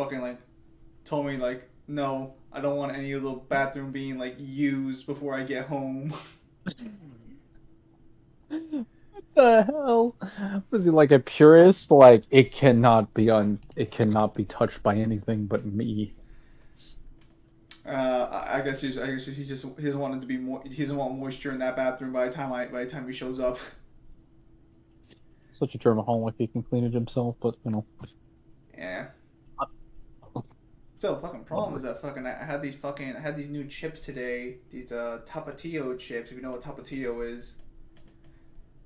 fucking like told me like, no, I don't want any of the bathroom being like used before I get home. The hell? Was he like a purist? Like it cannot be touched by anything but me. I guess he doesn't want it to be more. He doesn't want moisture in that bathroom by the time he shows up. Such a germaholic, he can clean it himself, but you know. Yeah. Still, the fucking problem is that I had these new chips today. These Tapatio chips. If you know what Tapatio is,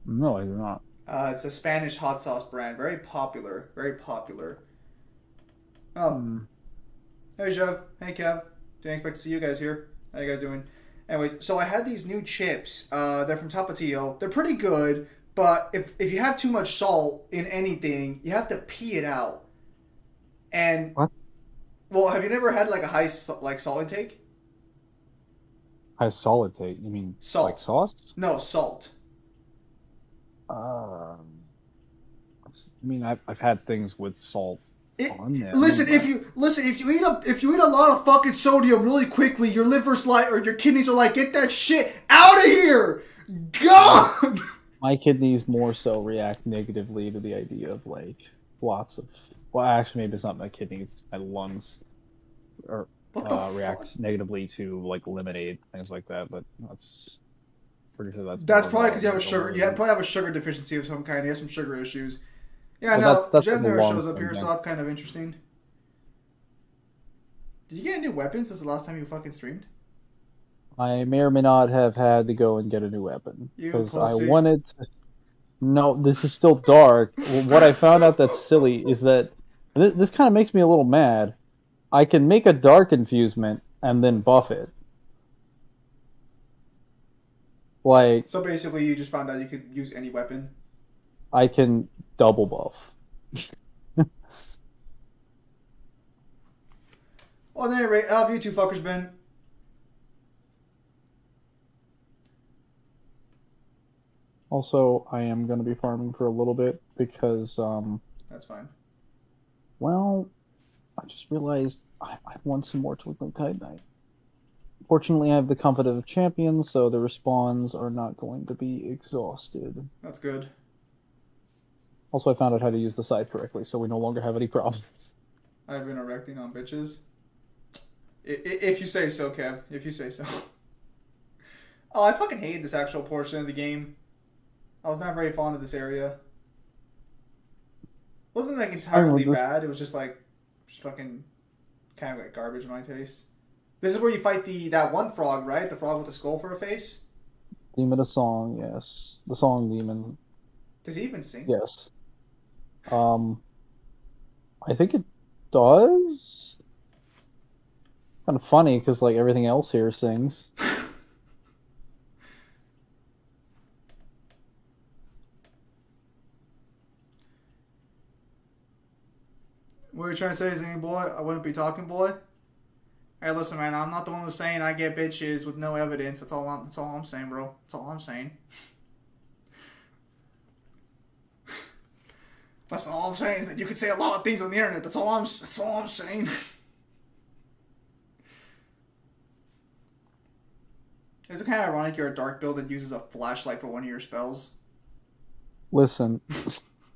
No, I do not. it's a Spanish hot sauce brand. Very popular. Very popular. Oh, Hmm. hey Jeff. Hey Kev. Didn't expect to see you guys here. How you guys doing? Anyways, so I had these new chips. They're from Tapatio. They're pretty good, but if you have too much salt in anything, you have to pee it out. And What? well, have you never had like a high like salt intake? High solid take? You mean like Salt. sauce? No, salt. Um, I mean, I've had things with salt on them, Listen, but if you eat a lot of fucking sodium really quickly, your liver's like or your kidneys are like, get that shit out of here, gone. my kidneys more so react negatively to the idea of like lots of. Well, actually, maybe it's not my kidneys, my lungs, or What the fuck? react negatively to like lemonade, things like that. But that's pretty sure that's That's more of probably because a you have a like a sugar. You liver. probably have a sugar deficiency of some kind. You have some sugar issues. Yeah, Well, no, that's like Jen a never long shows up thing. here, Yeah. so that's kind of interesting. Did you get a new weapon since the last time you fucking streamed? I may or may not have had to go and get a new weapon You because I pussy. wanted. No, this is still dark. What I found out that's silly is that this kind of makes me a little mad. I can make a dark infusement and then buff it. Like So basically, you just found out you could use any weapon. I can double buff. Well, at any rate, how have you two fuckers been? Also, I am going to be farming for a little bit because, That's fine. well, I just realized I want some more Twinkling Titanite. Fortunately, I have the competitive champions, so the respawns are not going to be exhausted. That's good. Also, I found out how to use the scythe correctly, so we no longer have any problems. I've been erecting on bitches. If you say so, Kev. If you say so. Oh, I fucking hate this actual portion of the game. I was not very fond of this area. It wasn't like I don't know, entirely this bad. It was just fucking kind of like garbage in my taste. This is where you fight that one frog, right? The frog with the skull for a face. demon a song, yes. The song demon, Does he even sing? yes. Um, I think it does. Kind of funny because like everything else here sings. What are you trying to say, Zany boy? I wouldn't be talking, boy. Hey, listen, man. I'm not the one who's saying I get bitches with no evidence. That's all I'm saying, bro. That's all I'm saying. That's all I'm saying is that you can say a lot of things on the internet. That's all I'm saying. Is it kind of ironic you're a dark build that uses a flashlight for one of your spells? Listen,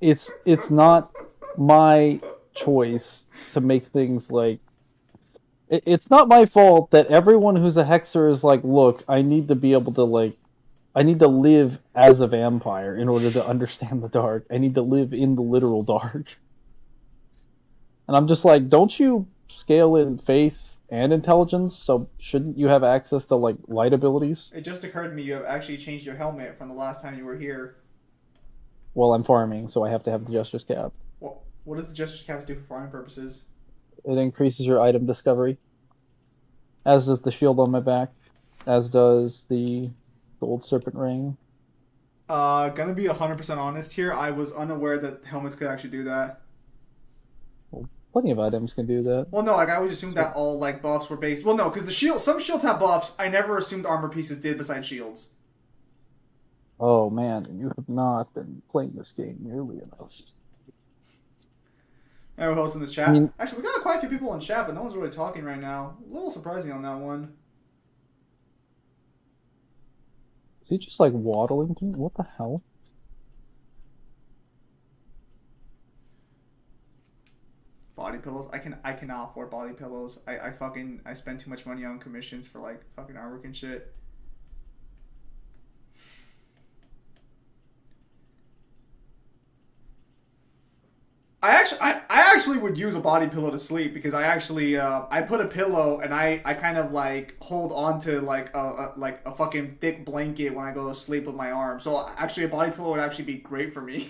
it's not my choice to make things like it's not my fault that everyone who's a hexer is like, look, I need to be able to like I need to live as a vampire in order to understand the dark. I need to live in the literal dark. And I'm just like, don't you scale in faith and intelligence? So shouldn't you have access to like light abilities? It just occurred to me you have actually changed your helmet from the last time you were here. Well, I'm farming, so I have to have the Justice Cap. What does the Justice Cap do for farming purposes? It increases your item discovery, as does the shield on my back, as does the gold serpent ring. Gonna be 100% honest here. I was unaware that helmets could actually do that. Well, plenty of items can do that. Well, no, like I always assumed So, that all like buffs were based. Well, no, because some shields have buffs. I never assumed armor pieces did besides shields. oh man, you have not been playing this game nearly enough. And we're hosting this I chat. mean, Actually, we got quite a few people in chat, but no one's really talking right now. A little surprising on that one. is he just like waddling to me? What the hell? Body pillows. I cannot afford body pillows. I spend too much money on commissions for like fucking artwork and shit. I actually would use a body pillow to sleep because I actually I put a pillow and I kind of like hold on to like a fucking thick blanket when I go to sleep with my arm. So actually a body pillow would actually be great for me.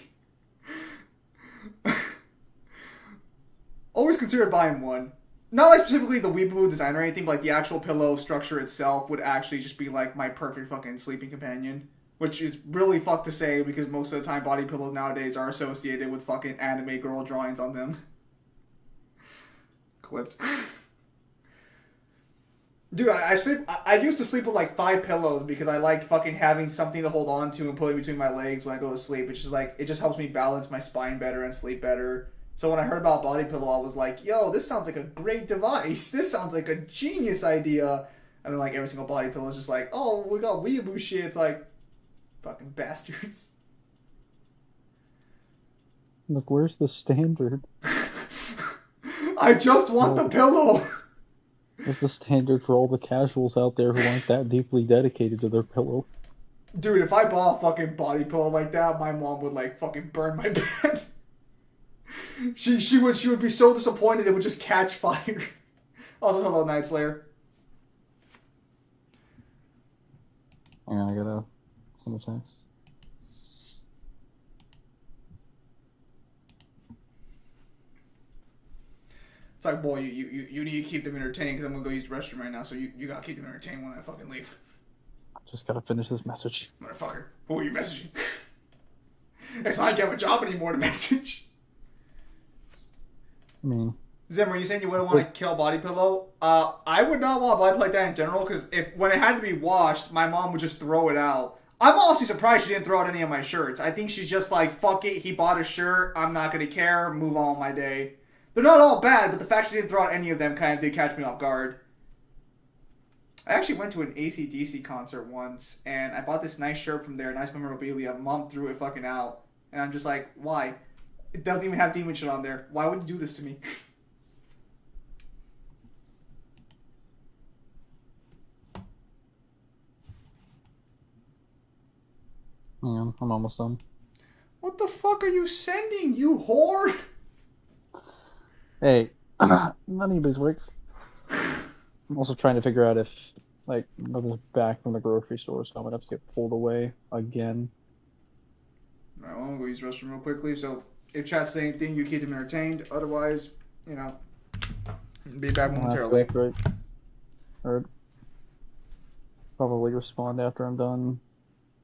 Always considered buying one. Not like specifically the Weeaboo design or anything, but like the actual pillow structure itself would actually just be like my perfect fucking sleeping companion. Which is really fucked to say because most of the time body pillows nowadays are associated with fucking anime girl drawings on them. Clipped. Dude, I sleep. I used to sleep with like 5 pillows because I like fucking having something to hold on to and put in between my legs when I go to sleep. It's just like it just helps me balance my spine better and sleep better. So when I heard about body pillow, I was like, "Yo, this sounds like a great device. This sounds like a genius idea." And then like every single body pillow is just like, "Oh, we got weeaboo shit." It's like, fucking bastards. Look, where's the standard? I just want the pillow. What's the standard for all the casuals out there who aren't that deeply dedicated to their pillow? Dude, if I bought a fucking body pillow like that, my mom would like fucking burn my bed. she would be so disappointed it would just catch fire. Also, hello, Night Slayer. Yeah, I gotta send a text. It's like, boy, you need to keep them entertained because I'm gonna go use the restroom right now, so you gotta keep them entertained when I fucking leave. Just gotta finish this message. Motherfucker, who are you messaging? It's not like you have a job anymore to message. I mean, Zim, are you saying you wouldn't want to kill body pillow? I would not want a body pillow like that in general because if when it had to be washed, my mom would just throw it out. I'm honestly surprised she didn't throw out any of my shirts. I think she's just like, fuck it, he bought a shirt, I'm not gonna care, move on with my day. They're not all bad, but the fact she didn't throw out any of them kind of did catch me off guard. I actually went to an AC/DC concert once, and I bought this nice shirt from there, nice memorabilia. Mom threw it fucking out, and I'm just like, why? It doesn't even have demon shit on there. Why would you do this to me? yeah, I'm almost done. What the fuck are you sending, you whore? Hey, none of you beeswax. I'm also trying to figure out if, like, mother's back from the grocery store, so I'm gonna have to get pulled away again. Alright, well, I'm gonna go use the restroom real quickly. So, if chat says anything, you keep them entertained. Otherwise, you know, be back momentarily. Right. Or probably respond after I'm done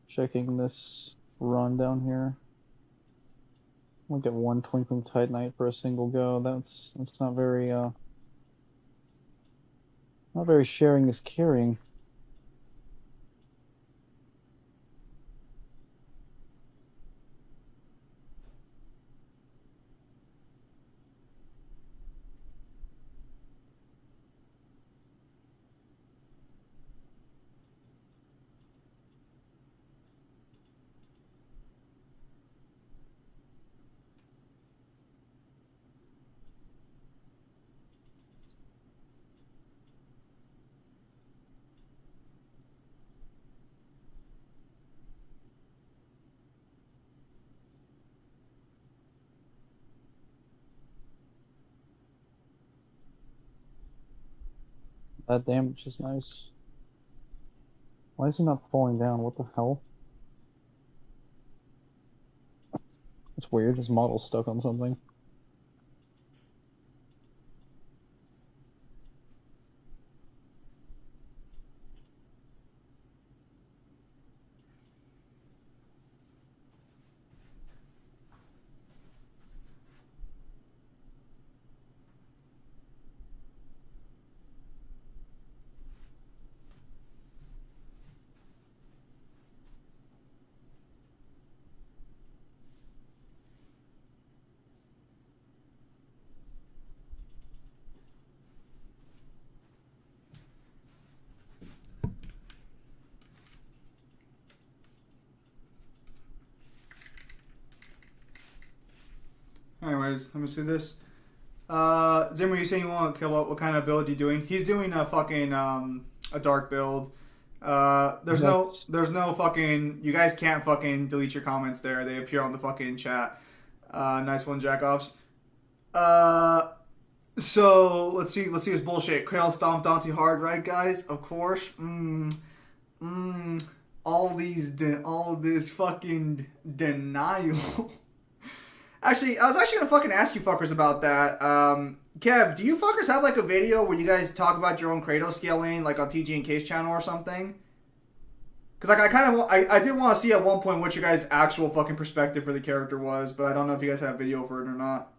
checking this run down here. We'll get one Twinkling Titanite for a single go. That's not very sharing is caring. That damage is nice. Why is he not falling down? What the hell? It's weird. His model's stuck on something. anyways, let me see this. Zimmer, you saying you want to kill what kind of build you doing? He's doing a fucking a dark build. There's no fucking. You guys can't fucking delete your comments there. They appear on the fucking chat. Nice one, jackoffs. So let's see this bullshit. Krail stomped Dante hard, right, guys? Of course. All this fucking denial. Actually, I was actually gonna fucking ask you fuckers about that. Kev, do you fuckers have like a video where you guys talk about your own Kratos scaling, like on TG and K's channel or something? Because like I did want to see at one point what your guys' actual fucking perspective for the character was, but I don't know if you guys have video for it or not.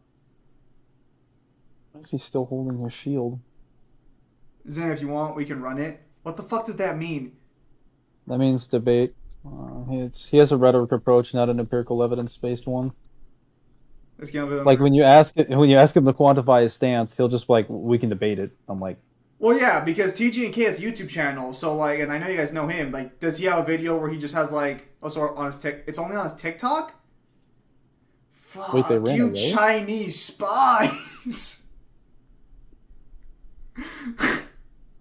Why is he still holding his shield? Zen, if you want, we can run it. What the fuck does that mean? That means debate. He has a rhetoric approach, not an empirical evidence-based one. Like when you ask him to quantify his stance, he'll just be like, "We can debate it." I'm like, well, yeah, because TG and K has a YouTube channel, so like, and I know you guys know him. Like, does he have a video where he just has like, on his it's only on his TikTok? Fuck, wait, they ran you away? Chinese spies!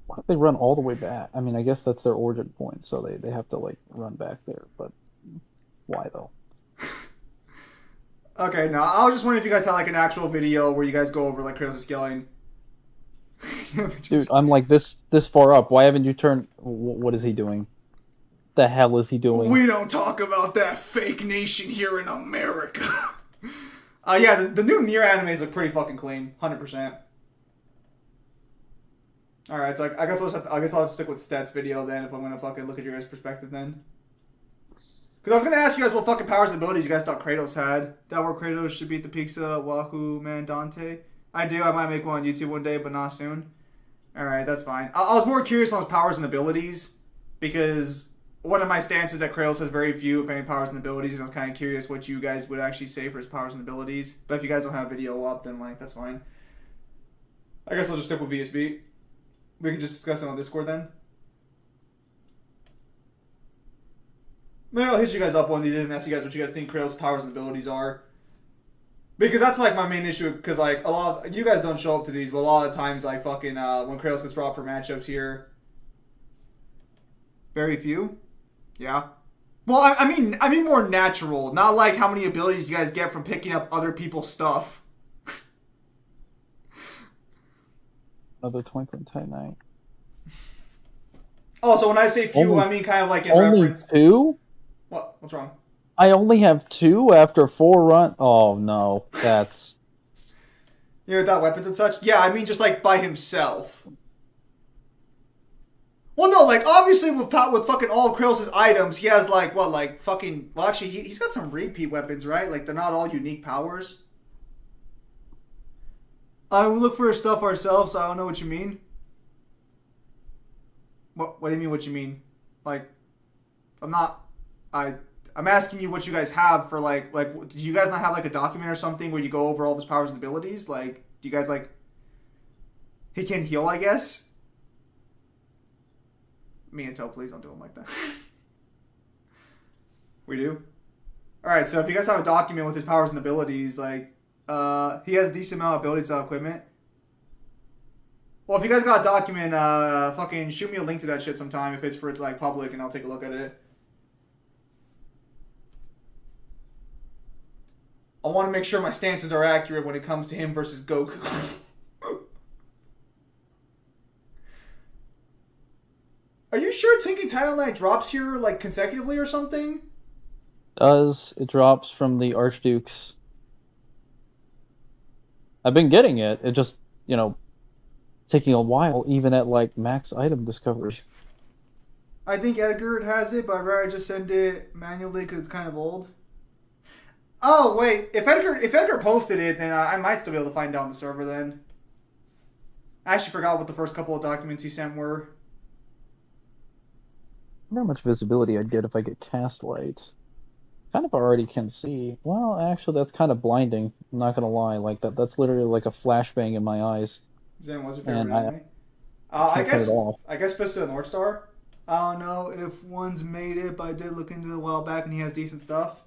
Why don't they run all the way back? I mean, I guess that's their origin point, so they have to like run back there. But why though? Okay, no, I was just wondering if you guys had like an actual video where you guys go over like Kratos' scaling. Dude, I'm like this far up. Why haven't you turned? What is he doing? The hell is he doing? We don't talk about that fake nation here in America. Yeah, the new Nier animes look pretty fucking clean, 100%. All right, so I guess I'll just stick with stats video then if I'm gonna fucking look at your guys' perspective then. Because I was going to ask you guys what fucking powers and abilities you guys thought Kratos had. That where Kratos should beat the Pizza Wahoo Man Dante. I do. I might make one on YouTube one day, but not soon. Alright, that's fine. I was more curious on his powers and abilities. Because one of my stances is that Kratos has very few, if any, powers and abilities. And I was kind of curious what you guys would actually say for his powers and abilities. But if you guys don't have video up, then like, that's fine. I guess I'll just stick with VSB. We can just discuss it on Discord then. Maybe I'll hit you guys up one of these days and ask you guys what you guys think Kratos' powers and abilities are. Because that's like my main issue, because like a lot of, you guys don't show up to these, but a lot of times like fucking when Kratos gets brought up for matchups here. Very few? Yeah. Well, I mean more natural, not like how many abilities you guys get from picking up other people's stuff. Another Twinkling Titanite. Oh, so when I say few, I mean kind of like in reference. Only two? What? What's wrong? I only have 2 after 4 run. Oh no, that's. You know, without weapons and such. Yeah, I mean just like by himself. Well, no, like obviously with fucking all of Kratos' items, he has like what, like fucking. Well, actually, he's got some repeat weapons, right? Like they're not all unique powers. We look for his stuff ourselves. So I don't know what you mean. What do you mean? What you mean? Like, I'm asking you what you guys have for like do you guys not have like a document or something where you go over all of his powers and abilities? Like, do you guys like he can heal, I guess? Me and Toe, please don't do him like that. We do? Alright, so if you guys have a document with his powers and abilities, like he has a decent amount of abilities without equipment. Well, if you guys got a document, fucking shoot me a link to that shit sometime if it's for like public and I'll take a look at it. I want to make sure my stances are accurate when it comes to him versus Goku. Are you sure Thinking Titanite drops here like consecutively or something? It drops from the Archdukes. I've been getting it. It just, taking a while, even at like max item discovery. I think Edgar has it, but I'd rather just send it manually because it's kind of old. Oh wait, if Edgar posted it, then I might still be able to find it on the server. Then I actually forgot what the first couple of documents he sent were. I wonder how much visibility I'd get if I get cast light. Kind of already can see. Well, actually, that's kind of blinding. I'm not gonna lie. Like that's literally like a flashbang in my eyes. Zen, what's your favorite anime? I guess Fist of the North Star. I don't know if one's made it, but I did look into it a while back, and he has decent stuff.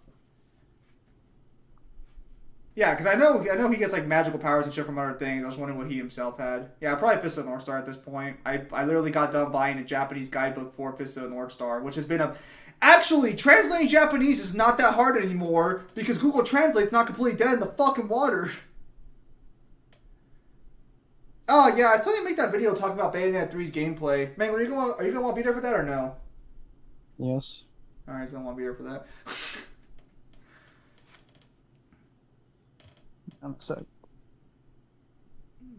Yeah, because I know he gets like magical powers and shit from other things. I was wondering what he himself had. Yeah, probably Fist of the North Star at this point. I literally got done buying a Japanese guidebook for Fist of the North Star, which has been a actually translating Japanese is not that hard anymore because Google Translate's not completely dead in the fucking water. Oh yeah, I still need to make that video talking about Bayonetta 3's gameplay. Mangler, are you gonna want to be there for that or no? Yes. Alright, he's gonna want to be there for that. I'm sick.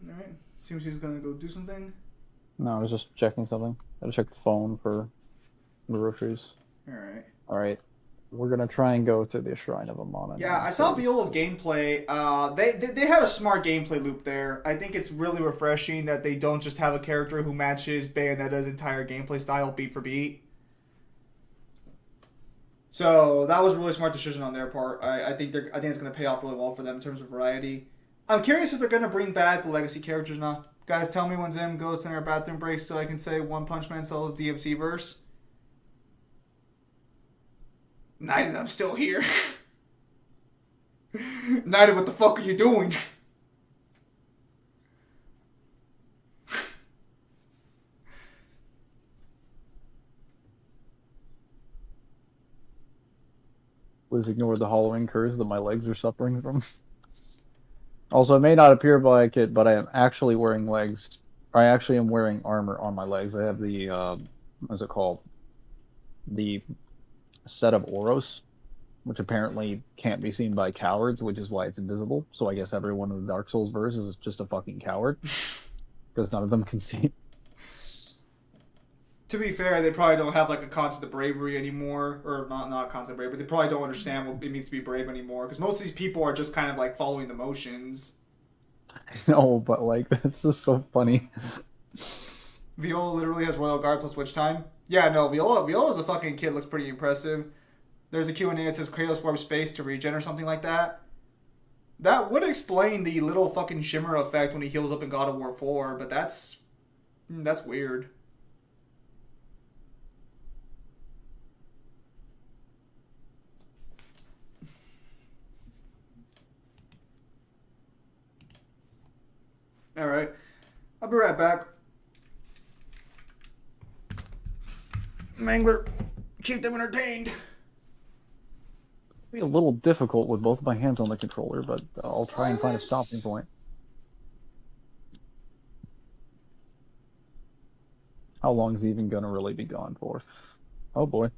Alright. Seems he's gonna go do something. No, I was just checking something. Gotta check the phone for groceries. Alright. Alright. We're gonna try and go to the Shrine of Amana. Yeah, I saw Viola's gameplay. They had a smart gameplay loop there. I think it's really refreshing that they don't just have a character who matches Bayonetta's entire gameplay style beat for beat. So that was a really smart decision on their part. I think it's going to pay off really well for them in terms of variety. I'm curious if they're going to bring back the legacy characters now. Guys, tell me when Zim goes to their bathroom break so I can say One Punch Man sells DMC verse. Knighted, I'm still here. Knighted, what the fuck are you doing? Please ignore the hollowing curse that my legs are suffering from. Also, it may not appear like it, but I am actually wearing legs. I actually am wearing armor on my legs. I have the, what's it called? The set of Oros, which apparently can't be seen by cowards, which is why it's invisible. So I guess everyone in the Dark Souls verse is just a fucking coward. Because none of them can see. To be fair, they probably don't have like a concept of bravery anymore, or not concept of bravery, but they probably don't understand what it means to be brave anymore. Because most of these people are just kind of like following the motions. No, but like that's just so funny. Viola literally has Royal Guard plus Witch Time. Yeah, no, Viola's a fucking kid. Looks pretty impressive. There's a Q&A that says Kratos warp space to regen or something like that. That would explain the little fucking shimmer effect when he heals up in God of War 4, but that's weird. Alright. I'll be right back. Mangler, keep them entertained. Be a little difficult with both my hands on the controller, but I'll try and find a stopping point. How long is he even gonna really be gone for? Oh boy.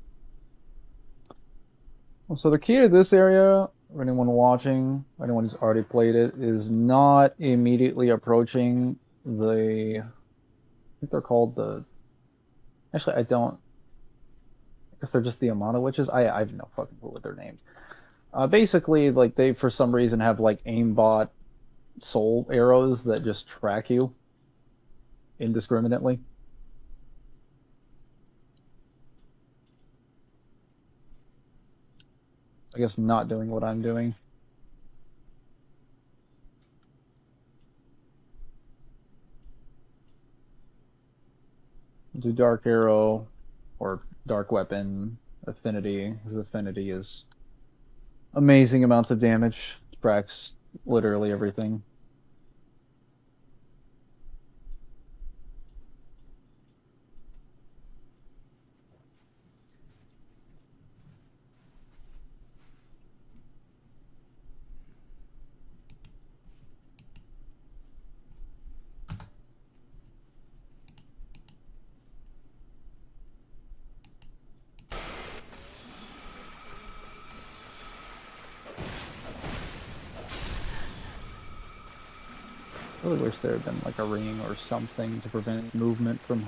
Well, so the key to this area, for anyone watching, anyone who's already played it, is not immediately approaching the... I think they're called the... Actually, I don't... I guess they're just the Amana Witches. I have no fucking clue what they're named. Basically, like, they, for some reason, have, like, aimbot soul arrows that just track you indiscriminately. I guess not doing what I'm doing. Do Dark Arrow or Dark Weapon Affinity, because Affinity is amazing amounts of damage. Tracks literally everything. I really wish there had been like a ring or something to prevent movement from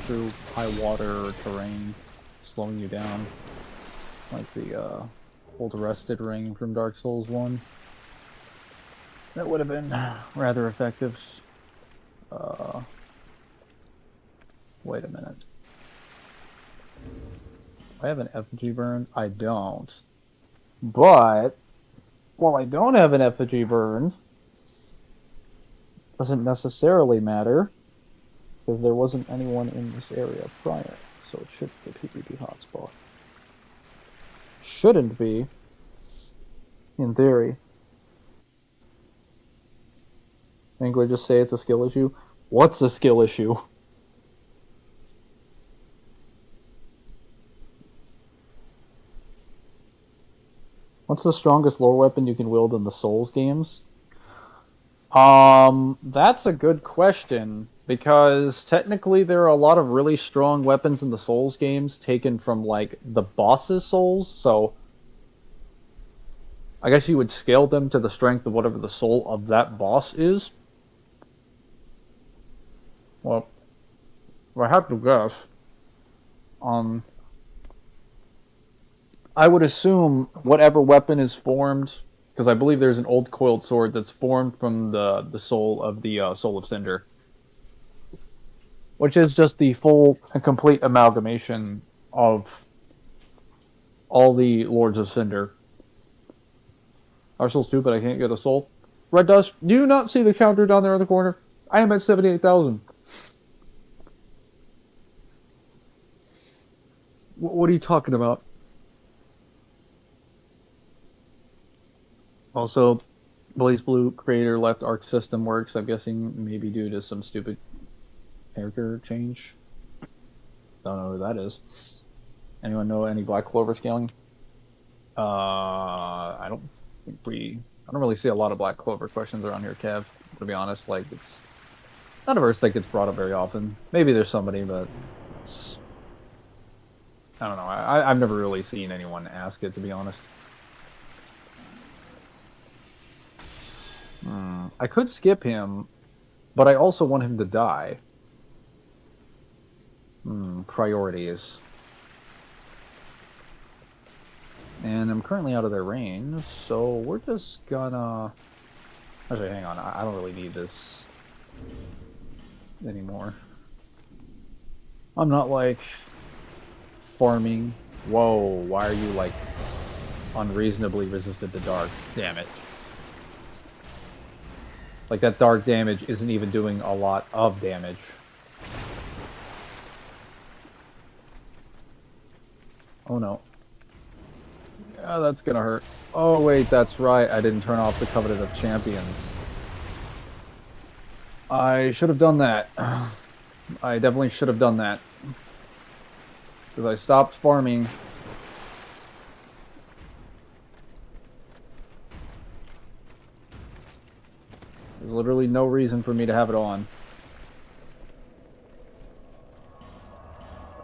through high water or terrain, slowing you down, like the Hold Arrested ring from Dark Souls 1. That would have been rather effective. Wait a minute. I have an effigy burn? I don't. But while I don't have an effigy burn, doesn't necessarily matter, because there wasn't anyone in this area prior, so it should be a PvP hotspot. Shouldn't be, in theory. Mangler, just say it's a skill issue. What's a skill issue? What's the strongest lore weapon you can wield in the Souls games? That's a good question because technically there are a lot of really strong weapons in the Souls games taken from like the boss's souls, so I guess you would scale them to the strength of whatever the soul of that boss is. Well, if I have to guess, um, I would assume whatever weapon is formed, because I believe there's an old coiled sword that's formed from the soul of the Soul of Cinder, which is just the full and complete amalgamation of all the Lords of Cinder. Our soul's stupid, I can't get a soul. Red Dust, do you not see the counter down there in the corner? I am at 78,000. What are you talking about? Also, Blaze Blue creator left Arc System Works, I'm guessing maybe due to some stupid character change. Don't know who that is. Anyone know any Black Clover scaling? I don't think I don't really see a lot of Black Clover questions around here, Kev. To be honest, like it's not a verse that gets brought up very often. Maybe there's somebody, but it's, I don't know. I've never really seen anyone ask it, to be honest. I could skip him, but I also want him to die. Priorities. And I'm currently out of their range, so we're just gonna... Actually, hang on. I don't really need this anymore. I'm not, like, farming. Whoa, why are you, like, unreasonably resistant to dark? Damn it. Like, that dark damage isn't even doing a lot of damage. Oh no. Yeah, that's gonna hurt. Oh wait, that's right. I didn't turn off the Covenant of Champions. I should have done that. I definitely should have done that. Because I stopped farming. There's literally no reason for me to have it on.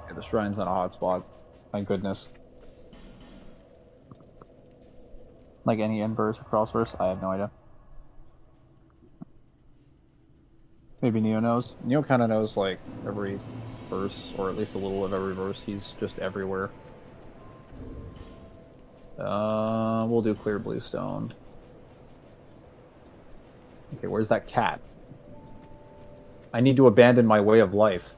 Okay, the shrine's not a hotspot. Thank goodness. Like any inverse or cross verse? I have no idea. Maybe Neo knows. Neo kind of knows, like, every verse, or at least a little of every verse. He's just everywhere. We'll do clear bluestone. Okay, where's that cat? I need to abandon my way of life.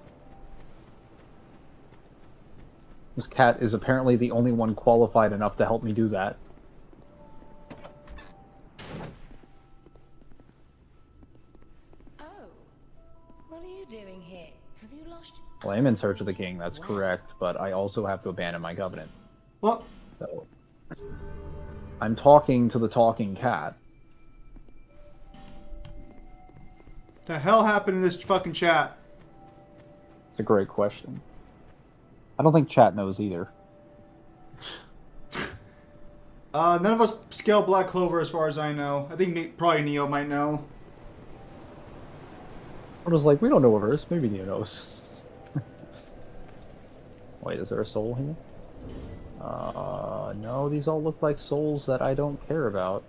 This cat is apparently the only one qualified enough to help me do that. Oh, what are you doing here? Have you lost? Well, I am in search of the king, that's correct, but I also have to abandon my covenant. What? So, I'm talking to the talking cat. The hell happened in this fucking chat? It's a great question. I don't think chat knows either. None of us scale Black Clover as far as I know. I think probably Neo might know. We're just like, we don't know a verse. Maybe Neo knows. Wait, is there a soul here? No, these all look like souls that I don't care about.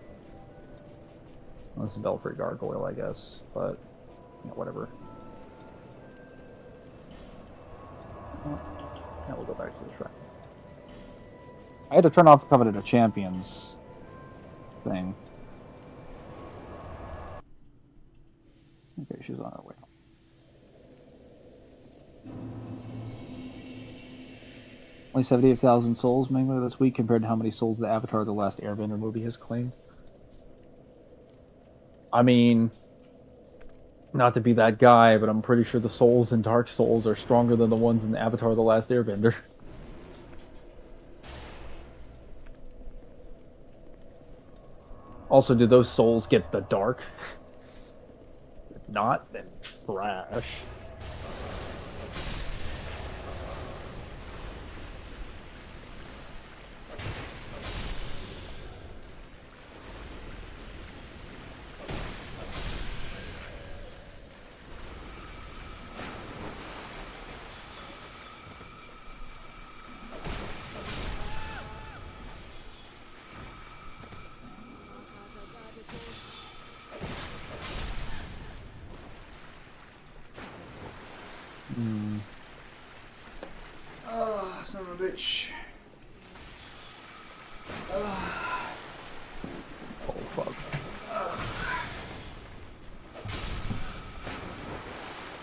Well, this is Belfry Gargoyle, I guess, but yeah, whatever. Yeah, we'll go back to the shrine. I had to turn off the Covenant of Champions thing. Okay, she's on her way. Only 78,000 souls, Mangler, this week compared to how many souls the Avatar The Last Airbender movie has claimed. I mean, not to be that guy, but I'm pretty sure the souls in Dark Souls are stronger than the ones in Avatar The Last Airbender. Also, did those souls get the dark? not, then trash. Oh, son of a bitch. Oh fuck.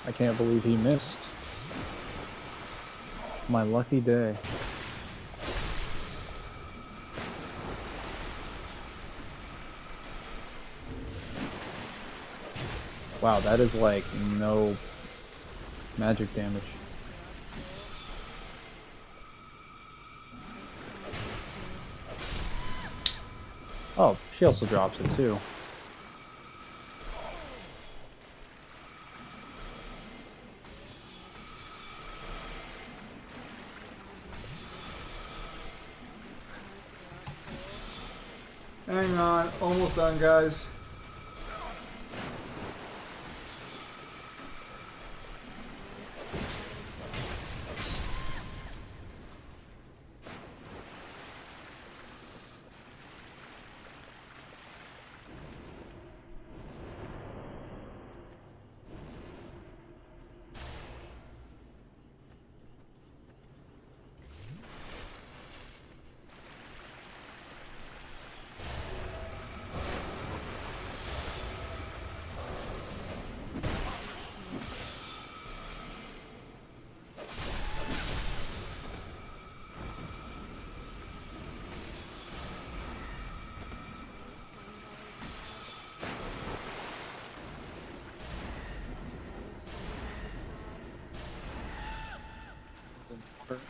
I can't believe he missed. My lucky day. Wow, that is like no magic damage. Oh, she also drops it too. Hang on, almost done, guys.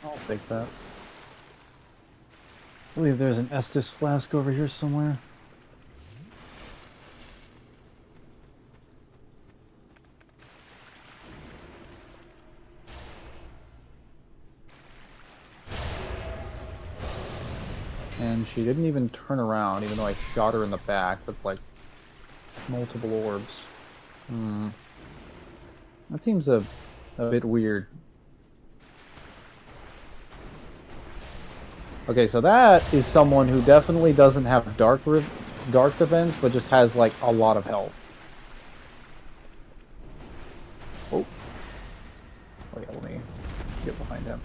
I'll take that. I believe there's an Estus flask over here somewhere. And she didn't even turn around, even though I shot her in the back with, like, multiple orbs. That seems a bit weird. Okay, so that is someone who definitely doesn't have dark defense, but just has, like, a lot of health. Oh. Oh yeah, let me get behind him.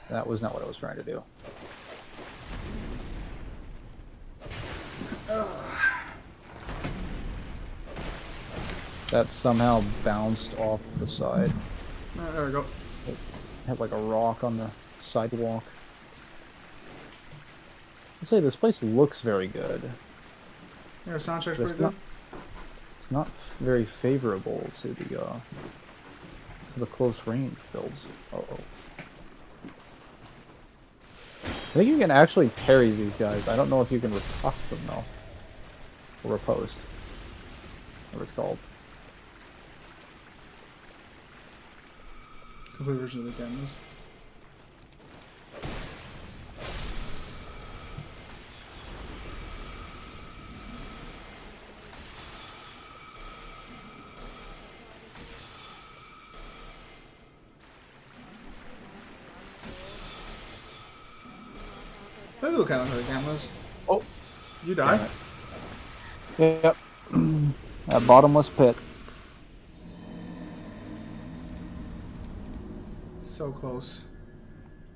That was not what I was trying to do. That somehow bounced off the side. There we go. It had like a rock on the sidewalk. I'd say this place looks very good. Yeah, soundtrack's But pretty good. It's not very favorable to the close range builds. Uh-oh. I think you can actually parry these guys. I don't know if you can riposte them though. Or riposte. Whatever it's called. Complete version of the demos. They look kind of like the demos. Oh! You die? Yep. That bottomless pit. So close.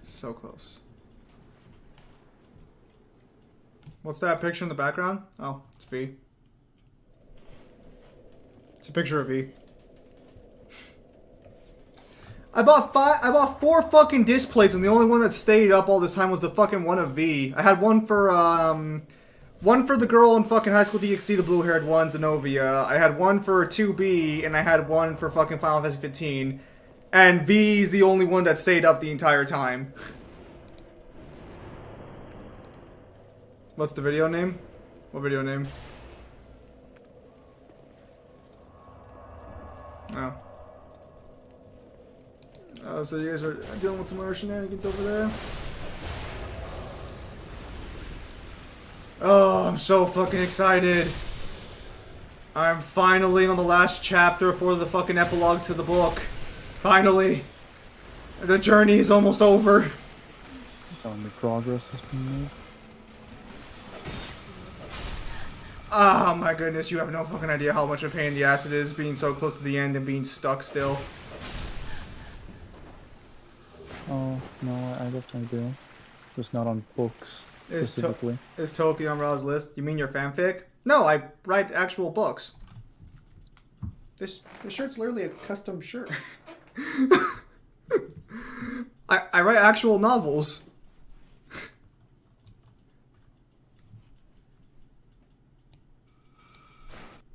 So close. What's that picture in the background? Oh, it's V. It's a picture of V. I bought 4 fucking disc plates, and the only one that stayed up all this time was the fucking one of V. I had one for the girl in fucking High School DxD, the blue-haired one, Zenobia. I had one for 2B, and I had one for fucking Final Fantasy 15. And V's the only one that stayed up the entire time. What's the video name? What video name? Oh. So you guys are dealing with some other shenanigans over there? Oh, I'm so fucking excited. I'm finally on the last chapter for the fucking epilogue to the book. Finally. The journey is almost over. Telling me progress has been made. Oh my goodness, you have no fucking idea how much of a pain in the ass it is being so close to the end and being stuck still. Oh, no, I definitely do. Just not on books, specifically. Is Toki on Ra's list? You mean your fanfic? No, I write actual books. This shirt's literally a custom shirt. I write actual novels.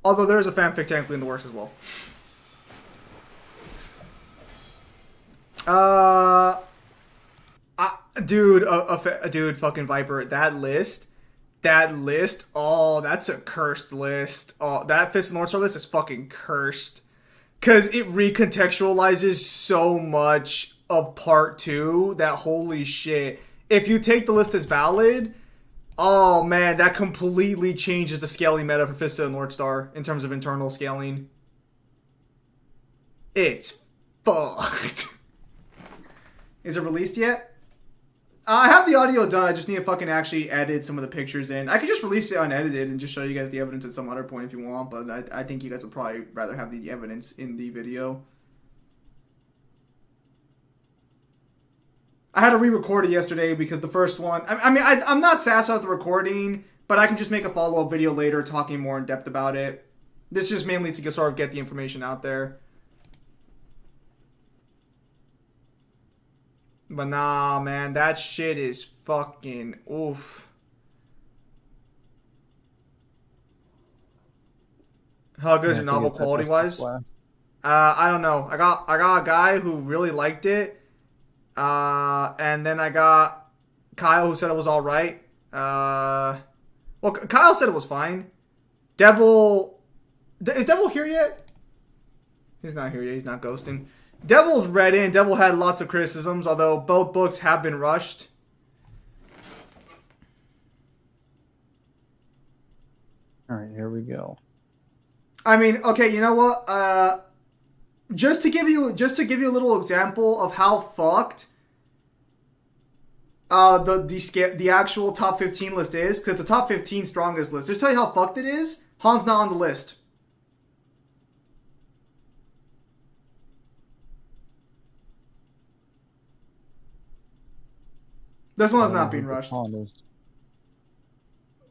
Although there is a fanfic technically in the works as well. Dude, fucking Viper, that list, oh, that's a cursed list. Oh, that Fist of the North Star list is fucking cursed. Because it recontextualizes so much of part 2 that holy shit. If you take the list as valid, oh man, that completely changes the scaling meta for Fist of the North Star in terms of internal scaling. It's fucked. Is it released yet? I have the audio done. I just need to fucking actually edit some of the pictures in. I could just release it unedited and just show you guys the evidence at some other point if you want, but I think you guys would probably rather have the evidence in the video. I had to re-record it yesterday because the first one... I'm not satisfied with the recording, but I can just make a follow-up video later talking more in depth about it. This is just mainly to sort of get the information out there. But nah, man, that shit is fucking oof. How good is your novel quality wise? I don't know. I got a guy who really liked it. And then I got Kyle who said it was all right. Well, Kyle said it was fine. Devil, is Devil here yet? He's not here yet. He's not ghosting. Devil's read in. Devil had lots of criticisms, although both books have been rushed. All right, here we go. I mean, okay, you know what? Just to give you a little example of how fucked the actual top 15 list is, because the top 15 strongest list. Just tell you how fucked it is. Han's not on the list. This one is not being rushed. Han is.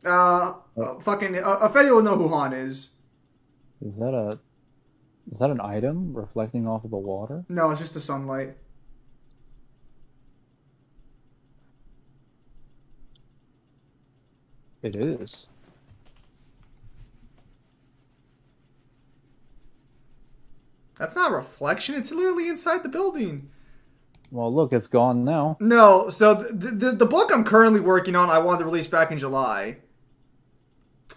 Fucking Ophelia will know who Han is. Is that an item reflecting off of the water? No, it's just the sunlight. It is. That's not a reflection. It's literally inside the building. Well, look, it's gone now. No, so the book I'm currently working on, I wanted to release back in July.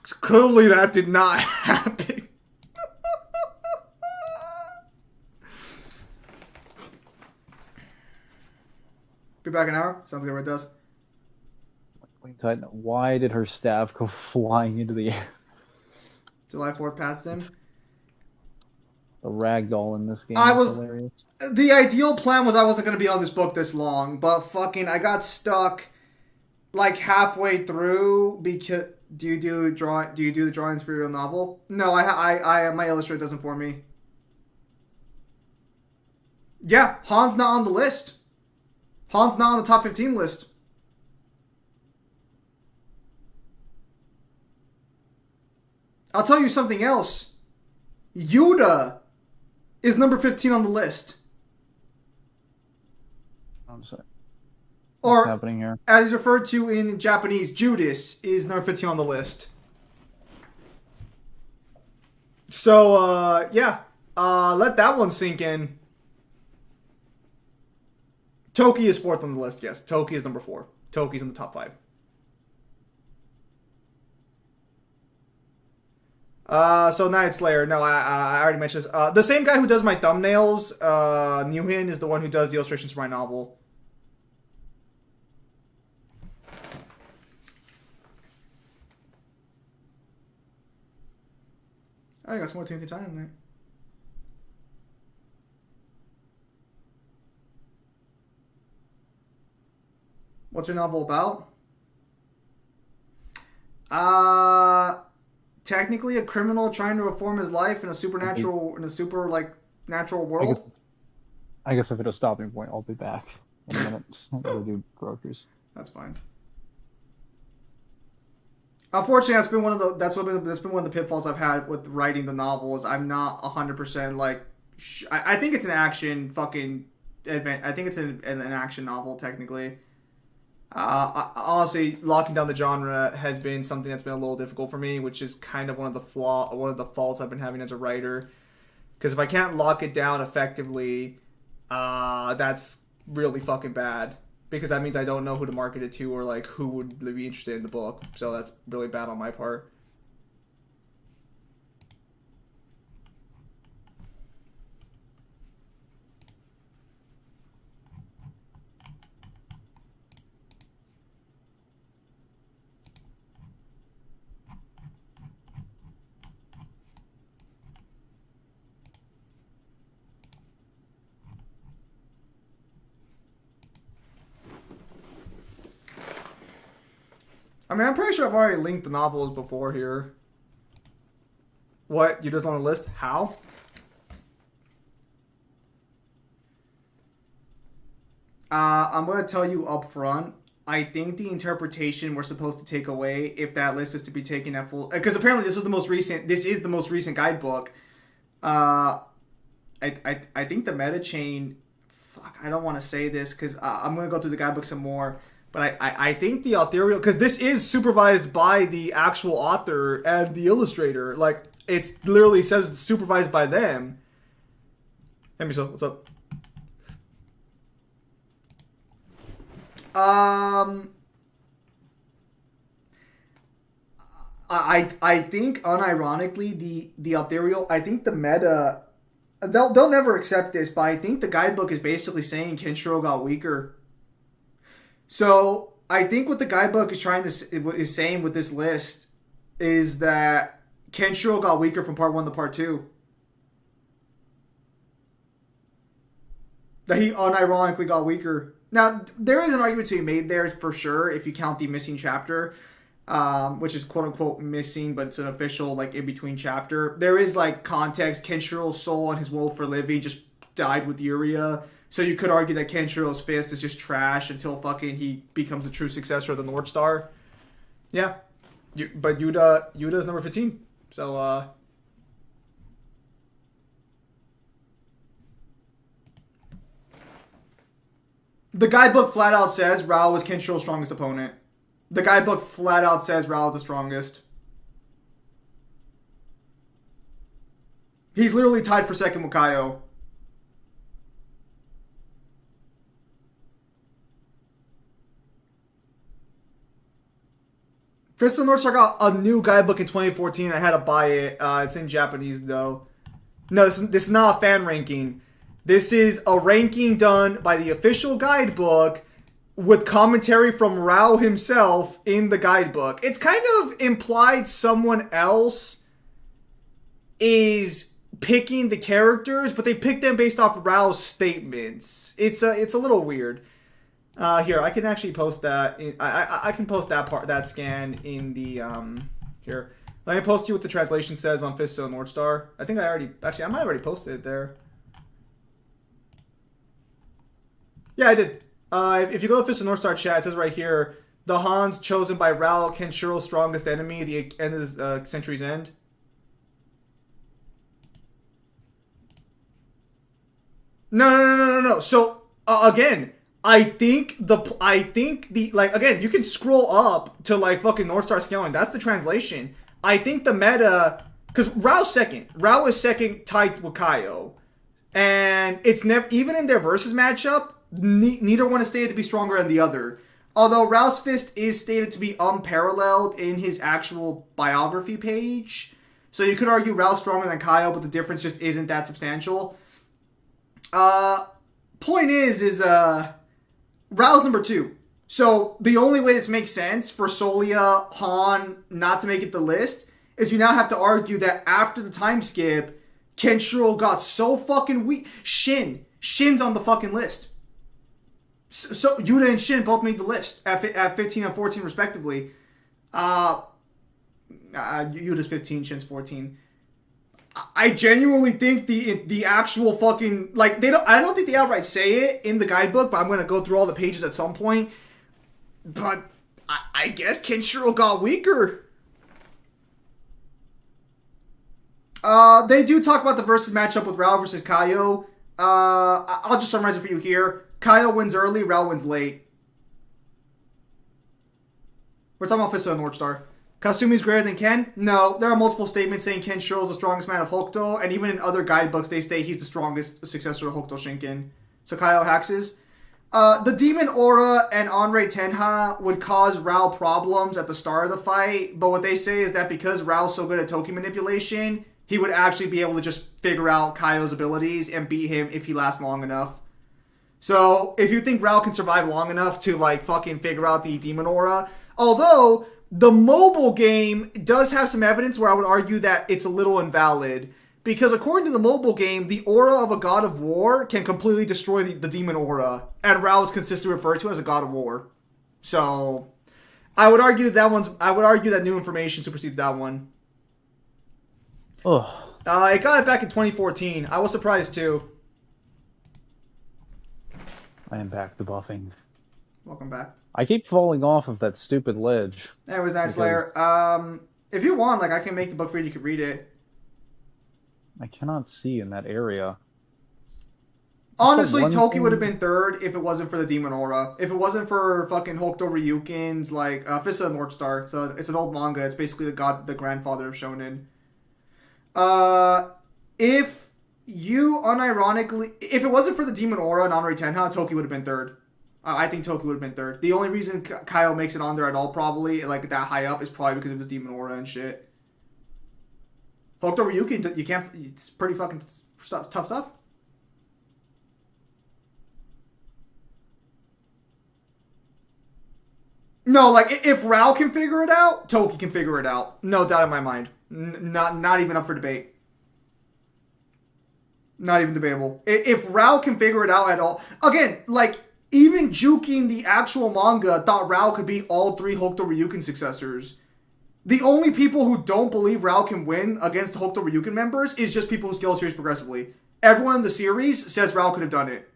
Clearly, that did not happen. Be back an hour. Sounds good. Where it does. Queen Titan, why did her staff go flying into the air? July 4th passed him. The ragdoll in this game I is was hilarious. The ideal plan was I wasn't going to be on this book this long, but fucking I got stuck like halfway through because do you do the drawings for your novel? No, I my illustrator doesn't for me. Yeah, Han's not on the list. Han's not on the top 15 list. I'll tell you something else. Yuda is number 15 on the list. I'm sorry. Or, what's happening here? as referred to in Japanese, Judas is number 15 on the list. So, yeah. Let that one sink in. Toki is 4th on the list, yes. Toki is number 4. Toki's in the top 5. So Night Slayer. No, I already mentioned this. The same guy who does my thumbnails, Newhin, is the one who does the illustrations for my novel. I got some more Timothy time tonight. What's your novel about? Technically a criminal trying to reform his life in a supernatural, natural world. I guess if it a stopping point, I'll be back in a minute. I'm gonna do groceries. That's fine. Unfortunately, that's been one of the pitfalls I've had with writing the novel. Is I'm not 100% like. I think it's an action fucking event. I think it's an action novel technically. Honestly, locking down the genre has been something that's been a little difficult for me, which is kind of one of the faults I've been having as a writer. Because if I can't lock it down effectively, that's really fucking bad. Because that means I don't know who to market it to or like who would be interested in the book. So that's really bad on my part. I mean, I'm pretty sure I've already linked the novels before here. What? You just on the list? How? I'm going to tell you up front. I think the interpretation we're supposed to take away, if that list is to be taken at full... Because apparently this is the most recent guidebook. I think the meta chain... Fuck, I don't want to say this because I'm going to go through the guidebook some more. But I think the authorial... Because this is supervised by the actual author and the illustrator. Like, it literally says it's supervised by them. Hey, Miso, what's up? I think unironically the authorial... I think the meta... They'll never accept this, but I think the guidebook is basically saying Kenshiro got weaker. So I think what the guidebook is saying with this list is that Kenshiro got weaker from part 1 to part 2. That he unironically got weaker. Now there is an argument to be made there for sure if you count the missing chapter, which is quote unquote missing, but it's an official like in between chapter. There is like context. Kenshiro's soul and his will for living just died with Yuria. So you could argue that Kenshiro's fist is just trash until fucking he becomes the true successor of the North Star. Yeah. But Yuta is number 15. So, the guidebook flat out says Rao was Kenshiro's strongest opponent. The guidebook flat out says Rao is the strongest. He's literally tied for second with Kaio. Fist of the North Star got a new guidebook in 2014. I had to buy it. It's in Japanese, though. No, this is not a fan ranking. This is a ranking done by the official guidebook with commentary from Rao himself in the guidebook. It's kind of implied someone else is picking the characters, but they pick them based off Rao's statements. It's a little weird. Here, I can actually post that. I can post that scan in the here. Let me post you what the translation says on Fist of the North Star. I might have already posted it there. Yeah, I did. If you go to Fist of the North Star chat, it says right here, the Hans chosen by Rao, Kenshiro's strongest enemy, the end of the century's end. No. So again. I think the again, you can scroll up to like fucking North Star scaling. That's the translation. I think the meta, because Rao is second tied with Kaio, and it's never even in their versus matchup. Neither one is stated to be stronger than the other. Although Rao's fist is stated to be unparalleled in his actual biography page, So you could argue Rao's stronger than Kaio, but the difference just isn't that substantial. Point is Rao's number 2. So the only way this makes sense for Solia, Han not to make it the list is you now have to argue that after the time skip, Kenshiro got so fucking weak. Shin's on the fucking list. So Yuta and Shin both made the list at 15 and 14 respectively. Yuta's 15, Shin's 14. I genuinely think the actual fucking like I don't think they outright say it in the guidebook, but I'm gonna go through all the pages at some point. But I guess Kenshiro got weaker. They do talk about the versus matchup with Rao versus Kaio. I'll just summarize it for you here. Kaio wins early, Rao wins late. We're talking about Fist of the North Star. Kasumi's greater than Ken? No, there are multiple statements saying Kenshiro is the strongest man of Hokuto, and even in other guidebooks they state he's the strongest successor to Hokuto Shinken. So Kaio hexes. The Demon Aura and Onrei Tenha would cause Rao problems at the start of the fight, but what they say is that because Rao's so good at Toki manipulation, he would actually be able to just figure out Kaio's abilities and beat him if he lasts long enough. So, if you think Rao can survive long enough to, like, fucking figure out the Demon Aura, although the mobile game does have some evidence where I would argue that it's a little invalid. Because according to the mobile game, the aura of a god of war can completely destroy the Demon Aura. And Rao is consistently referred to as a god of war. So, I would argue that new information supersedes that one. Ugh. It got it back in 2014. I was surprised too. I am back to buffing. Welcome back. I keep falling off of that stupid ledge. That was Night Slayer. If you want, like, I can make the book for you. You can read it. I cannot see in that area. Honestly, Toki would have been third if it wasn't for the Demon Aura. If it wasn't for fucking Hokuto Ryuken's, like, Fist of the North Star. So it's an old manga. It's basically the grandfather of Shonen. If it wasn't for the Demon Aura and Onrei Tenha, Toki would have been third. I think Toki would have been third. The only reason Kaio makes it on there at all, probably, like, that high up, is probably because of his Demon Aura and shit. Hokuto Ryuken, you can't, it's pretty fucking tough stuff. No, like, if Rao can figure it out, Toki can figure it out. No doubt in my mind. Not even up for debate. Not even debatable. If Rao can figure it out at all... Again, like, even Jukin, the actual manga, thought Rao could beat all 3 Hokuto Ryuken successors. The only people who don't believe Rao can win against Hokuto Ryuken members is just people who scale the series progressively. Everyone in the series says Rao could have done it.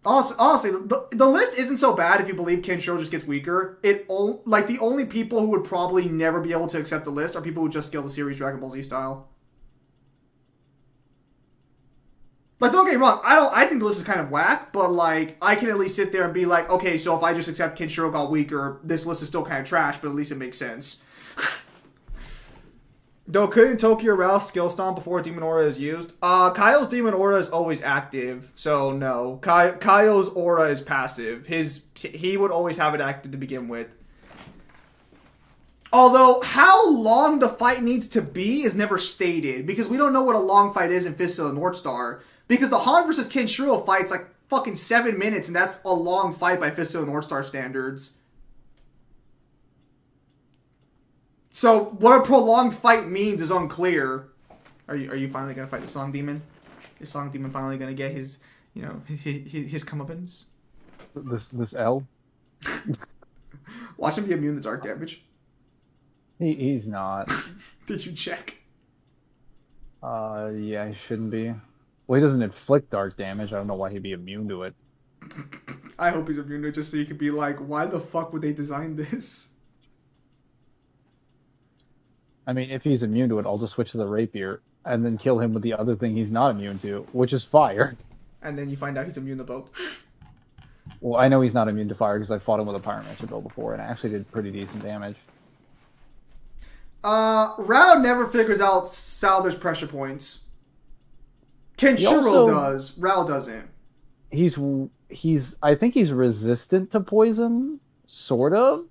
Honestly, the list isn't so bad if you believe Kenshiro just gets weaker. The only people who would probably never be able to accept the list are people who just scale the series Dragon Ball Z style. Like, don't get me wrong, I think the list is kind of whack, but, like, I can at least sit there and be like, okay, so if I just accept Kenshiro got weaker, this list is still kind of trash, but at least it makes sense. Though, couldn't Toki or Rao skill stomp before Demon Aura is used? Kaio's Demon Aura is always active, so no. Kaio's aura is passive. He would always have it active to begin with. Although, how long the fight needs to be is never stated, because we don't know what a long fight is in Fist of the North Star. Because the Han versus Kenshiro fight's like fucking 7 minutes, and that's a long fight by Fist of the North Star standards. So, what a prolonged fight means is unclear. Are you finally gonna fight the Song Demon? Is Song Demon finally gonna get his, his comeuppance? This L? Watch him be immune to dark damage. He's not. Did you check? Yeah, he shouldn't be. Well, he doesn't inflict dark damage. I don't know why he'd be immune to it. I hope he's immune to it just so you could be like, why the fuck would they design this? I mean, if he's immune to it, I'll just switch to the rapier and then kill him with the other thing he's not immune to, which is fire. And then you find out he's immune to both. Well, I know he's not immune to fire because I fought him with a Pyromancer build before, and I actually did pretty decent damage. Rao never figures out Souther's pressure points. Kenshiro does. Rao doesn't. He's I think he's resistant to poison, sort of,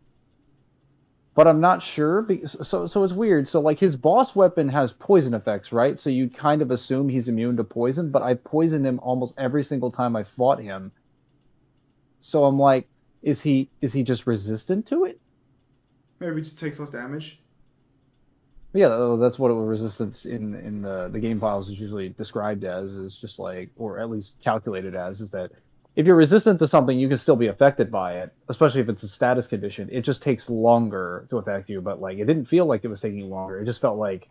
but I'm not sure. So it's weird. So like his boss weapon has poison effects, right? So you kind of assume he's immune to poison, but I poisoned him almost every single time I fought him. So I'm like, is he just resistant to it? Maybe it just takes less damage. Yeah, that's what resistance in the game files is usually described as, is just like, or at least calculated as, is that if you're resistant to something, you can still be affected by it, especially if it's a status condition. It just takes longer to affect you, but like it didn't feel like it was taking longer. It just felt like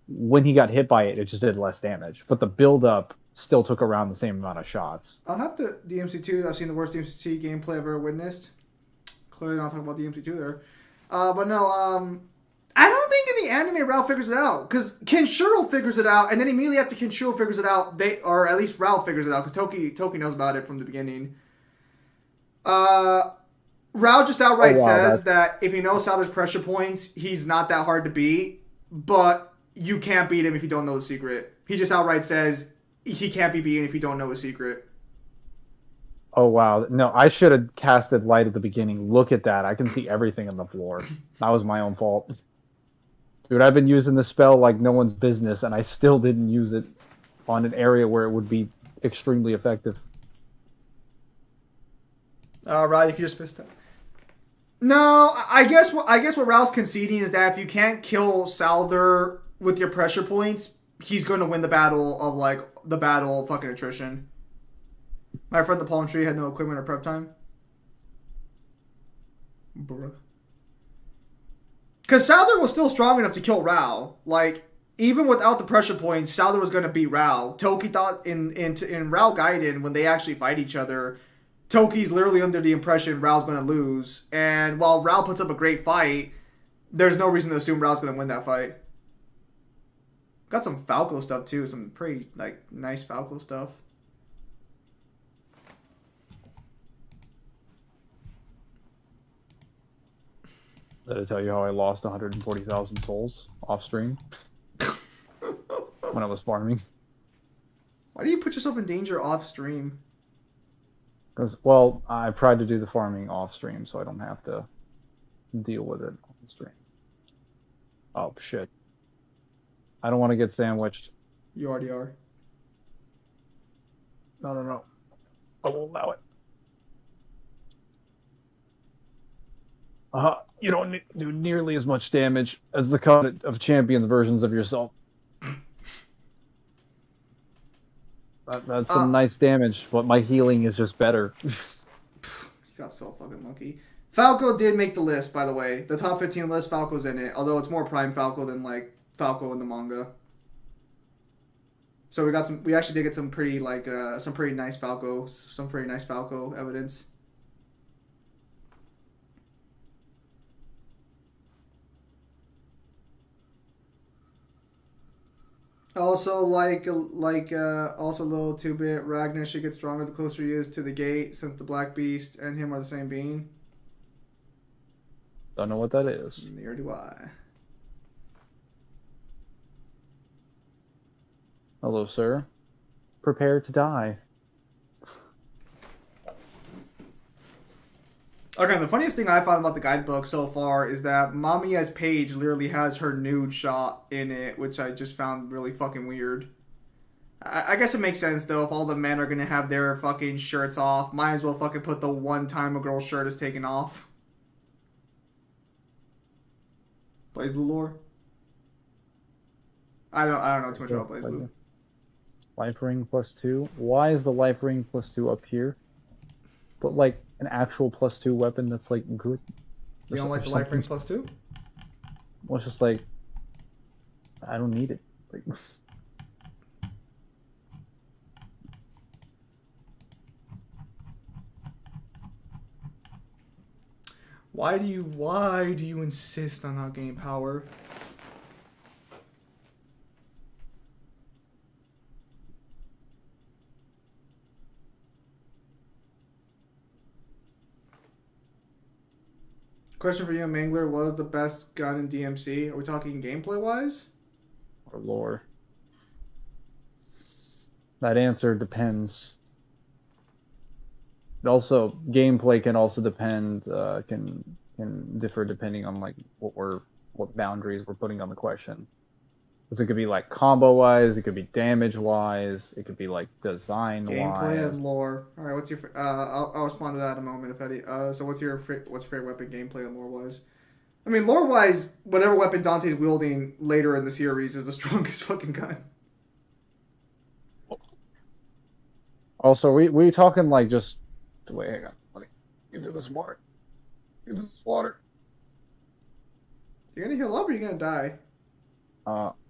when he got hit by it, it just did less damage. But the build-up still took around the same amount of shots. I'll have to DMC2. I've seen the worst DMC gameplay I've ever witnessed. Clearly not talking about DMC2 there. But no, I don't think in the anime Ralph figures it out. Because Kenshiro figures it out, and then immediately after Kenshiro figures it out, or at least Ralph figures it out, because Toki knows about it from the beginning. Ralph just outright says that if you know Souther's pressure points, he's not that hard to beat, but you can't beat him if you don't know the secret. He just outright says he can't be beaten if you don't know his secret. Oh wow. No, I should have casted light at the beginning. Look at that. I can see everything on the floor. That was my own fault. Dude, I've been using this spell like no one's business, and I still didn't use it on an area where it would be extremely effective. Right, you can just fist it. No, I guess what Ralph's conceding is that if you can't kill Souther with your pressure points, he's going to win the battle of fucking attrition. My friend the palm tree had no equipment or prep time. Bruh. Because Souther was still strong enough to kill Rao. Like, even without the pressure points, Souther was going to beat Rao. Toki thought in Rao Gaiden, when they actually fight each other, Toki's literally under the impression Rao's going to lose. And while Rao puts up a great fight, there's no reason to assume Rao's going to win that fight. Got some Falco stuff too. Some pretty nice Falco stuff. Did I tell you how I lost 140,000 souls off stream when I was farming? Why do you put yourself in danger off stream? Because, well, I tried to do the farming off stream so I don't have to deal with it on stream. Oh, shit. I don't want to get sandwiched. You already are. No. I won't allow it. You don't do nearly as much damage as the Covenant of Champions versions of yourself. That's some nice damage, but my healing is just better. You got so fucking lucky. Falco did make the list, by the way. The top 15 list, Falco's in it. Although it's more Prime Falco than Falco in the manga. So we actually did get some pretty nice Falco evidence. Also, also a little 2-bit, Ragnar should get stronger the closer he is to the gate, since the Black Beast and him are the same being. Don't know what that is. Neither do I. Hello, sir. Prepare to die. Okay, the funniest thing I found about the guidebook so far is that Mamiya's page literally has her nude shot in it, which I just found really fucking weird. I guess it makes sense, though, if all the men are gonna have their fucking shirts off. Might as well fucking put the one time a girl's shirt is taken off. Blaze Blue lore? I don't know too much about Blaze Blue. Life ring +2. Why is the life ring +2 up here? But like an actual +2 weapon that's like good. You don't like the life ring +2? Well, it's just like I don't need it. Like, why do you insist on not getting power? Question for you, Mangler. What was the best gun in DMC? Are we talking gameplay-wise? or lore. That answer depends. It also gameplay can also depend can differ depending on like what boundaries we're putting on the question. Because it could be like combo wise, it could be damage wise, it could be like design Gameplay wise. and lore. All right, what's your? I'll respond to that in a moment, if any. So what's your favorite weapon, gameplay and lore wise? I mean, lore wise, whatever weapon Dante's wielding later in the series is the strongest fucking gun. Also, we talking like just wait, hang on, let me get to this water. Get to this water. You're gonna heal up or you're gonna die.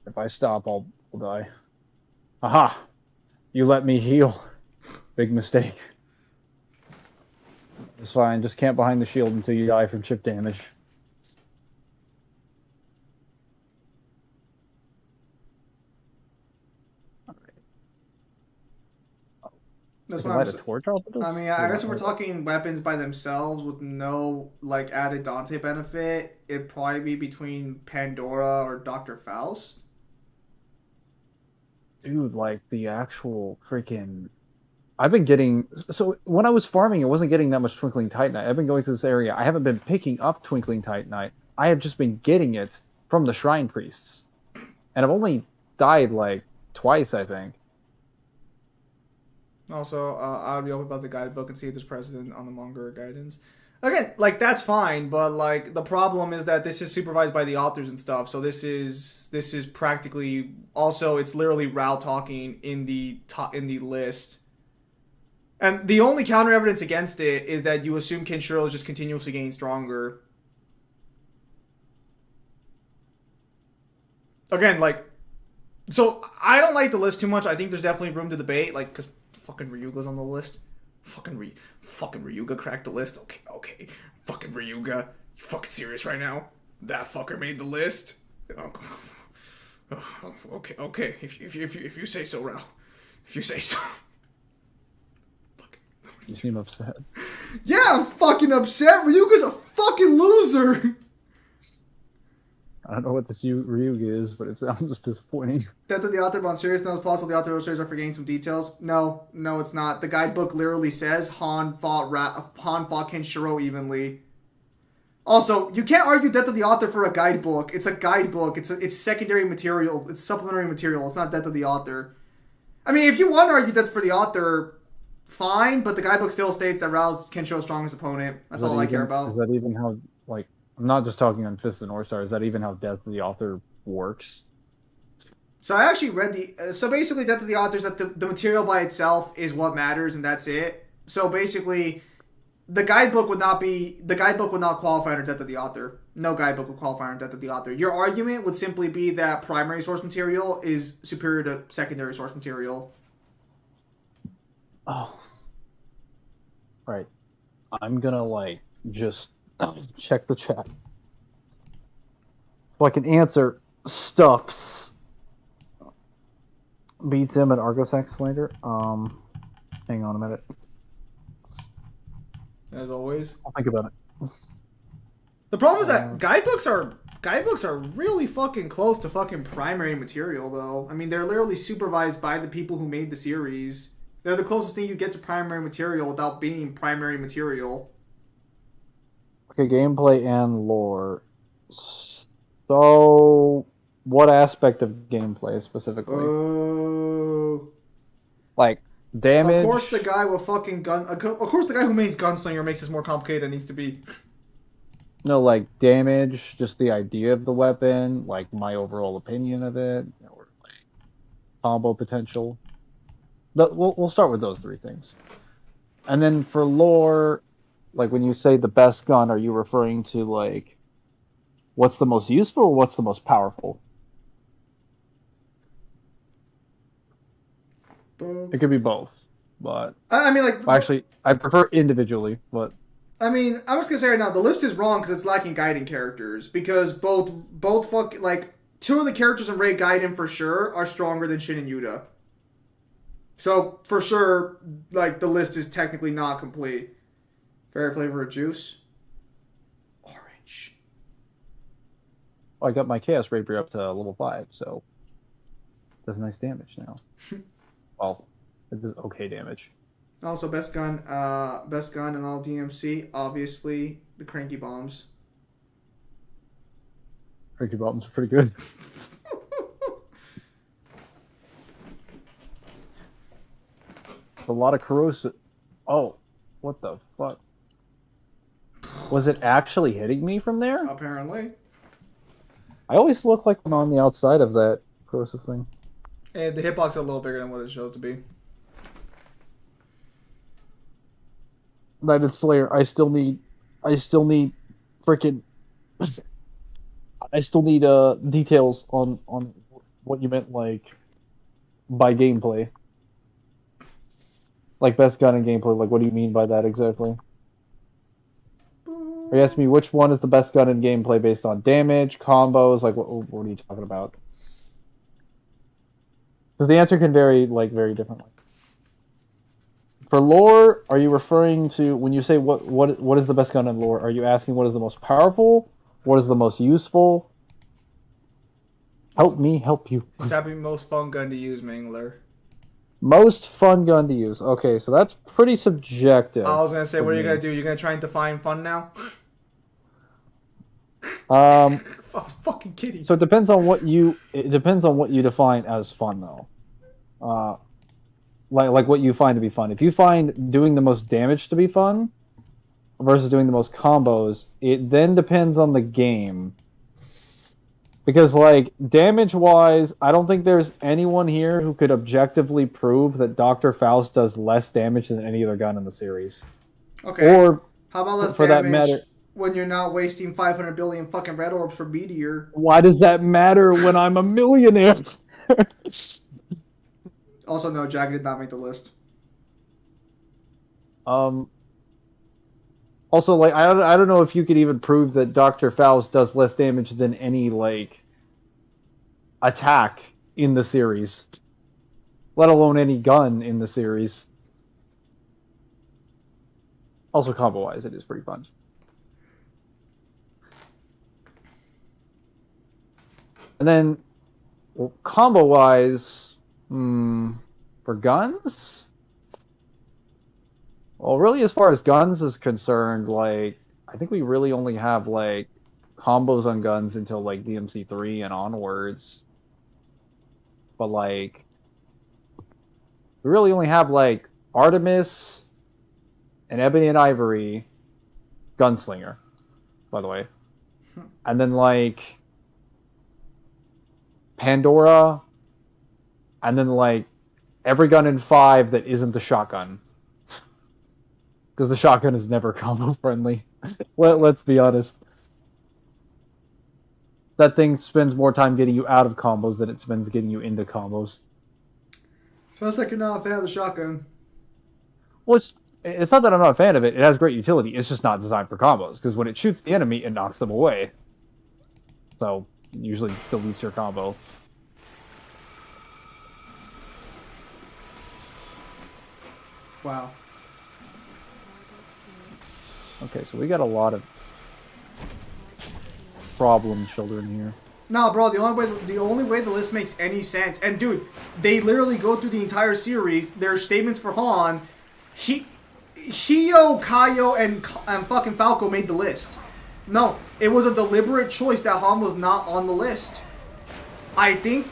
If I stop, I'll die. Aha! You let me heal. Big mistake. It's fine. Just camp behind the shield until you die from chip damage. That's Can what I I'm light a saying. torch off of this? I mean, I guess if we're talking weapons by themselves with no like added Dante benefit, it'd probably be between Pandora or Dr. Faust. Dude, like the actual freaking. I've been getting. So when I was farming, I wasn't getting that much Twinkling Titanite. I've been going to this area. I haven't been picking up Twinkling Titanite. I have just been getting it from the Shrine Priests. And I've only died like twice, I think. Also, I'll be open about the guidebook and see if there's precedent on the Mangler guidance. Again, like that's fine, but like the problem is that this is supervised by the authors and stuff. So this is practically also it's literally Rao talking in the list. And the only counter evidence against it is that you assume Kenshiro is just continuously getting stronger. Again, like, so I don't like the list too much. I think there's definitely room to debate, like, because fucking Ryuga's on the list. Fucking Ryuga cracked the list. Okay. Fucking Ryuga. You fucking serious right now? That fucker made the list. Okay. If you say so, Rao. If you say so. You seem upset. Yeah, I'm fucking upset. Ryuga's a fucking loser. I don't know what this Ryuga is, but it sounds just disappointing. Death of the author, but on serious note, it's possible the author of the series are forgetting some details. No, it's not. The guidebook literally says Han fought Kenshiro evenly. Also, you can't argue Death of the Author for a guidebook. It's a guidebook. It's secondary material. It's supplementary material. It's not Death of the Author. I mean, if you want to argue Death for the Author, fine, but the guidebook still states that Rao's Kenshiro's strongest opponent. That's all I care about. Is that even how, like, I'm not just talking on Fist of the North Star, is that even how Death of the Author works? So I actually read so basically Death of the Author is that the material by itself is what matters and that's it. So basically, the guidebook would not qualify under Death of the Author. No guidebook would qualify under Death of the Author. Your argument would simply be that primary source material is superior to secondary source material. Oh. Right. I'm gonna, like, just check the chat. So I can answer stuffs. Beats him at Argos Excavator. Hang on a minute. As always. I'll think about it. The problem is that guidebooks are really fucking close to fucking primary material, though. I mean, they're literally supervised by the people who made the series. They're the closest thing you get to primary material without being primary material. Okay, gameplay and lore. So, what aspect of gameplay specifically? Like damage. Of course, the guy with fucking gun. Of course, the guy who makes Gunslinger makes this more complicated than it needs to be. No, like damage, just the idea of the weapon, like my overall opinion of it, or like combo potential. We'll start with those three things, and then for lore, like when you say the best gun, are you referring to like what's the most useful or what's the most powerful? It could be both, but I mean, like, actually, I prefer individually. But I mean, I'm just gonna say right now, the list is wrong because it's lacking guiding characters. Because both two of the characters in Rei Gaiden for sure are stronger than Shin and Yuta. So for sure, like the list is technically not complete. Favorite flavor of juice? Orange. I got my Chaos Rapier up to level 5, so it does nice damage now. Well, it does okay damage. Also, best gun in all DMC. Obviously, the cranky bombs. Ricky Bottoms are pretty good. It's a lot of corrosive. Oh, what the fuck? Was it actually hitting me from there? Apparently. I always look like I'm on the outside of that corrosive thing. And the hitbox is a little bigger than what it shows to be. Knighted Slayer, I still need freaking I still need details on what you meant like by gameplay. Like best gun in gameplay, like what do you mean by that exactly? Are you asking me which one is the best gun in gameplay based on damage, combos, like what are you talking about? Because the answer can vary like very differently. For lore, are you referring to when you say what is the best gun in lore? Are you asking what is the most powerful? What is the most useful? Help me help you. It's happy most fun gun to use, Mangler. Most fun gun to use. Okay, so that's pretty subjective. I was gonna say, what are you gonna do? You're gonna try and define fun now? I was fucking kidding. So it depends on what you define as fun though. Like what you find to be fun. If you find doing the most damage to be fun versus doing the most combos, it then depends on the game. Because like damage wise, I don't think there's anyone here who could objectively prove that Dr. Faust does less damage than any other gun in the series. Okay. Or how about less for damage that matter, when you're not wasting 500 billion fucking red orbs for meteor? why does that matter when I'm a millionaire? Also, no, Jack did not make the list. Also, like I don't know if you could even prove that Dr. Faust does less damage than any like attack in the series, let alone any gun in the series. Also, combo wise, it is pretty fun. And then, well, combo wise, for guns. Well, really, as far as guns is concerned, like, I think we really only have, like, combos on guns until, like, DMC3 and onwards. But, like, we really only have, like, Artemis and Ebony and Ivory, Gunslinger, by the way. And then, like, Pandora, and then, like, every gun in 5 that isn't the shotgun. Because the shotgun is never combo friendly. Let's be honest. That thing spends more time getting you out of combos than it spends getting you into combos. Sounds like you're not a fan of the shotgun. Well, it's not that I'm not a fan of it. It has great utility. It's just not designed for combos. Because when it shoots the enemy, it knocks them away. So, it usually deletes your combo. Wow. Okay, so we got a lot of problem children here. No, bro, the only way the list makes any sense, and dude, they literally go through the entire series. Their statements for Han, Hio, Kaio, and fucking Falco made the list. No, it was a deliberate choice that Han was not on the list. I think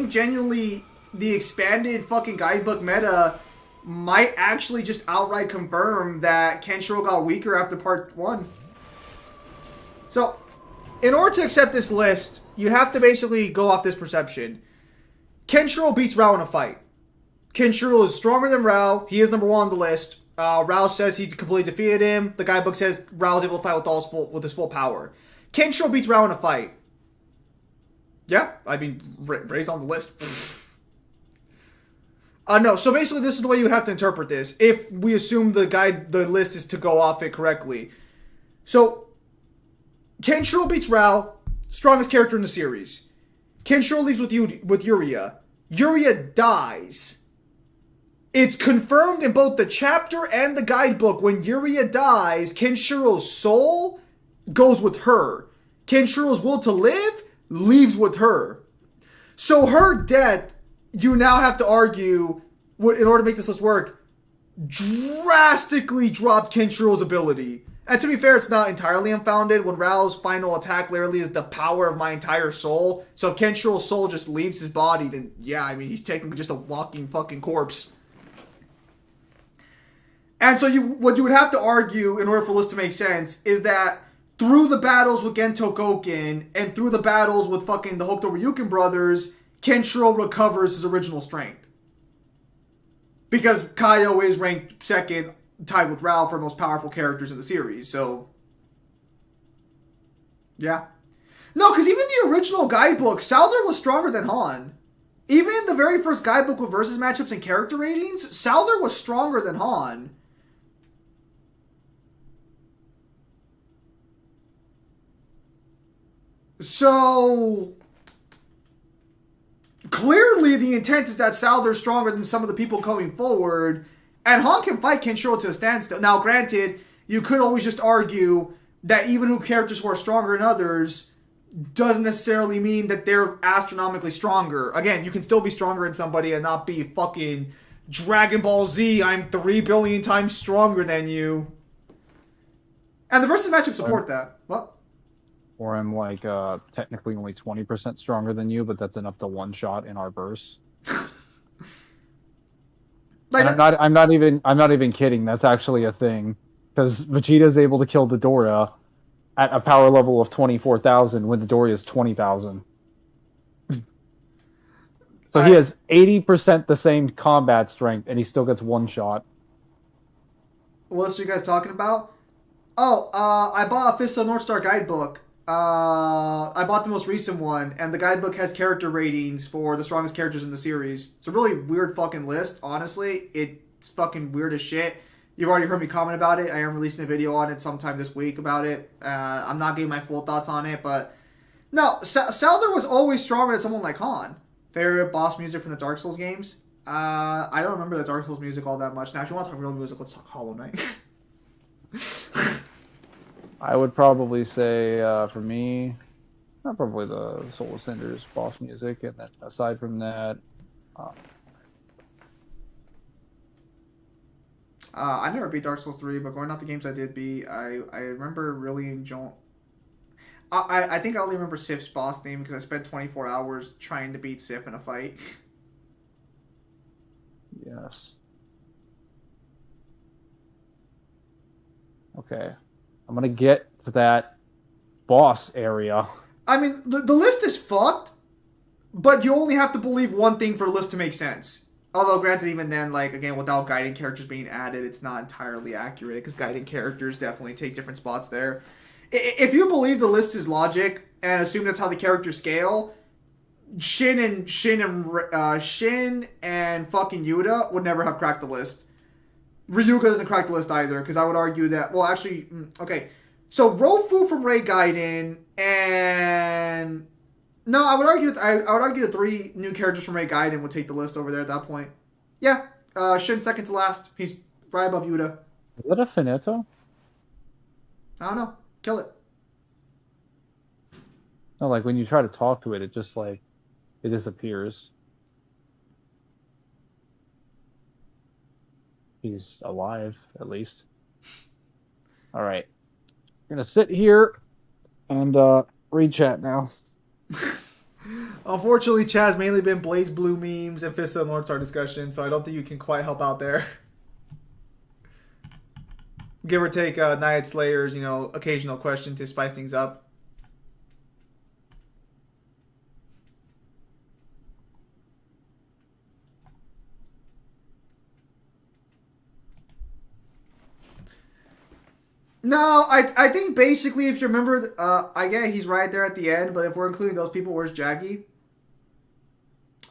genuinely the expanded fucking guidebook meta might actually just outright confirm that Kenshiro got weaker after part 1. So, in order to accept this list, you have to basically go off this perception. Kenshiro beats Rao in a fight. Kenshiro is stronger than Rao. He is number 1 on the list. Rao says he completely defeated him. The guidebook says Rao is able to fight with his full power. Kenshiro beats Rao in a fight. Yeah, I mean, raised on the list. No, so basically this is the way you would have to interpret this, if we assume the list is to go off it correctly. So, Kenshiro beats Rao, strongest character in the series. Kenshiro leaves with Yuria. Yuria dies. It's confirmed in both the chapter and the guidebook, when Yuria dies, Kenshiro's soul goes with her. Kenshiro's will to live leaves with her. So her death, you now have to argue, in order to make this list work, drastically dropped Kenshiro's ability. And to be fair, it's not entirely unfounded. When Rao's final attack literally is the power of my entire soul. So if Kenshiro's soul just leaves his body, then yeah, I mean, he's technically just a walking fucking corpse. And so what you would have to argue in order for this to make sense is that through the battles with Gento Koken and through the battles with fucking the Hokuto Ryuken brothers, Kenshiro recovers his original strength. Because Kaio is ranked second, tied with Rao for most powerful characters in the series, so... Yeah. No, because even the original guidebook, Souther was stronger than Han. Even the very first guidebook with versus matchups and character ratings, Souther was stronger than Han. So... Clearly, the intent is that Souther's stronger than some of the people coming forward, and Han can fight Kenshiro to a standstill. Now, granted, you could always just argue that even who characters who are stronger than others doesn't necessarily mean that they're astronomically stronger. Again, you can still be stronger than somebody and not be fucking Dragon Ball Z, I'm 3 billion times stronger than you. And the versus matchup support that. What? Or I'm like technically only 20% stronger than you, but that's enough to one shot in our verse. Like and I'm not even kidding. That's actually a thing, because Vegeta is able to kill Dodora at a power level of 24,000 when Dodora is 20,000. So he has 80% the same combat strength, and he still gets one shot. What else are you guys talking about? Oh, I bought a Fist of the North Star guidebook. I bought the most recent one, and the guidebook has character ratings for the strongest characters in the series. It's a really weird fucking list, honestly. It's fucking weird as shit. You've already heard me comment about it. I am releasing a video on it sometime this week about it. I'm not giving my full thoughts on it, but... No, Souther was always stronger than someone like Han. Favorite boss music from the Dark Souls games? I don't remember the Dark Souls music all that much. Now, if you want to talk real music, let's talk Hollow Knight. I would probably say, for me, probably the Soul of Cinders boss music, and then aside from that, I never beat Dark Souls 3, but going off the games I did beat, I remember really enjoying... I think I only remember Sif's boss name because I spent 24 hours trying to beat Sif in a fight. Yes. Okay. I'm gonna get to that boss area. I mean, the list is fucked, but you only have to believe one thing for the list to make sense. Although, granted, even then, like, again, without guiding characters being added, it's not entirely accurate, because guiding characters definitely take different spots there. If you believe the list is logic, and assume that's how the characters scale, Shin and fucking Yuta would never have cracked the list. Ryuga doesn't crack the list either, because I would argue that... Well, actually, okay. So, Rofu from Rei Gaiden, and... No, I would argue the 3 new characters from Rei Gaiden would take the list over there at that point. Yeah, Shin's second to last. He's right above Yuta. Is that a finito? I don't know. Kill it. No, like when you try to talk to it, it just like, it disappears. He's alive, at least. Alright. I'm gonna sit here and read chat now. Unfortunately, chat's mainly been Blaze Blue memes and Fist of the North Star discussion, so I don't think you can quite help out there. Give or take Naiad Slayer's, occasional question to spice things up. No, I think basically if you remember, I get he's right there at the end, but if we're including those people, where's Jaggy?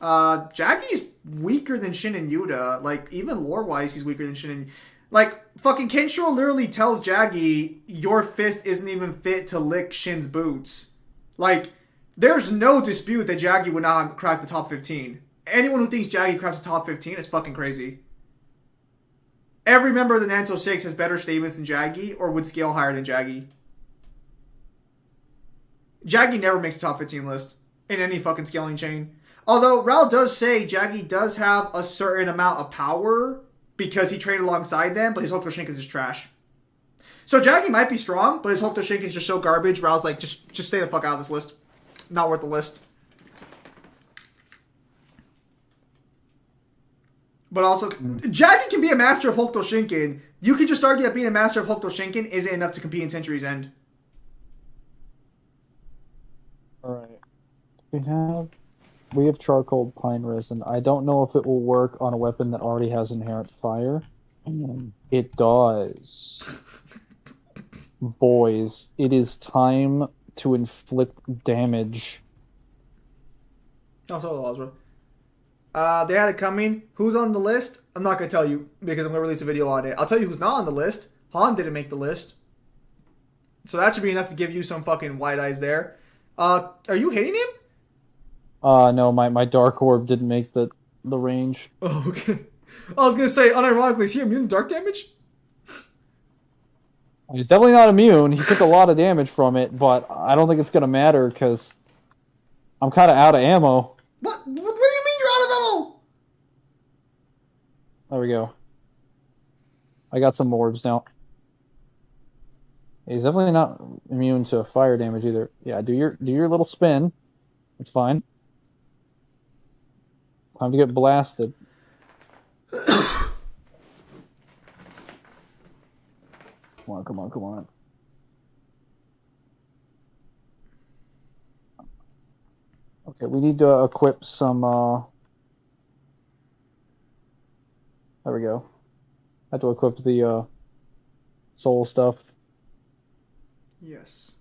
Jaggy's weaker than Shin and Yuta. Like, even lore-wise, he's weaker than Shin and... Like, fucking Kenshiro literally tells Jaggy, your fist isn't even fit to lick Shin's boots. Like, there's no dispute that Jaggy would not crack the top 15. Anyone who thinks Jaggy cracks the top 15 is fucking crazy. Every member of the Nanto 6 has better statements than Jaggy or would scale higher than Jaggy. Jaggy never makes the top 15 list in any fucking scaling chain. Although, Raul does say Jaggy does have a certain amount of power because he trained alongside them, but his Hokuto Shinken's is trash. So Jackie might be strong, but his Hokuto Shinken's just so garbage where I was like, just stay the fuck out of this list. Not worth the list. But also, Jackie can be a master of Hokuto Shinken. You could just argue that being a master of Hokuto Shinken isn't enough to compete in Century's End. Alright. We have charcoal pine resin. I don't know if it will work on a weapon that already has inherent fire. It does. Boys, it is time to inflict damage. Also, Lazra. They had it coming. Who's on the list? I'm not going to tell you because I'm going to release a video on it. I'll tell you who's not on the list. Han didn't make the list. So that should be enough to give you some fucking wide eyes there. Are you hitting him? No, my Dark Orb didn't make the range. Oh, okay. I was going to say, unironically, is he immune to dark damage? He's definitely not immune. He took a lot of damage from it, but I don't think it's going to matter because I'm kind of out of ammo. What do you mean you're out of ammo? There we go. I got some orbs now. He's definitely not immune to fire damage either. Yeah, do your little spin. It's fine. Time to get blasted. Come on, come on, come on. Okay, we need to equip some, there we go. I have to equip the, soul stuff. Yes.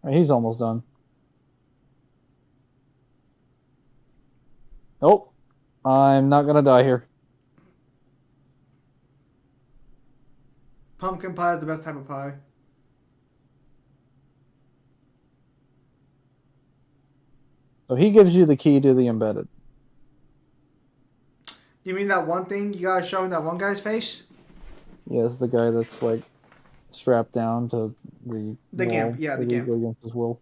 Right, he's almost done. Nope. I'm not gonna die here. Pumpkin pie is the best type of pie. So he gives you the key to the embedded. You mean that one thing you guys showing that one guy's face? Yes, the guy that's like strapped down to the wall, camp, yeah, the camp. Against his will.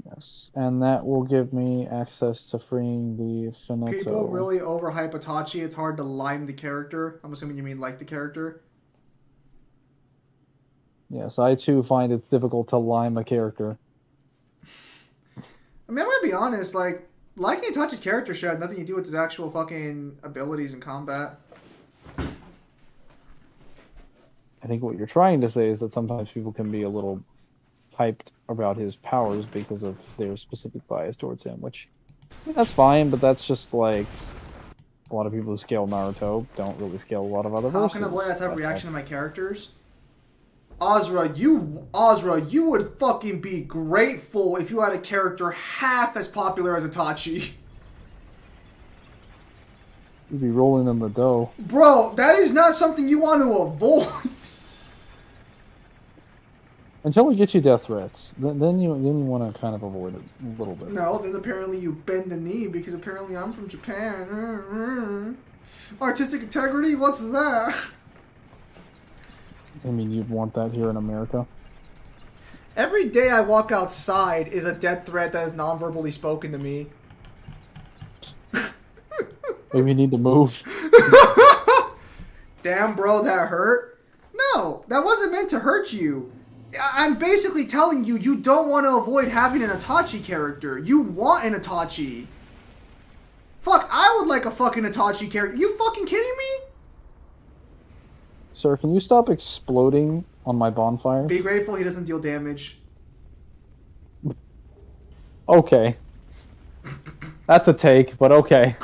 Yes, and that will give me access to freeing the Finetto. People really overhype Itachi. It's hard to lime the character. I'm assuming you mean like the character. Yes, I too find it's difficult to lime a character. I mean, I'm gonna be honest. Like, liking Itachi's character should have nothing to do with his actual fucking abilities in combat. I think what you're trying to say is that sometimes people can be a little hyped about his powers because of their specific bias towards him, which, I mean, that's fine, but that's just like a lot of people who scale Naruto don't really scale a lot of other How verses. can I avoid that type of reaction to my characters? Azra, you would fucking be grateful if you had a character half as popular as Itachi. You'd be rolling in the dough. Bro, that is not something you want to avoid. Until we get you death threats, then you want to kind of avoid it a little bit. No, then apparently you bend the knee because apparently I'm from Japan. Artistic integrity? What's that? I mean, you'd want that here in America. Every day I walk outside is a death threat that is non-verbally spoken to me. Maybe you need to move. Damn, bro, that hurt? No, that wasn't meant to hurt you. I'm basically telling you, you don't want to avoid having an Itachi character. You want an Itachi. Fuck, I would like a fucking Itachi character. You fucking kidding me? Sir, can you stop exploding on my bonfire? Be grateful he doesn't deal damage. Okay. That's a take, but okay.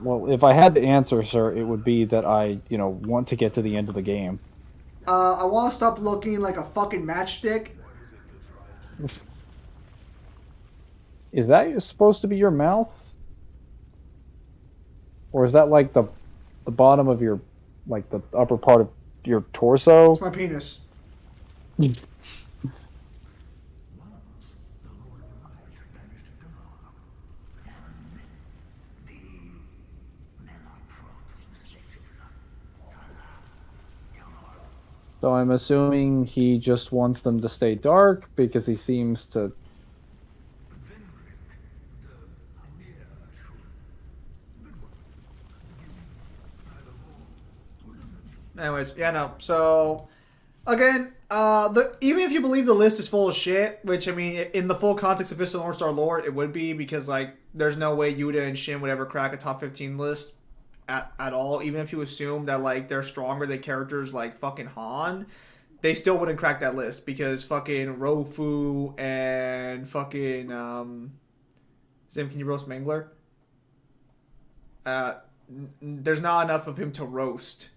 Well, if I had to answer, sir, it would be that I, want to get to the end of the game. I want to stop looking like a fucking matchstick. Is that supposed to be your mouth? Or is that like the bottom of your, like the upper part of your torso? It's my penis. So I'm assuming he just wants them to stay dark because he seems to Anyways, yeah, no. So again, even if you believe the list is full of shit, which I mean, in the full context of Vista North Star lore, it would be because like there's no way Yuta and Shin would ever crack a top 15 list at all. Even if you assume that like they're stronger than characters like fucking Han, they still wouldn't crack that list because fucking Rofu and fucking Zim, can you roast Mangler? There's not enough of him to roast.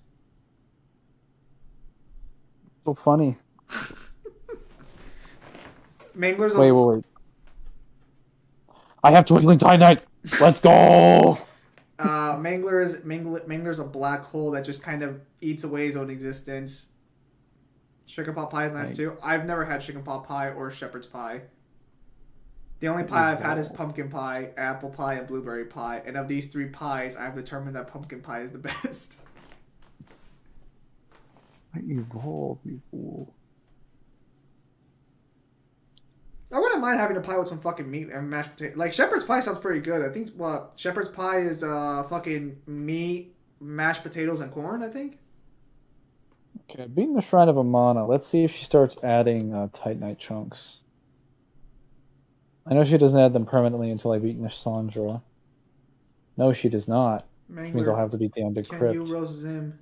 So funny. Mangler's Wait. I have Twinkling Titanite. Let's go. Mangler's a black hole that just kind of eats away his own existence. Chicken pot pie is nice too. I've never had chicken pot pie or shepherd's pie. The only pie I've had is pumpkin pie, apple pie, and blueberry pie. And of these three pies, I've determined that pumpkin pie is the best. I evolved, you fool. I wouldn't mind having a pie with some fucking meat and mashed potato. Like shepherd's pie sounds pretty good. I think shepherd's pie is fucking meat, mashed potatoes, and corn. I think. Okay, beating the Shrine of Amana. Let's see if she starts adding Titanite chunks. I know she doesn't add them permanently until I've eaten a Sandra. No, she does not. Mangler, Which means I'll have to beat the Undead can Crypt. you roast Zim?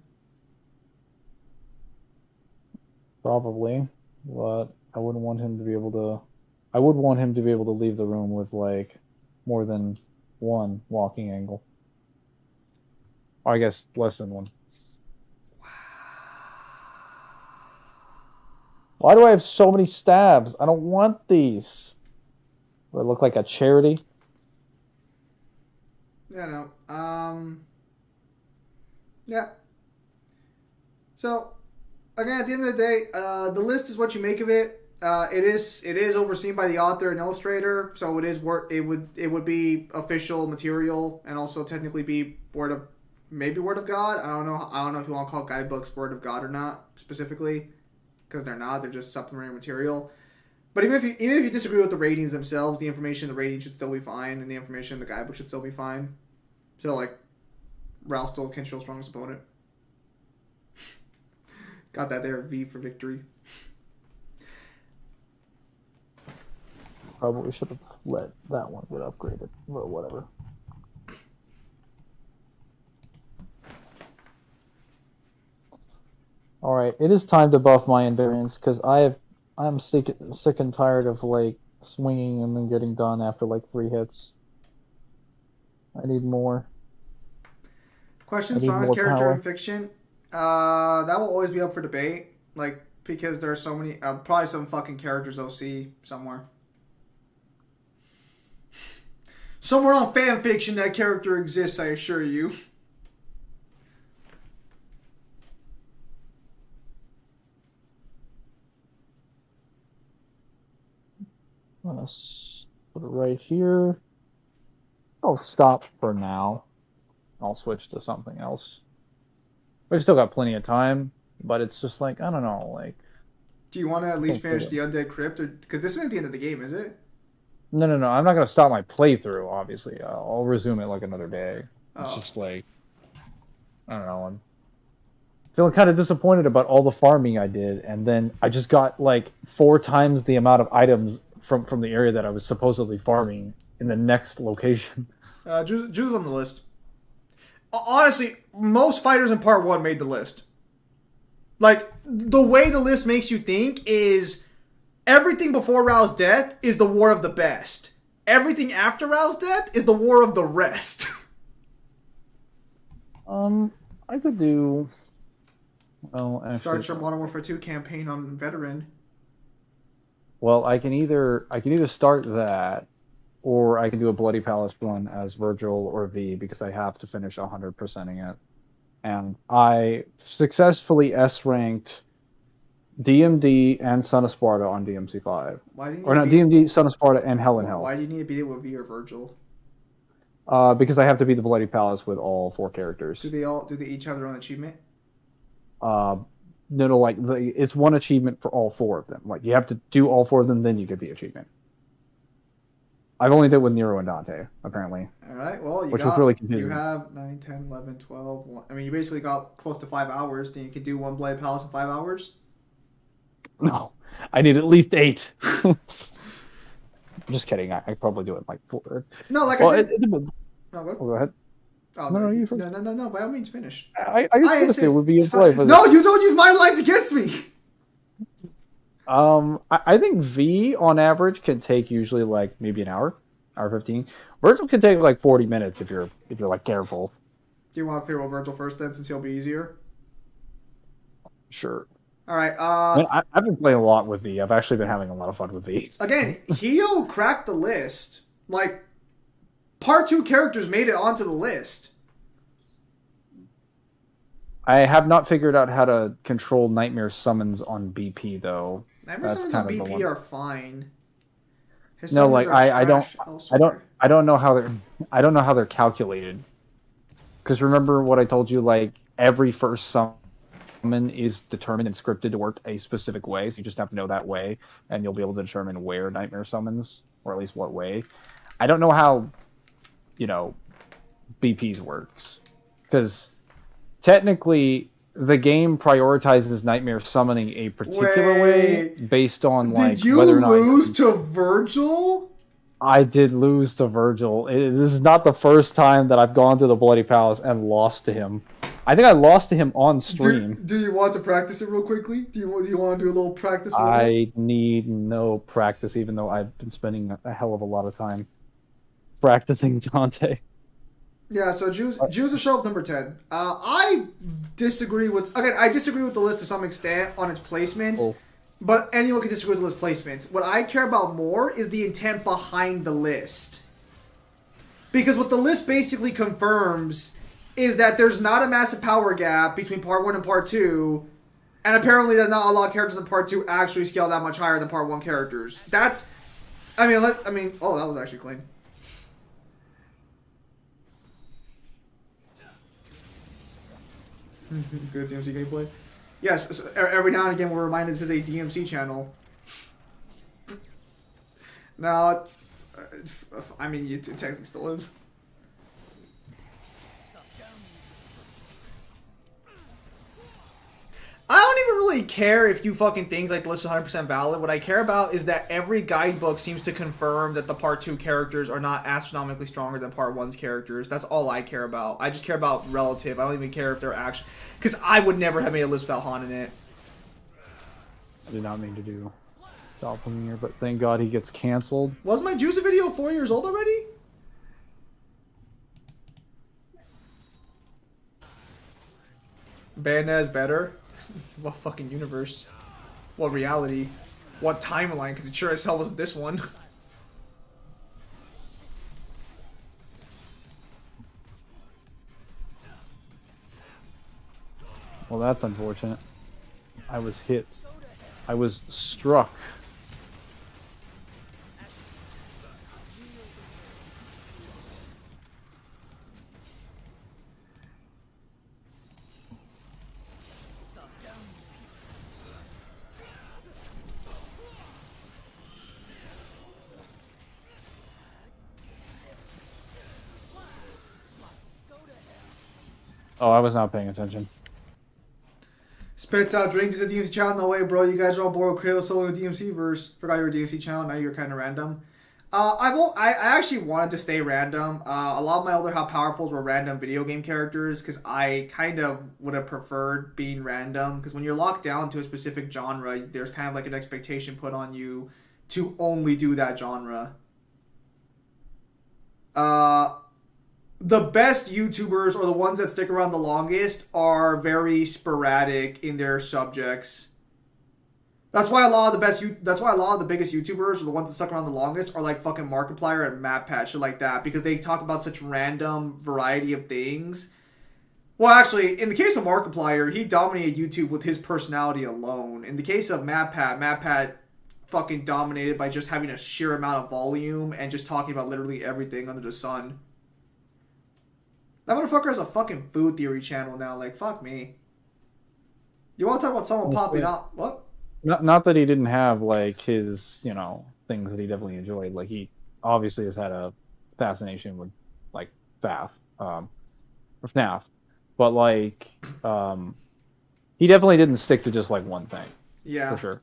Probably, but I wouldn't want him to be able to. I would want him to be able to leave the room with like more than one walking angle. Or I guess less than one. Why do I have so many stabs? I don't want these. Do I look like a charity? Yeah, no. Yeah. So, again, at the end of the day, the list is what you make of it. It is overseen by the author and illustrator, so it would be official material and also technically be word of God. I don't know if you want to call guidebooks word of God or not specifically, because they're not. They're just supplementary material. But even if you disagree with the ratings themselves, the information in the rating should still be fine, and the information in the guidebook should still be fine. So like, Ralph still Kenshio's strongest opponent. Got that there, V for victory. Probably should have let that one get upgraded, but whatever. All right, it is time to buff my endurance because I'm sick and tired of like swinging and then getting done after like 3 hits. I need more. Question: strongest character in fiction? That will always be up for debate. Like because there are so many, probably some fucking characters OC somewhere. Somewhere on fan fiction, that character exists. I assure you. Let's put it right here. I'll stop for now. I'll switch to something else. We've still got plenty of time, but it's just like, I don't know, like... Do you want to at least finish the Undead Crypt? Because this isn't the end of the game, is it? No. I'm not going to stop my playthrough, obviously. I'll resume it like another day. It's just like... I don't know. I'm feeling kind of disappointed about all the farming I did, and then I just got like 4 times the amount of items from the area that I was supposedly farming in the next location. Drew's on the list. Honestly, most fighters in part 1 made the list. Like, the way the list makes you think is everything before Rao's death is the war of the best. Everything after Rao's death is the war of the rest. I could do... Well, actually... Start your Modern Warfare 2 campaign on Veteran. Well, I can either start that, or I can do a Bloody Palace run as Virgil or V because I have to finish 100%ing it. And I successfully S-ranked DMD and Son of Sparta on DMC5. DMD, Son of Sparta, and Hell in Hell. Why do you need to beat it with V or Virgil? Because I have to beat the Bloody Palace with all 4 characters. Do they each have their own achievement? No, like it's one achievement for all 4 of them. Like you have to do all 4 of them, then you get the achievement. I've only did with Nero and Dante, apparently. All right. Well, Which was really you confusing. have 9, 10, 11, 12. I mean, you basically got close to 5 hours. Then you could do one Blade Palace in 5 hours. No, I need at least 8. I'm just kidding. I probably do it in like 4. No, like Well, I said. it depends. No, go. Oh, go ahead. Oh, No, no, no, you no, no, no, no. By all means, finish. I was gonna say it would be a play for No, you don't use my lines against me. I think V on average can take usually like maybe an hour 15. Virgil can take like 40 minutes if you're like careful. Do you want to clear out Virgil first then, since he'll be easier? Sure. All right. I mean, I've been playing a lot with V. I've actually been having a lot of fun with V. Again, Hio cracked the list. Like, part 2 characters made it onto the list. I have not figured out how to control Nightmare summons on BP though. Nightmare summons on BP are fine. His No, summons like are I don't trash elsewhere. I don't know how they're calculated. Because remember what I told you, like every first summon is determined and scripted to work a specific way, so you just have to know that way, and you'll be able to determine where Nightmare summons, or at least what way. I don't know how, BP's works, because technically the game prioritizes Nightmare summoning a particular way based on like Did you whether or not lose to Virgil? I did lose to Virgil. This is not the first time that I've gone to the Bloody Palace and lost to him. I think I lost to him on stream. Do you want to practice it real quickly? Do you want to do a little practice? I need no practice, even though I've been spending a hell of a lot of time practicing Dante. Yeah, so Jews is show up number 10. I disagree with the list to some extent on its placements. Oh. But anyone can disagree with the list placements. What I care about more is the intent behind the list. Because what the list basically confirms is that there's not a massive power gap between part 1 and part 2, and apparently that not a lot of characters in part 2 actually scale that much higher than part 1 characters. That's... oh, that was actually clean. Good DMC gameplay. Yes, so every now and again we're reminded this is a DMC channel. No, I mean, it technically still is. I don't even really care if you fucking think like the list is 100% valid. What I care about is that every guidebook seems to confirm that the part 2 characters are not astronomically stronger than part 1's characters. That's all I care about. I just care about relative. I don't even care if they're actually... because I would never have made a list without Han in it. I did not mean to do Doppelganger, but thank God he gets canceled. Was my Juice video 4 years old already? Bandaz better? What fucking universe? What reality? What timeline? Because it sure as hell wasn't this one. Well, that's unfortunate. I was hit. I was struck. Oh, I was not paying attention. Spits out drinks is a DMC channel. No way, bro. You guys are on board with Kratos solo DMC verse. Forgot you were a DMC channel. Now you're kind of random. I actually wanted to stay random. A lot of my older How Powerfuls were random video game characters because I kind of would have preferred being random. Because when you're locked down to a specific genre, there's kind of like an expectation put on you to only do that genre. The best YouTubers, or the ones that stick around the longest, are very sporadic in their subjects. That's why a lot of the biggest YouTubers, or the ones that stuck around the longest, are like fucking Markiplier and MatPat, shit like that, because they talk about such random variety of things. Well, actually, in the case of Markiplier, he dominated YouTube with his personality alone. In the case of MatPat fucking dominated by just having a sheer amount of volume and just talking about literally everything under the sun. That motherfucker has a fucking food theory channel now. Like, fuck me. You want to talk about someone popping up? What? Not that he didn't have like his, things that he definitely enjoyed. Like he obviously has had a fascination with like or FNAF, but like he definitely didn't stick to just like one thing for Yeah. sure.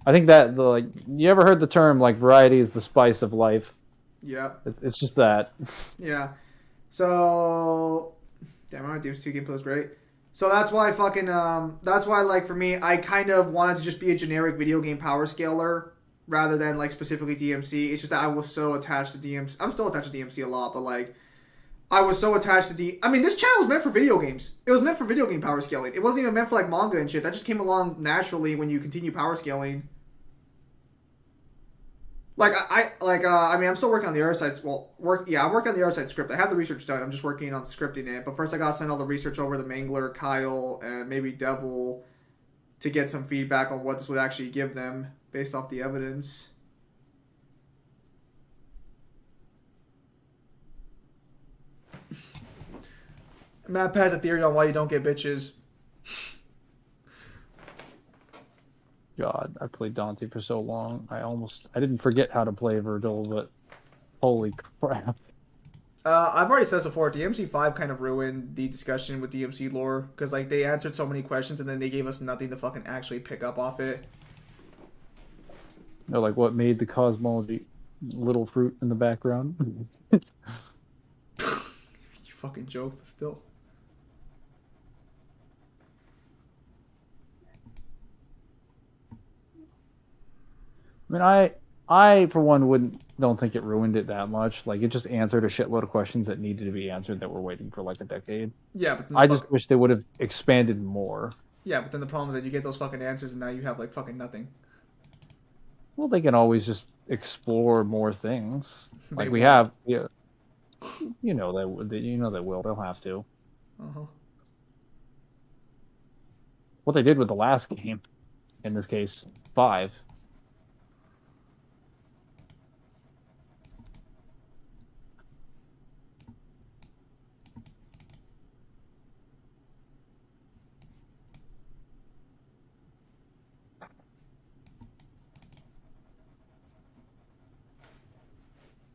I think that the like you ever heard the term like variety is the spice of life? Yeah. It's just that. Yeah. So, damn, my DMC gameplay was great. So that's why that's why like for me, I kind of wanted to just be a generic video game power scaler rather than like specifically DMC. It's just that I was so attached to DMC. I'm still attached to DMC a lot, but like I was so attached to I mean, this channel was meant for video games. It was meant for video game power scaling. It wasn't even meant for like manga and shit. That just came along naturally when you continue power scaling. Like I mean, I'm still working on the other sites. Well, I'm working on the other side script. I have the research done. I'm just working on scripting it. But first, I gotta send all the research over to Mangler, Kyle, and maybe Devil to get some feedback on what this would actually give them based off the evidence. Matt has a theory on why you don't get bitches. God, I played Dante for so long. I didn't forget how to play Verdol, but holy crap. I've already said this before. DMC5 kind of ruined the discussion with DMC lore because like they answered so many questions and then they gave us nothing to fucking actually pick up off it. No, like what made the cosmology little fruit in the background? You fucking joke, but still. I mean, I for one don't think it ruined it that much. Like it just answered a shitload of questions that needed to be answered that were waiting for like a decade. Yeah, but I just wish they would have expanded more. yeah, but then the problem is that you get those fucking answers and now you have like fucking nothing. Well, they can always just explore more things. Like we will. have, yeah. You know they will. They'll have to. Uh-huh. What they did with the last game, in this case, 5.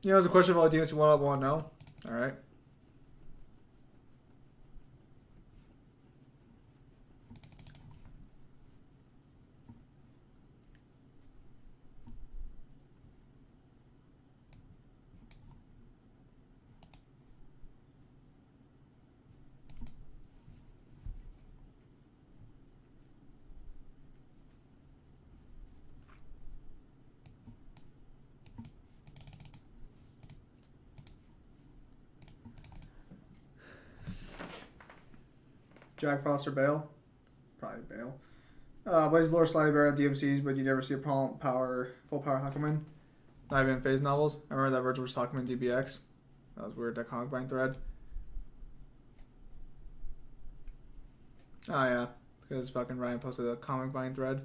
You know, there's a question about DMC 1 I want to know. Alright. Jack Foster Bale? Probably Bale. Blaze Lore slightly better on DMCs, but you never see a full power Hakumen. Not even in phase novels. I remember that Virgil was Hakumen DBX. That was weird, that comic bind thread. Oh yeah, because fucking Ryan posted a comic bind thread.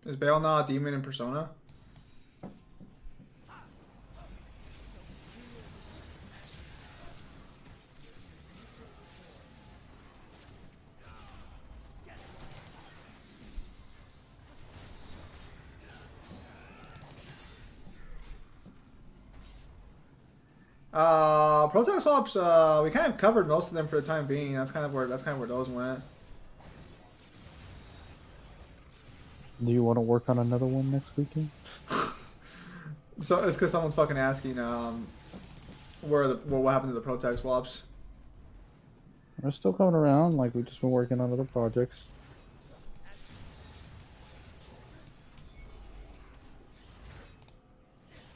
Is Bale not a demon in Persona? Proton swaps, we kind of covered most of them for the time being. That's kind of where those went. Do you want to work on another one next weekend? So it's because someone's fucking asking what happened to the protag swaps. We're still coming around. Like we've just been working on other projects.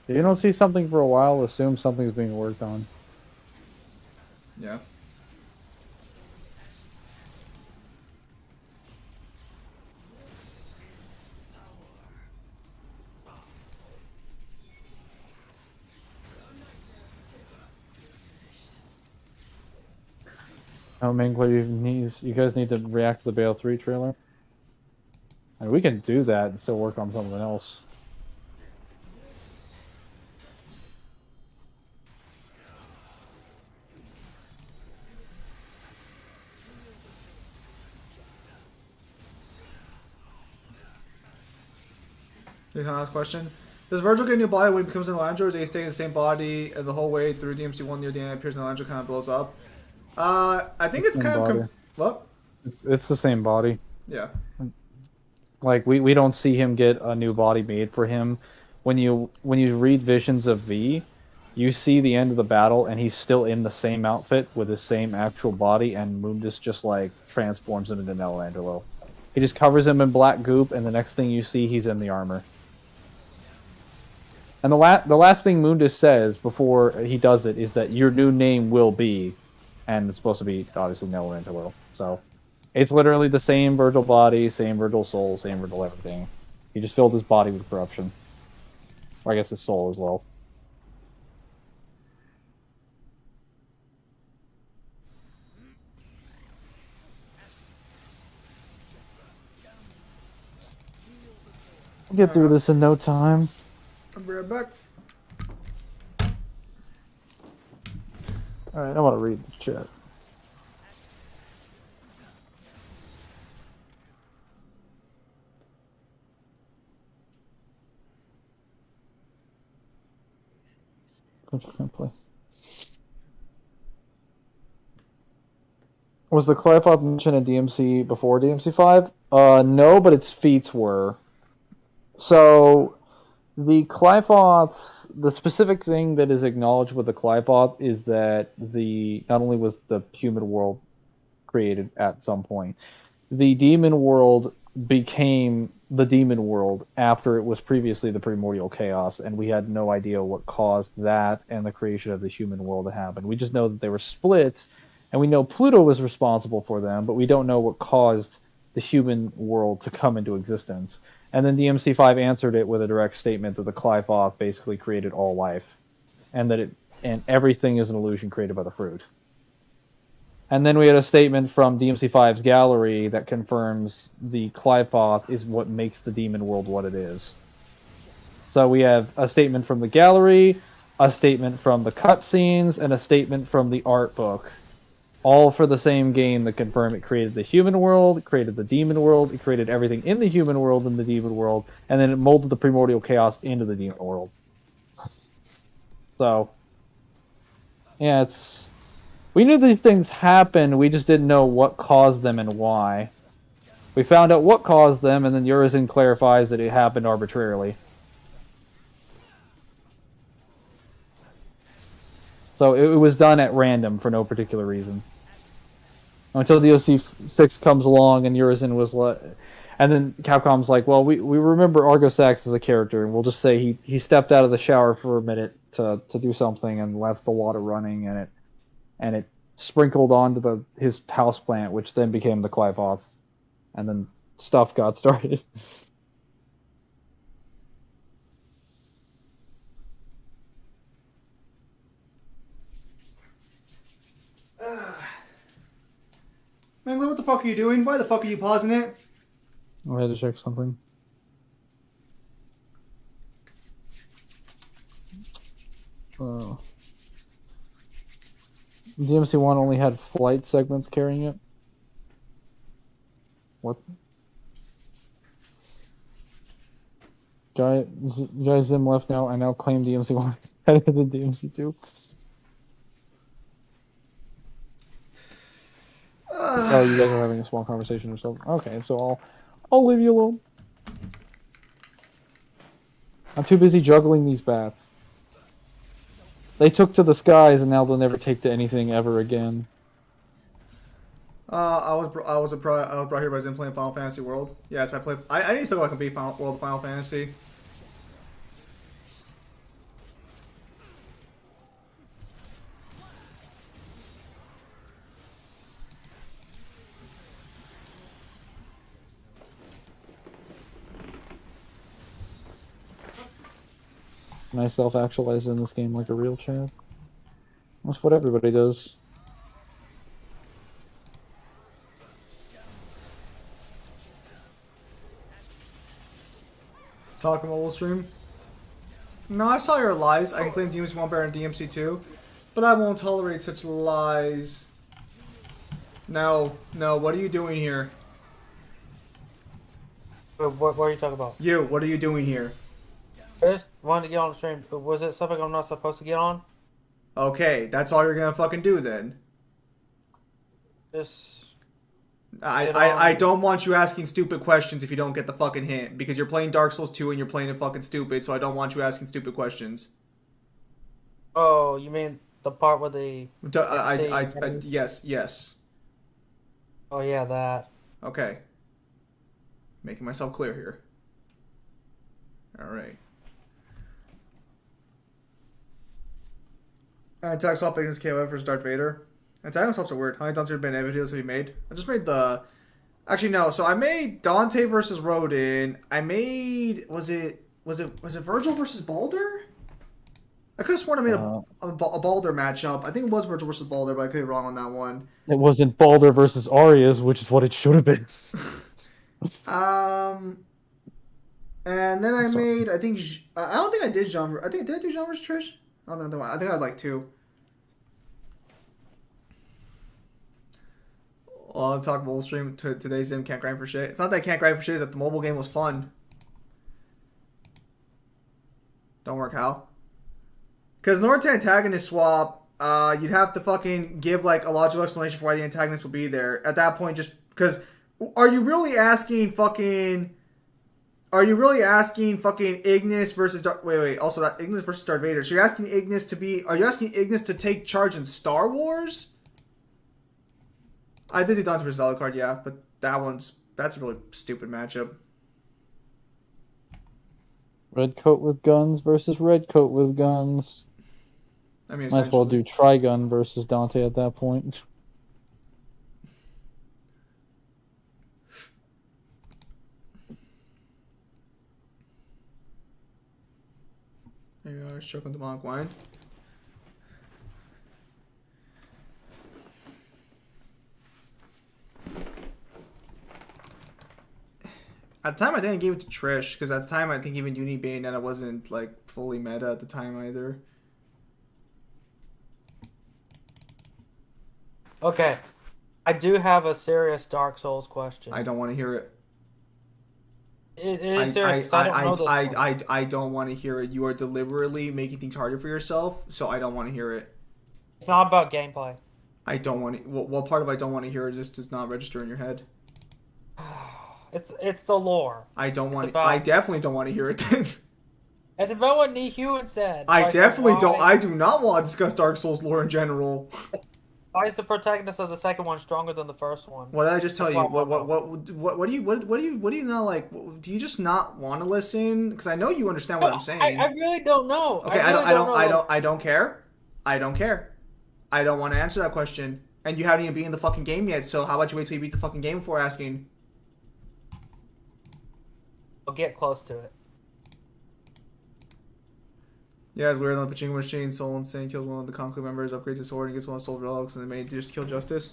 If you don't see something for a while, assume something's being worked on. Yeah. Oh, Mangler, you guys need to react to the Bale 3 trailer. I mean, we can do that and still work on something else. Can I ask a question? Does Virgil get a new body when he becomes an Elandra, or does he stay in the same body the whole way through DMC1 near the end appears and Elandra kind of blows up? I think it's kind of... What? It's the same body. Yeah. Like, we don't see him get a new body made for him. When you read Visions of V, you see the end of the battle, and he's still in the same outfit with his same actual body, and Mundus just, like, transforms him into Elandra. He just covers him in black goop, and the next thing you see, he's in the armor. And the last thing Mundus says before he does it is that your new name will be, and it's supposed to be obviously Elandra. So it's literally the same Virgil body, same Virgil soul, same Virgil everything. He just filled his body with corruption, or I guess his soul as well. We'll get through this in no time. I'll be right back. Alright, I want to read the chat. Play. Was the Clypod mentioned in DMC before DMC 5? No, but its feats were. So, the Clypoths, the specific thing that is acknowledged with the Clypoth is that not only was the human world created at some point, the demon world became the demon world after it was previously the primordial chaos, and we had no idea what caused that and the creation of the human world to happen. We just know that they were split, and we know Pluto was responsible for them, but we don't know what caused the human world to come into existence. And then DMC5 answered it with a direct statement that the Clypoth basically created all life, and that everything is an illusion created by the fruit. And then we had a statement from DMC5's gallery that confirms the Clypoth is what makes the demon world what it is. So we have a statement from the gallery, a statement from the cutscenes, and a statement from the art book. All for the same game that confirm it created the human world, it created the demon world, it created everything in the human world and the demon world, and then it molded the primordial chaos into the demon world. So, yeah, we knew these things happened, we just didn't know what caused them and why. We found out what caused them, and then Urizen clarifies that it happened arbitrarily. So it was done at random for no particular reason. Until DLC 6 comes along and Urizen was like... And then Capcom's like, well, we remember Argosax as a character, and we'll just say he stepped out of the shower for a minute to do something and left the water running, and it sprinkled onto his houseplant, which then became the Clypoth. And then stuff got started. Mangler, what the fuck are you doing? Why the fuck are you pausing it? I had to check something. DMC1 only had flight segments carrying it. What? Guy Zim left now. I now claim DMC1 is better than DMC2. Oh, you guys are having a small conversation or something. Okay, so I'll leave you alone. I'm too busy juggling these bats. They took to the skies, and now they'll never take to anything ever again. I was brought here by Zim playing Final Fantasy World. Yes, I played. I need to go. I can beat World of Final Fantasy. And I self-actualize in this game like a real champ. That's what everybody does. Talking mobile stream. No, I saw your lies. I can claim DMC 1 better than DMC 2, but I won't tolerate such lies. No, no. What are you doing here? What are you talking about? You. What are you doing here? I just wanted to get on the stream. Was it something I'm not supposed to get on? Okay, that's all you're gonna fucking do then. Just. I don't want you asking stupid questions if you don't get the fucking hint, because you're playing Dark Souls 2 and you're playing it fucking stupid, so I don't want you asking stupid questions. Oh, you mean the part where the. Yes, yes. Oh, yeah, that. Okay. Making myself clear here. Alright. Attack swap against KOF versus Darth Vader. Attack swaps are weird. How many Dante Ben videos have you made? I just made the... Actually, no. So I made Dante versus Rodin. I made... Was it Virgil versus Baldur? I could have sworn I made a Baldur matchup. I think it was Virgil versus Baldur, but I could be wrong on that one. It wasn't Baldur versus Arias, which is what it should have been. And then I made... I think... I don't think I did Jean... did I do Jean versus Trish? I don't know. I think I had like 2. Well, I'll talk mobile stream. Today's Zim can't grind for shit. It's not that I can't grind for shit, it's that the mobile game was fun. Don't work how? Because in order to antagonist swap, you'd have to fucking give like a logical explanation for why the antagonist will be there. At that point, just because... Are you really asking fucking Ignis versus wait, also that Ignis versus Darth Vader. So you're asking Ignis to be... Are you asking Ignis to take charge in Star Wars? I did do Dante versus Alucard, yeah, but that's a really stupid matchup. Red coat with guns versus red coat with guns. I mean, might as well do Trigun versus Dante at that point. There you go, choking demonic wine. At the time, I didn't give it to Trish, because at the time, I think even Uni Bayonetta wasn't, like, fully meta at the time either. Okay. I do have a serious Dark Souls question. I don't want to hear it. It is serious, I don't know this one. I don't want to hear it. You are deliberately making things harder for yourself, so I don't want to hear it. It's not about gameplay. I don't want to... What part of I don't want to hear it just does not register in your head? It's the lore. I don't want. I definitely don't want to hear it. Then it's about what Nihuan said. I definitely don't. I do not want to discuss Dark Souls lore in general. Why is the protagonist of the second one stronger than the first one? What did I just tell you? What do you not like? Do you just not want to listen? Because I know you understand what I'm saying. I really don't know. Okay, I don't care. I don't care. I don't want to answer that question. And you haven't even been in the fucking game yet. So how about you wait till you beat the fucking game before asking? I'll get close to it. Yeah, it's weird on the Pachinko machine. Soul Insane kills one of the Conclave members, upgrades his sword, and gets one of Soul Relics, and they may just kill Justice.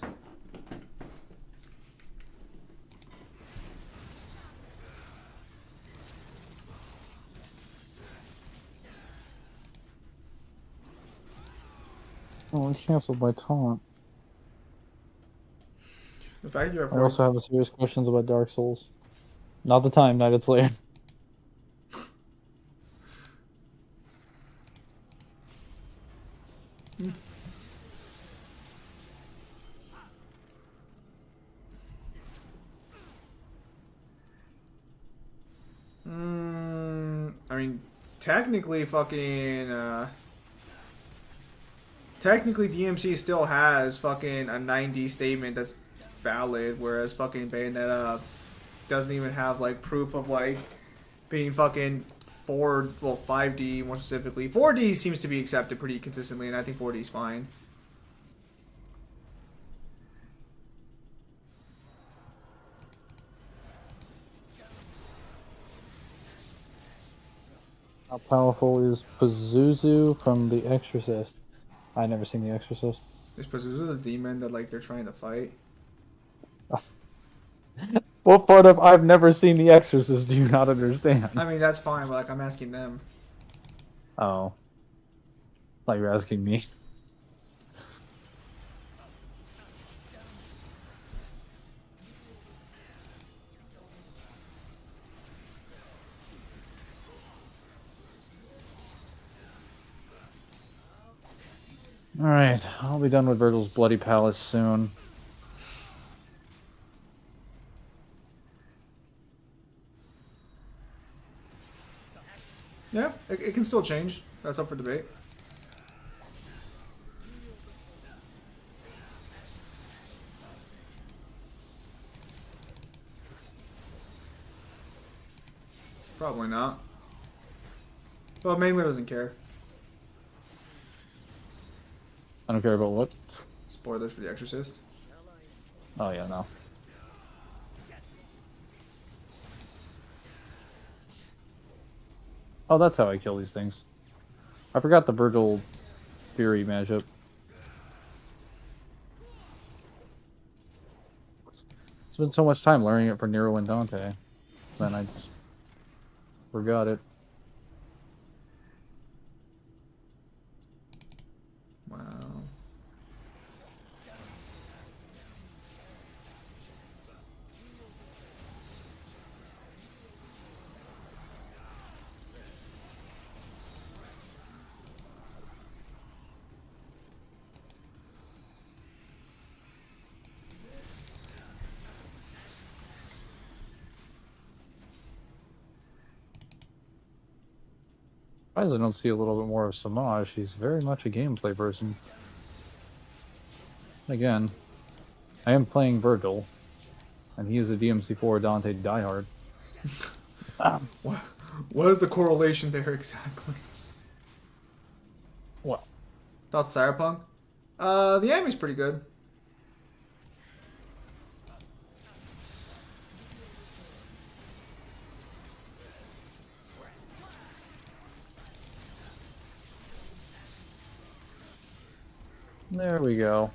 Oh, I canceled my taunt. The fact you have I also have serious questions about Dark Souls. Not the time, Night Slayer. I mean, technically technically DMC still has fucking a 90 statement that's valid, whereas fucking Bayonetta doesn't even have like proof of like being fucking 5D more specifically. 4D seems to be accepted pretty consistently, and I think 4D is fine. How powerful is Pazuzu from The Exorcist? I never seen The Exorcist. Is Pazuzu the demon that like they're trying to fight? What part of I've never seen The Exorcist do you not understand? I mean that's fine, but like I'm asking them. Oh. Thought you were asking me. Alright, I'll be done with Virgil's Bloody Palace soon. Yeah, it can still change. That's up for debate. Probably not. Well, Mangler doesn't care. I don't care about what? Spoilers for The Exorcist. Oh yeah, no. Oh, that's how I kill these things. I forgot the Virgil Fury matchup. Spent so much time learning it for Nero and Dante. Then I just forgot it. Wow. Surprised I don't see a little bit more of Samaj. He's very much a gameplay person. Again, I am playing Virgil, and he is a DMC4 Dante diehard. What is the correlation there exactly? Well, Thoughts Cyberpunk? The anime's pretty good. there we go.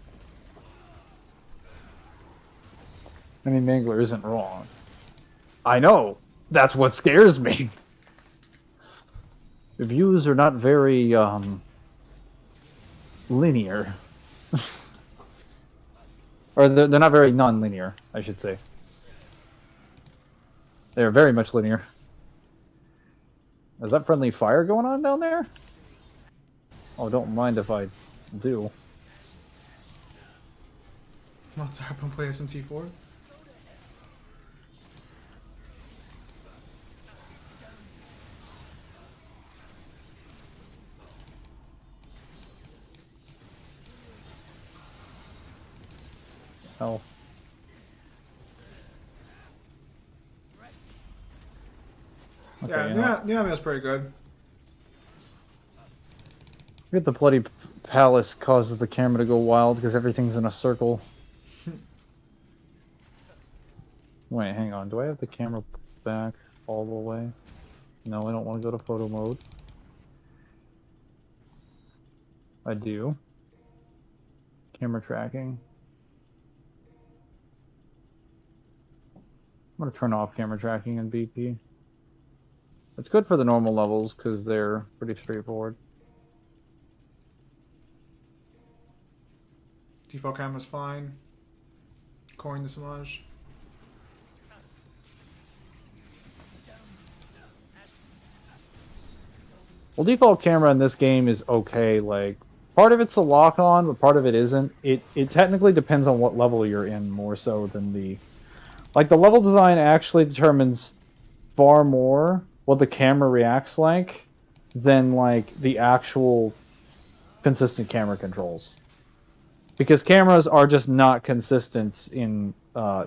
I mean, Mangler isn't wrong. I know! That's what scares me! The views are not very, linear. Or they're not very non-linear, I should say. They're very much linear. Is that friendly fire going on down there? Oh, don't mind if I do. Want Cyberpunk play SMT4? Oh. Okay, Yeah, New Anime is pretty good. Get the bloody palace causes the camera to go wild because everything's in a circle. Wait, hang on. Do I have the camera back all the way? No, I don't want to go to photo mode. I do. Camera tracking. I'm going to turn off camera tracking in BP. It's good for the normal levels because they're pretty straightforward. Default camera's fine. Coring the Samaj. Well, default camera in this game is okay. Like, part of it's a lock-on, but part of it isn't. It technically depends on what level you're in more so than the... Like, the level design actually determines far more what the camera reacts like than like the actual consistent camera controls. Because cameras are just not consistent in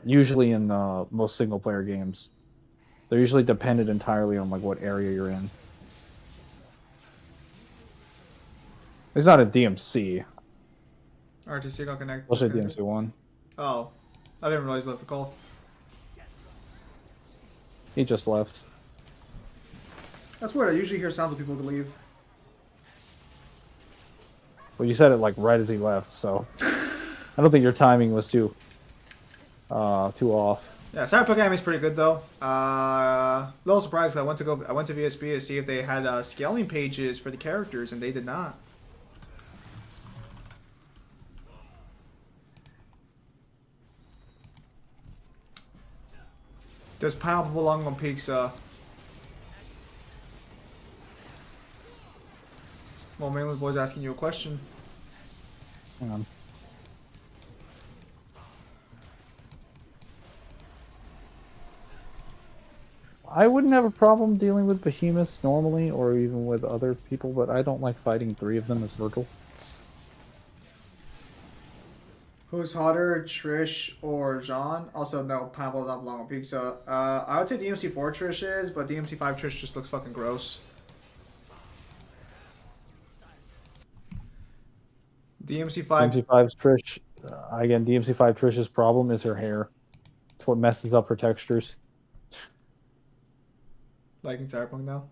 usually in most single player games. They're usually dependent entirely on like what area you're in. It's not a DMC. RTC got connect. I'll say DMC one. Oh, I didn't realize he left the call. He just left. That's weird. I usually hear sounds of people who leave. Well, you said it like right as he left, so I don't think your timing was too off. Yeah, Cyberpunk Anime is pretty good though. A little surprised. I went to VSB to see if they had scaling pages for the characters, and they did not. There's pineapple belonging on pizza. Well, Mangler boy's asking you a question. Hang on. I wouldn't have a problem dealing with behemoths normally, or even with other people, but I don't like fighting 3 of them as Virgil. Who's hotter, Trish or Jean? Also, no, pineapple does not belong on pizza. I would say DMC4 Trish is, but DMC5 Trish just looks fucking gross. DMC5. DMC5's Trish, again, DMC5 Trish's problem is her hair. It's what messes up her textures. Liking Cyberpunk now?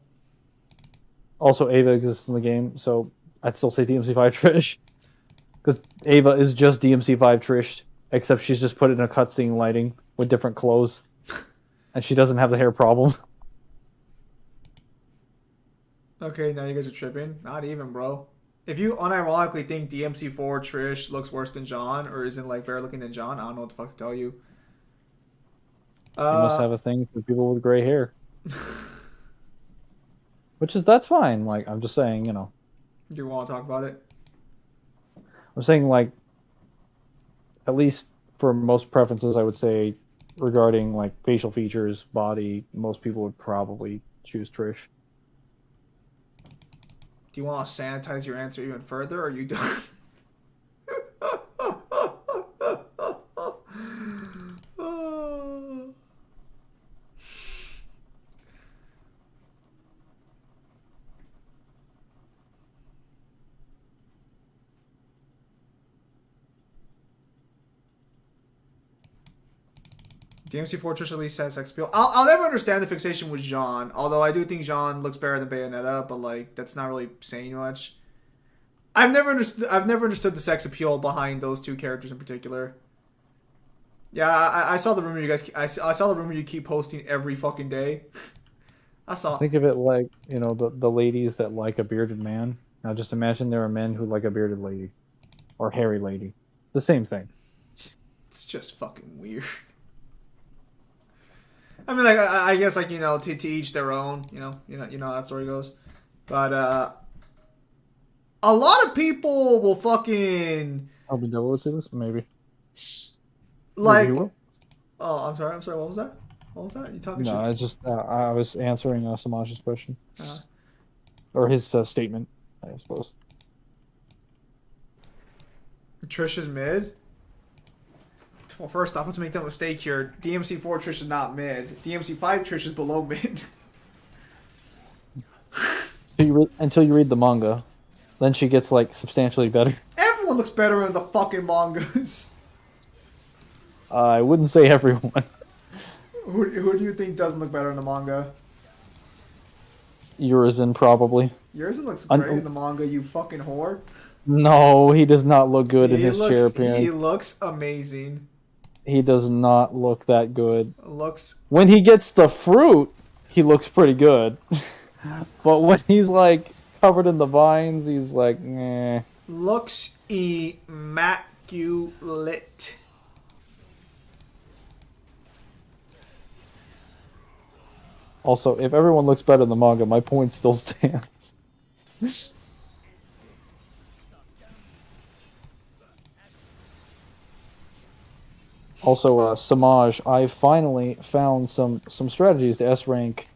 Also, Ava exists in the game, so I'd still say DMC5 Trish. Because Ava is just DMC5 Trish, except she's just put it in a cutscene lighting with different clothes. And she doesn't have the hair problem. Okay, now you guys are tripping. Not even, bro. If you unironically think DMC4 Trish looks worse than John, or isn't like better looking than John, I don't know what the fuck to tell you. You must have a thing for people with gray hair. That's fine. Like, I'm just saying, you know. Do you want to talk about it? I'm saying, like, at least for most preferences, I would say, regarding, like, facial features, body, most people would probably choose Trish. Do you want to sanitize your answer even further, or are you done? DMC4 Trish at least has sex appeal. I'll never understand the fixation with Jean, although I do think Jean looks better than Bayonetta, but like that's not really saying much. I've never understood the sex appeal behind those two characters in particular. Yeah, I saw the rumor you guys. I saw the rumor you keep posting every fucking day. I saw. Think of it like, you know, the ladies that like a bearded man. Now just imagine there are men who like a bearded lady, or hairy lady. The same thing. It's just fucking weird. I mean, like, I guess, like, you know, to each their own, you know how that story goes. But, a lot of people will fucking... I'll be double say this? Maybe. Like... Maybe he will. Oh, I'm sorry, what was that? What was that? You talking shit? No, I just, I was answering Samaj's question. Or his statement, I suppose. Trish is mid? Well, first off, let's make that mistake here. DMC4 Trish is not mid. DMC5 Trish is below mid. Until you read the manga. Then she gets, like, substantially better. Everyone looks better in the fucking mangas. I wouldn't say everyone. Who do you think doesn't look better in the manga? Urizen, probably. Urizen looks great in the manga, you fucking whore. No, he does not look good in his chair appearance. He looks amazing. He does not look that good. When he gets the fruit, he looks pretty good. But when he's like covered in the vines, he's like, eh. Looks immaculate. Also, if everyone looks better in the manga, my point still stands. Also, Samaj, I finally found some strategies to S rank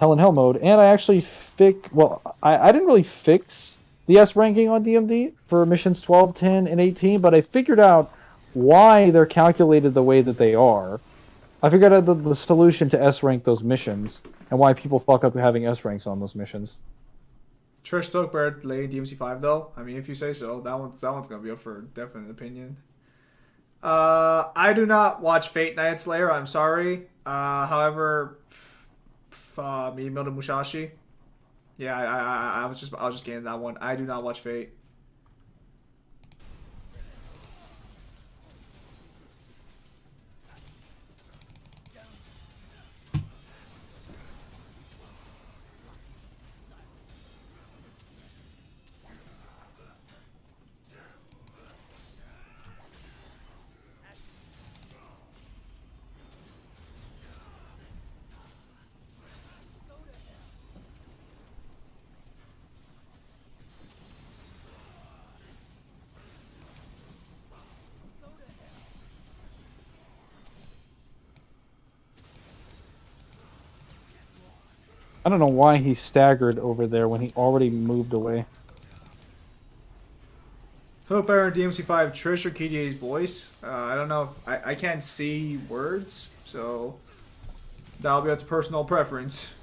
Hell in Hell mode, and I actually I didn't really fix the S ranking on DMD for missions 12, 10, and 18, but I figured out why they're calculated the way that they are. I figured out the solution to S rank those missions and why people fuck up having S ranks on those missions. Trish Stokebird late DMC5 though. I mean, if you say so, that one's gonna be up for definite opinion. I do not watch Fate Night Slayer. I'm sorry. However, Miyamoto Musashi. Yeah, I was just getting that one. I do not watch Fate. I don't know why he staggered over there when he already moved away. Who better in DMC5, Trish or KDA's voice? I don't know if I can't see words, so that'll be up to personal preference.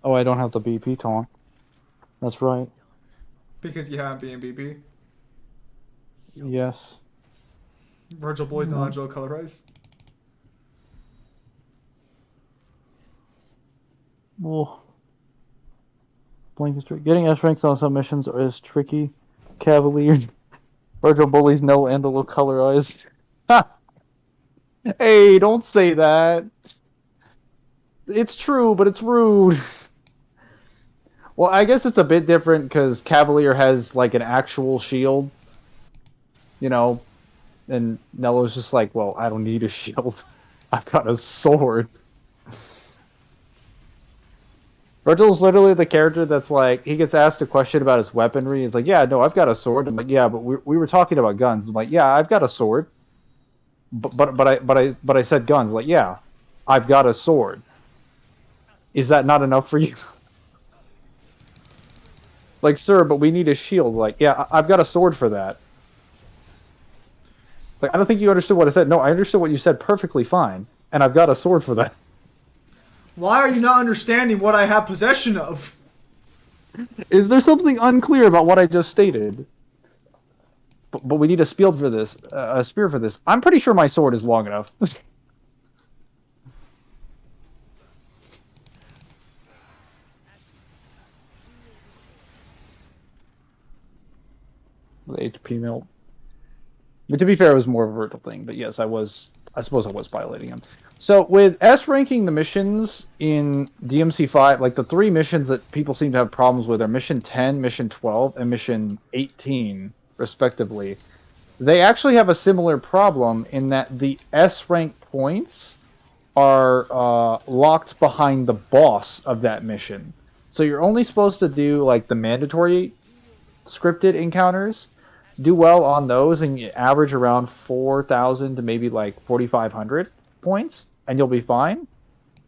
Oh, I don't have the BP taunt. That's right. Because you have BNBP. Yes. Virtual Boys, non-Angelo Colorize. Well, Blink is tricky. Getting S ranks on some missions is tricky. Cavalier. Virtual Bullies, no Andalo colorized. Ha! Hey, don't say that. It's true, but it's rude. Well, I guess it's a bit different because Cavalier has like an actual shield, you know, and Nello's just like, well, I don't need a shield. I've got a sword. Virgil's literally the character that's like, he gets asked a question about his weaponry. He's like, yeah, no, I've got a sword. I'm like, yeah, but we were talking about guns. I'm like, yeah, I've got a sword. But I said guns. Like, yeah, I've got a sword. Is that not enough for you? Like, sir, but we need a shield. Like, yeah, I've got a sword for that. Like, I don't think you understood what I said. No, I understood what you said perfectly fine. And I've got a sword for that. Why are you not understanding what I have possession of? Is there something unclear about what I just stated? But we need a spear for this. A spear for this. I'm pretty sure my sword is long enough. The HP melt. But to be fair, it was more of a vertical thing. But yes, I suppose I was violating him. So with S ranking the missions in DMC5, like the three missions that people seem to have problems with are Mission 10, Mission 12, and Mission 18, respectively. They actually have a similar problem in that the S rank points are locked behind the boss of that mission. So you're only supposed to do like the mandatory scripted encounters, do well on those, and you average around 4,000 to maybe like 4,500 points, and you'll be fine.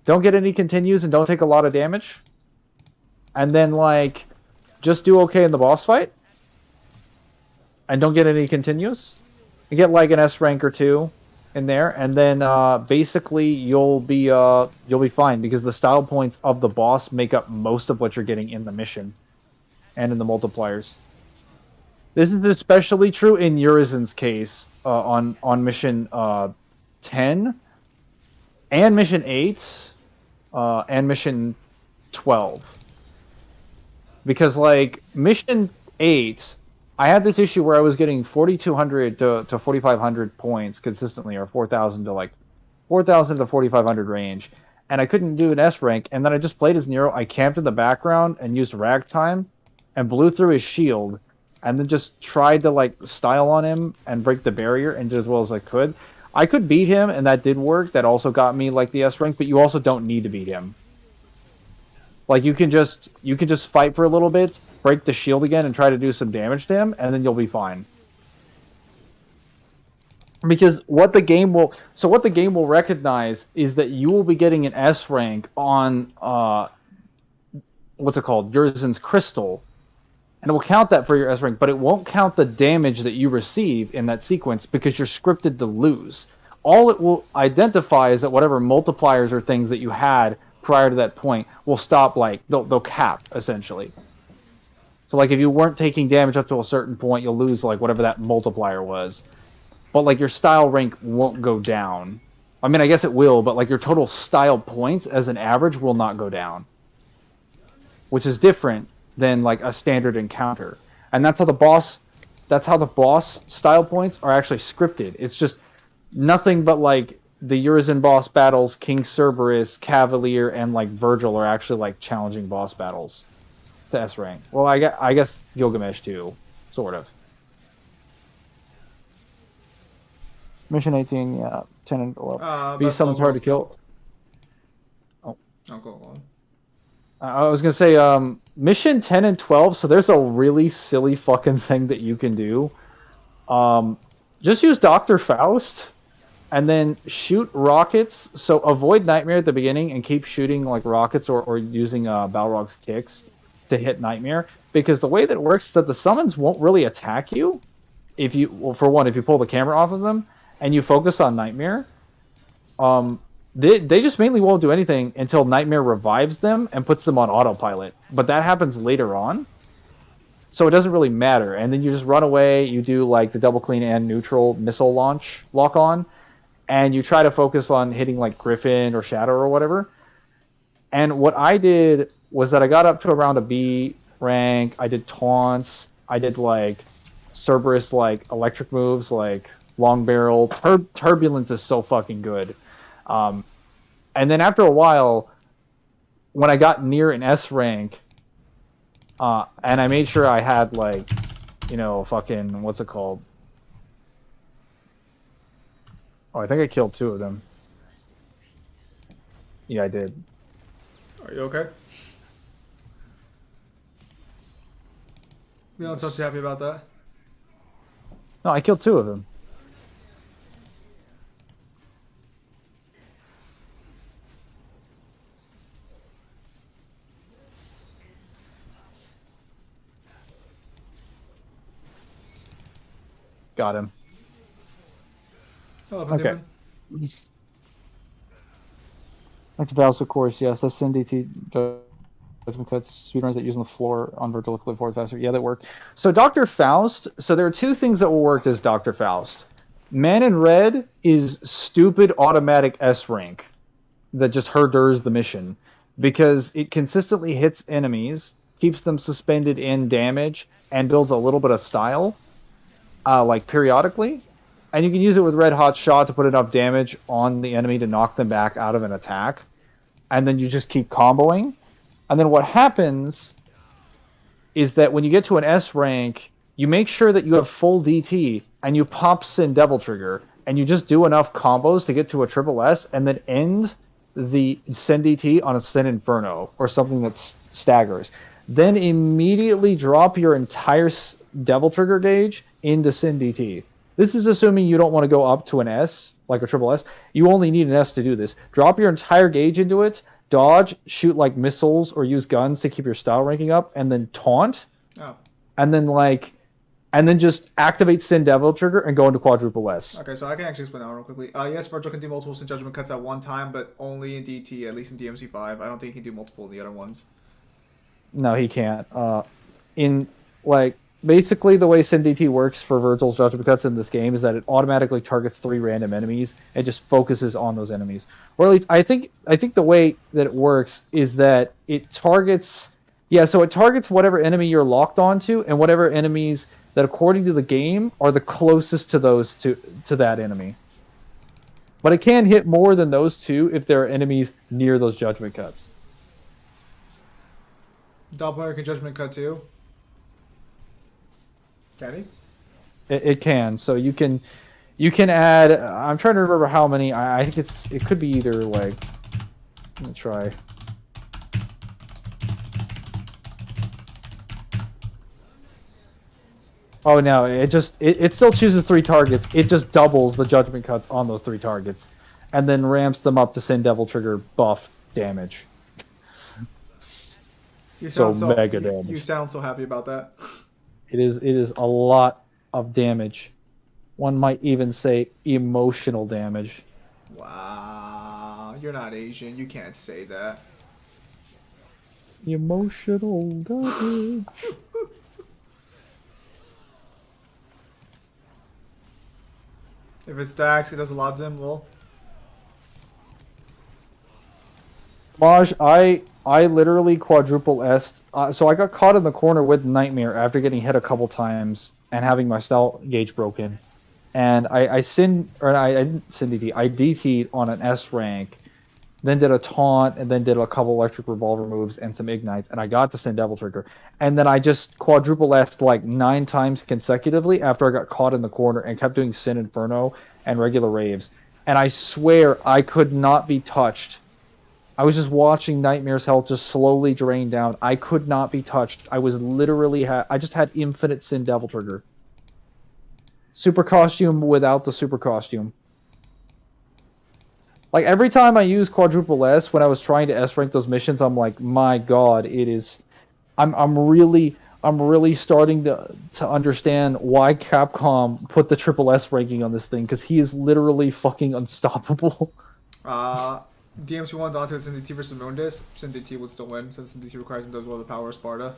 Don't get any continues and don't take a lot of damage. And then like just do okay in the boss fight. And don't get any continues. You get like an S rank or two in there, and then basically you'll be fine because the style points of the boss make up most of what you're getting in the mission and in the multipliers. This is especially true in Urizen's case on mission 10 and mission 8 and mission 12. Because like mission 8, I had this issue where I was getting 4,200 to 4,500 points consistently, or 4,000 to 4,500 range, and I couldn't do an S rank. And then I just played as Nero. I camped in the background and used ragtime, and blew through his shield, and then just tried to like style on him and break the barrier and did as well as I could. I could beat him, and that did work. That also got me like the S rank, but you also don't need to beat him. Like you can just fight for a little bit, break the shield again, and try to do some damage to him, and then you'll be fine. Because what the game will recognize is that you will be getting an S rank on what's it called, Urizen's crystal, and it will count that for your S rank, but it won't count the damage that you receive in that sequence because you're scripted to lose. All it will identify is that whatever multipliers or things that you had prior to that point will stop, like they'll cap essentially. So like if you weren't taking damage up to a certain point, you'll lose like whatever that multiplier was. But like your style rank won't go down. I mean, I guess it will, but like your total style points as an average will not go down, which is different than like a standard encounter. And that's how the boss style points are actually scripted. It's just nothing but like the Urizen boss battles, King Cerberus, Cavalier, and like Virgil are actually like challenging boss battles to S rank. Well, I guess Gilgamesh too, sort of. Mission 18, yeah, 10 and 11. Beast summons hard to kill. Oh, go on. I was gonna say, mission 10 and 12. So there's a really silly fucking thing that you can do. Just use Dr. Faust, and then shoot rockets. So avoid Nightmare at the beginning and keep shooting like rockets or using Balrog's kicks to hit Nightmare. Because the way that it works is that the summons won't really attack you if you pull the camera off of them and you focus on Nightmare. They just mainly won't do anything until Nightmare revives them and puts them on autopilot. But that happens later on, so it doesn't really matter. And then you just run away, you do like the double clean and neutral missile launch lock on, and you try to focus on hitting like Griffin or Shadow or whatever. And what I did was that I got up to around a B rank, I did taunts, I did like Cerberus like electric moves like long barrel. Turbulence is so fucking good. And then after a while, when I got near an S rank, and I made sure I had like, fucking, what's it called? Oh, I think I killed 2 of them. Yeah, I did. Are you okay? You don't sound too happy about that. No, I killed 2 of them. Got him. Oh, okay. Like the Battles, of course, yes. That's NDT judgment cuts, speedruns that use on the floor on Virtual clip forward faster. Yeah, that work. So Dr. Faust, so there are 2 things that will work as Dr. Faust. Man in Red is stupid automatic S rank that just herders the mission because it consistently hits enemies, keeps them suspended in damage, and builds a little bit of style. Like periodically, and you can use it with Red Hot Shot to put enough damage on the enemy to knock them back out of an attack, and then you just keep comboing. And then what happens is that when you get to an S rank, you make sure that you have full DT and you pop Sin Devil Trigger, and you just do enough combos to get to a triple S, and then end the Sin DT on a Sin Inferno or something that staggers. Then immediately drop your entire Devil Trigger gauge into Sin DT. This is assuming you don't want to go up to an S, like a triple S. You only need an S to do this. Drop your entire gauge into it, dodge, shoot like missiles or use guns to keep your style ranking up, and then taunt. Oh. And then just activate Sin Devil Trigger and go into quadruple S. Okay, so I can actually explain that real quickly. Yes, Virgil can do multiple Sin Judgment cuts at one time, but only in DT, at least in DMC5. I don't think he can do multiple in the other ones. No, he can't. Basically, the way Sin DT works for Virgil's judgment cuts in this game is that it automatically targets 3 random enemies and just focuses on those enemies. Or at least, I think the way that it works is that it targets... Yeah, so it targets whatever enemy you're locked onto and whatever enemies that, according to the game, are the closest to those to that enemy. But it can hit more than those 2 if there are enemies near those judgment cuts. Doppelganger can Judgment Cut too? Can he? It can. So you can add. I'm trying to remember how many. I think it could be either like. Let me try. Oh no! It still chooses 3 targets. It just doubles the judgment cuts on those 3 targets, and then ramps them up to send Devil Trigger buff damage. You So sound mega damage. You sound so happy about that. It is a lot of damage. One might even say emotional damage. Wow, you're not Asian. You can't say that. Emotional damage. If it stacks, it does a lot, Zim. Lol. Maj, I literally quadruple S. So I got caught in the corner with Nightmare after getting hit a couple times and having my style gauge broken. And I didn't sin DT. I DT'd on an S rank, then did a taunt, and then did a couple electric revolver moves and some ignites, and I got to send Devil Trigger. And then I just quadruple S'd like 9 times consecutively after I got caught in the corner and kept doing Sin Inferno and regular raves. And I swear I could not be touched. I was just watching Nightmare's health just slowly drain down. I could not be touched. I was literally I just had infinite Sin Devil Trigger. Super costume without the super costume. Like every time I use quadruple S when I was trying to S rank those missions, I'm like, my god, it is. I'm really starting to understand why Capcom put the triple S ranking on this thing, because he is literally fucking unstoppable. DMC won Dante with Sin DT versus Moondis. Sin DT would still win since Sin DT requires him to as well the power of Sparta.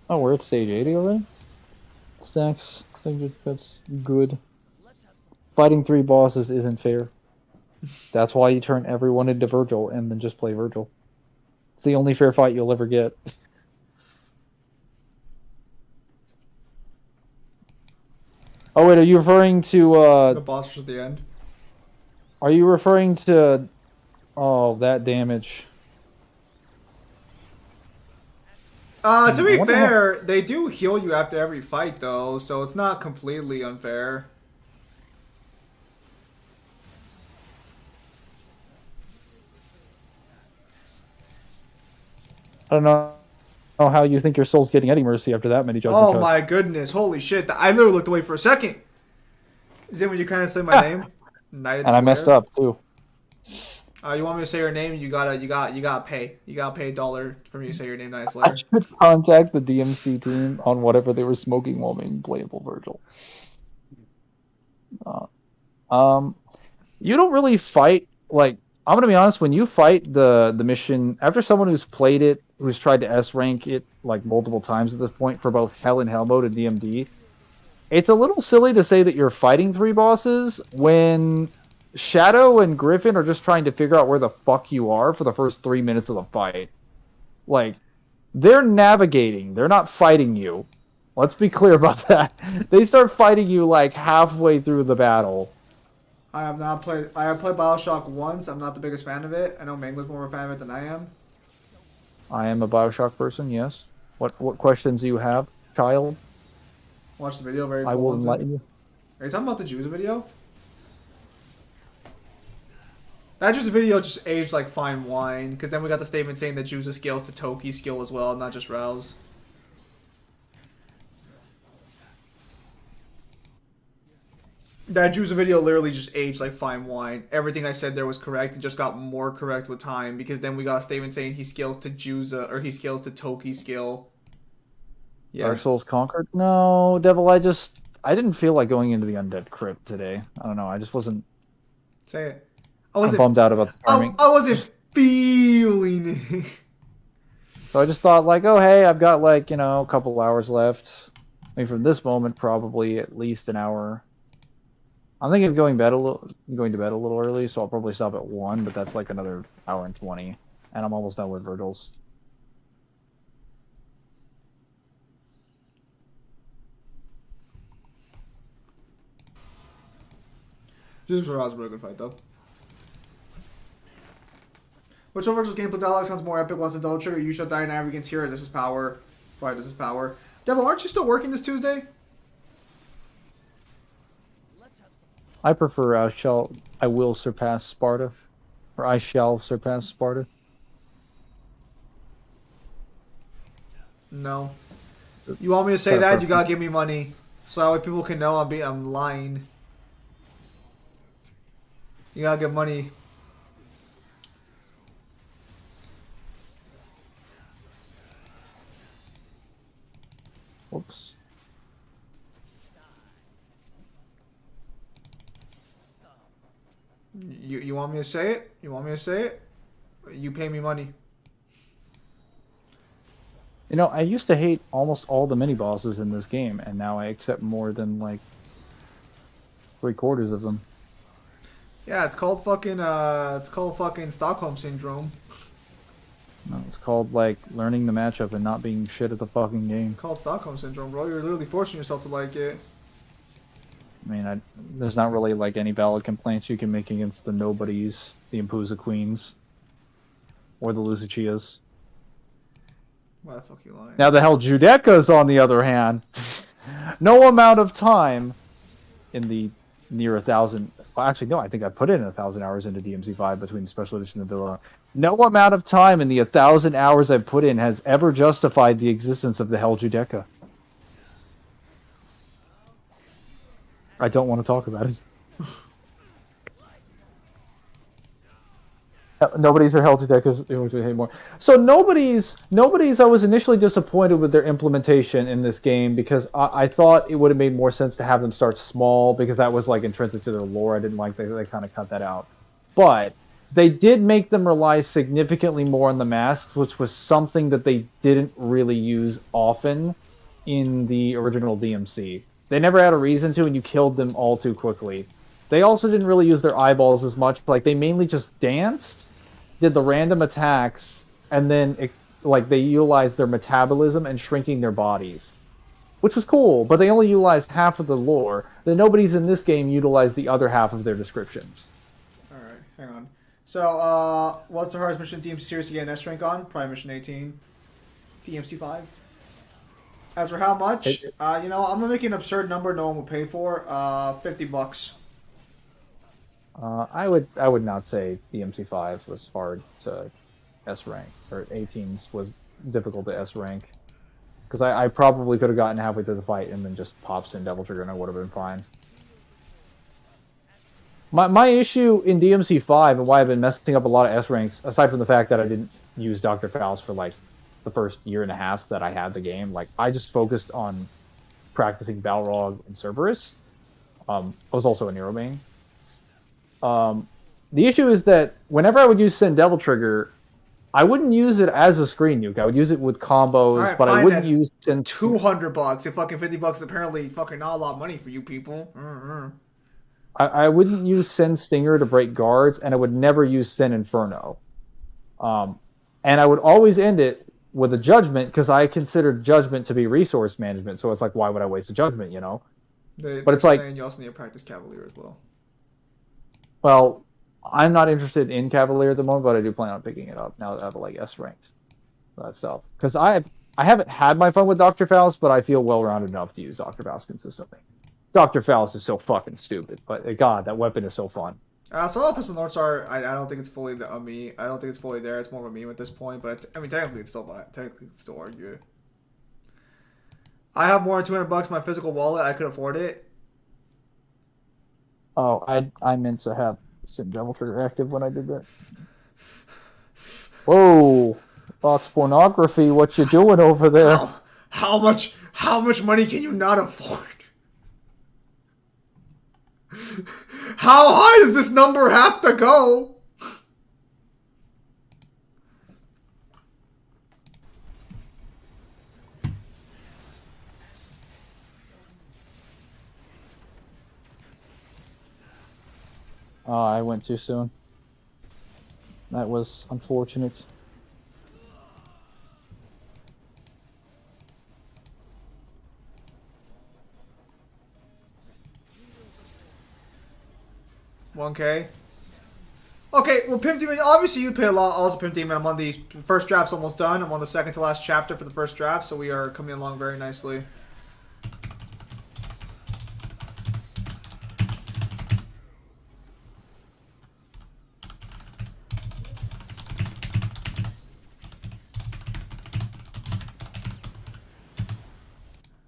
Oh, we're at stage 80 already? Stacks. I think that's good. Fighting 3 bosses isn't fair. That's why you turn everyone into Virgil and then just play Virgil. It's the only fair fight you'll ever get. Oh wait, are you referring to The boss at the end. Are you referring to that damage? To be fair, they do heal you after every fight though, so it's not completely unfair. I don't know how you think your soul's getting any mercy after that many judgment Oh cuts. my goodness, holy shit. I literally looked away for a second. Is it when you kind of say my name? Knighted And I messed Slayer? up too. You want me to say your name? You gotta pay. You gotta pay $1 for me to say your name, Knighted I Slayer. should contact the DMC team on whatever they were smoking while making playable Virgil. You don't really fight, like, I'm gonna be honest, when you fight the mission, after someone who's played it, who's tried to S rank it like multiple times at this point for both Hell and Hell mode and DMD, it's a little silly to say that you're fighting 3 bosses when Shadow and Griffin are just trying to figure out where the fuck you are for the first 3 minutes of the fight. Like, they're navigating, they're not fighting you. Let's be clear about that. They start fighting you like halfway through the battle. I have played BioShock once. I'm not the biggest fan of it. I know Mangler's more of a fan of it than I am. I am a BioShock person, yes. What questions do you have, child? Watch the video, very cool. I will ones. enlighten you. Are you talking about the Jews video? That just video just aged like fine wine, because then we got the statement saying that Jews' skills to Toki's skill as well, not just Rao's. That Jews video literally just aged like fine wine. Everything I said there was correct. It just got more correct with time, because then we got a statement saying he scales to Juza, or he scales to Toki's skill. Yeah. Dark Souls Conquered? No, Devil, I didn't feel like going into the Undead Crypt today. I don't know, I just wasn't... Say it. I'm bummed out about the farming. I wasn't feeling it. So I just thought, like, oh, hey, I've got, like, a couple hours left. I mean, from this moment, probably at least an hour. I'm thinking of going to bed a little early, so I'll probably stop at 1, but that's like another hour and 20, and I'm almost done with Virgil's. Just for us, a good fight though. Which overall gameplay dialogue sounds more epic once in Double Trigger? You shall die now against here. This is power. Right, this is power. Devil, aren't you still working this Tuesday? I prefer I will surpass Sparta, or I shall surpass Sparta. No. You want me to say that? You gotta give me money, so that way people can know I'm lying. You gotta give money. Whoops. You want me to say it? You want me to say it? You pay me money. You know, I used to hate almost all the mini bosses in this game, and now I accept more than like 3/4 of them. Yeah, it's called fucking Stockholm syndrome. No, it's called like learning the matchup and not being shit at the fucking game. It's called Stockholm syndrome, bro. You're literally forcing yourself to like it. I mean, there's not really like any valid complaints you can make against the nobodies, the Impuza Queens, or the Lucichias. Why the fuck you lying? Now the Hell Judecas, on the other hand, no amount of time in the near 1,000. Well, actually, no, I think I put in 1,000 hours into DMC5 between the special edition and the Villa. No amount of time in the 1,000 hours I've put in has ever justified the existence of the Hell Judeca. I don't want to talk about it. Nobody's or Hell Judecas anymore. So nobody's. I was initially disappointed with their implementation in this game because I thought it would have made more sense to have them start small because that was like intrinsic to their lore. I didn't like they kind of cut that out, but they did make them rely significantly more on the masks, which was something that they didn't really use often in the original DMC. They never had a reason to, and you killed them all too quickly. They also didn't really use their eyeballs as much. Like, they mainly just danced, did the random attacks, and then like they utilized their metabolism and shrinking their bodies, which was cool. But they only utilized half of the lore. The nobodies in this game utilized the other half of their descriptions. All right, hang on. So, what's the hardest mission DMC series to get an S rank on? Probably mission 18. DMC 5. As for how much, I'm gonna make an absurd number no one will pay for. $50. I would not say DMC5 was hard to S rank, or 18s was difficult to S rank, because I probably could have gotten halfway through the fight and then just pops in Devil Trigger and I would have been fine. My issue in DMC5 and why I've been messing up a lot of S ranks, aside from the fact that I didn't use Dr. Faust for like the first year and a half that I had the game, like I just focused on practicing Balrog and Cerberus. I was also a Nero main. The issue is that whenever I would use Send Devil Trigger, I wouldn't use it as a screen nuke. I would use it with combos, right, but I wouldn't use Send... $200 and fucking $50 is apparently fucking not a lot of money for you people. I wouldn't use Send Stinger to break guards, and I would never use Send Inferno. And I would always end it with a Judgment, because I considered Judgment to be resource management, so it's like, why would I waste a Judgment, you know? But it's like, you also need to practice Cavalier as well. Well, I'm not interested in Cavalier at the moment, but I do plan on picking it up now that I have like S ranked that stuff. Because I haven't had my fun with Dr. Faust, but I feel well-rounded enough to use Dr. Faust consistently. Dr. Faust is so fucking stupid, but God, that weapon is so fun. So Office of North Star, I don't think it's fully a me. I don't think it's fully there. It's more of a meme at this point, but technically it's still argue. I have more than $200 in my physical wallet. I could afford it. Oh, I meant to have Sim Devil Trigger active when I did that. Whoa, Fox pornography! What you doing over there? How much money can you not afford? How high does this number have to go? I went too soon. That was unfortunate. $1K. Okay, well, Pimp Demon, obviously you pay a lot. Also, Pimp Demon, I'm on the first draft's almost done. I'm on the second to last chapter for the first draft, so we are coming along very nicely.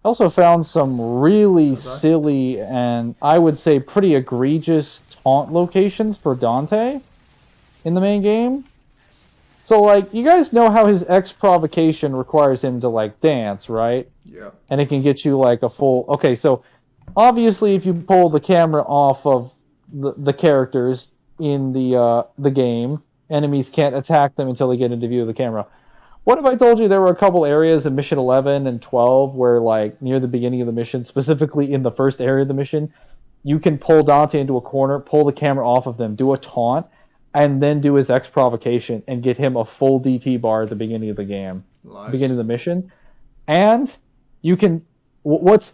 I also found some really silly and I would say pretty egregious taunt locations for Dante in the main game. So, like, you guys know how his X provocation requires him to, like, dance, right? Yeah. And it can get you, like, a full... Okay, so, obviously, if you pull the camera off of the characters in the game, enemies can't attack them until they get into view of the camera. What if I told you there were a couple areas in Mission 11 and 12 where, like, near the beginning of the mission, specifically in the first area of the mission, you can pull Dante into a corner, pull the camera off of them, do a taunt, and then do his X provocation and get him a full DT bar at the beginning of the game, Nice. beginning of the mission. And you can... What's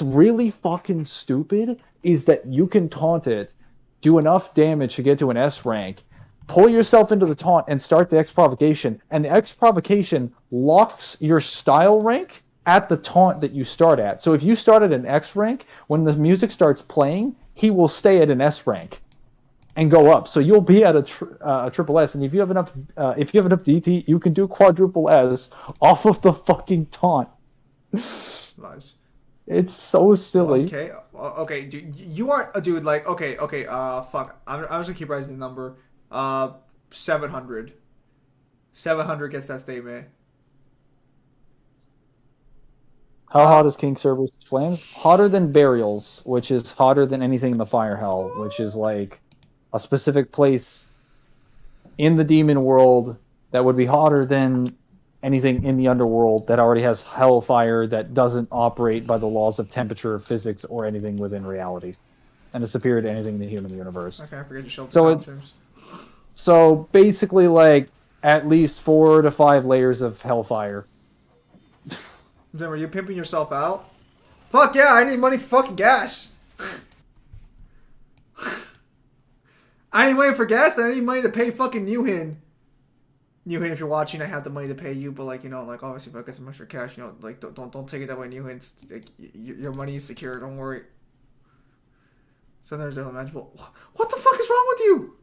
really fucking stupid is that you can taunt it, do enough damage to get to an S rank, pull yourself into the taunt and start the X provocation, and the X provocation locks your style rank at the taunt that you start at. So if you start at an X rank, when the music starts playing, he will stay at an S rank and go up. So you'll be at a triple S, and if you have enough DT, you can do quadruple S off of the fucking taunt. Nice. It's so silly. Okay, okay, dude, you are a dude. Like, okay, fuck. I'm just gonna keep rising the number. 700. 700 gets that statement. How hot is King Cerberus' flames? Hotter than burials, which is hotter than anything in the fire hell, which is like a specific place in the demon world that would be hotter than anything in the underworld that already has hellfire that doesn't operate by the laws of temperature, physics, or anything within reality, and is superior to anything in the human universe. Okay, I forget to show up So the streams. So basically, like, at least 4 to 5 layers of hellfire. Then were you pimping yourself out? Fuck yeah, I need money for fucking gas. I ain't waiting for gas, then I need money to pay fucking Newhin. Newhin, if you're watching, I have the money to pay you, but, like, you know, like, obviously if I get some extra cash, you know, like, don't take it that way, Newhin. Like, your money is secure, don't worry. So there's a manageable. What the fuck is wrong with you?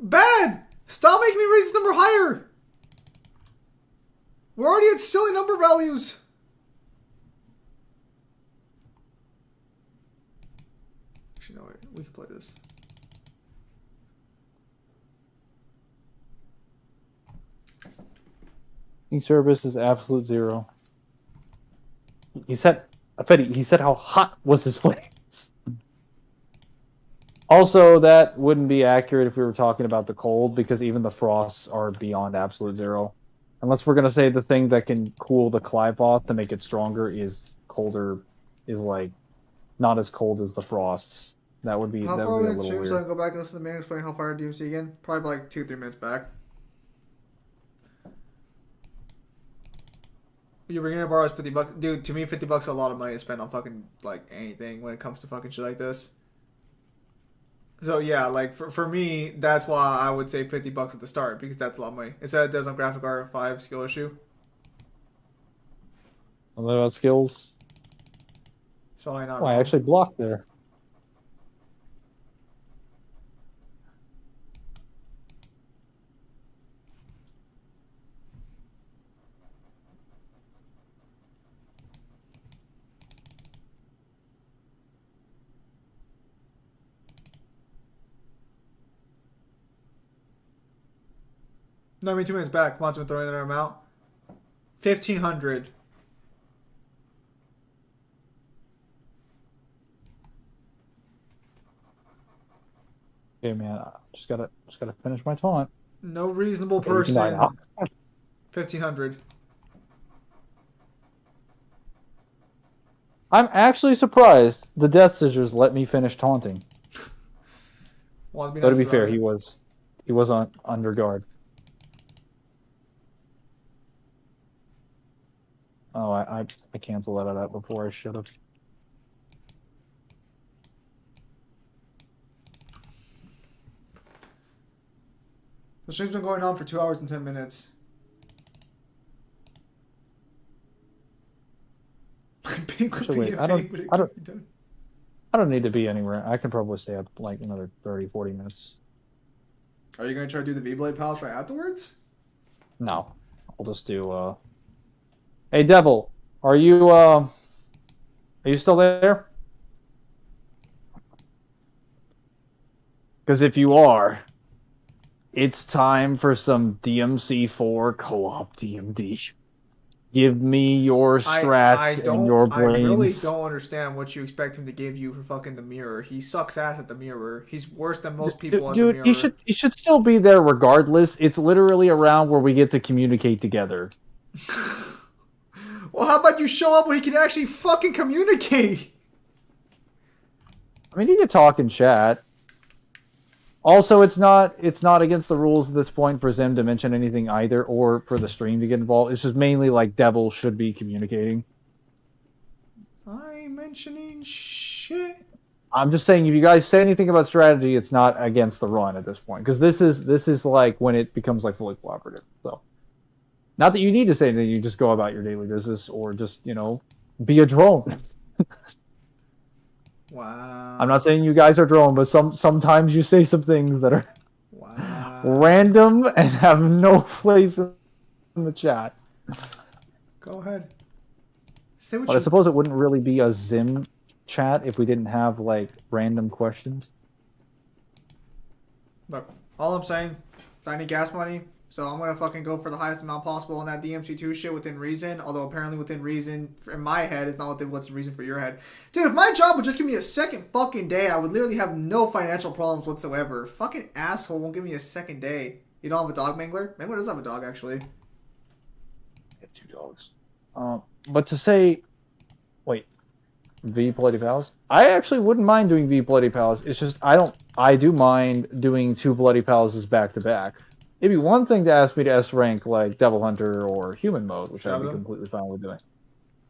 Bad! Stop making me raise this number higher! We're already at silly number values! Actually, no, wait. We can play this. King Cerberus is absolute zero. He said, Fetty, he said how hot was his flames. Also, that wouldn't be accurate if we were talking about the cold, because even the frosts are beyond absolute zero. Unless we're going to say the thing that can cool the Clipoth to make it stronger is colder, is like not as cold as the frosts. That would be, How that far would be away a in little stream weird. so I can go back and listen to the man explain Hellfire DMC again? Probably like 2-3 minutes back. You're bringing in borrows $50, dude. To me, $50 is a lot of money to spend on fucking like anything when it comes to fucking shit like this. So yeah, like for me, that's why I would say $50 at the start, because that's a lot of money. It said it does on Graphic Art 5 skill issue. Something about skills. So I not. Oh, I actually blocked there. No, I mean 2 minutes back. Monster been throwing another amount. 1,500. Okay, man, I just gotta finish my taunt. No reasonable Okay, you can die person. now. 1,500. I'm actually surprised the Death Scissors let me finish taunting. Want to be Though to nice be fair, about it. he was on under guard. Oh, I canceled that out before I should have. The stream's been going on for 2 hours and 10 minutes. My ping would Actually, be wait, a ping, but it could be done. I don't need to be anywhere. I can probably stay up like another 30, 40 minutes. Are you gonna try to do the V-Blade Palace right afterwards? No, I'll just do. Hey, Devil, are you still there? Because if you are, it's time for some DMC4 co-op DMD. Give me your strats and your I really brains. don't understand what you expect him to give you for fucking the mirror. He sucks ass at the mirror. He's worse than most people at the Dude, mirror. he should still be there regardless. It's literally around where we get to communicate together. Well, how about you show up when he can actually fucking communicate? I mean, you can talk and chat. Also, it's not against the rules at this point for Zim to mention anything either, or for the stream to get involved. It's just mainly like Devil should be communicating. I ain't mentioning shit. I'm just saying, if you guys say anything about strategy, it's not against the run at this point, because this is like when it becomes like fully cooperative. So, not that you need to say anything, you just go about your daily business, or just be a drone. Wow. I'm not saying you guys are drone, but sometimes you say some things that are Wow. random and have no place in the chat. Go ahead. Say what But I suppose it wouldn't really be a Zim chat if we didn't have like random questions. Look, all I'm saying, I need gas money, so I'm gonna fucking go for the highest amount possible on that DMC2 shit within reason. Although apparently within reason in my head is not within what's the reason for your head. Dude, if my job would just give me a second fucking day, I would literally have no financial problems whatsoever. Fucking asshole won't give me a second day. You don't have a dog, Mangler? Mangler does have a dog, actually. I have 2 dogs. But to say, wait, V Bloody Palace? I actually wouldn't mind doing V Bloody Palace. It's just I do mind doing 2 Bloody Palaces back to back. It'd be one thing to ask me to S rank like Devil Hunter or Human Mode, which I'd be completely fine with doing.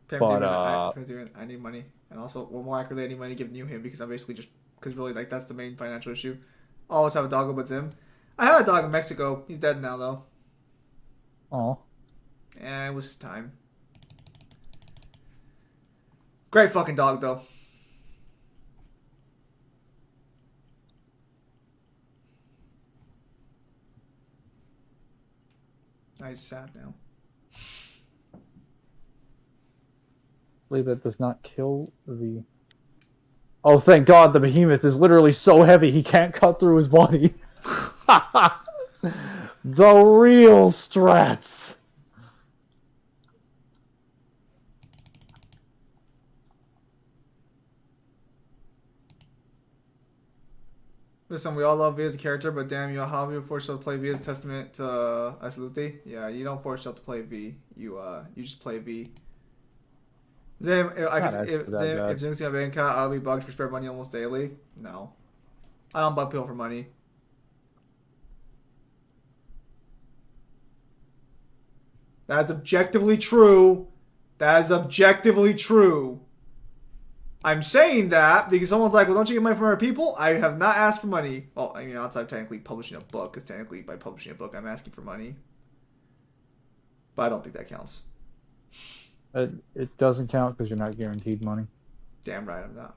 But I need money, and also, well, more accurately, I need money given you him because I'm basically just because really like that's the main financial issue. I always have a doggo but Zim. I had a dog in Mexico. He's dead now though. Oh. Yeah, it was time. Great fucking dog though. He's sad now. I believe that does not kill the... Oh, thank God, the behemoth is literally so heavy he can't cut through his body. The real strats. Listen, we all love V as a character, but damn, how you force yourself to play V as a testament to Asaluti? Yeah, you don't force yourself to play V. You just play V. Zim, if Zim's gonna bank out, I'll be bugged for spare money almost daily. No. I don't bug people for money. That's objectively true. That is objectively true. I'm saying that because someone's like, well, don't you get money from other people? I have not asked for money. Well, I mean, outside of technically publishing a book, because technically by publishing a book, I'm asking for money. But I don't think that counts. It doesn't count because you're not guaranteed money. Damn right I'm not.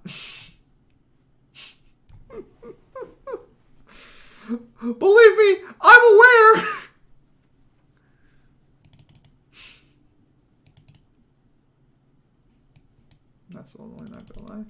Believe me, I'm aware! That's only not gonna lie.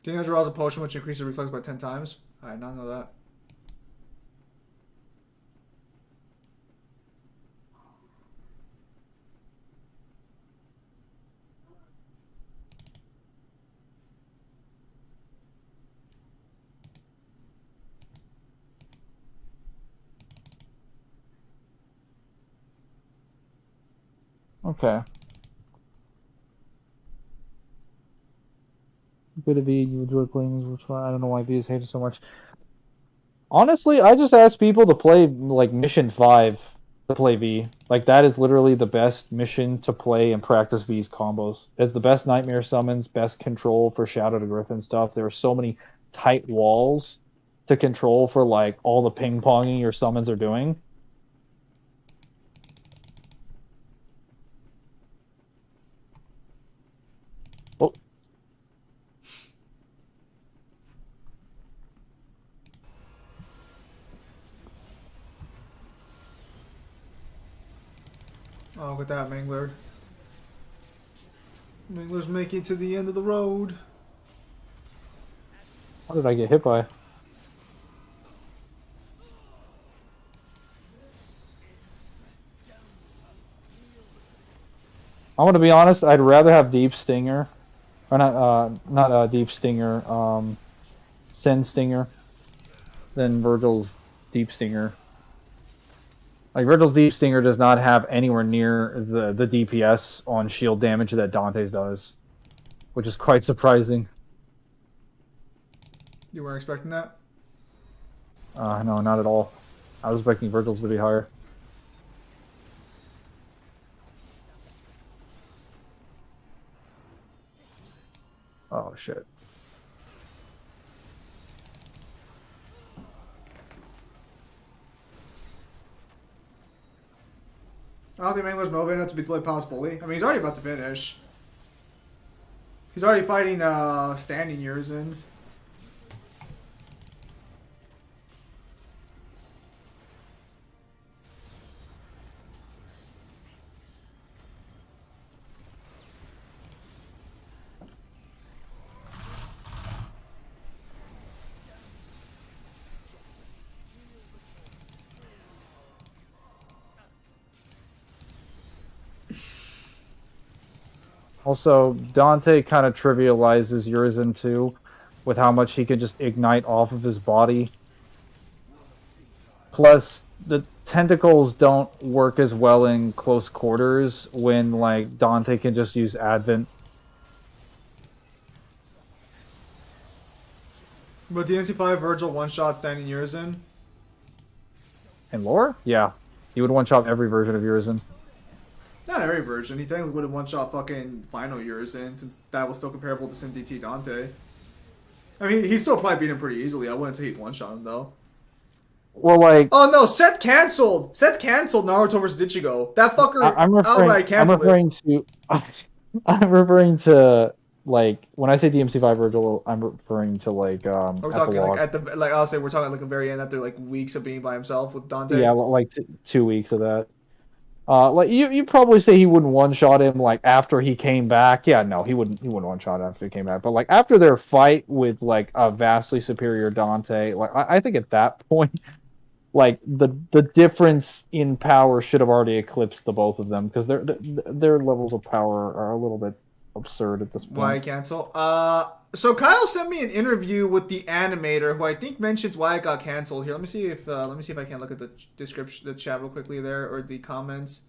Daniel draws a potion which increases reflex by 10 times. I did not know that. Okay. Good to be. You enjoy playing this. I don't know why V is hated so much. Honestly, I just ask people to play like Mission 5 to play V. Like that is literally the best mission to play and practice V's combos. It's the best nightmare summons, best control for Shadow to Griffin stuff. There are so many tight walls to control for like all the ping ponging your summons are doing. Oh. Oh, look at that, Mangler. Mangler's making it to the end of the road. What did I get hit by? I'm gonna be honest. I'd rather have Deep Stinger, or not Deep Stinger, Sin Stinger, than Virgil's Deep Stinger. Like Virgil's Deep Stinger does not have anywhere near the DPS on shield damage that Dante's does, which is quite surprising. You weren't expecting that? No, not at all. I was expecting Virgil's to be higher. Oh shit. I don't think Mangler's motivated enough to be played past fully. I mean, he's already about to finish. He's already fighting standing years in. Also, Dante kind of trivializes Urizen too, with how much he can just ignite off of his body. Plus, the tentacles don't work as well in close quarters when, like, Dante can just use Advent. But DMC5 Virgil one-shot standing years in. In lore? Yeah. He would one-shot every version of Urizen. Not every version. He technically would have one-shot fucking final years in, since that was still comparable to Sim DT Dante. I mean, he still probably beat him pretty easily. I wouldn't say he'd one-shot him, though. Well, like... Oh, no! Seth canceled! Seth canceled Naruto vs. Ichigo. That fucker I'm referring to... I'm referring to, like, when I say DMC5 Virgil, I'm referring to, like, Are we talking, like, at the... Like, I'll say we're talking, like, the very end after, like, weeks of being by himself with Dante? Yeah, like 2 weeks of that. Like you probably say he wouldn't one shot him like after he came back. Yeah, no, he wouldn't one shot after he came back. But like after their fight with like a vastly superior Dante, like I think at that point, like the difference in power should have already eclipsed the both of them because their levels of power are a little bit absurd at this point. Why cancel? So Kyle sent me an interview with the animator who I think mentions why it got canceled. Here, let me see if I can look at the description, the chat real quickly there, or the comments.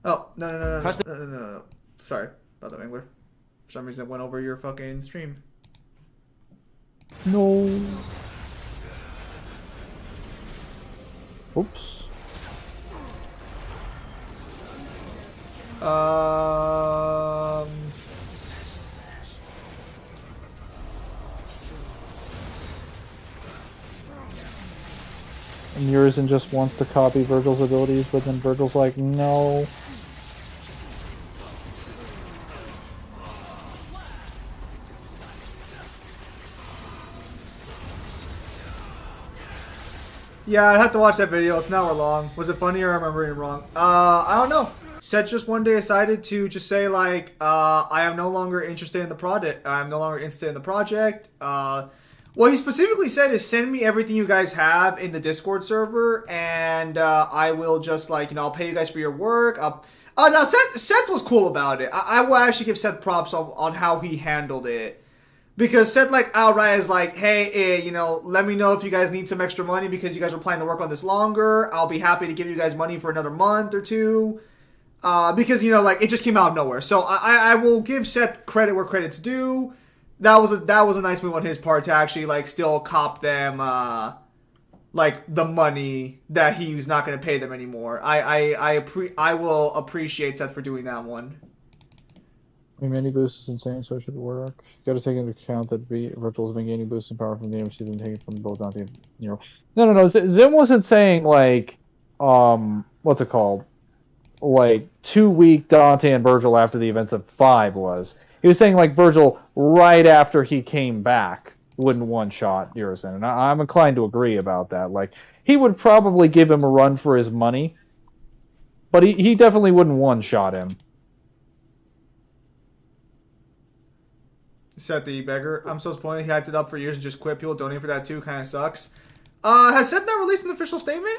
Oh no. Sorry about that, Mangler. For some reason, it went over your fucking stream. No. Oops. And Urizen just wants to copy Virgil's abilities, but then Virgil's like, no. Yeah, I'd have to watch that video. It's an hour long. Was it funny or am I remembering it wrong? I don't know. Seth just one day decided to just say like, I am no longer interested in the project. I'm no longer interested in the project. What he specifically said is send me everything you guys have in the Discord server, and I will just like, I'll pay you guys for your work. Now Seth was cool about it. I will actually give Seth props on how he handled it. Because Seth, like, outright is like, hey, let me know if you guys need some extra money because you guys are planning to work on this longer. I'll be happy to give you guys money for another month or two. Because, like, it just came out of nowhere. So I will give Seth credit where credit's due. That was a nice move on his part to actually, like, still cop them, like, the money that he was not going to pay them anymore. I will appreciate Seth for doing that one. Mini boost is insane, so it should work. You gotta take into account that Virtual's been gaining boosts in power from the MC, then taking from both Dante and Nero. No. Zim wasn't saying like, what's it called? Like 2 week Dante and Virgil after the events of 5 was. He was saying like Virgil right after he came back wouldn't one shot Eurozin, and I'm inclined to agree about that. Like he would probably give him a run for his money, but he definitely wouldn't one shot him. Seth the beggar. I'm so disappointed. He hyped it up for years and just quit. People donating for that too. Kind of sucks. Has Seth not released an official statement?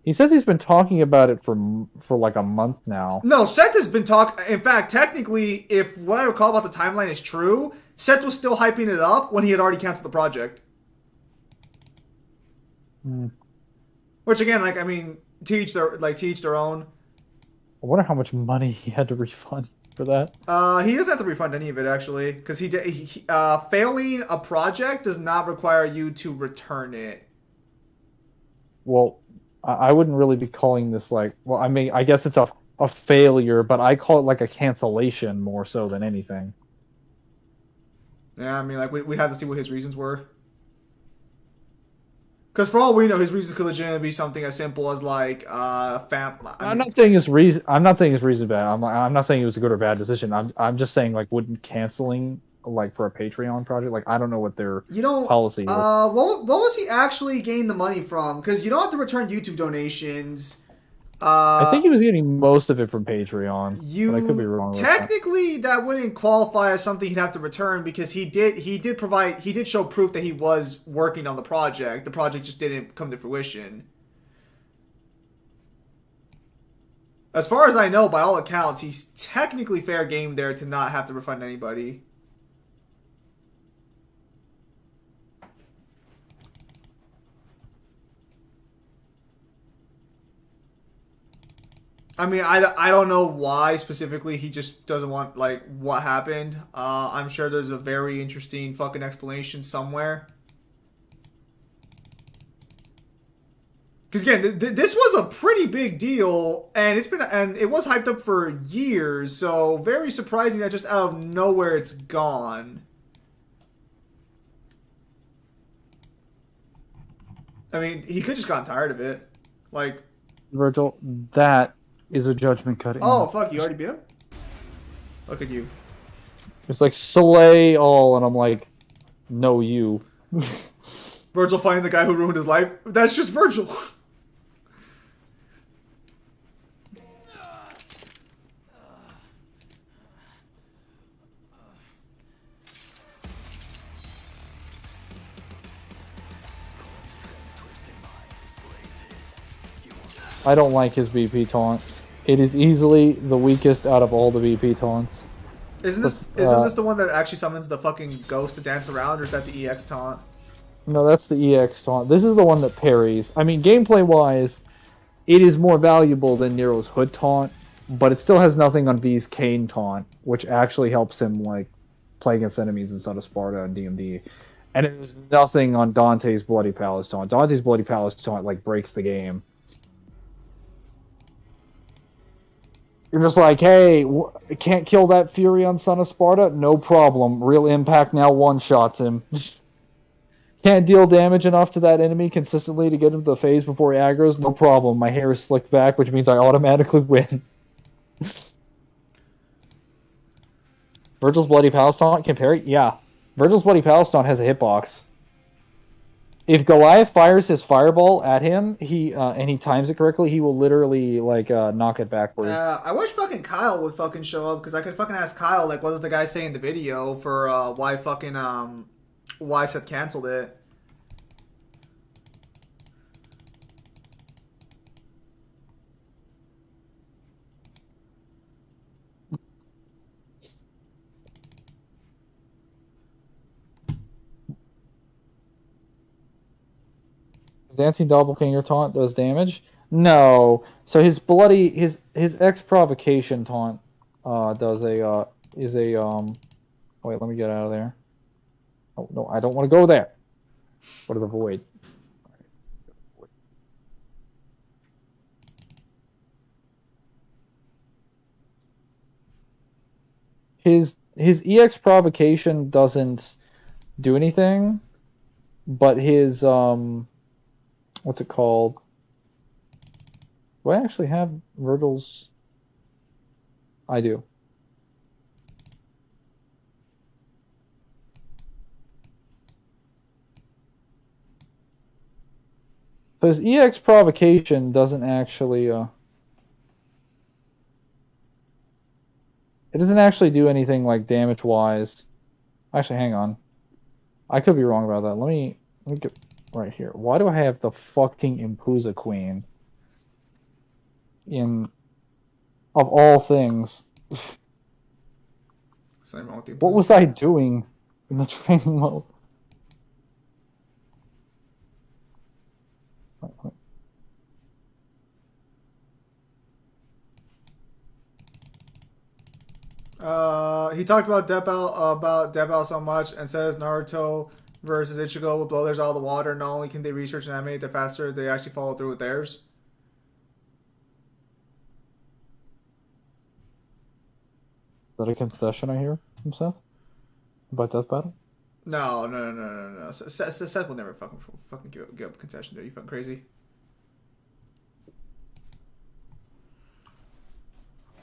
He says he's been talking about it for like a month now. No, Seth has been talking. In fact, technically, if what I recall about the timeline is true, Seth was still hyping it up when he had already canceled the project. Which again, like, I mean, teach their own. I wonder how much money he had to refund for that. He doesn't have to refund any of it actually, because failing a project does not require you to return it. Well, I wouldn't really be calling this like. Well, I mean, I guess it's a failure, but I call it like a cancellation more so than anything. Yeah, I mean, like we'd have to see what his reasons were. Because for all we know, his reasons could legitimately be something as simple as like I'm not saying his reason. I'm not saying his reason bad. I'm not saying it was a good or bad decision. I'm just saying like wouldn't canceling like for a Patreon project, like I don't know what their policy is. What was he actually getting the money from? Because you don't have to return YouTube donations. I think he was getting most of it from Patreon. But I could be wrong. Technically, that wouldn't qualify as something he'd have to return because he did show proof that he was working on the project. The project just didn't come to fruition. As far as I know, by all accounts, he's technically fair game there to not have to refund anybody. I mean, I don't know why specifically he just doesn't want, like, what happened. I'm sure there's a very interesting fucking explanation somewhere. Because again, this was a pretty big deal, and it was hyped up for years, so very surprising that just out of nowhere it's gone. I mean, he could just gotten tired of it. Like, Virgil, that is a judgment cut. Oh, fuck, you already beat him? Look at you. It's like, slay all, and I'm like, no, you. Virgil finding the guy who ruined his life? That's just Virgil. I don't like his BP taunt. It is easily the weakest out of all the BP taunts. Isn't this the one that actually summons the fucking ghost to dance around, or is that the EX taunt? No, that's the EX taunt. This is the one that parries. I mean, gameplay-wise, it is more valuable than Nero's Hood taunt, but it still has nothing on V's Kane taunt, which actually helps him like play against enemies inside of Sparta and DMD. And it has nothing on Dante's Bloody Palace taunt. Dante's Bloody Palace taunt like breaks the game. You're just like, hey, can't kill that Fury on Son of Sparta? No problem. Real Impact now one-shots him. Can't deal damage enough to that enemy consistently to get him to the phase before he aggroes? No problem. My hair is slicked back, which means I automatically win. Virgil's Bloody Palace taunt can parry? Yeah. Virgil's Bloody Palace taunt has a hitbox. if Goliath fires his fireball at him, and he times it correctly, he will literally like knock it backwards. I wish fucking Kyle would fucking show up because I could fucking ask Kyle like what does the guy say in the video for why fucking why Seth canceled it. Dancing Doppelganger taunt does damage? No. So his X provocation taunt does a is a wait, let me get out of there. Oh no, I don't want to go there. What are the void? His EX provocation doesn't do anything, but his what's it called? Do I actually have Virgil's? I do. So his EX provocation doesn't actually it doesn't actually do anything like damage wise. Actually, hang on. I could be wrong about that. Let me get right here. Why do I have the fucking Impuza Queen in of all things? What was I doing in the training mode? He talked about Deppel so much and says Naruto versus Ichigo will blow theirs out of the water. Not only can they research and animate, the faster they actually follow through with theirs. Is that a concession I hear from Seth about Death Battle? No. Seth will never fucking give up concession. Are you fucking crazy?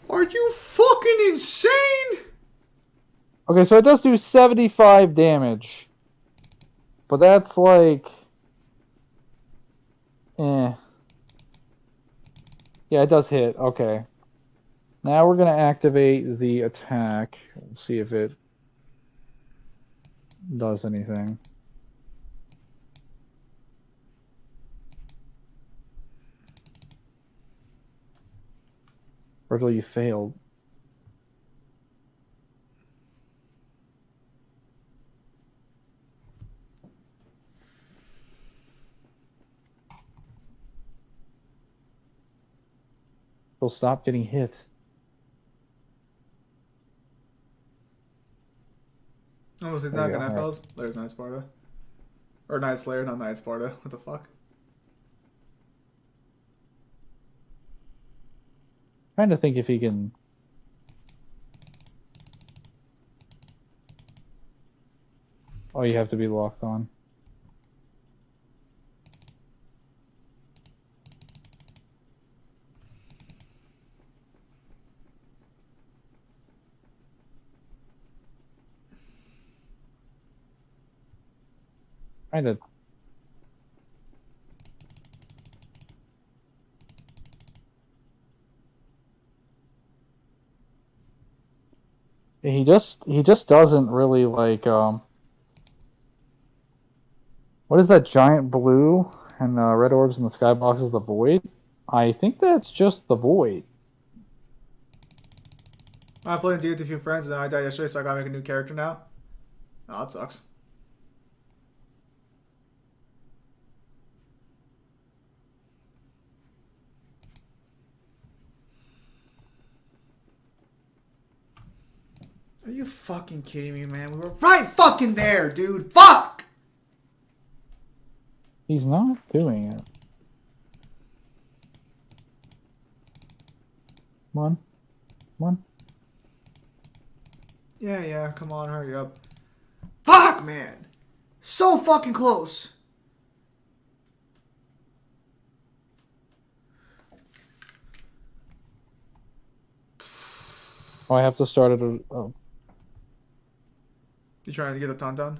Are you fucking insane? Okay, so it does do 75 damage. But that's like... Yeah, it does hit. Okay. Now we're going to activate the attack. Let's see if it does anything. Virgil, you failed. He'll stop getting hit. Almost he's not gonna have There's Night Sparta. Or Night Slayer, not Night Sparta. What the fuck? Trying to think if he can... Oh, you have to be locked on. Kind of. He just doesn't really like what is that giant blue and red orbs in the skybox is the void? I think that's just the void. I played D with a few friends and I died yesterday, so I gotta make a new character now. Oh, that sucks. Are you fucking kidding me, man? We were right fucking there, dude. Fuck! He's not doing it. Come on. Come on. Yeah, come on, hurry up. Fuck, man! So fucking close! Oh, I have to start at a... Oh. You trying to get the taunt done?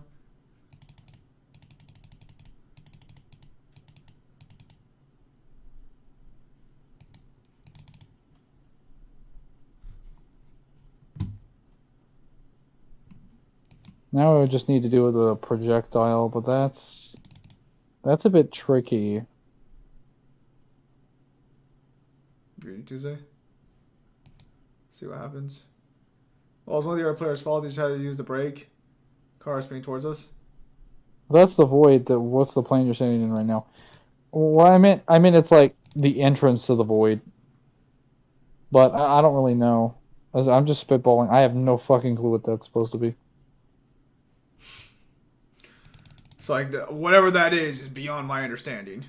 Now I just need to do with a projectile, but that's a bit tricky. Reading Tuesday. See what happens. Well, as one of the other players' fault, he tried to use the brake. Car spinning towards us. That's the void. What's the plane you're standing in right now? Well, I mean, it's like the entrance to the void. But I don't really know. I'm just spitballing. I have no fucking clue what that's supposed to be. It's like, whatever that is beyond my understanding.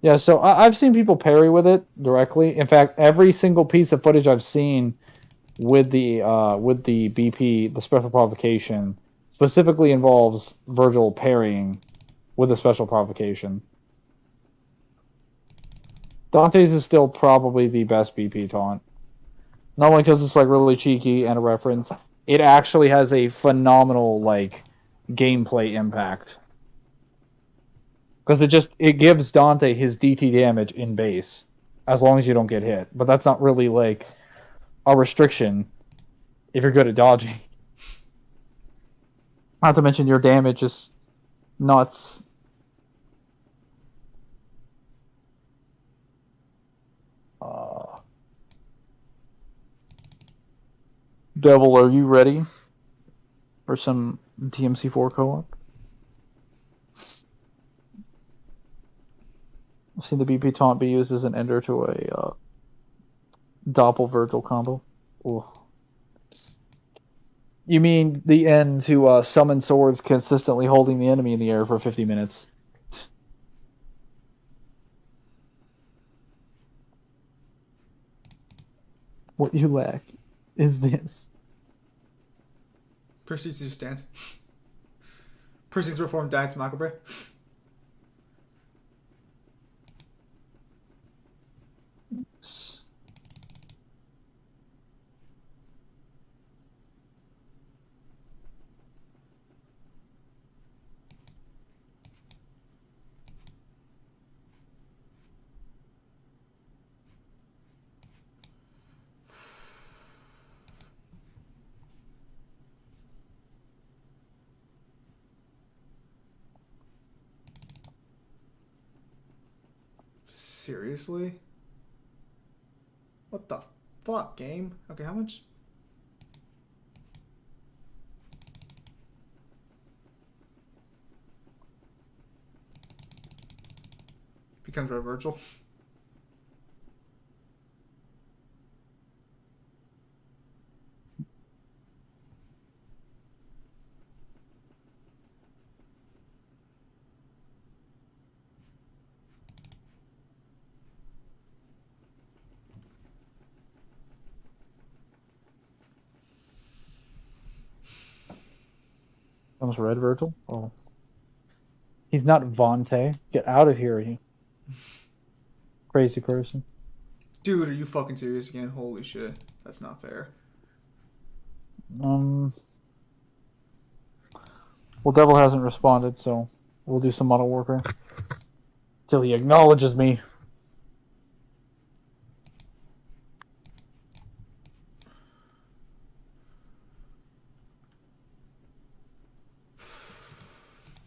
Yeah, so I've seen people parry with it directly. In fact, every single piece of footage I've seen with the BP, the special provocation, specifically involves Virgil parrying with a special provocation. Dante's is still probably the best BP taunt. Not only because it's like really cheeky and a reference, it actually has a phenomenal like gameplay impact. Because it gives Dante his DT damage in base, as long as you don't get hit. But that's not really like a restriction if you're good at dodging. Not to mention your damage is nuts. Devil, are you ready for some DMC4 co-op? I've seen the BP taunt be used as an ender to a Doppel Virgil combo. Ooh. You mean the end to summon swords consistently holding the enemy in the air for 50 minutes? What you lack is this. Proceeds to stance. Proceeds to perform dance macabre. Seriously? What the fuck, game? Okay, how much? Becomes Red Virgil. Comes Red Virgil? Oh. He's not Vontae. Get out of here, you crazy person. Dude, are you fucking serious again? Holy shit. That's not fair. Well, Devil hasn't responded, so we'll do some Modern Warfare. Till he acknowledges me.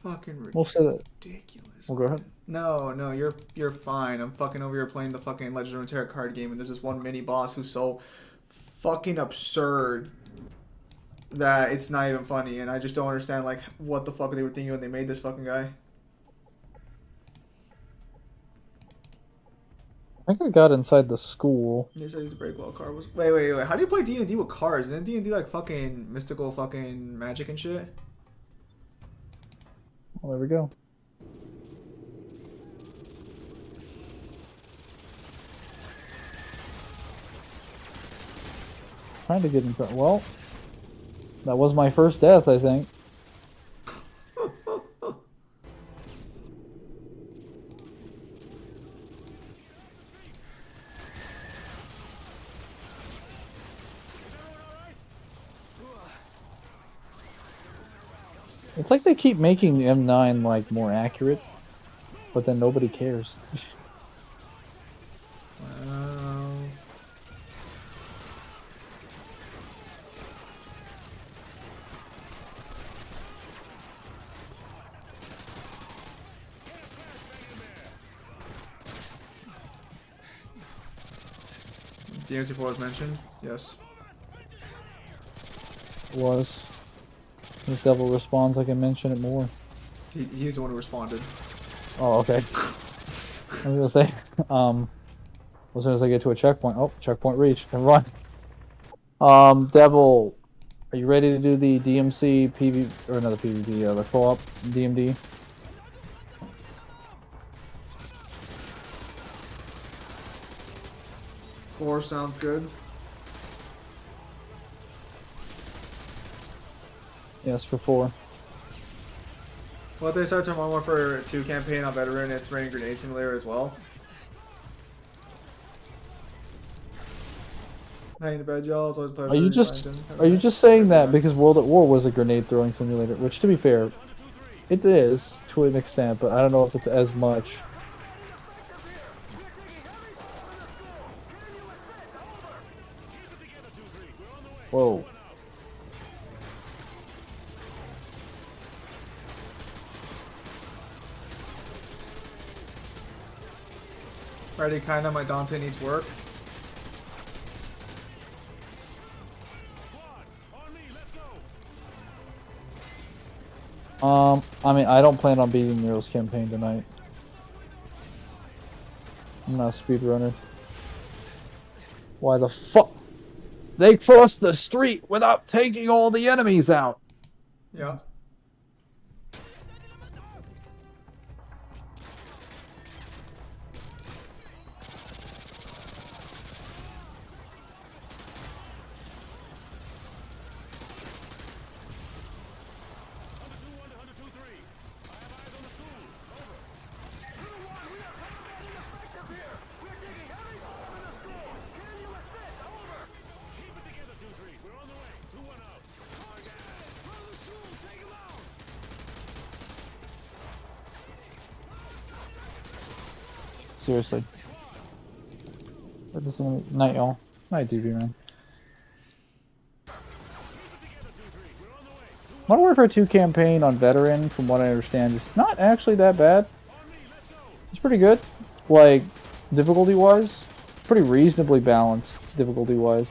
Fucking We'll say that. ridiculous. We'll go ahead. No, you're fine. I'm fucking over here playing the fucking Legend of Runeterra card game, and there's this one mini boss who's so fucking absurd that it's not even funny, and I just don't understand like what the fuck they were thinking when they made this fucking guy. I think I got inside the school. They said he's a breakwell card. Wait. How do you play D&D with cards? Isn't D&D like fucking mystical fucking magic and shit? Well, there we go. Trying to get inside. Well, that was my first death, I think. It's like they keep making the M9 like more accurate. but then nobody cares. Wow. DMC4 was mentioned? Yes. Was. This devil responds, I can mention it more. He's the one who responded. Oh, okay. I was gonna say, as soon as I get to a checkpoint, oh, checkpoint reached. Never mind. Devil, are you ready to do the DMC PV or another PvP, the co-op DMD? 4 sounds good. Yes, for 4. Well, if they start Modern Warfare 2 campaign on Veteran, it's Raining Grenade Simulator as well. Hey, the bad y'all. It's always a pleasure. Are you just saying that because World at War was a grenade throwing simulator? Which, to be fair, it is to an extent, but I don't know if it's as much. Whoa. Ready, kinda. My Dante needs work. I mean, I don't plan on beating Nero's campaign tonight. I'm not a speedrunner. Why the fuck? They crossed the street without taking all the enemies out! Yeah. Seriously. Let this night, y'all. Night, DB, man. Modern Warfare 2 campaign on Veteran, from what I understand, is not actually that bad. It's pretty good. Like, difficulty-wise, pretty reasonably balanced, difficulty-wise.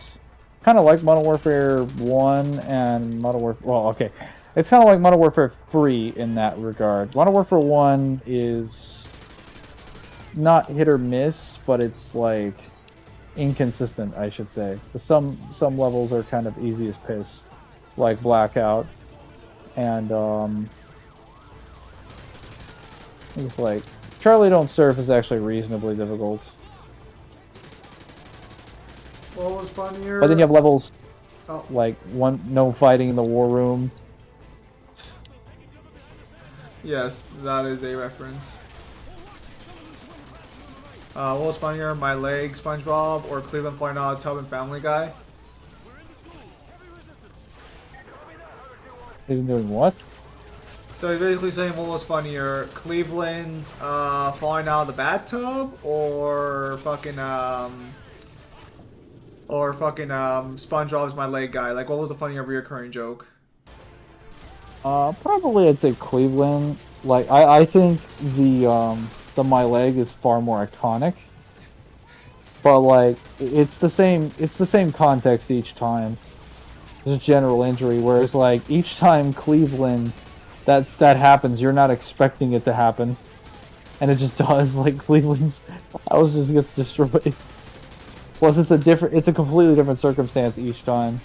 Kind of like Modern Warfare 1 and Modern Warfare... Well, okay. It's kind of like Modern Warfare 3 in that regard. Modern Warfare 1 is not hit or miss, but it's like inconsistent, I should say. Some levels are kind of easy as piss, like Blackout, and it's like Charlie Don't Surf is actually reasonably difficult. What was funnier? But then you have levels like no fighting in the war room. Yes, that is a reference. What was funnier, my leg, SpongeBob, or Cleveland flying out of tub and Family Guy? He's doing what? So he's basically saying what was funnier, Cleveland's falling out of the bathtub, or fucking SpongeBob's my leg guy. Like, what was the funnier reoccurring joke? Probably I'd say Cleveland. Like I think the My Leg is far more iconic. But like it's the same context each time. Just general injury, whereas like each time Cleveland that happens, you're not expecting it to happen. And it just does. Like Cleveland's house just gets destroyed. Plus it's a completely different circumstance each time.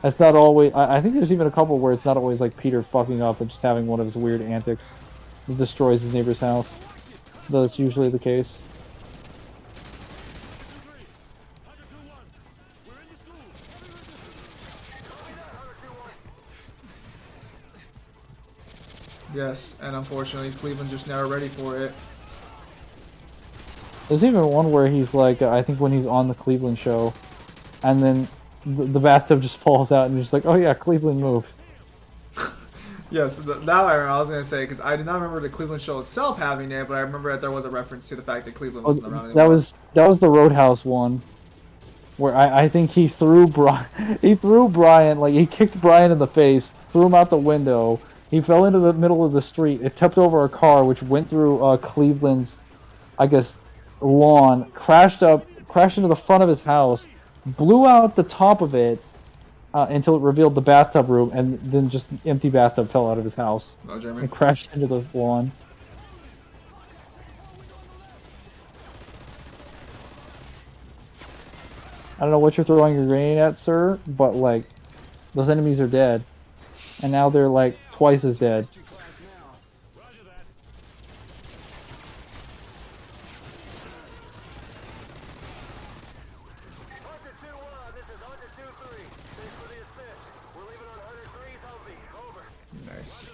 It's not always. I think there's even a couple where it's not always like Peter fucking up and just having one of his weird antics that destroys his neighbor's house. Though it's usually the case. Yes, and unfortunately Cleveland's just never ready for it. There's even one where he's like, I think when he's on the Cleveland show, and then the bathtub just falls out and you're just like, oh yeah, Cleveland moved. Yes, now I remember. I was gonna say because I did not remember the Cleveland show itself having it, but I remember that there was a reference to the fact that Cleveland Oh, wasn't around anymore. that was the Roadhouse one, where I think he threw Brian, like he kicked Brian in the face, threw him out the window. He fell into the middle of the street. It tipped over a car, which went through Cleveland's, I guess, lawn, crashed into the front of his house, blew out the top of it until it revealed the bathtub room, and then just an empty bathtub fell out of his house Oh, Jeremy. and crashed into the lawn. I don't know what you're throwing your grenade at, sir, but like, those enemies are dead, and now they're like twice as dead. Nice.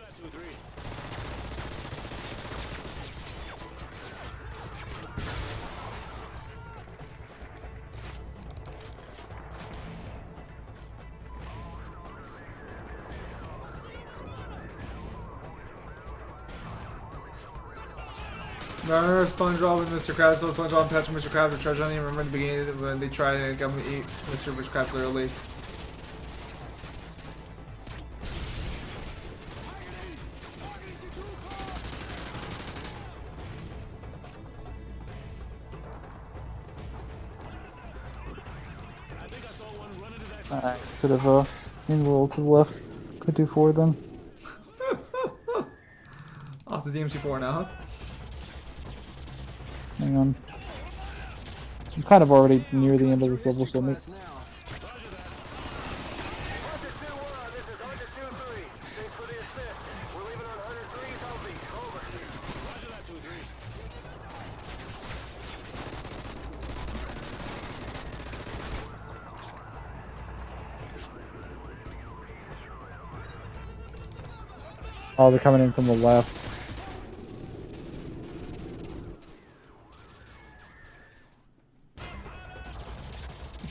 Remember SpongeBob and Mr. Krabs? So SpongeBob and Patrick and Mr. Krabs were treasure hunting. Remember in the beginning when they tried to get him to eat Mr. Krabs literally. I could have enrolled to the left. Could do for them. Off the DMC4 now, huh? Hang on. I'm kind of already near the end of this level, so maybe. Oh, they're coming in from the left.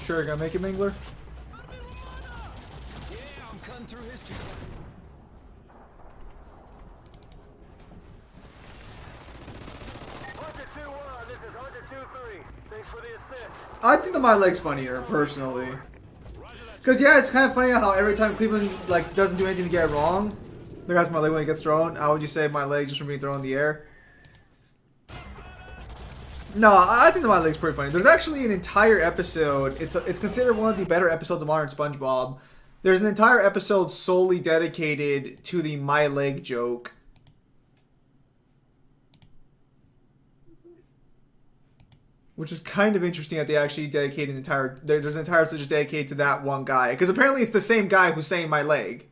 Sure, you're gonna make it, Mangler? Yeah, I'm cutting through history. I think the My Leg's funnier, personally. Because, yeah, it's kind of funny how every time Cleveland, like, doesn't do anything to get it wrong, there goes My Leg when it gets thrown. How would you say My Leg just from being thrown in the air? No, I think the My Leg's pretty funny. There's actually an entire episode. It's considered one of the better episodes of modern SpongeBob. There's an entire episode solely dedicated to the My Leg joke. Which is kind of interesting that they actually dedicate an entire... There's an entire episode just dedicated to that one guy. Because apparently it's the same guy who's saying My Leg.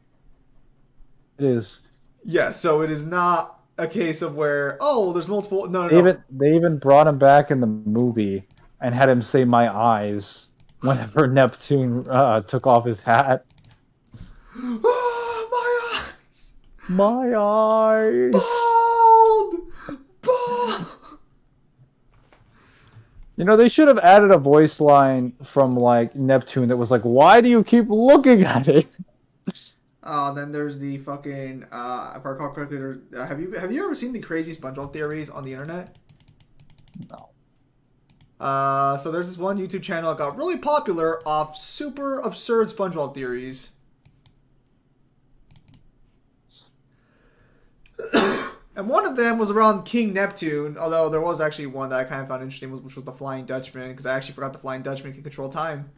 It is. Yeah, so it is not a case of where, oh, there's multiple... No. They even brought him back in the movie and had him say "my eyes" whenever Neptune took off his hat. Oh, my eyes! My eyes. Bald! You know, they should have added a voice line from like Neptune that was like, "Why do you keep looking at it?" Then there's the fucking, if I recall correctly, have you ever seen the crazy SpongeBob theories on the internet? No. So there's this one YouTube channel that got really popular off super absurd SpongeBob theories. And one of them was around King Neptune, although there was actually one that I kind of found interesting, which was the Flying Dutchman, because I actually forgot the Flying Dutchman can control time.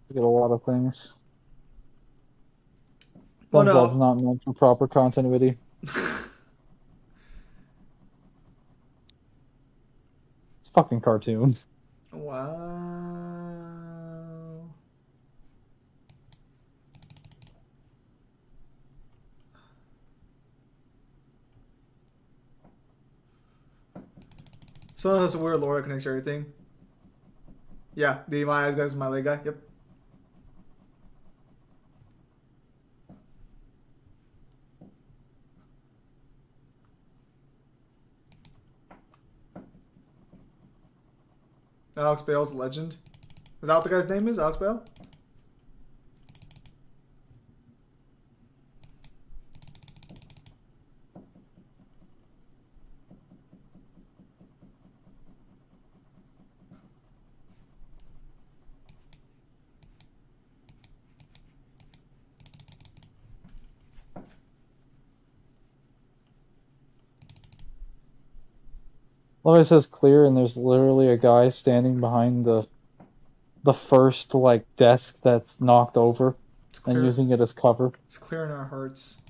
You get a lot of things. Oh, no. SpongeBob's not meant for proper continuity. It's a fucking cartoon. Wow. So that's a weird lore that connects everything. Yeah, the My Eyes guy is My Leg guy. Yep. Alex Bale's a legend. Is that what the guy's name is? Alex Bale? Well, it says clear, and there's literally a guy standing behind the first like desk that's knocked over It's and clear. using it as cover. It's clear in our hearts.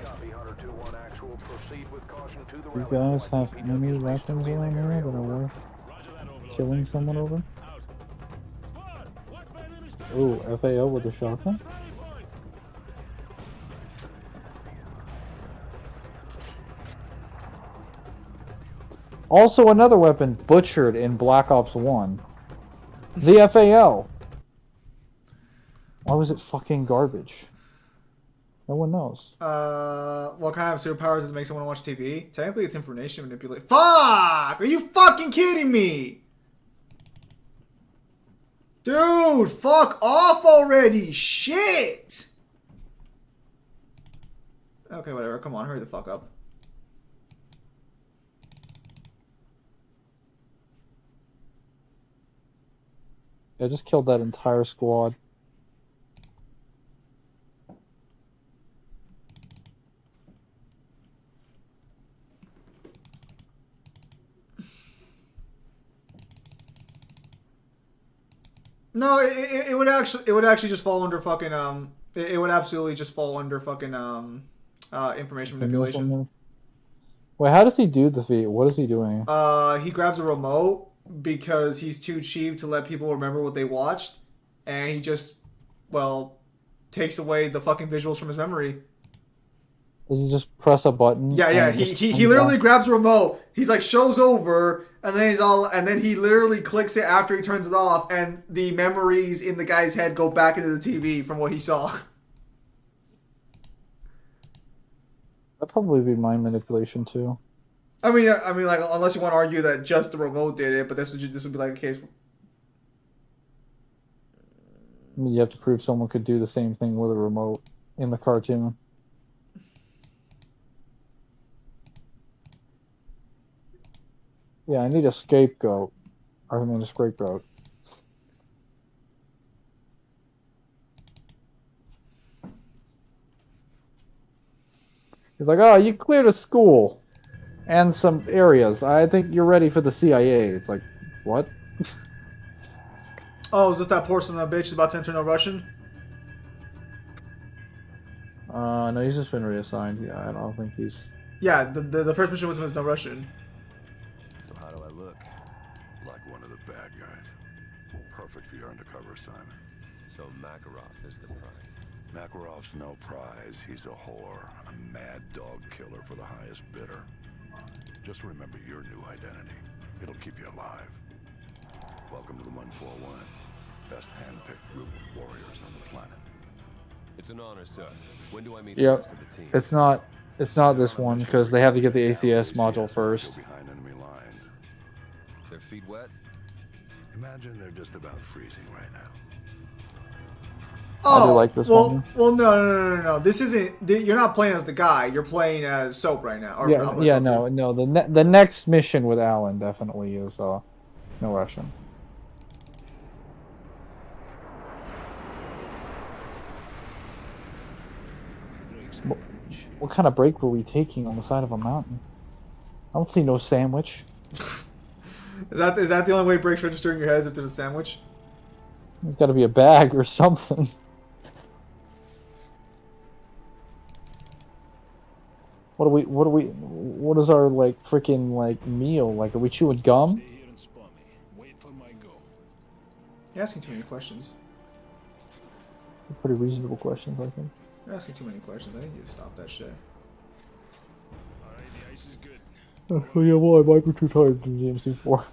Copy, Hunter 2-1 actual. Proceed with caution to the Do you rally guys point. have any weapons around here that are worth killing someone over? Ooh, FAO with a shotgun? Also another weapon butchered in Black Ops 1. The FAL. Why was it fucking garbage? No one knows. What kind of superpowers does it make someone watch TV? Technically, it's information manipulation. Fuck! Are you fucking kidding me? Dude, fuck off already! Shit! Okay, whatever. Come on, hurry the fuck up. I just killed that entire squad. No, it would actually just fall under fucking it would absolutely just fall under fucking information manipulation. Wait, how does he do the feat? What is he doing? He grabs a remote because he's too cheap to let people remember what they watched, and he just, well, takes away the fucking visuals from his memory. Does he just press a button? Yeah. He literally grabs a remote. He's like shows over, and then he literally clicks it after he turns it off, and the memories in the guy's head go back into the TV from what he saw. That'd probably be mind manipulation too. I mean, like unless you want to argue that just the remote did it, but this would be like a case. I mean, you have to prove someone could do the same thing with a remote in the cartoon. Yeah, I need a scapegoat. I mean, a scapegoat. He's like, oh, you cleared a school and some areas. I think you're ready for the CIA. It's like, what? Oh, is this that poor son of a bitch about to enter no Russian? No, he's just been reassigned. Yeah, I don't think he's... Yeah, the first mission with him is no Russian. So how do I look? Like one of the bad guys. Perfect for your undercover assignment. So Makarov is the prize. Makarov's no prize. He's a whore. A mad dog killer for the highest bidder. Just remember your new identity. It'll keep you alive. Welcome to the 141. Best hand-picked group of warriors on the planet. It's an honor, sir. When do I meet the Yep. rest of the team? It's not this one, because they have to get the ACS module first. Behind enemy lines. Their feet wet? Imagine they're just about freezing right now. I do like this one. Well, no. This isn't. You're not playing as the guy. You're playing as Soap right now. Or, No. The next mission with Alan definitely is no Russian. What kind of break were we taking on the side of a mountain? I don't see no sandwich. Is that the only way breaks register in your head is if there's a sandwich? There's got to be a bag or something. What is our like freaking like meal? Like, are we chewing gum? You're asking too many questions. Pretty reasonable questions, I think. You're asking too many questions. I need you to stop that shit. Alright, the ice is good. Oh yeah, well, I might be too tired to do GMC4.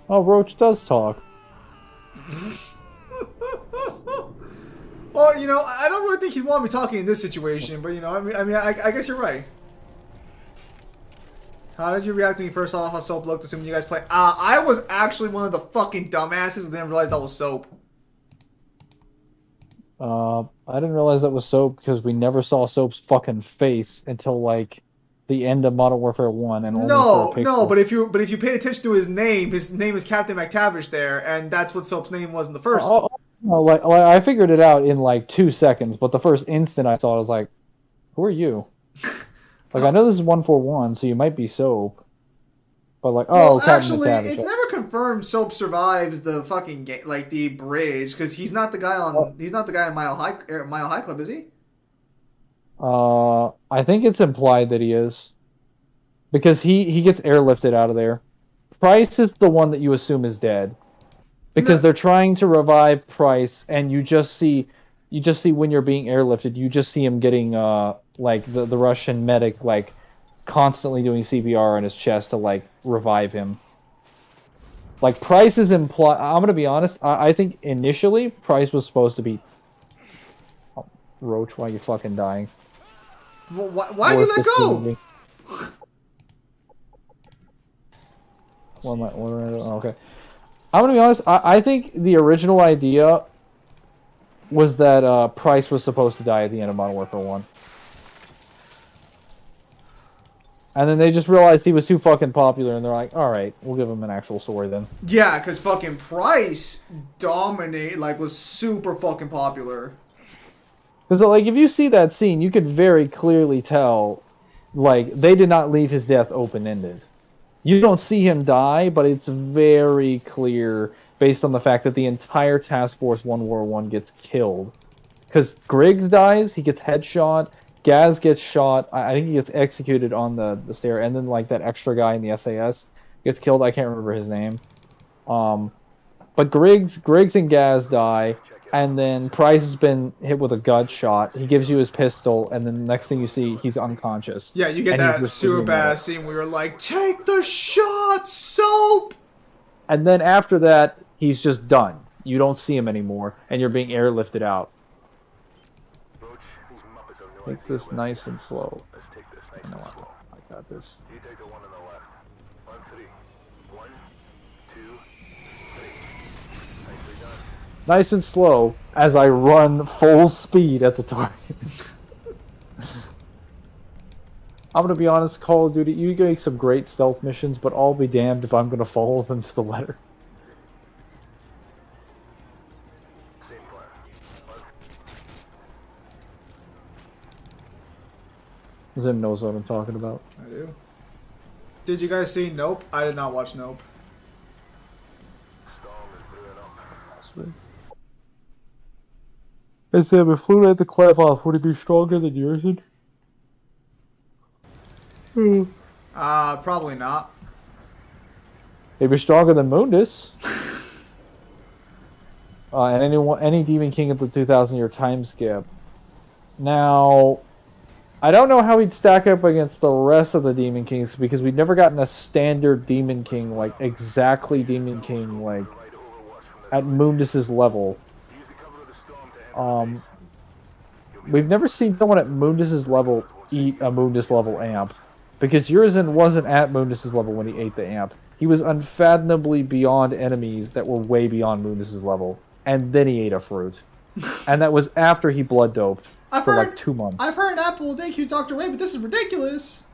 Oh, Roach does talk. Well, you know, I don't really think he'd want me talking in this situation, but you know, I guess you're right. How did you react when you first saw how Soap looked, assuming you guys play? I was actually one of the fucking dumbasses who didn't realize that was Soap. I didn't realize that was Soap because we never saw Soap's fucking face until like the end of Modern Warfare 1 and only for a picture. No, but if you pay attention to his name is Captain McTavish there, and that's what Soap's name was in the first. No, like I figured it out in like 2 seconds, but the first instant I saw it, I was like, "Who are you?" Like I know this is 141, so you might be Soap. But like, well, Captain actually, McTavish. it's never confirmed Soap survives the fucking like the bridge because he's not the guy on Mile High Club, is he? I think it's implied that he is, because he gets airlifted out of there. Price is the one that you assume is dead, because they're trying to revive Price, and you just see when you're being airlifted, you just see him getting like the Russian medic like constantly doing CPR on his chest to like revive him. Like Price is implied. I'm gonna be honest. I think initially Price was supposed to be. Oh, Roach, why are you fucking dying? Well, why you let go? Okay. I'm gonna be honest. I think the original idea was that Price was supposed to die at the end of Modern Warfare 1. And then they just realized he was too fucking popular, and they're like, "All right, we'll give him an actual story then." Yeah, because fucking Price was super fucking popular. Because like, if you see that scene, you could very clearly tell, like, they did not leave his death open-ended. You don't see him die, but it's very clear based on the fact that the entire Task Force 141 gets killed. Because Griggs dies, he gets headshot. Gaz gets shot. I think he gets executed on the stair, and then like that extra guy in the SAS gets killed. I can't remember his name. But Griggs and Gaz die, and then Price has been hit with a gut shot. He gives you his pistol, and then the next thing you see, he's unconscious. Yeah, you get that super bad scene where you're like, "Take the shot, Soap!" And then after that, he's just done. You don't see him anymore, and you're being airlifted out. Takes this nice and slow. You know what? I got this. You take the one on the left. On 3. 1, 2, 3. Nicely done. Nice and slow as I run full speed at the target. I'm gonna be honest, Call of Duty, you make some great stealth missions, but I'll be damned if I'm gonna follow them to the letter. Zim knows what I'm talking about. I do. Did you guys see Nope? I did not watch Nope. Hey Sam, if Fluid had the clap off, would it be stronger than yours? Probably not. It'd be stronger than Mundus. And any Demon King of the 2,000-year time skip. Now, I don't know how he'd stack up against the rest of the Demon Kings, because we've never gotten a standard Demon King, like exactly Demon King, like at Mundus's level. We've never seen someone at Mundus's level eat a Mundus level amp, because Urizen wasn't at Mundus's level when he ate the amp. He was unfathomably beyond enemies that were way beyond Mundus's level, and then he ate a fruit. And that was after he blood doped like 2 months. I've heard apple a day cute Dr. Way, but this is ridiculous.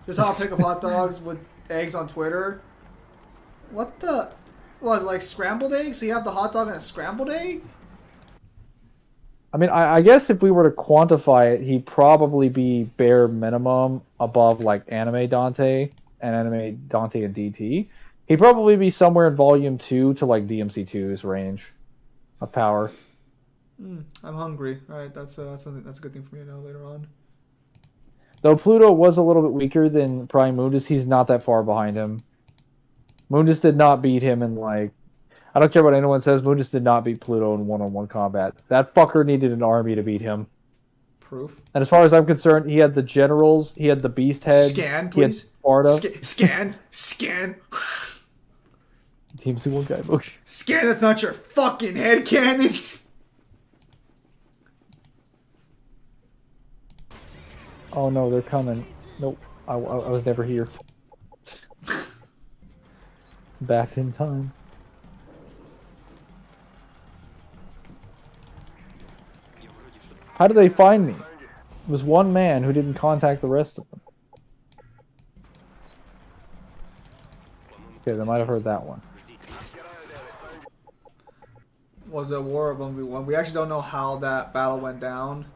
Just how I pick up hot dogs with eggs on Twitter. What the? Was it like scrambled eggs? So you have the hot dog and a scrambled egg? I mean, I guess if we were to quantify it, he'd probably be bare minimum above like Anime Dante and DT. He'd probably be somewhere in Volume 2 to like DMC2's range of power. I'm hungry. All right, that's a good thing for me to know later on. Though Pluto was a little bit weaker than Prime Mundus, he's not that far behind him. Mundus did not beat him in like... I don't care what anyone says, Mundus did not beat Pluto in one-on-one combat. That fucker needed an army to beat him. Proof. And as far as I'm concerned, he had the generals, he had the beast head. Scan, please. Scan. Team C1 guy book. Scan, that's not your fucking head cannon. Oh no, they're coming. Nope, I was never here. Back in time. How did they find me? It was one man who didn't contact the rest of them. Okay, they might have heard that one. Was a war of 1v1. We actually don't know how that battle went down.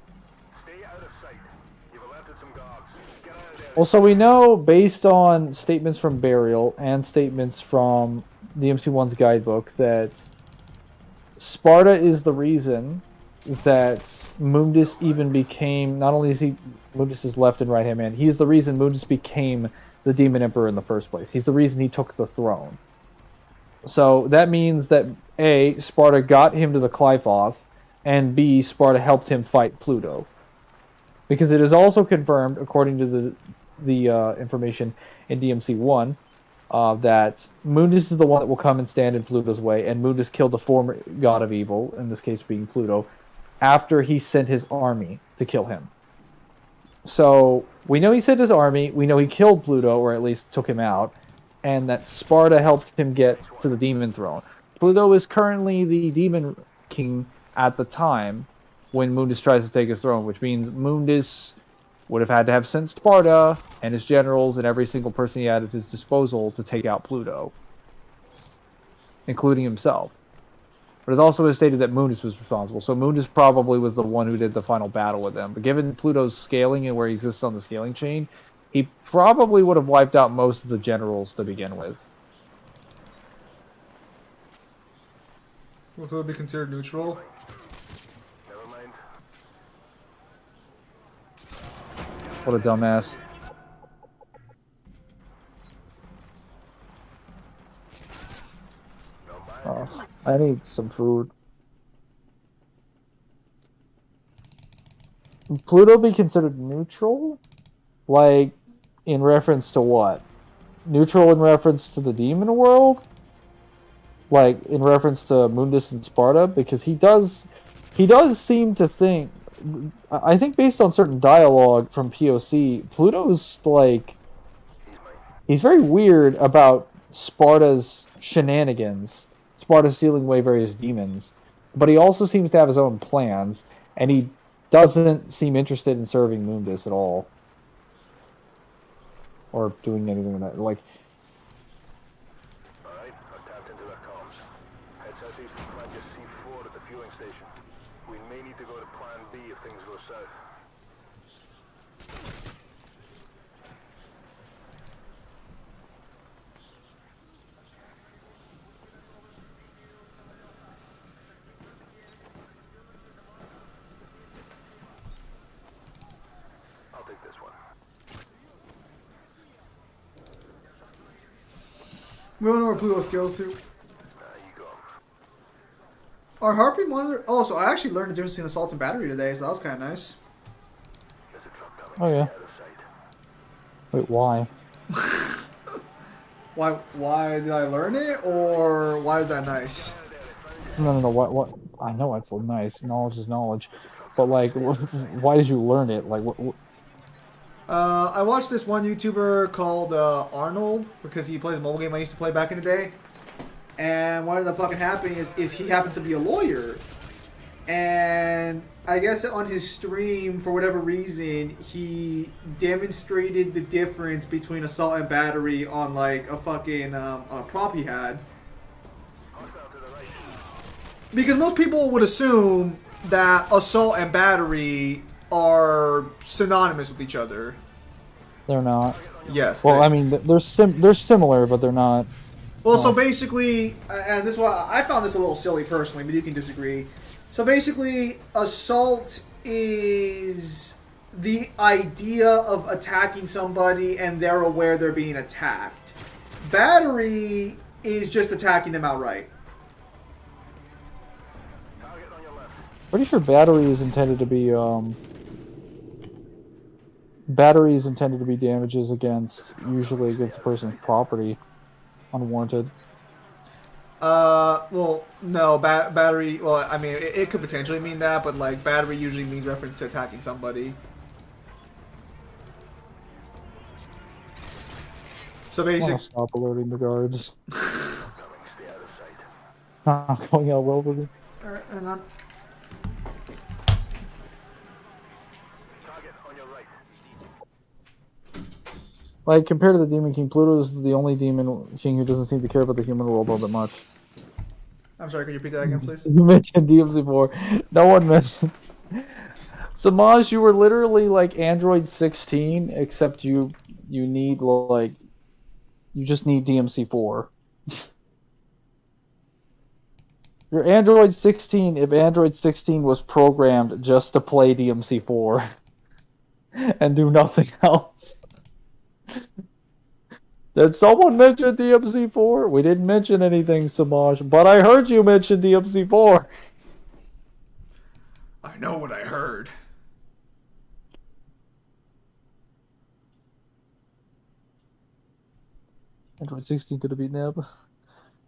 Well, so we know, based on statements from Burial and statements from the MC1's guidebook, that Sparta is the reason that Mundus even became, not only is he Mundus' left and right hand man, he's the reason Mundus became the Demon Emperor in the first place. He's the reason he took the throne. So that means that A, Sparta got him to the Qliphoth, and B, Sparta helped him fight Pluto. Because it is also confirmed, according to the information in DMC1, that Mundus is the one that will come and stand in Pluto's way, and Mundus killed the former god of evil, in this case being Pluto, after he sent his army to kill him. So we know he sent his army, we know he killed Pluto, or at least took him out, and that Sparta helped him get to the demon throne. Pluto is currently the demon king at the time when Mundus tries to take his throne, which means Mundus would have had to have sent Sparta and his generals and every single person he had at his disposal to take out Pluto, including himself. But it also is stated that Mundus was responsible, so Mundus probably was the one who did the final battle with them. But given Pluto's scaling and where he exists on the scaling chain, he probably would have wiped out most of the generals to begin with. Will Pluto be considered neutral? What a dumbass. Oh, I need some food. Would Pluto be considered neutral? Like, in reference to what? Neutral in reference to the demon world? Like, in reference to Mundus and Sparta? Because he does seem to think, I think based on certain dialogue from POC, Pluto's like, he's very weird about Sparta's shenanigans, Sparta sealing away various demons, but he also seems to have his own plans, and he doesn't seem interested in serving Mundus at all. Or doing anything with that, like... Alright, I've tapped into their comms. Head southeast and plan your C4 at the fueling station. We may need to go to plan B if things go south. I'll take this one. We don't know where Pluto scales to. You go. Our heartbeat monitor. Oh, so I actually learned the difference between assault and battery today, so that was kind of nice. There's a truck coming. Oh yeah. Out of sight. Wait, why? Why did I learn it, or why is that nice? No, what? I know it's so nice. Knowledge is knowledge. But, like, why did you learn it? Like, what? I watched this one YouTuber called Arnold, because he plays a mobile game I used to play back in the day. And what ended up fucking happening is he happens to be a lawyer. And I guess on his stream, for whatever reason, he demonstrated the difference between assault and battery on like a fucking a prop he had. Because most people would assume that assault and battery are synonymous with each other. They're not. Yes. Well, I mean, they're similar, but they're not. Well, so basically, and this is why I found this a little silly personally, but you can disagree. So basically, assault is the idea of attacking somebody and they're aware they're being attacked. Battery is just attacking them outright. Pretty sure battery is intended to be damages against, usually against a person's property, unwarranted. Well, no, battery, well, I mean, it could potentially mean that, but, like, battery usually means reference to attacking somebody. So I'll basically... stop alerting the guards. Not going out well for me. Alright, hang on. Target on your right. Like, compared to the Demon King, Pluto is the only Demon King who doesn't seem to care about the human world all that much. I'm sorry, can you repeat that again, please? You mentioned DMC4. No one mentioned. Samaj, you were literally like Android 16, except you need like you just need DMC4. You're Android 16 if Android 16 was programmed just to play DMC4 and do nothing else. Did someone mention DMC4? We didn't mention anything, Samaj, but I heard you mention DMC4. I know what I heard. Android 16 could have beat Neb.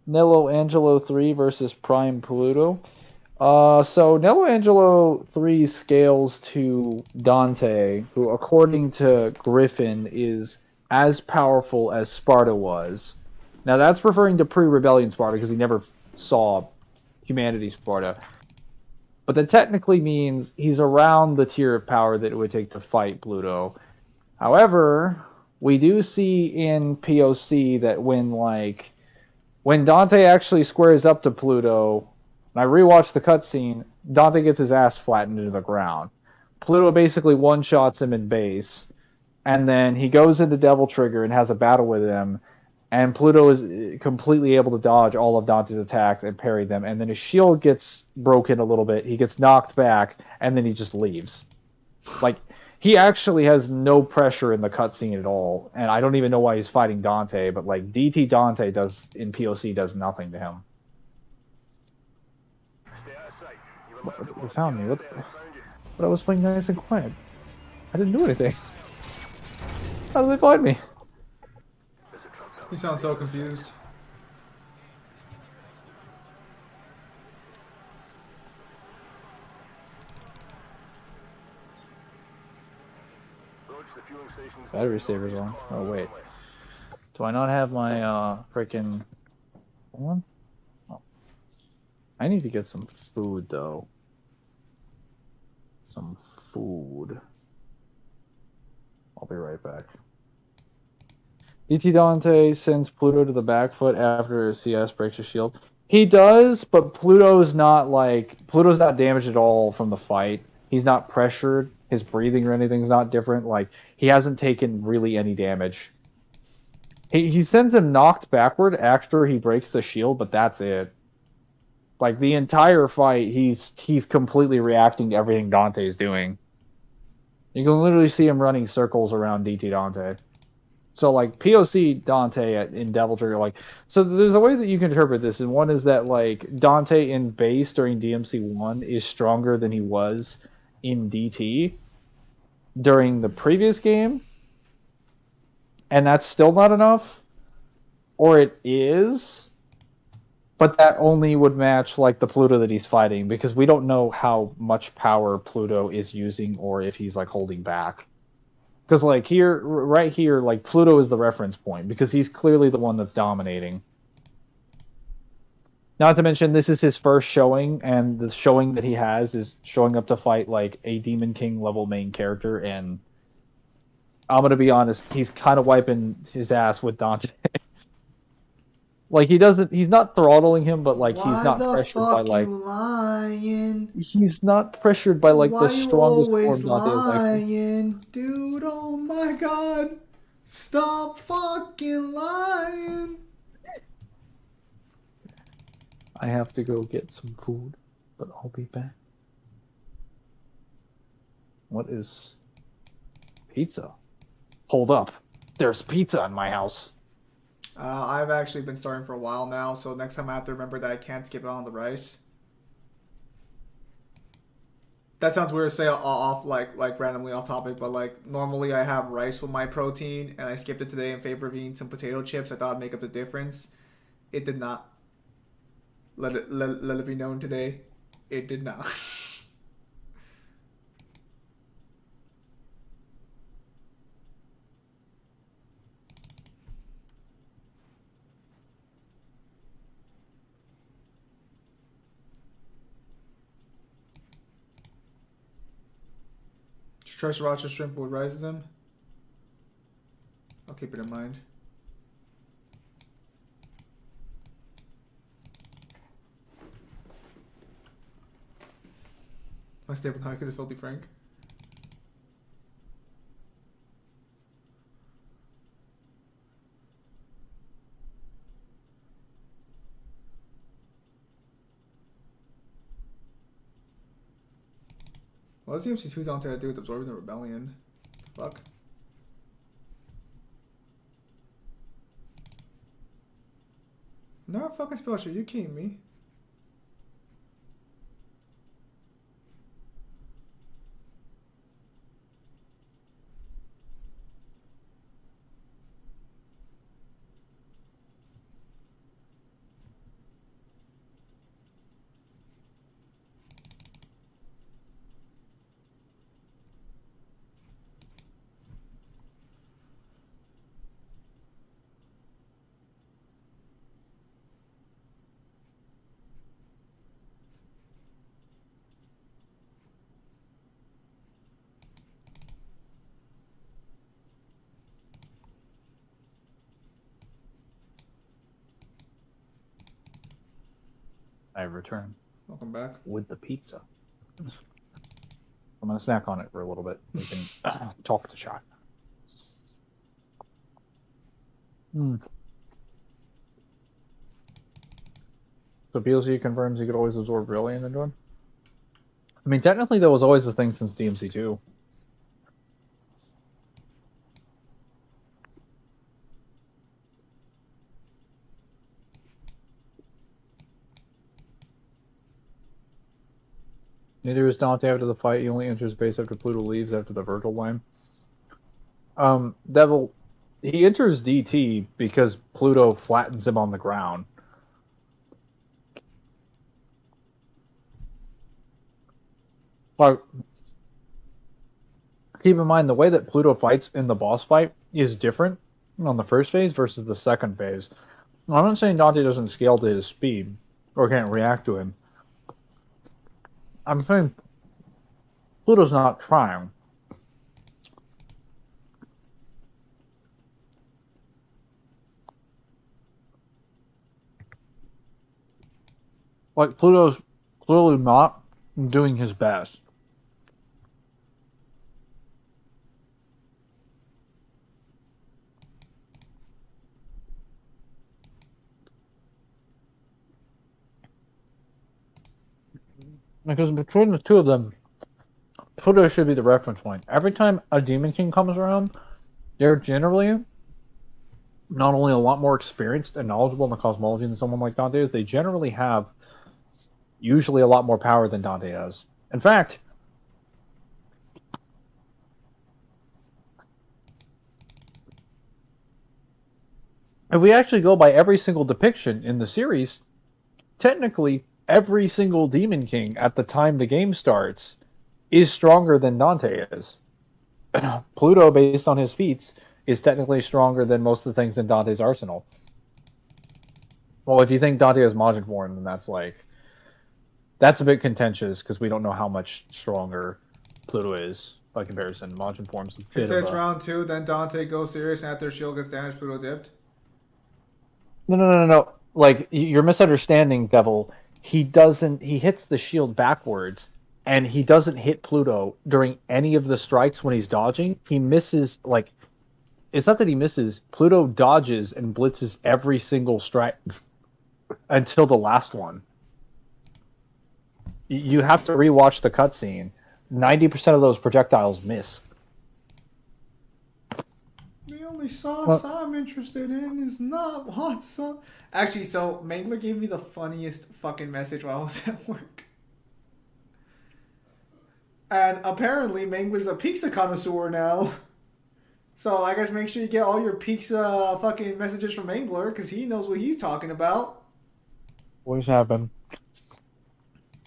Nello Angelo 3 versus Prime Pluto. So Nello Angelo 3 scales to Dante, who according to Griffin is as powerful as Sparta was. Now that's referring to pre-rebellion Sparta because he never saw humanity Sparta. But that technically means he's around the tier of power that it would take to fight Pluto. However, we do see in POC that when Dante actually squares up to Pluto, and I rewatched the cutscene, Dante gets his ass flattened into the ground. Pluto basically one-shots him in base, and then he goes into Devil Trigger and has a battle with him, and Pluto is completely able to dodge all of Dante's attacks and parry them, and then his shield gets broken a little bit, he gets knocked back, and then he just leaves. Like, he actually has no pressure in the cutscene at all, and I don't even know why he's fighting Dante, but like DT Dante does in POC does nothing to him. Stay out of sight. You were about to They walk found me. down What? there, they found you. But I was playing nice and quiet. I didn't do anything. How did they find me? There's a truck down You sound so confused. Approach the fueling station's Battery saver's on. Oh wait. Do I not have my freaking one? Oh. I need to get some food though. Some food. I'll be right back. DT Dante sends Pluto to the back foot after CS breaks his shield. He does, but Pluto's not damaged at all from the fight. He's not pressured. His breathing or anything's not different. Like, he hasn't taken really any damage. He sends him knocked backward after he breaks the shield, but that's it. Like, the entire fight, he's completely reacting to everything Dante's doing. You can literally see him running circles around DT Dante. So, like, POC Dante in Devil Trigger, like... So there's a way that you can interpret this, and one is that, like, Dante in base during DMC1 is stronger than he was in DT during the previous game, and that's still not enough, or it is, but that only would match, like, the Pluto that he's fighting, because we don't know how much power Pluto is using, or if he's, like, holding back. Because, like, right here, like, Pluto is the reference point, because he's clearly the one that's dominating. Not to mention, this is his first showing, and the showing that he has is showing up to fight, like, a Demon King level main character, and I'm gonna be honest, he's kind of wiping his ass with Dante. Like, he's not throttling him, but, like, he's not pressured by, like... lying? He's not pressured by, like, Why the you strongest always form Dante has actually... lying? Dude, oh my god. Stop fucking lying. I have to go get some food, but I'll be back. What is... Pizza? Hold up. There's pizza in my house. I've actually been starting for a while now, so next time I have to remember that I can't skip out on the rice. That sounds weird to say off like randomly off topic, but like normally I have rice with my protein, and I skipped it today in favor of eating some potato chips. I thought it'd make up the difference. It did not. Let it be known today, it did not. Try sriracha shrimp with rice in. I'll keep it in mind. I stay with high because of Filthy Frank. What does the MC2 Dante do with absorbing the rebellion? Fuck. No fucking spell shit, you kidding me? I return Welcome back. with the pizza. I'm gonna snack on it for a little bit. We can talk to chat. So PLC confirms you could always absorb brilliant into him. I mean, technically that was always the thing since DMC2. Neither is Dante after the fight. He only enters base after Pluto leaves after the Virgil line. Devil, he enters DT because Pluto flattens him on the ground. But keep in mind, the way that Pluto fights in the boss fight is different on the first phase versus the second phase. I'm not saying Dante doesn't scale to his speed or can't react to him. I'm saying Pluto's not trying. Like, Pluto's clearly not doing his best. Because between the two of them, Pluto should be the reference point. Every time a Demon King comes around, they're generally not only a lot more experienced and knowledgeable in the cosmology than someone like Dante is, they generally have usually a lot more power than Dante has. In fact, if we actually go by every single depiction in the series, technically every single Demon King at the time the game starts is stronger than Dante is. Pluto, based on his feats, is technically stronger than most of the things in Dante's arsenal. Well, if you think Dante has Majin form, then that's a bit contentious because we don't know how much stronger Pluto is by comparison. Majin form's a He bit says of a... round 2, then Dante goes serious, and after shield gets damaged, Pluto dipped. No. Like, you're misunderstanding, Devil. He hits the shield backwards, and he doesn't hit Pluto during any of the strikes when he's dodging. He misses, like, it's not that he misses. Pluto dodges and blitzes every single strike until the last one. You have to rewatch the cutscene. 90% of those projectiles miss. The only sauce I'm interested in is not hot sauce. Actually, so Mangler gave me the funniest fucking message while I was at work. And apparently Mangler's a pizza connoisseur now. So I guess make sure you get all your pizza fucking messages from Mangler, because he knows what he's talking about. What's happened?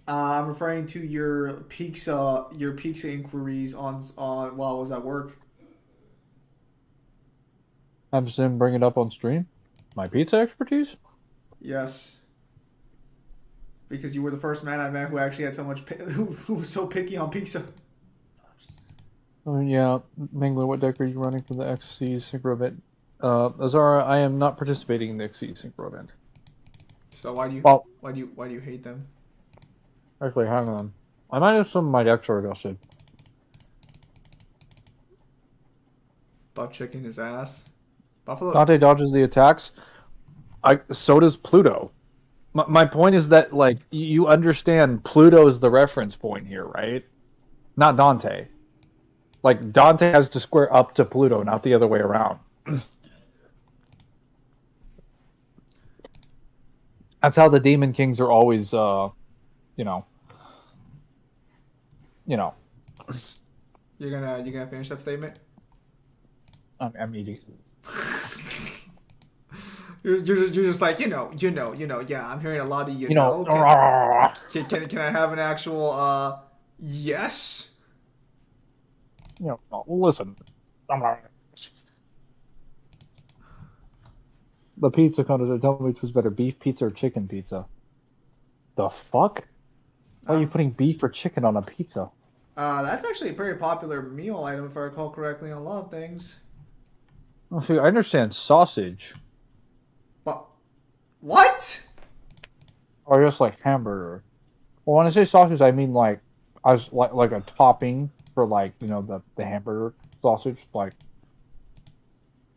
I'm referring to your pizza inquiries on while I was at work. I'm just going to bring it up on stream. My pizza expertise? Yes. Because you were the first man I met who actually had so much who was so picky on pizza. Oh yeah, Mangler, what deck are you running for the XC Synchro event? Azara, I am not participating in the XC Synchro event. So why do you Well, why do you hate them? actually, hang on. I might have some of my decks are adjusted. Butt chicken his ass. Buffalo. Dante dodges the attacks. So does Pluto. My point is that like you understand Pluto is the reference point here, right? Not Dante. Like Dante has to square up to Pluto, not the other way around. That's how the Demon Kings are always, you know, you know. You're gonna finish that statement? I'm eating. You're just like yeah. I'm hearing a lot of You know. Can I have an actual yes? You know. Listen. The pizza contest. Tell me which was better, beef pizza or chicken pizza. The fuck? Why are you putting beef or chicken on a pizza? That's actually a pretty popular meal item if I recall correctly on a lot of things. Oh, see, I understand sausage. But what? Or just like hamburger. Well, when I say sausage, I mean like as like a topping for like the hamburger sausage. Like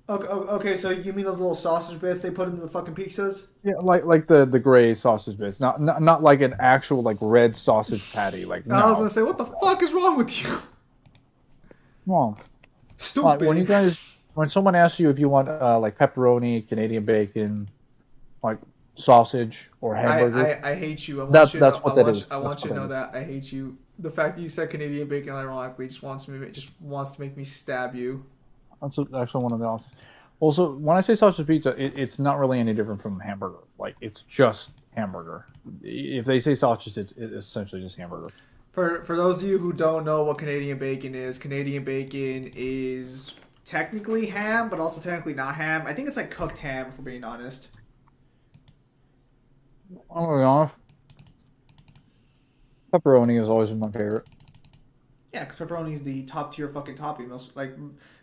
Okay, so you mean those little sausage bits they put into the fucking pizzas? yeah, like the gray sausage bits, not like an actual like red sausage patty. Like I was no, gonna say, what the fuck is wrong with you? wrong. Stupid. When someone asks you if you want like pepperoni, Canadian bacon, like sausage or hamburger, I hate you. that's what that is. I want you to know that I hate you. The fact that you said Canadian bacon ironically just wants to make me stab you. That's actually one of the options. Also, when I say sausage pizza, it's not really any different from hamburger. Like it's just hamburger. If they say sausage, it's essentially just hamburger. For those of you who don't know what Canadian bacon is technically ham, but also technically not ham. I think it's like cooked ham, if we're being honest. I'm gonna be honest. Pepperoni has always been my favorite. Yeah, because pepperoni is the top tier fucking topping. Most like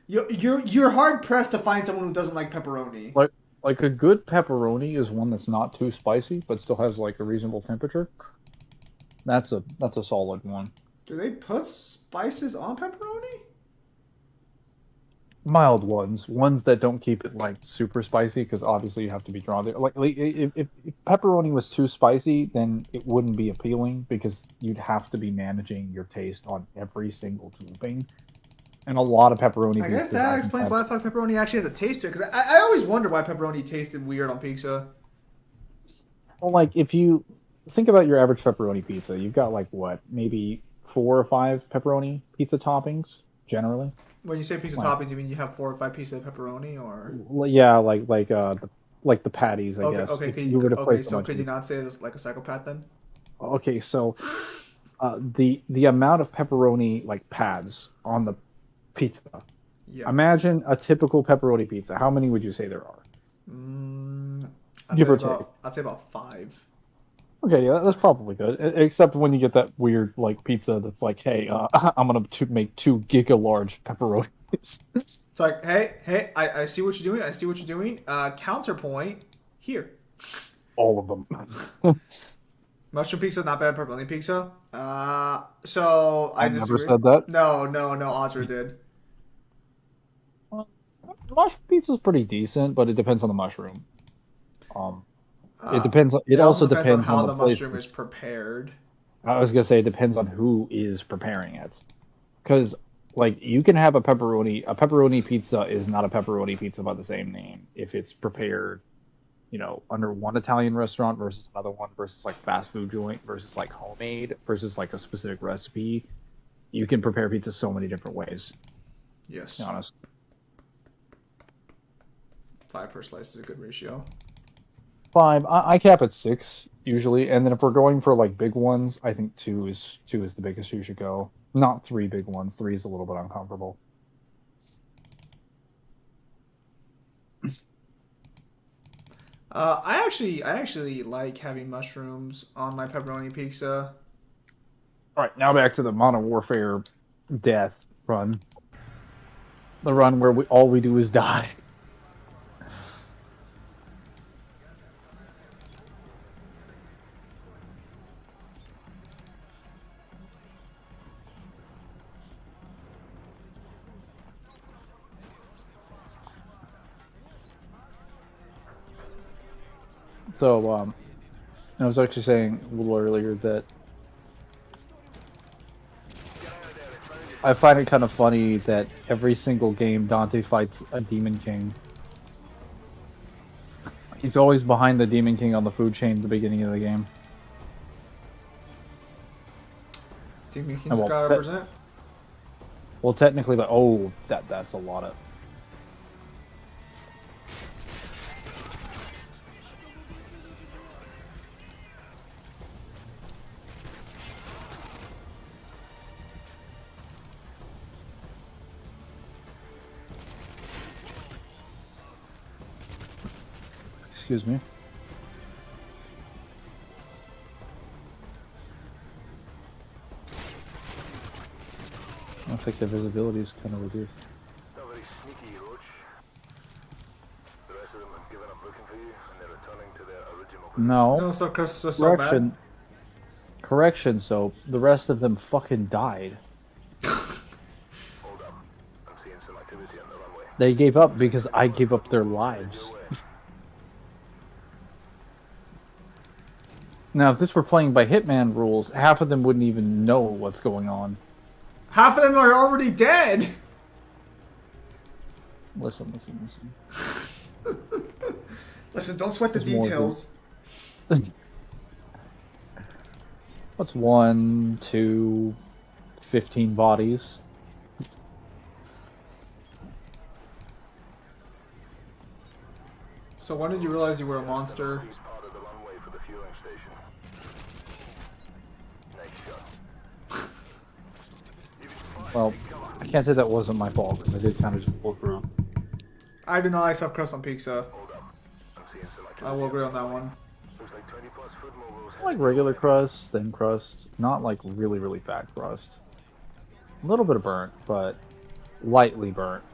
you're hard pressed to find someone who doesn't like pepperoni. Like a good pepperoni is one that's not too spicy, but still has like a reasonable temperature. That's a solid one. Do they put spices on pepperoni? Mild ones that don't keep it like super spicy, because obviously you have to be drawn there. Like if pepperoni was too spicy, then it wouldn't be appealing because you'd have to be managing your taste on every single topping. And a lot of pepperoni. I guess that explains why the fuck pepperoni actually has a taste to it. Because I always wonder why pepperoni tasted weird on pizza. Well, like if you think about your average pepperoni pizza, you've got like what, maybe 4 or 5 pepperoni pizza toppings generally. When you say pizza toppings, you mean you have 4 or 5 pieces of pepperoni, or? Well, yeah, like the patties, I guess. Okay. Could you not say it's like a psychopath then? Okay, so the amount of pepperoni like pads on the pizza. Yeah. Imagine a typical pepperoni pizza. How many would you say there are? Give or take. I'd say about 5. Okay, yeah, that's probably good. Except when you get that weird like pizza that's like, hey, I'm gonna make 2 giga large pepperonis. It's like, hey, I see what you're doing. Counterpoint here. All of them. Mushroom pizza, not bad. Pepperoni pizza. So I never said that. No, Ozra did. Mushroom pizza is pretty decent, but it depends on the mushroom. It depends. It also depends on how the place. mushroom is prepared. I was gonna say it depends on who is preparing it, because like you can have a pepperoni. A pepperoni pizza is not a pepperoni pizza by the same name if it's prepared, under one Italian restaurant versus another one versus like fast food joint versus like homemade versus like a specific recipe. You can prepare pizza so many different ways. Yes. To be honest. 5 per slice is a good ratio. 5. I cap at 6 usually, and then if we're going for like big ones, I think 2 is the biggest you should go. Not 3 big ones. 3 is a little bit uncomfortable. I actually like having mushrooms on my pepperoni pizza. All right, now back to the Modern Warfare death. run. The run where all we do is die. So, I was actually saying a little earlier that I find it kind of funny that every single game Dante fights a Demon King. He's always behind the Demon King on the food chain at the beginning of the game. Demon And King's gotta represent. well, technically, but oh, that's a lot of. Excuse me. I think the visibility is kind of reduced. Not very sneaky, Roach. The rest of them have given up looking for you, and they're returning to their original. No. No, so Chris is so bad. Correction. Correction, so the rest of them fucking died. Hold up. I'm seeing some activity on the runway. They gave up because I gave up their lives. Your way. Now, if this were playing by Hitman rules, half of them wouldn't even know what's going on. Half of them are already dead. Listen. Listen, don't sweat the There's more details. What's 1, 2, 15 bodies? So when did you realize you were a monster? He's part of the runway for the fueling station. Nice shot. Well, I can't say that wasn't my fault, because I did kind of just look around. I do not like soft crust on pizza. Hold up. I'm seeing some activity. I will agree on that one. Looks like 20 plus foot mobiles. I like regular crust, thin crust, not like really, really fat crust. A little bit of burnt, but lightly burnt.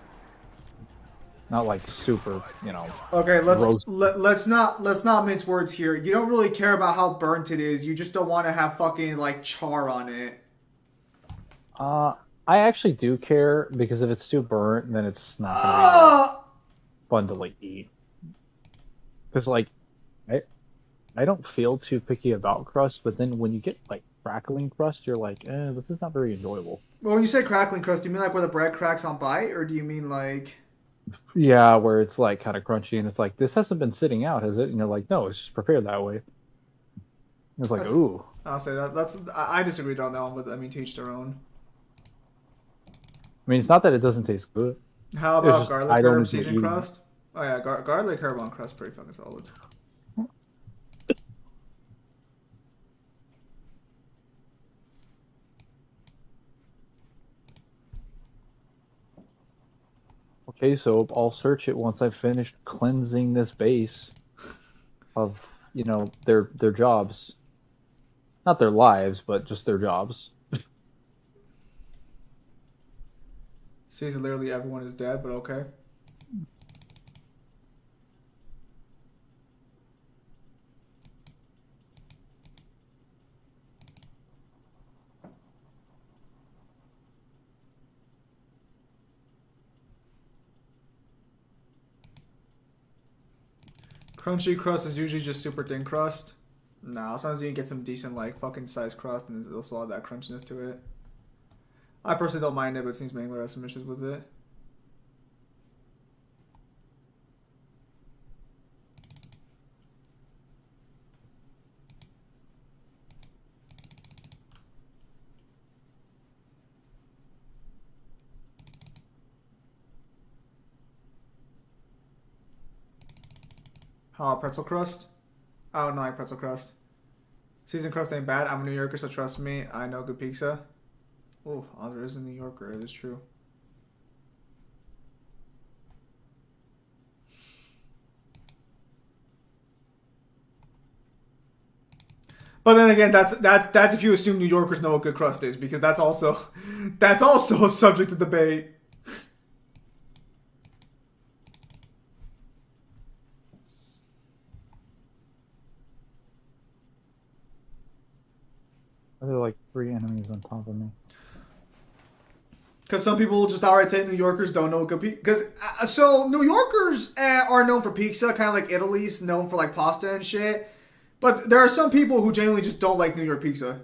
Not like super, you know. Okay, roast. let's not mince words here. You don't really care about how burnt it is. You just don't want to have fucking like char on it. I actually do care, because if it's too burnt, then it's not gonna be like, fun to like eat. Because like, I don't feel too picky about crust, but then when you get like crackling crust, you're like, this is not very enjoyable. Well, when you say crackling crust, do you mean like where the bread cracks on bite, or do you mean like? Yeah, where it's like kind of crunchy, and it's like, this hasn't been sitting out, has it? And you're like, no, it's just prepared that way. It's like, ooh. I'll say that. I disagreed on that one, but I mean, to each their own. I mean, it's not that it doesn't taste good. How It's about just, garlic I don't herb enjoy seasoned eating it. crust? Oh yeah, garlic herb on crust pretty fucking solid. Okay, so I'll search it once I've finished cleansing this base of, you know, their jobs. Not their lives, but just their jobs. Sees literally everyone is dead, but okay. Crunchy crust is usually just super thin crust. Nah, sometimes you can get some decent like fucking size crust and it'll still have that crunchiness to it. I personally don't mind it, but it seems Mangler has some issues with it. How pretzel crust? I don't like pretzel crust. Seasoned crust ain't bad. I'm a New Yorker, so trust me, I know good pizza. Oh, Oscar is a New Yorker. It is true. But then again, that's if you assume New Yorkers know what good crust is, because that's also a subject of debate. There are like 3 enemies on top of me. Because some people will just outright say New Yorkers don't know what good pizza. Because so New Yorkers are known for pizza, kind of like Italy's known for like pasta and shit. But there are some people who genuinely just don't like New York pizza.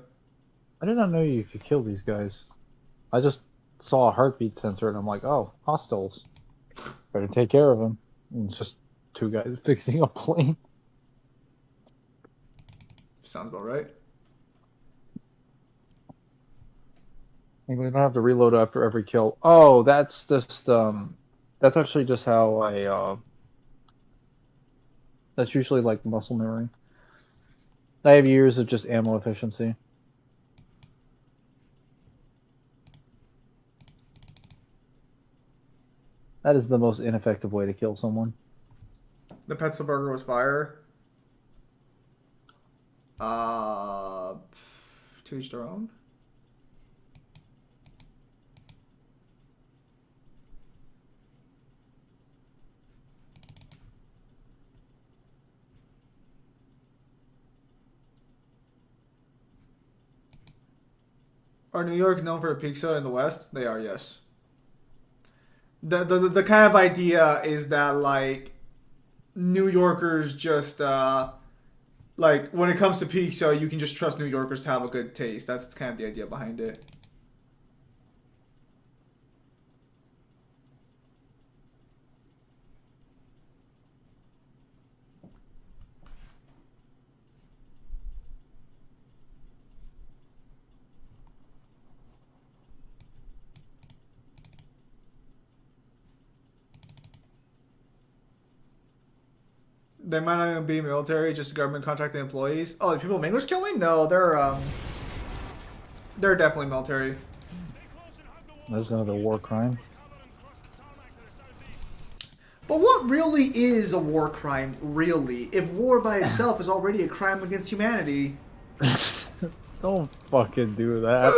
I did not know you could kill these guys. I just saw a heartbeat sensor and I'm like, oh, hostiles. Better take care of them. And it's just 2 guys fixing a plane. Sounds about right. We don't have to reload after every kill. Oh, that's just that's actually just how that's usually like muscle memory. I have years of just ammo efficiency. That is the most ineffective way to kill someone. The Petzel burger was fire. To each their own. Are New York known for pizza in the West? They are, yes. The kind of idea is that like New Yorkers just like when it comes to pizza, you can just trust New Yorkers to have a good taste. That's kind of the idea behind it. They might not even be military, just government contracted employees. Oh, the people Mangler's killing? No, they're definitely military. That's another war crime. But what really is a war crime, really? If war by itself is already a crime against humanity. Don't fucking do that.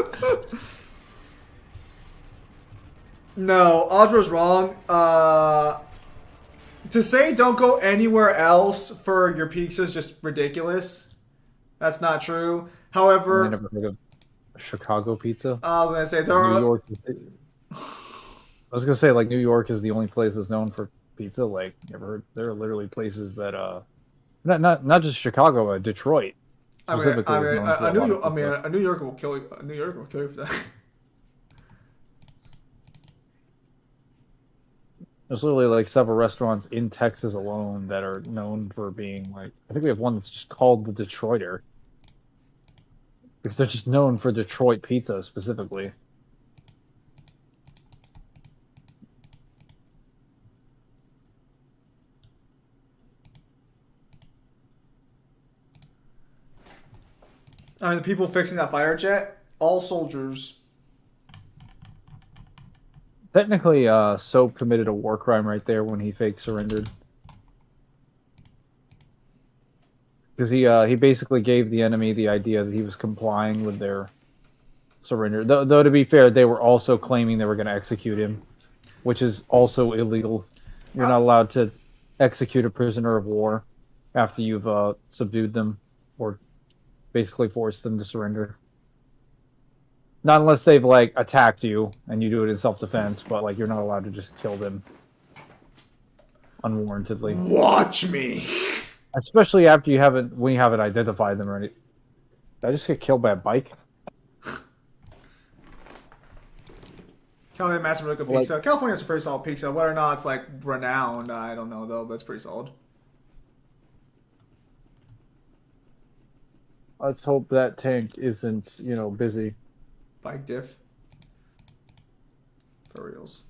No, Ozra's wrong. To say don't go anywhere else for your pizza is just ridiculous. That's not true. I However, never heard of Chicago pizza. I was gonna say there New are. York. I was gonna say like New York is the only place that's known for pizza. Like, you ever heard? There are literally places that not just Chicago, Detroit specifically is known for a lot of pizza. A New Yorker will kill you. A New Yorker will kill you for that. There's literally like several restaurants in Texas alone that are known for being like. I think we have one that's just called the Detroiter because they're just known for Detroit pizza specifically. I mean, the people fixing that fighter jet, all soldiers. Technically, Soap committed a war crime right there when he fake surrendered. Because he basically gave the enemy the idea that he was complying with their surrender. Though to be fair, they were also claiming they were going to execute him, which is also illegal. You're not allowed to execute a prisoner of war after you've subdued them or basically forced them to surrender. Not unless they've like attacked you and you do it in self-defense, but like you're not allowed to just kill them unwarrantedly. Watch me. Especially after when you haven't identified them or anything. Did I just get killed by a bike? California Master really good pizza. California has a pretty solid pizza. Whether or not it's like renowned, I don't know though, but it's pretty solid. Let's hope that tank isn't, busy. Bike diff. For reals.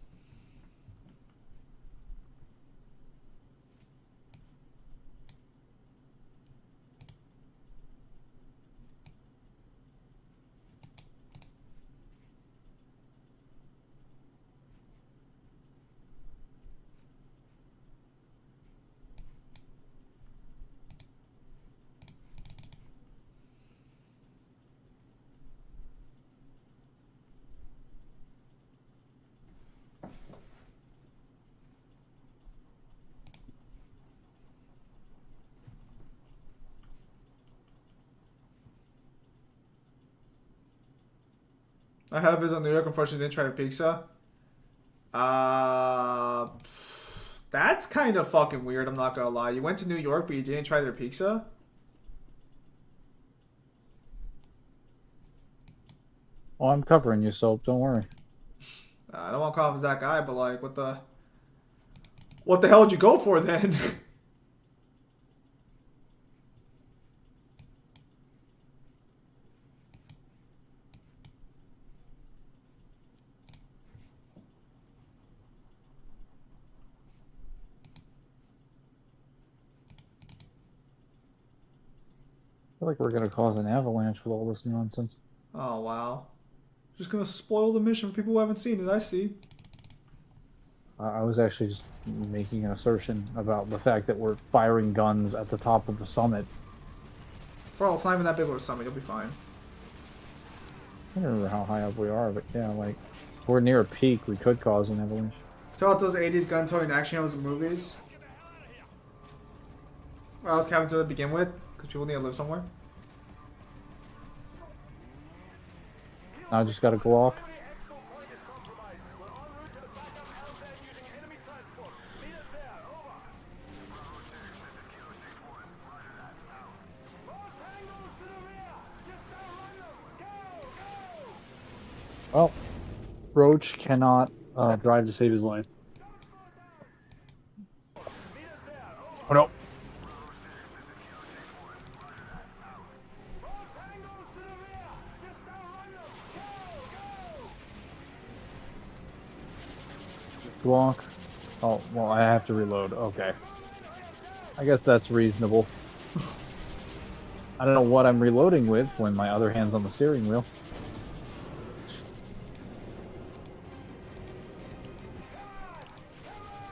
I had a visit on New York. Unfortunately, didn't try their pizza. That's kind of fucking weird. I'm not gonna lie. You went to New York, but you didn't try their pizza. Well, I'm covering you, so don't worry. I don't want to call him as that guy, but like, what the hell did you go for then? I feel like we're gonna cause an avalanche with all this nonsense. Oh wow. Just gonna spoil the mission for people who haven't seen it. I see. I was actually just making an assertion about the fact that we're firing guns at the top of the summit. Bro, it's not even that big of a summit. You'll be fine. I don't remember how high up we are, but yeah, like, we're near a peak. We could cause an avalanche. Talk about those 80s gun toting action heroes and movies. Where else Kevin to begin with? Because people need to live somewhere. I just got a Glock. Well, Roach cannot drive to save his life. Oh no. Glock. Oh, well, I have to reload. Okay. I guess that's reasonable. I don't know what I'm reloading with when my other hand's on the steering wheel.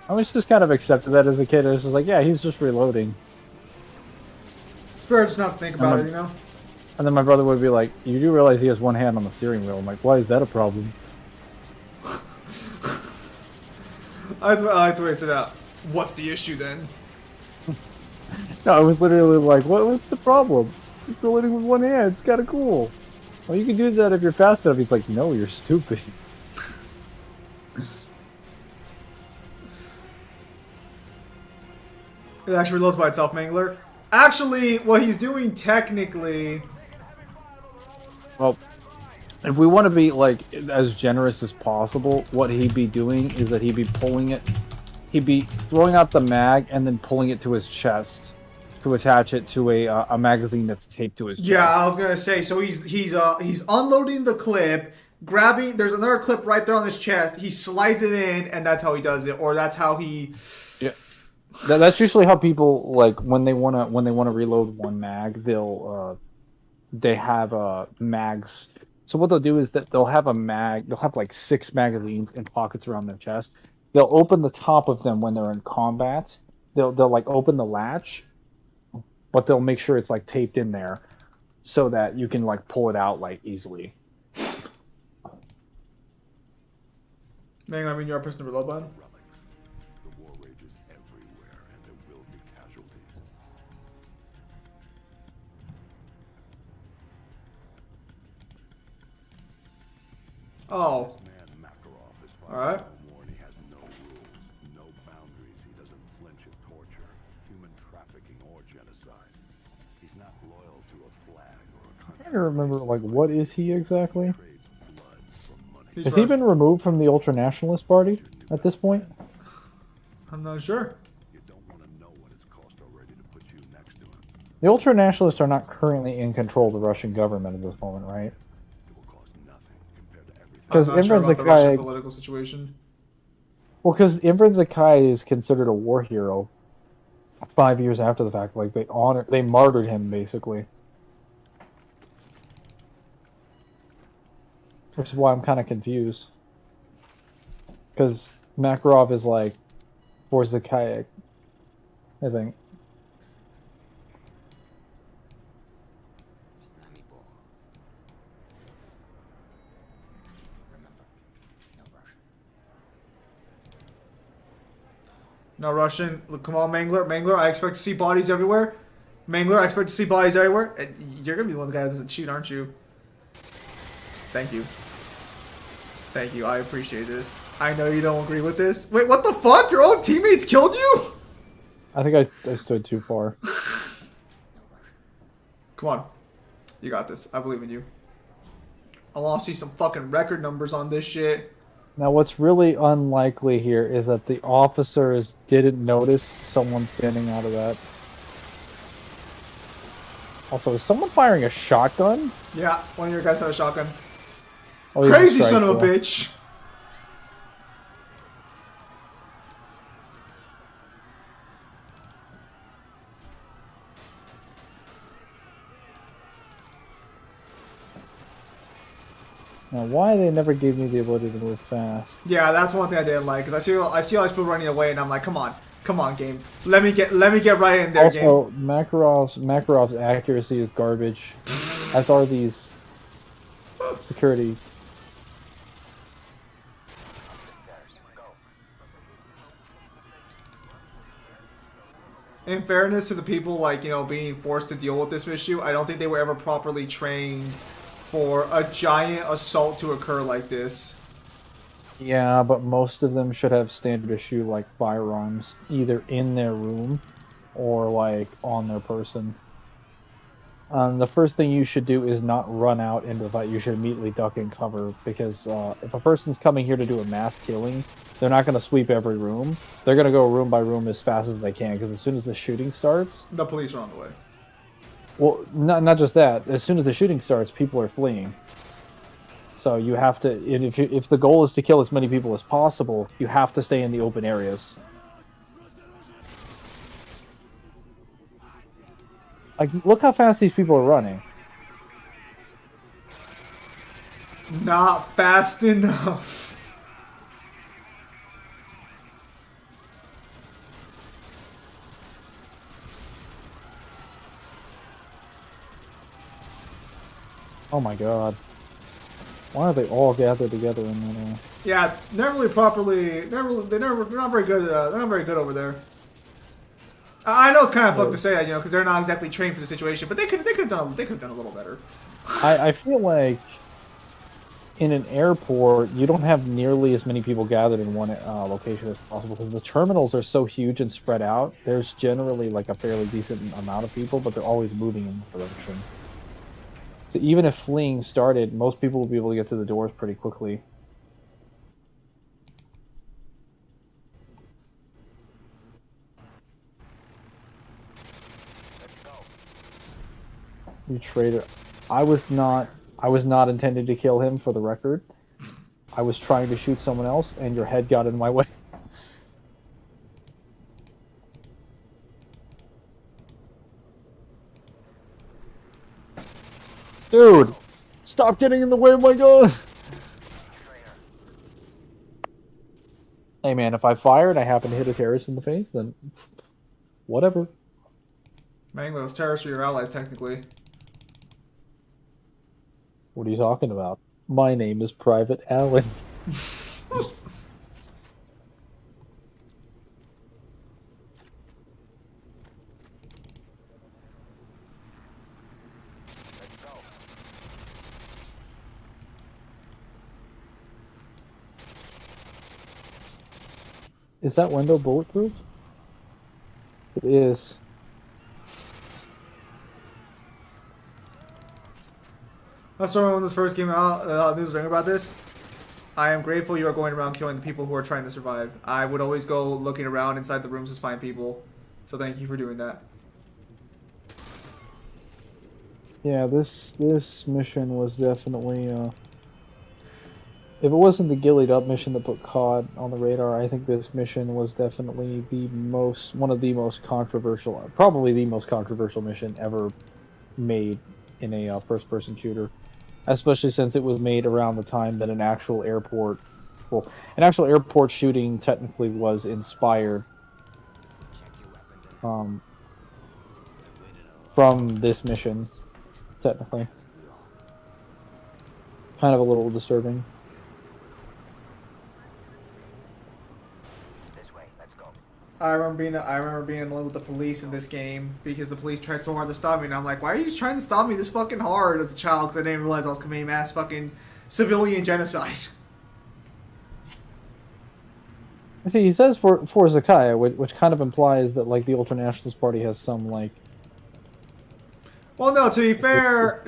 I was just kind of accepted that as a kid. I was just like, yeah, he's just reloading. Spirit just not think about it, you know? And then my brother would be like, you do realize he has one hand on the steering wheel. I'm like, why is that a problem? I like the way it said that. What's the issue then? No, I was literally like, what's the problem? He's reloading with one hand. It's kind of cool. Well, you can do that if you're fast enough. He's like, no, you're stupid. It actually reloads by itself, Mangler. Actually, what he's doing technically... Well, if we want to be, like, as generous as possible, what he'd be doing is that he'd be pulling it... He'd be throwing out the mag and then pulling it to his chest to attach it to a magazine that's taped to his chest. Yeah, I was gonna say, so he's unloading the clip, grabbing... There's another clip right there on his chest. He slides it in, and that's how he does it. Or that's how he... Yeah. That's usually how people, like, when they wanna reload one mag, they have mags. So what they'll do is that they'll have like 6 magazines in pockets around their chest. They'll open the top of them when they're in combat. They'll like open the latch, but they'll make sure it's like taped in there so that you can like pull it out like easily. Mangler, I mean, you're a person to reload button. The war rages everywhere, and there will be casualties. Oh, Man, Makarov is all right. no more, and he has no rules, no boundaries. He doesn't flinch at torture, human trafficking, or genocide. He's not loyal to a flag or a country. I don't remember, like, what is he exactly? Trades blood for money. He's Has he right. been removed from the Ultranationalist Party at this point? I'm not sure. You don't want to know what it's cost already to put you next to him. The Ultranationalists are not currently in control of the Russian government at this moment, right? It will cost nothing compared to everything. Because I'm not sure Imran about the Russian Zakai, political situation. well, because Imran Zakai is considered a war hero 5 years after the fact. Like, they martyred him, basically. Which is why I'm kind of confused. Because Makarov is like for Zakai, I think. No Russian. Look, come on, Mangler. Mangler, I expect to see bodies everywhere. Mangler, I expect to see bodies everywhere. And you're gonna be the one guy that doesn't shoot, aren't you? Thank you. Thank you. I appreciate this. I know you don't agree with this. Wait, what the fuck? Your own teammates killed you? I think I stood too far. Come on. You got this. I believe in you. I want to see some fucking record numbers on this shit. Now, what's really unlikely here is that the officers didn't notice someone standing out of that. Also, is someone firing a shotgun? Yeah, one of your guys had a shotgun. Oh, he's Crazy a strike, son of a yeah. bitch. Now, why they never gave me the ability to move fast? Yeah, that's one thing I didn't like because I see all these people running away and I'm like, come on, game. Let me get right in there, game. Also, Makarov's accuracy is garbage, as are these security. In fairness to the people, like, you know, being forced to deal with this issue, I don't think they were ever properly trained for a giant assault to occur like this. Yeah, but most of them should have standard issue like firearms, either in their room or like on their person. The first thing you should do is not run out into the fight. You should immediately duck and cover because if a person's coming here to do a mass killing, they're not going to sweep every room. They're going to go room by room as fast as they can because as soon as the shooting starts... The police are on the way. Well, not just that. As soon as the shooting starts, people are fleeing. So you have to... If the goal is to kill as many people as possible, you have to stay in the open areas. Like, look how fast these people are running. Not fast enough. Oh my god. Why are they all gathered together in there? Yeah, never really properly. They're not very good. They're not very good over there. I know it's kind of fucked to say that, you know, because they're not exactly trained for the situation, but they could have done a little better. I feel like in an airport, you don't have nearly as many people gathered in one location as possible because the terminals are so huge and spread out. There's generally like a fairly decent amount of people, but they're always moving in one direction. So even if fleeing started, most people will be able to get to the doors pretty quickly. You traitor. I was not intending to kill him, for the record. I was trying to shoot someone else, and your head got in my way. Dude! Stop getting in the way of my gun! Hey man, if I fire and I happen to hit a terrorist in the face, then... whatever. Mangler, those terrorists are your allies, technically. What are you talking about? My name is Private Allen. Is that window bulletproof? It is. That's when this first came out, news was ring about this. I am grateful you are going around killing the people who are trying to survive. I would always go looking around inside the rooms to find people. So thank you for doing that. Yeah, this mission was definitely, if it wasn't the Gillied Up mission that put COD on the radar, I think this mission was definitely one of the most controversial, probably the most controversial mission ever made in a first-person shooter. Especially since it was made around the time that an actual airport shooting technically was inspired from this mission, technically. Kind of a little disturbing. I remember being alone with the police in this game because the police tried so hard to stop me, and I'm like, why are you trying to stop me this fucking hard as a child? Because I didn't realize I was committing mass fucking civilian genocide. See, he says for Zakaya, which kind of implies that like the Ultranationalist Party has some like. Well, no. To be fair,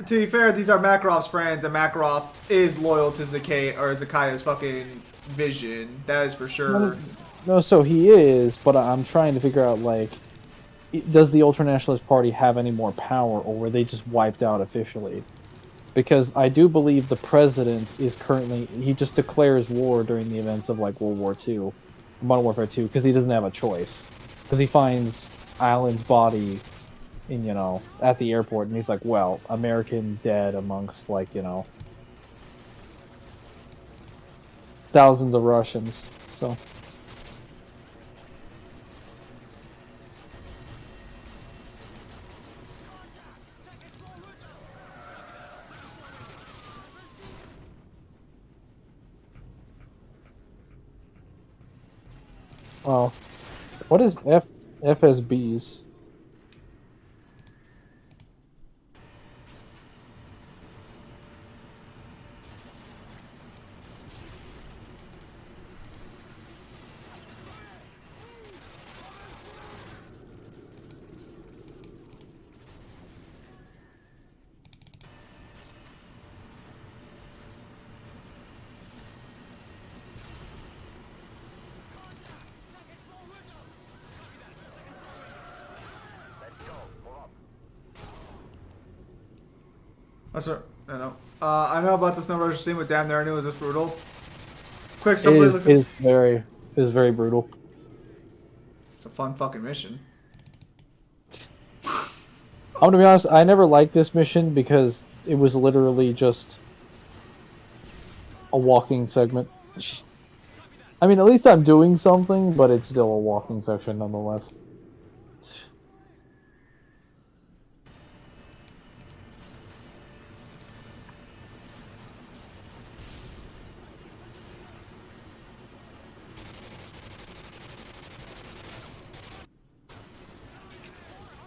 these are Makarov's friends, and Makarov is loyal to Zakaya's fucking vision. That is for sure. No, so he is, but I'm trying to figure out like, does the Ultranationalist Party have any more power, or were they just wiped out officially? Because I do believe the president is currently he just declares war during the events of like World War II, Modern Warfare 2, because he doesn't have a choice. Because he finds Alan's body in at the airport, and he's like, well, American dead amongst like thousands of Russians. So. Oh, what is FSBs? That's right. I know. I know about this no rush scene, but damn, there I knew it was this brutal. Quick, somebody look. Is very brutal. It's a fun fucking mission. I'm gonna be honest, I never liked this mission because it was literally just a walking segment. I mean, at least I'm doing something, but it's still a walking section nonetheless.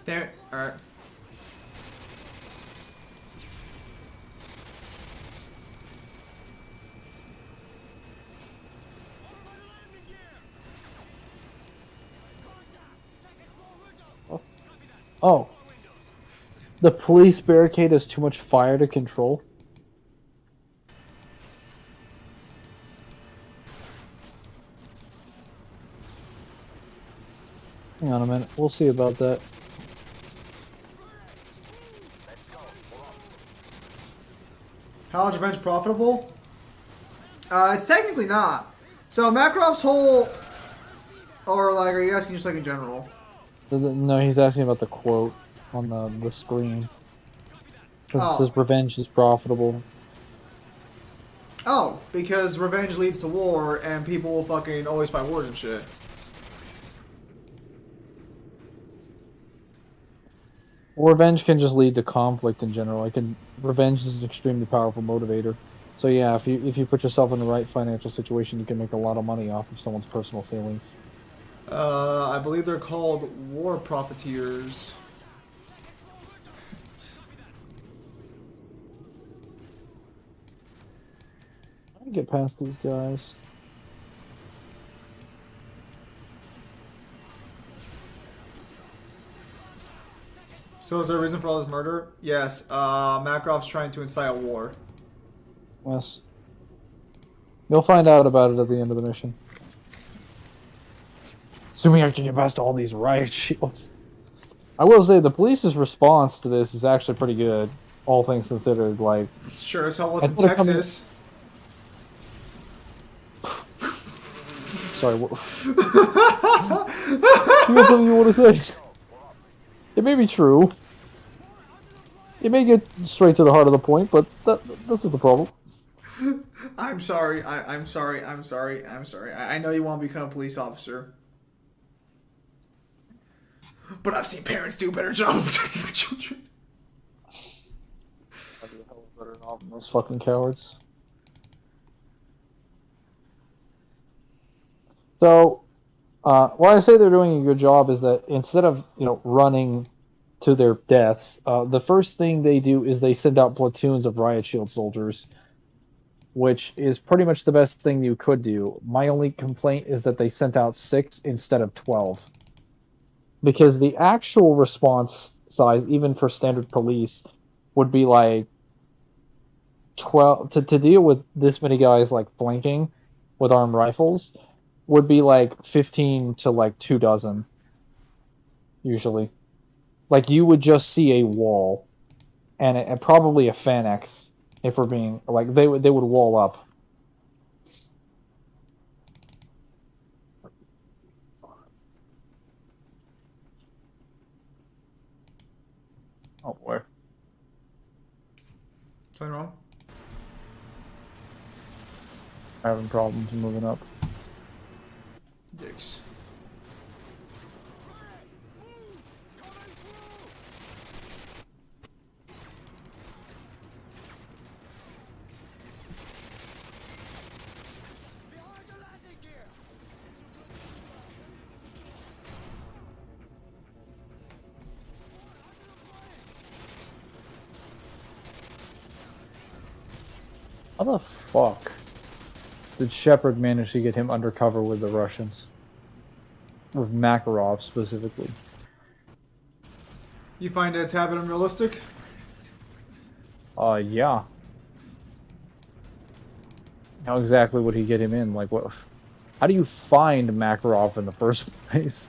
Damn it. Alright. Oh. The police barricade has too much fire to control? Hang on a minute, we'll see about that. How is revenge profitable? It's technically not. So Makarov's whole, or like, are you asking just like in general? No, he's asking about the quote on the screen. It says revenge is profitable. Oh, because revenge leads to war, and people will fucking always fight wars and shit. Revenge can just lead to conflict in general. Revenge is an extremely powerful motivator. So yeah, if you put yourself in the right financial situation, you can make a lot of money off of someone's personal feelings. I believe they're called war profiteers. I can get past these guys. So is there a reason for all this murder? Yes. Makarov's trying to incite a war. Yes. You'll find out about it at the end of the mission. Assuming I can get past all these riot shields. I will say the police's response to this is actually pretty good, all things considered. Like, Sure as hell wasn't Instead of Texas. sorry, what? You got something you want to say? It may be true. It may get straight to the heart of the point, but that's not the problem. I'm sorry. I'm sorry. I'm sorry. I'm sorry. I know you want to become a police officer. But I've seen parents do a better job of protecting their children. I'd be a hell of a better off than those fucking cowards. So, why I say they're doing a good job is that instead of, running to their deaths, the first thing they do is they send out platoons of riot shield soldiers which is pretty much the best thing you could do. My only complaint is that they sent out 6 instead of 12. Because the actual response size, even for standard police, would be like 12 to deal with this many guys like flanking with armed rifles would be like 15 to like 2 dozen usually. Like you would just see a wall and probably a Fanex if we're being like they would wall up. Oh boy. Something wrong? Having problems moving up. Dicks. How the fuck did Shepard manage to get him undercover with the Russians? With Makarov specifically. You find it's habit unrealistic? Yeah. How exactly would he get him in? Like, what? How do you find Makarov in the first place?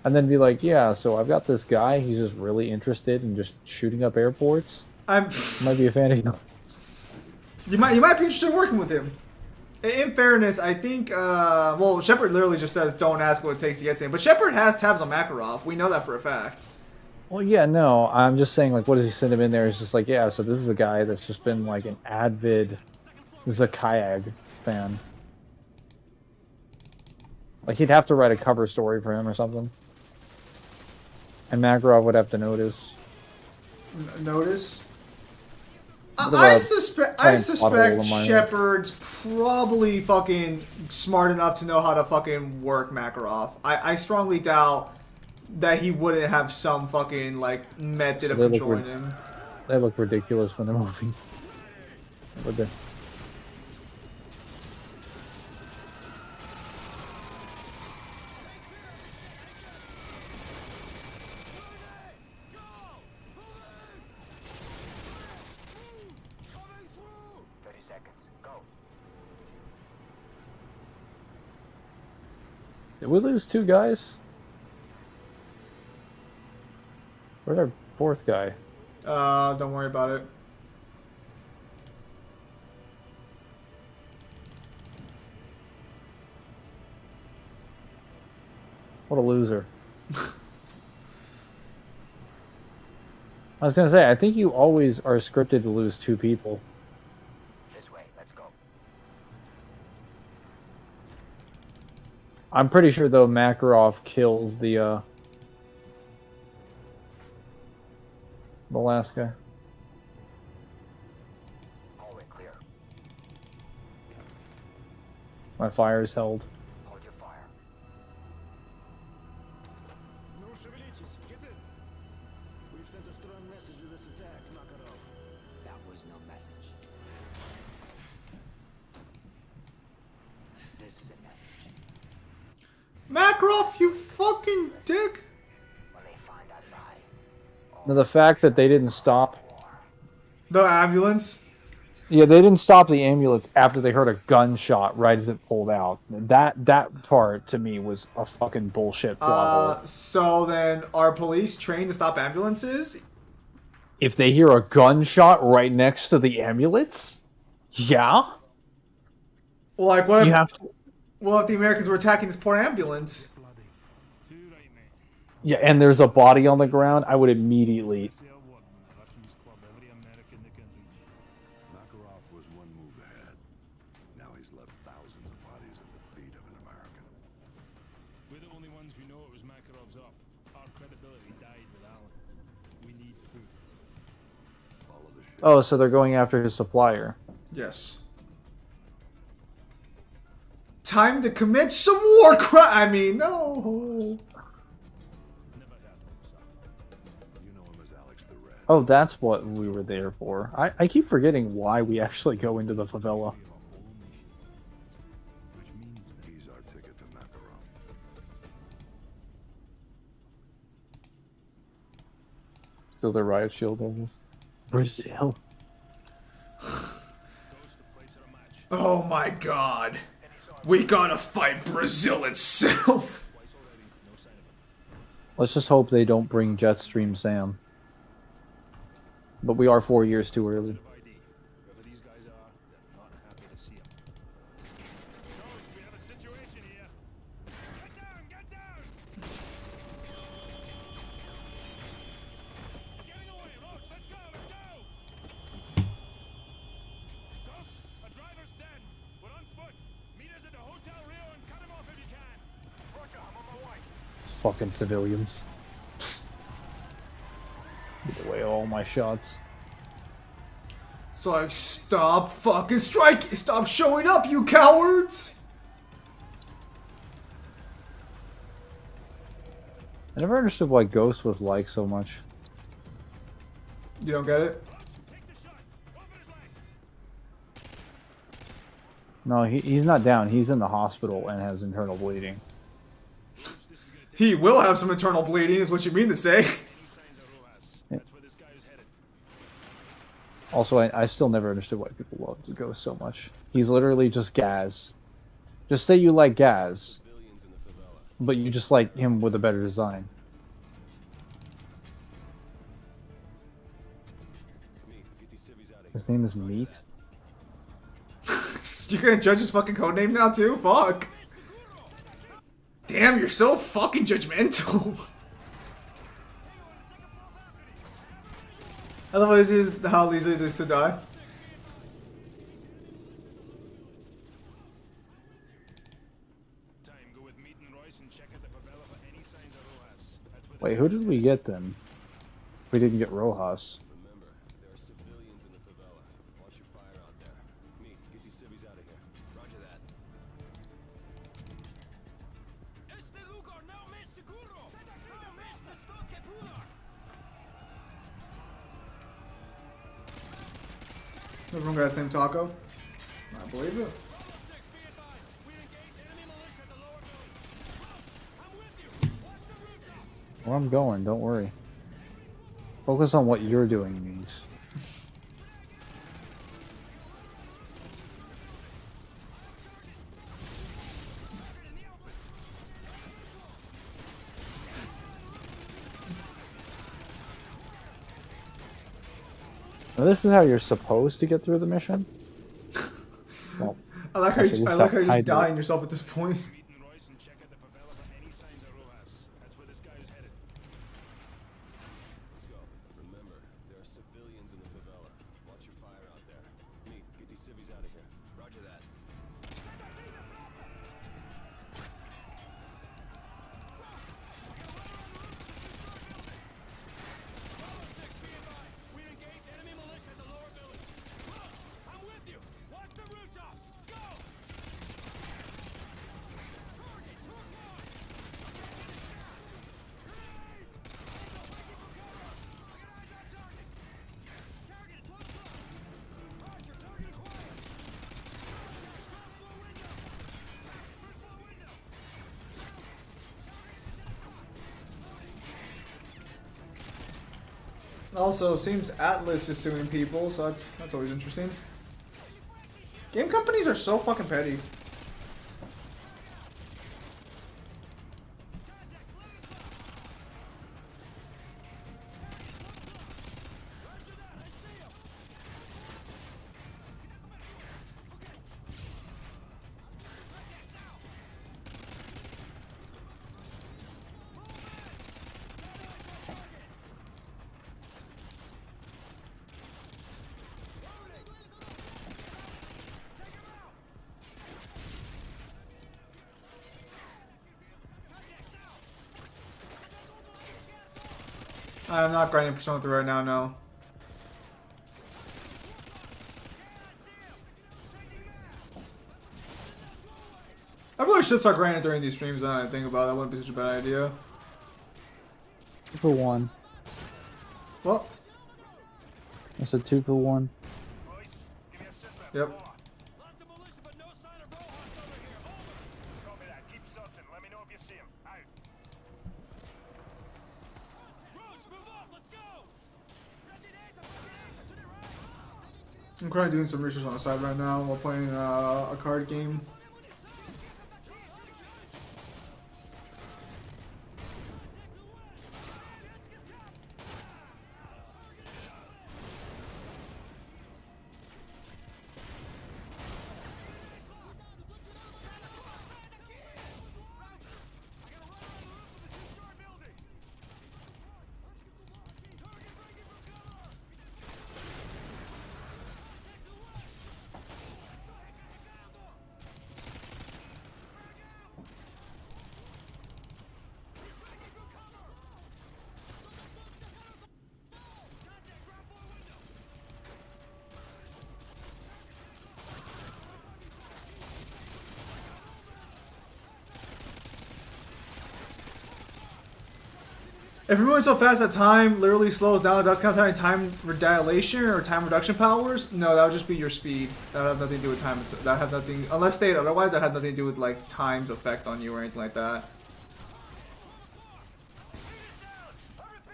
And then be like, yeah, so I've got this guy, he's just really interested in just shooting up airports. Might be a fan of you. You might be interested in working with him. In fairness, I think well, Shepard literally just says don't ask what it takes to get to him. But Shepard has tabs on Makarov. We know that for a fact. Well, yeah, no, I'm just saying, like, what does he send him in there? It's just like, yeah, so this is a guy that's just been, like, an avid Zakayag fan. Like, he'd have to write a cover story for him or something. And Makarov would have to notice. Notice? Bit of I a suspect giant pothole in my- Shepard's probably fucking smart enough to know how to fucking work Makarov. I strongly doubt that he wouldn't have some fucking, like, method of they look controlling him. They look ridiculous when they're moving. Would they? Did we lose 2 guys? Where's our 4th guy? Don't worry about it. What a loser. I was gonna say, I think you always are scripted to lose 2 people. This way, let's go. I'm pretty sure, though, Makarov kills the last guy. Hallway clear. My fire is held. Hold your fire. No шевелитесь, get in. We've sent a strong message with this attack, Makarov. That was no message. This is a message. Makarov, you fucking dick! When they find our body. Now, the fact that they didn't stop... The ambulance? Yeah, they didn't stop the ambulance after they heard a gunshot right as it pulled out. That part, to me, was a fucking bullshit plot hole. So then, are police trained to stop ambulances? If they hear a gunshot right next to the ambulance? Yeah? Well, like, what if, You have to... well, if the Americans were attacking this poor ambulance? Yeah, and there's a body on the ground, I would immediately... Makarov was one move ahead. Now he's left thousands of bodies at the feet of an American. We're the only ones who know it was Makarov's up. Our credibility died with Alan. We need proof. Follow the ship. Oh, so they're going after his supplier. Yes. Time to commit some war crime. I mean, no. You know him as Alex the Red. Oh, that's what we were there for. I keep forgetting why we actually go into the favela. Still the riot shield on this. Brazil. Oh my god. We gotta fight Brazil itself. Let's just hope they don't bring Jetstream Sam. But we are 4 years too early. Whoever these guys are, they're not happy to see him. Ghost, we have a situation here. Get down, get down! He's getting away, Roach, let's go, let's go! Ghost, a driver's dead. We're on foot. Meet us at the Hotel Rio and cut him off if you can. Roger, I'm on my way. It's fucking civilians. Get away all my shots. So like, stop fucking striking! Stop showing up, you cowards! I never understood why Ghost was liked so much. You don't get it? Take the shot. Open his leg. No, he's not down. He's in the hospital and has internal bleeding. He will have some internal bleeding, is what you mean to say. Any signs of Rojas? That's where this guy is headed. Also, I still never understood why people love the Ghost so much. He's literally just Gaz. Just say you like Gaz, Civilians in the favela. but you just like him with a better design. Me, get these civvies out of here. His name is Meat. You're gonna judge his fucking codename now too? Fuck. Damn, you're so fucking judgmental. I love how easy it is to die. Time, go with Meat and Royce and check out the favela for any signs of Rojas. That's where Wait, who did we get then? We didn't get Rojas. Remember, there are civilians in the favela. Watch your fire out there. Me, get these civvies out of here. Roger that. Este lugar no me es seguro. No me es esto que pudo. Everyone got the same taco? I believe it. Where I'm going, don't worry. Focus on what you're doing, Meat. Now, this is how you're supposed to get through the mission? Well, I like how actually, you, this I is like how how you're I just do it. dying yourself at this point. Meat and Royce and check out the favela for any signs of Rojas. That's where this guy is headed. Let's go. Remember, there are civilians in the favela. Watch your fire out there. Me, get these civvies out of here. Roger that. We engaged enemy militia at the lower village. Roach, I'm with you. Watch the rooftops. Go! Target, Also, it seems Atlas is suing people, so that's always interesting. Game companies are so fucking petty. I'm not grinding Persona 3 right now, no. I really should start grinding during these streams now that I think about it. That wouldn't be such a bad idea. 2 for 1. Well, I said 2 for 1. Royce, give me a sit rep. yep. Lots of militia, but no sign of Rojas over here. Over. Copy that. Keep searching. Let me know if you see him. Out. Roach, move up. Let's go. I'm currently doing some research on the side right now while playing a card game. If you're moving so fast that time literally slows down, that's kind of having time dilation or time reduction powers? No, that would just be your speed. That would have nothing to do with time. That have nothing, unless stated otherwise, that had nothing to do with like time's effect on you or anything like that.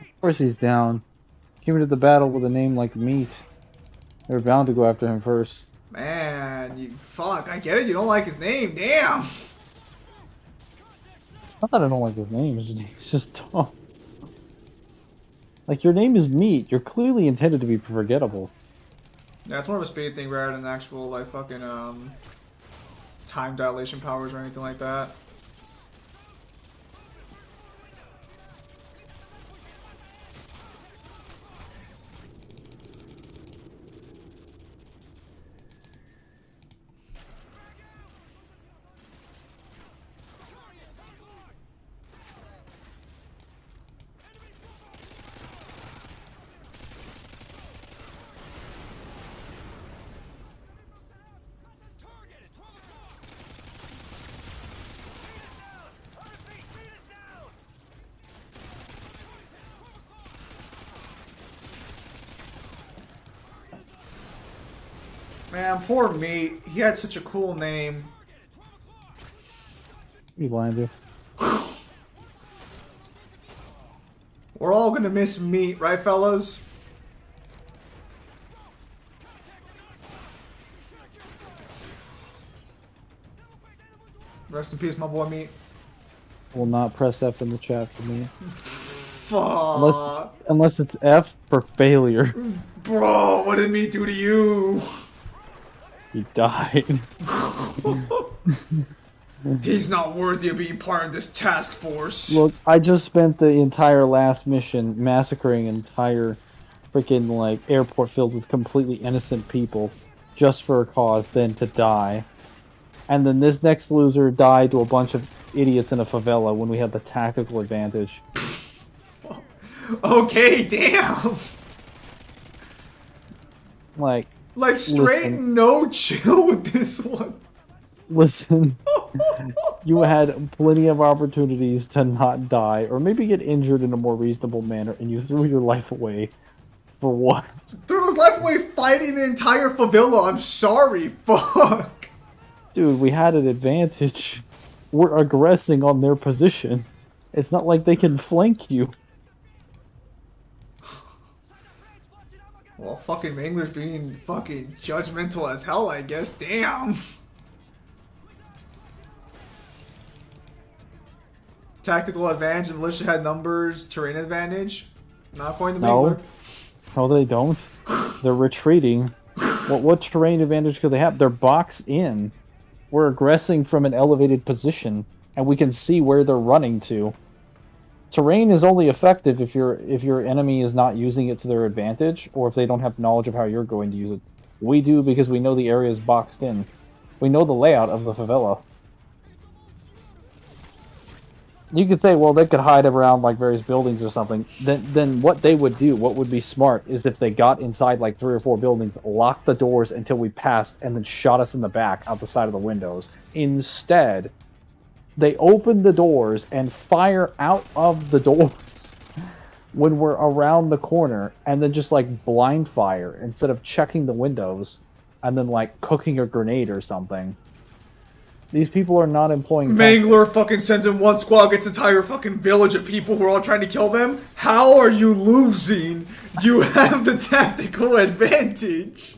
Of course he's down. Came into the battle with a name like Meat. They were bound to go after him first. Man, you fuck. I get it. You don't like his name. Damn. Not that I don't like his name. It's just dumb. Like, your name is Meat. You're clearly intended to be forgettable. Yeah, it's more of a speed thing rather than actual like fucking time dilation powers or anything like that. Man, poor Meat. He had such a cool name. You lying to? We're all gonna miss Meat, right, fellas? Rest in peace, my boy Meat. Will not press F in the chat for me. Fuck. Unless it's F for failure. Bro, what did Meat do to you? He died. He's not worthy of being part of this task force. Look, I just spent the entire last mission massacring an entire freaking like airport filled with completely innocent people just for a cause, then to die. And then this next loser died to a bunch of idiots in a favela when we had the tactical advantage. Okay, damn. Like straight listen. no chill with this one. Listen, you had plenty of opportunities to not die, or maybe get injured in a more reasonable manner, and you threw your life away. For what? Threw his life away fighting the entire favela. I'm sorry. Fuck. Dude, we had an advantage. We're aggressing on their position. It's not like they can flank you. Well, fucking Mangler's being fucking judgmental as hell, I guess. Damn. Tactical advantage, the militia had numbers, terrain advantage. Not according to Mangler. No, they don't. They're retreating. What terrain advantage could they have? They're boxed in. We're aggressing from an elevated position, and we can see where they're running to. Terrain is only effective if your enemy is not using it to their advantage, or if they don't have knowledge of how you're going to use it. We do because we know the area is boxed in. We know the layout of the favela. You could say, well, they could hide around like various buildings or something. Then what they would do, what would be smart, is if they got inside like 3 or 4 buildings, lock the doors until we passed, and then shot us in the back out the side of the windows. Instead, they open the doors and fire out of the doors when we're around the corner, and then just like blind fire instead of checking the windows and then like cooking a grenade or something. These people are not employing Mangler fucking sends in one squad, gets an entire fucking village of people who are all trying to kill them. How are you losing? You have the tactical advantage.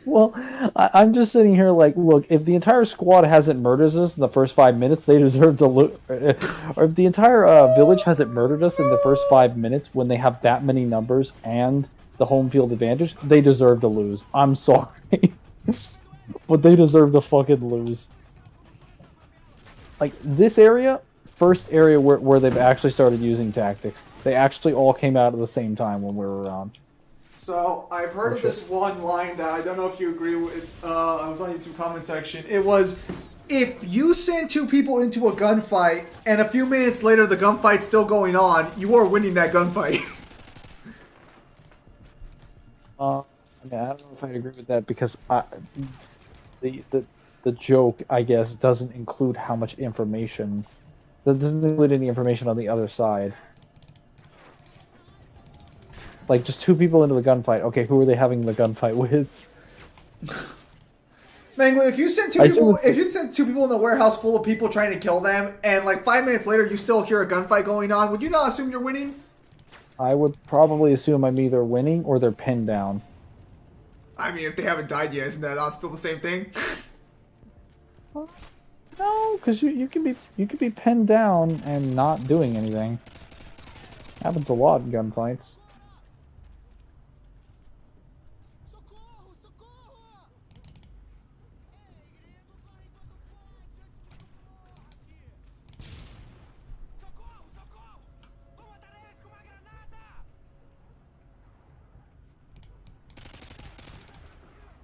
Well, I'm just sitting here like, look, if the entire squad hasn't murdered us in the first 5 minutes, they deserve to lose. Or if the entire village hasn't murdered us in the first 5 minutes when they have that many numbers and the home field advantage, they deserve to lose. I'm sorry. But they deserve to fucking lose. Like, this area, first area where they've actually started using tactics. They actually all came out at the same time when we were around. So I've heard of this one line that I don't know if you agree with. I was on YouTube comment section. It was, if you send two people into a gunfight and a few minutes later the gunfight's still going on, you are winning that gunfight. I mean, I don't know if I agree with that because the joke, I guess, doesn't include how much information. That doesn't include any information on the other side. Like, just two people into the gunfight. Okay, who are they having the gunfight with? Mangler, if you send two people in a warehouse full of people trying to kill them, and like 5 minutes later you still hear a gunfight going on, would you not assume you're winning? I would probably assume I'm either winning or they're pinned down. I mean, if they haven't died yet, isn't that not still the same thing? No, because you can be pinned down and not doing anything. Happens a lot in gunfights.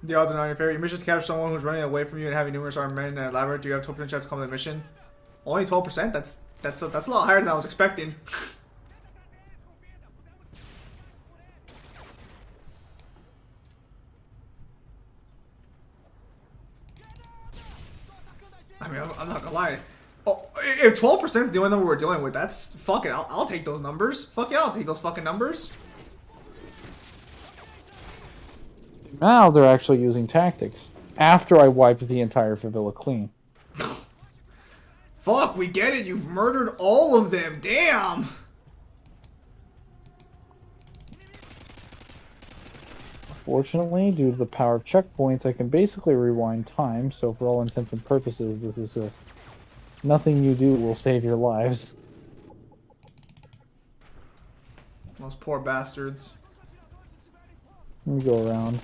The odds are not in your favor. Your mission is to capture someone who's running away from you and having numerous armed men in a labyrinth. Do you have 12% chance to complete the mission? Only 12%? That's a lot higher than I was expecting. I mean, I'm not gonna lie. Oh, if 12% is the only number we're dealing with, that's fuck it. I'll take those numbers. Fuck yeah, I'll take those fucking numbers. Now they're actually using tactics. After I wiped the entire favela clean. Fuck, we get it. You've murdered all of them. Damn. Fortunately, due to the power of checkpoints, I can basically rewind time, so for all intents and purposes, this is nothing you do will save your lives. Those poor bastards. Let me go around.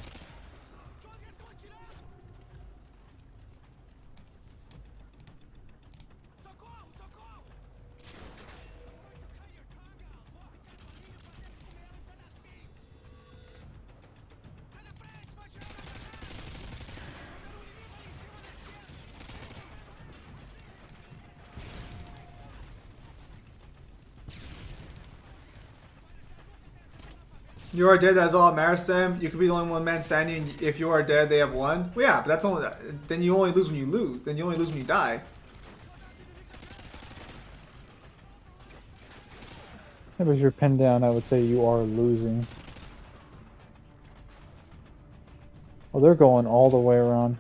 You are dead, that's all that matters to them. You could be the only one man standing. If you are dead, they have won. Well, yeah, but that's only. Then you only lose when you lose. Then you only lose when you die. If you're pinned down, I would say you are losing. Well, they're going all the way around.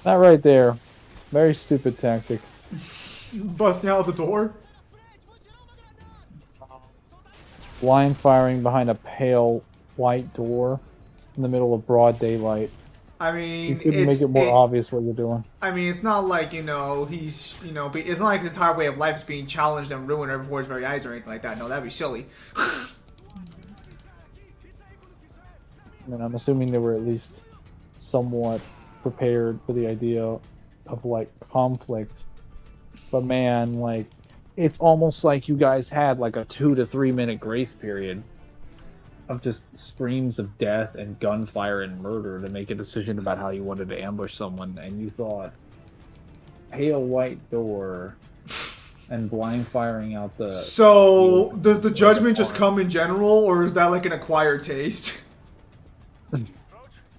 That right there. Very stupid tactic. Busting out the door. Blind firing behind a pale white door in the middle of broad daylight. I You mean, couldn't make it more obvious what you're doing. I mean, it's not like, you know, he's, you know, it's not like his entire way of life is being challenged and ruined right before his very eyes or anything like that. No, that'd be silly. I mean, I'm assuming they were at least somewhat prepared for the idea of, like, conflict. But man, like, it's almost like you guys had, like, a 2 to 3 minute grace period of just screams of death and gunfire and murder to make a decision about how you wanted to ambush someone, and you thought pale white door and blind firing out the... So, does the judgment just come in general, or is that like an acquired taste?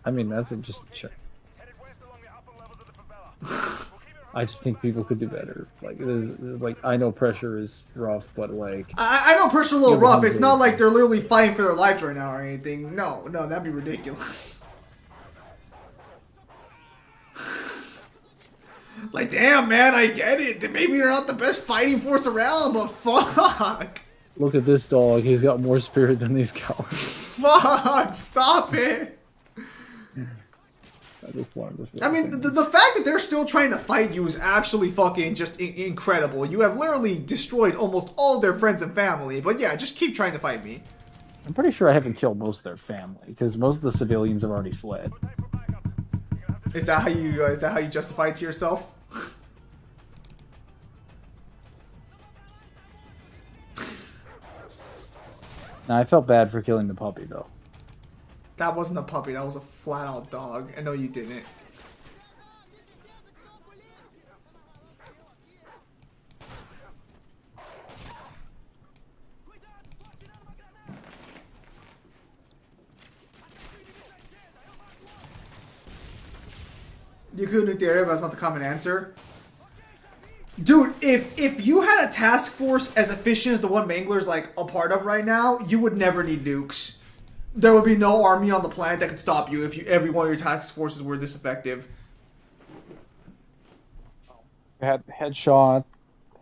I mean, that's a just check. Headed west along the upper levels of the favela. We'll keep it I just think people could do better. Like it is, like I know pressure is rough, but like I know pressure a little Yeah, rough. It's not like yeah. they're literally fighting for their lives right now or anything. No, that'd be ridiculous. Like, damn, man, I get it. Maybe they're not the best fighting force around, but fuck. look at this dog. He's got more spirit than these cowards. Fuck, stop it. I just wanted to. I mean, the fact that they're still trying to fight you is actually fucking just incredible. You have literally destroyed almost all of their friends and family, but yeah, just keep trying to fight me. I'm pretty sure I haven't killed most of their family because most of the civilians have already fled. Is that how you justify it to yourself? Now I felt bad for killing the puppy though. That wasn't a puppy, that was a flat out dog. I know you didn't. You could nuke the area, but that's not the common answer. Dude, if you had a task force as efficient as the one Mangler's like a part of right now, you would never need nukes. There would be no army on the planet that could stop you if every one of your task forces were this effective. Headshot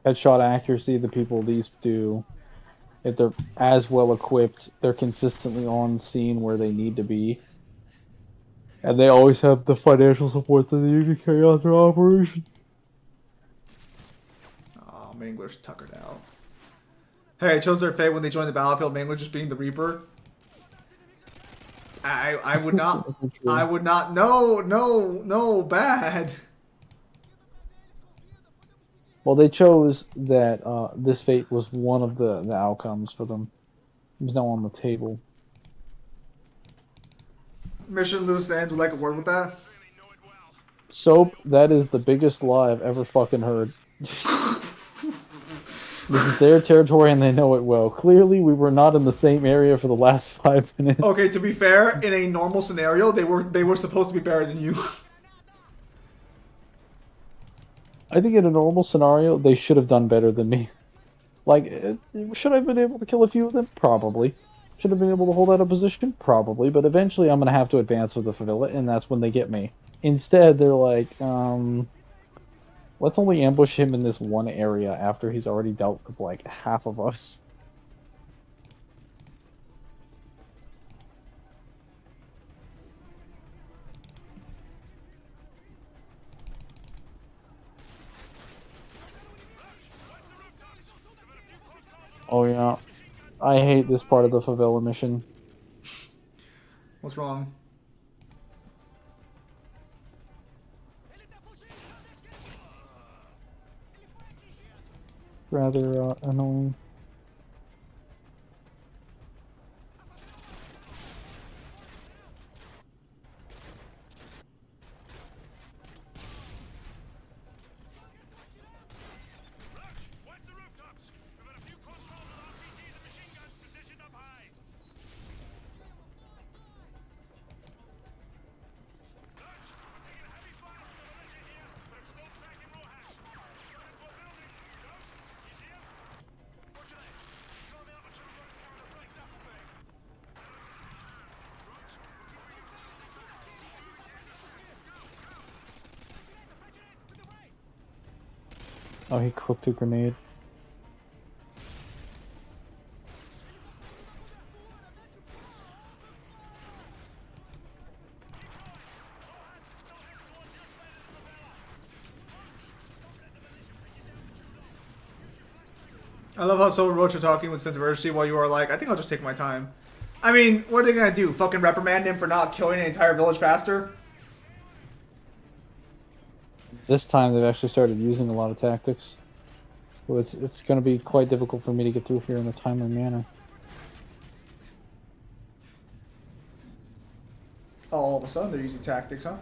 accuracy. The people these do, if they're as well equipped, they're consistently on scene where they need to be. And they always have the financial support that they need to carry out their operation. Oh, Mangler's tuckered out. Hey, I chose their fate when they joined the battlefield. Mangler just being the Reaper. I would not. I would not. No, bad. Well, they chose that this fate was one of the outcomes for them. It was now on the table. Mission loose ends. Would like a word with that. Soap, that is the biggest lie I've ever fucking heard. This is their territory and they know it well. Clearly, we were not in the same area for the last 5 minutes. Okay, to be fair, in a normal scenario, they were supposed to be better than you. I think in a normal scenario, they should have done better than me. Like, should I have been able to kill a few of them? Probably. Should have been able to hold out a position? Probably. But eventually, I'm going to have to advance with the favela, and that's when they get me. Instead, they're like, let's only ambush him in this one area after he's already dealt with, like, half of us. Oh, yeah. I hate this part of the favela mission. What's wrong? Rather annoying. Oh, he cooked a grenade. I love how Soul Roach are talking with sense of urgency while you are like, I think I'll just take my time. I mean, what are they gonna do? Fucking reprimand him for not killing an entire village faster? This time they've actually started using a lot of tactics. So it's going to be quite difficult for me to get through here in a timely manner. Oh, all of a sudden they're using tactics, huh?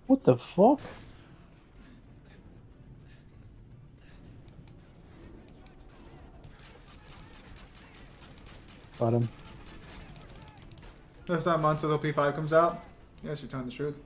What the fuck? Got him. That's not months until P5 comes out. Yes, you're telling the truth.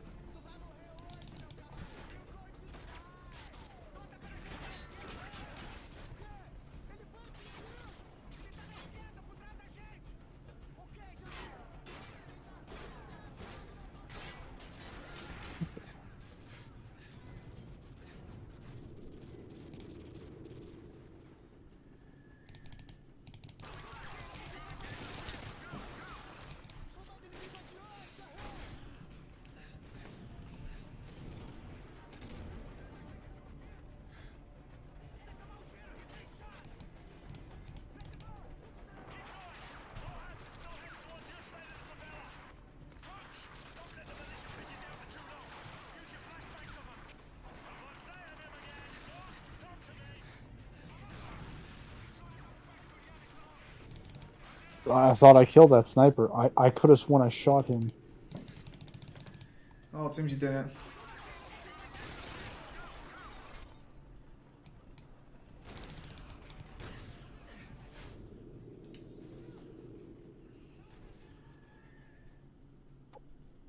I thought I killed that sniper. I could have sworn I shot him. Oh, it seems you didn't.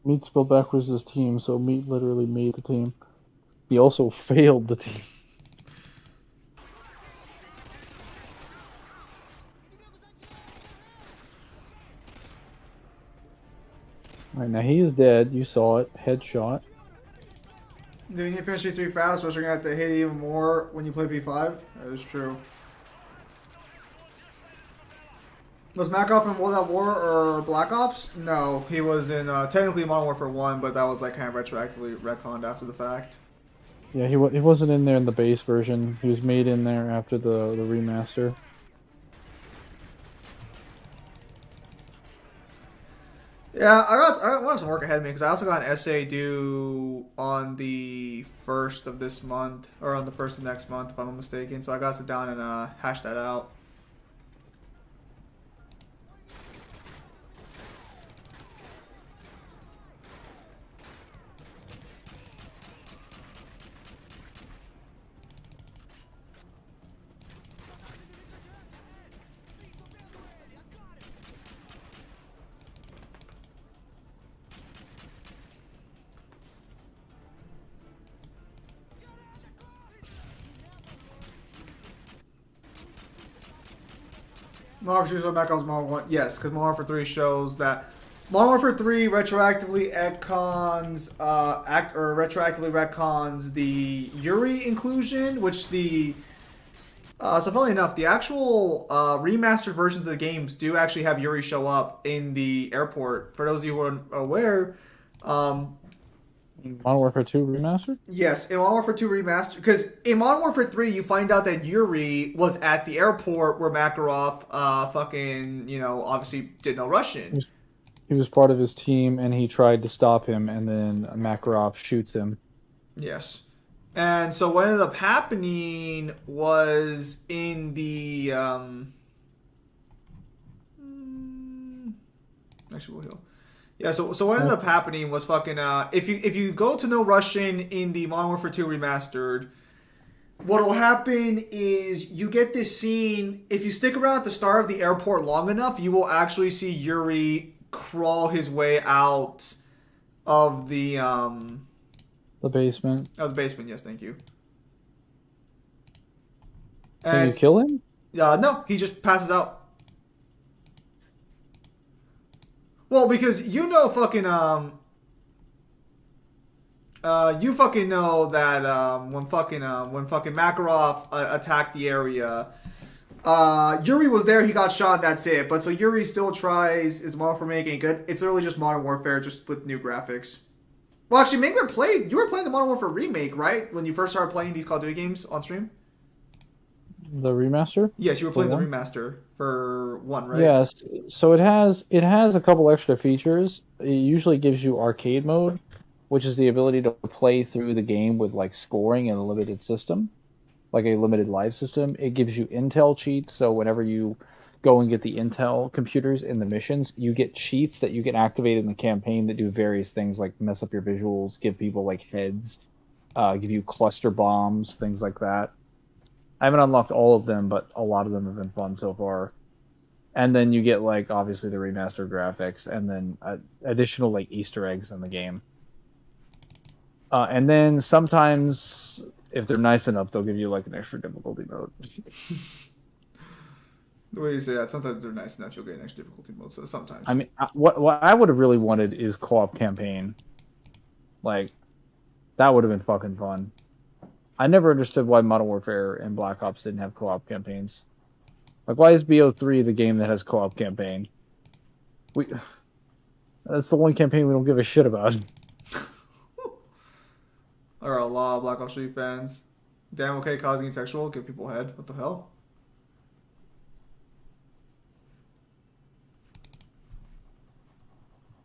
Meat spelled backwards his team, so Meat literally made the team. He also failed the team. Alright, now he is dead. You saw it. Headshot. Doing it finish P3 fast, so you're gonna have to hit even more when you play P5. That is true. Was Makarov in World at War or Black Ops? No, he was in technically Modern Warfare 1, but that was like kind of retroactively retconned after the fact. Yeah, he wasn't in there in the base version. He was made in there after the remaster. Yeah, I got some work ahead of me because I also got an essay due on the 1st of this month, or on the 1st of next month if I'm not mistaken. So I got to sit down and hash that out. Modern Warfare 2 back on Modern Warfare 1. Yes, because Modern Warfare 3 shows that Modern Warfare 3 retroactively retcons the Yuri inclusion, which the so funnily enough, the actual remastered versions of the games do actually have Yuri show up in the airport. For those of you who are aware, Modern Warfare 2 remastered? yes, in Modern Warfare 2 Remastered, because in Modern Warfare 3, you find out that Yuri was at the airport where Makarov obviously did no Russian. He was part of his team, and he tried to stop him, and then Makarov shoots him. Yes. And so what ended up happening was in the... actually, we'll heal. Yeah, so what ended up happening was fucking if you go to No Russian in the Modern Warfare 2 Remastered, what'll happen is you get this scene. If you stick around at the start of the airport long enough, you will actually see Yuri crawl his way out of the basement. Of the basement, yes, thank you. Can you kill him? No, he just passes out. Well, because you know fucking you fucking know that when fucking Makarov attacked the area, Yuri was there, he got shot, that's it. But so Yuri still tries, is Modern Warfare making it good? It's literally just Modern Warfare, just with new graphics. Well, actually, Mangler you were playing the Modern Warfare remake, right? When you first started playing these Call of Duty games on stream? The remaster? Yes, you were playing the remaster for 1, right? Yes. So it has a couple extra features. It usually gives you arcade mode, which is the ability to play through the game with like scoring in a limited system, like a limited live system. It gives you intel cheats, so whenever you go and get the intel computers in the missions, you get cheats that you can activate in the campaign that do various things like mess up your visuals, give people like heads, give you cluster bombs, things like that. I haven't unlocked all of them, but a lot of them have been fun so far. And then you get like obviously the remastered graphics, and then additional like Easter eggs in the game. And then sometimes, if they're nice enough, they'll give you like an extra difficulty mode. The way you say that, sometimes they're nice enough, you'll get an extra difficulty mode. So sometimes. I mean, what I would have really wanted is co-op campaign. Like, that would have been fucking fun. I never understood why Modern Warfare and Black Ops didn't have co-op campaigns. Like, why is BO3 the game that has co-op campaign? That's the one campaign we don't give a shit about. There are a lot of Black Ops 3 fans. Damn okay causing sexual, give people head. What the hell?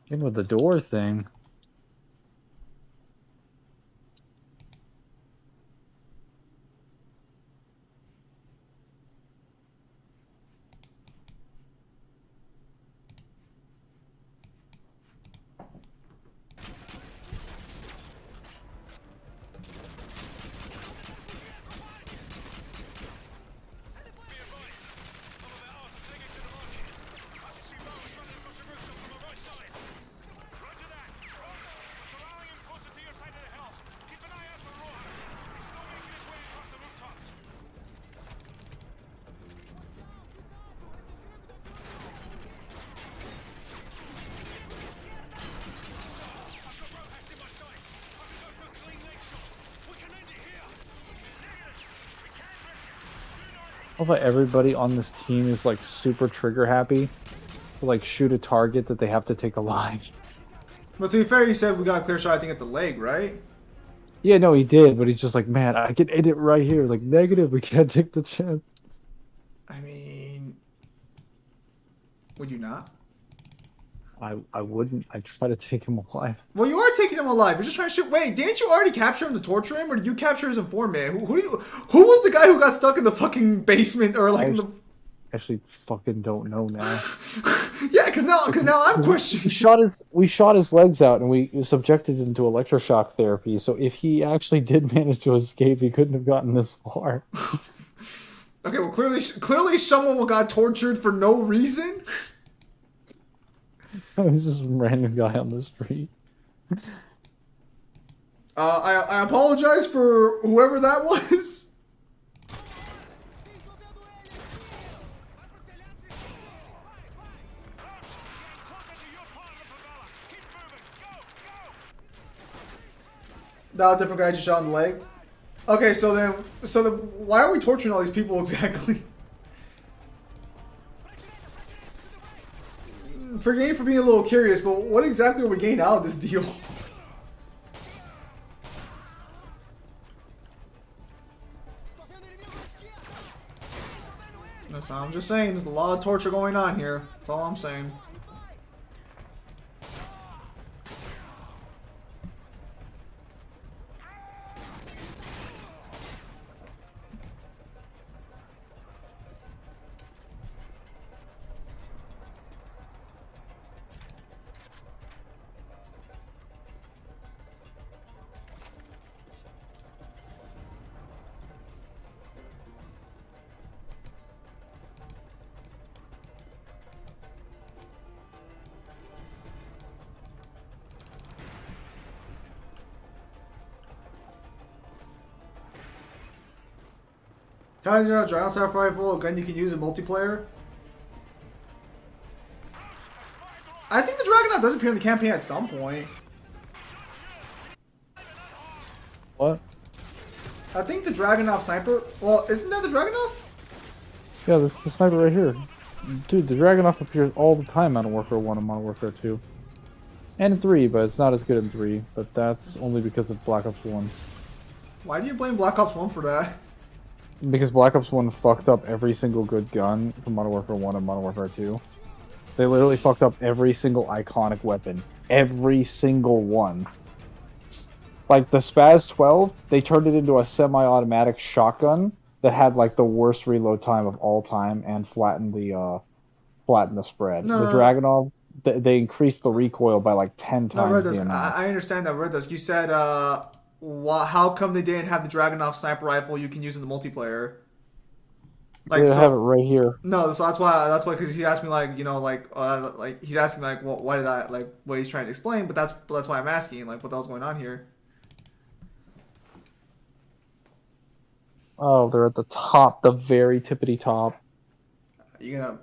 In with the door thing. I love how everybody on this team is like super trigger happy to like shoot a target that they have to take alive. But to be fair, you said we got a clear shot, I think, at the leg, right? Yeah, no, he did, but he's just like, man, I can end it right here. Like, negative, we can't take the chance. I mean, would you not? I wouldn't. I'd try to take him alive. Well, you are taking him alive. You're just trying to shoot. Wait, didn't you already capture him to torture him, or did you capture his informant? Who was the guy who got stuck in the fucking basement, or like in the? Actually, fucking don't know now. Yeah, because now I'm questioning. We shot his legs out, and we subjected him to electroshock therapy. So if he actually did manage to escape, he couldn't have gotten this far. Okay, well, clearly someone got tortured for no reason. It's just some random guy on the street. I apologize for whoever that was. That was a different guy just shot in the leg. Okay, so then why are we torturing all these people exactly? Forgive me for being a little curious, but what exactly are we getting out of this deal? I'm just saying, there's a lot of torture going on here. That's all I'm saying. How do you know Dragon Star Rifle, a gun you can use in multiplayer? I think the Dragonaut does appear in the campaign at some point. What? I think the Dragonaut sniper. Well, isn't that the Dragonaut? Yeah, this is the sniper right here. Dude, the Dragonoff appears all the time in Modern Warfare 1 and Modern Warfare 2. And in 3, but it's not as good in 3. But that's only because of Black Ops 1. Why do you blame Black Ops 1 for that? Because Black Ops 1 fucked up every single good gun from Modern Warfare 1 and Modern Warfare 2. They literally fucked up every single iconic weapon. Every single one. Like the Spaz 12, they turned it into a semi-automatic shotgun that had like the worst reload time of all time and flattened the flatten the spread. No, The no, no. Dragunov, they increased the recoil by like 10 No, Red times the Dusk, amount. I understand that, Red Dusk. You said, how come they didn't have the Dragunov sniper rifle you can use in the multiplayer? They have it right here. No, so that's why, because he asked me, like, like, he's asking, like, well, why did I, like, what he's trying to explain, but that's why I'm asking, like, what the hell's going on here? Oh, they're at the top, the very tippity top. You gonna...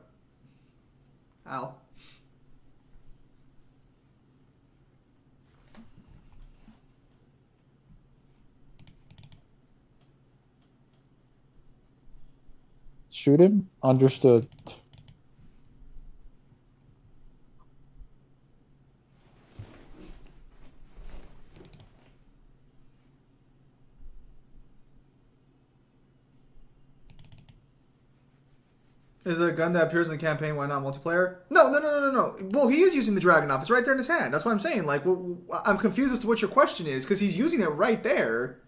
Ow. Shoot him? Understood. Is it a gun that appears in the campaign? Why not multiplayer? No. Well, he is using the Dragunov. It's right there in his hand. That's what I'm saying. Like, well, I'm confused as to what your question is, because he's using it right there.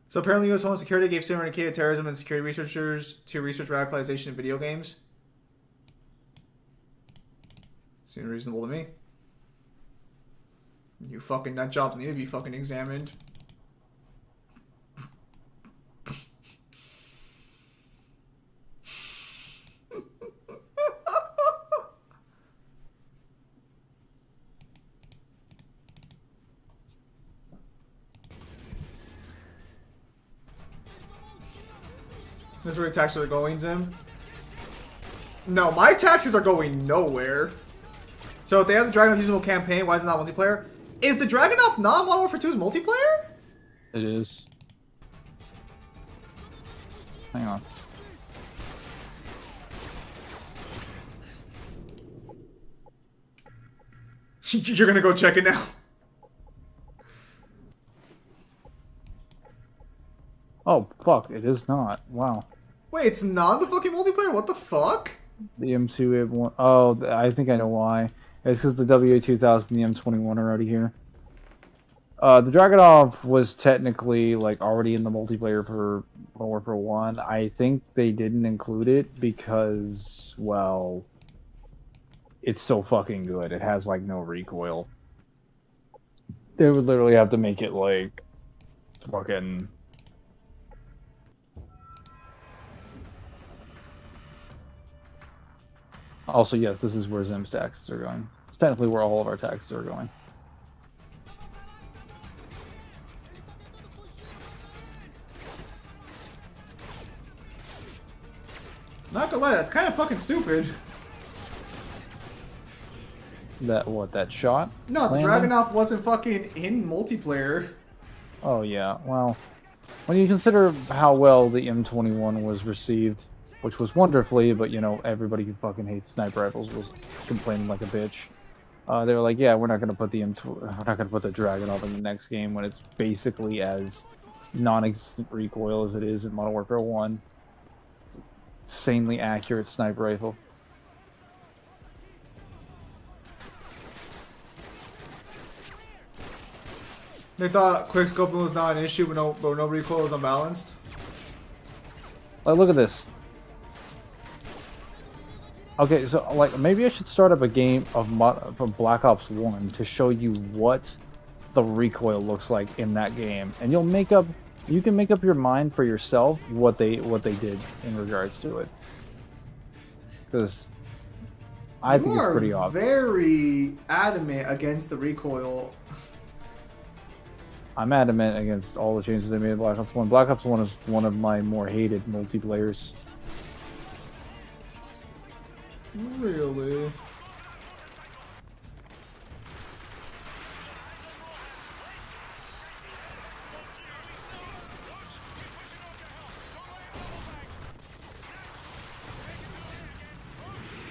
So apparently U.S. Homeland Security gave similar indicated terrorism and security researchers to research radicalization in video games. Seems reasonable to me. You fucking nut jobs need to be fucking examined. That's where your taxes are going, Zim? No, my taxes are going nowhere. So if they have the Dragunov usable campaign, why is it not multiplayer? Is the Dragunov not Modern Warfare 2's multiplayer? It is. Hang on. You're gonna go check it now. Oh, fuck. It is not. Wow. Wait, it's not the fucking multiplayer? What the fuck? The M2 1. Oh, I think I know why. It's because the WA2000 and the M21 are already here. The Dragunov was technically like already in the multiplayer for Modern Warfare 1. I think they didn't include it because, well, it's so fucking good. It has like no recoil. They would literally have to make it like fucking... Also, yes, this is where Zim's taxes are going. It's technically where all of our taxes are going. Not gonna lie, that's kind of fucking stupid. That what? That shot? No, the landing? Dragunov wasn't fucking in multiplayer. Oh yeah. Well, when you consider how well the M21 was received, which was wonderfully, but you know everybody who fucking hates sniper rifles was complaining like a bitch. They were like, yeah, we're not gonna put the we're not gonna put the Dragunov in the next game when it's basically as non-existent recoil as it is in Modern Warfare 1. It's an insanely accurate sniper rifle. They thought quickscoping was not an issue, but no recoil was unbalanced. Like, look at this. Okay, so like maybe I should start up a game of Black Ops 1 to show you what the recoil looks like in that game, and you can make up your mind for yourself what they did in regards to it. Because I think it's pretty obvious. Very adamant against the recoil. I'm adamant against all the changes they made in Black Ops 1. Black Ops 1 is one of my more hated multiplayers. Really?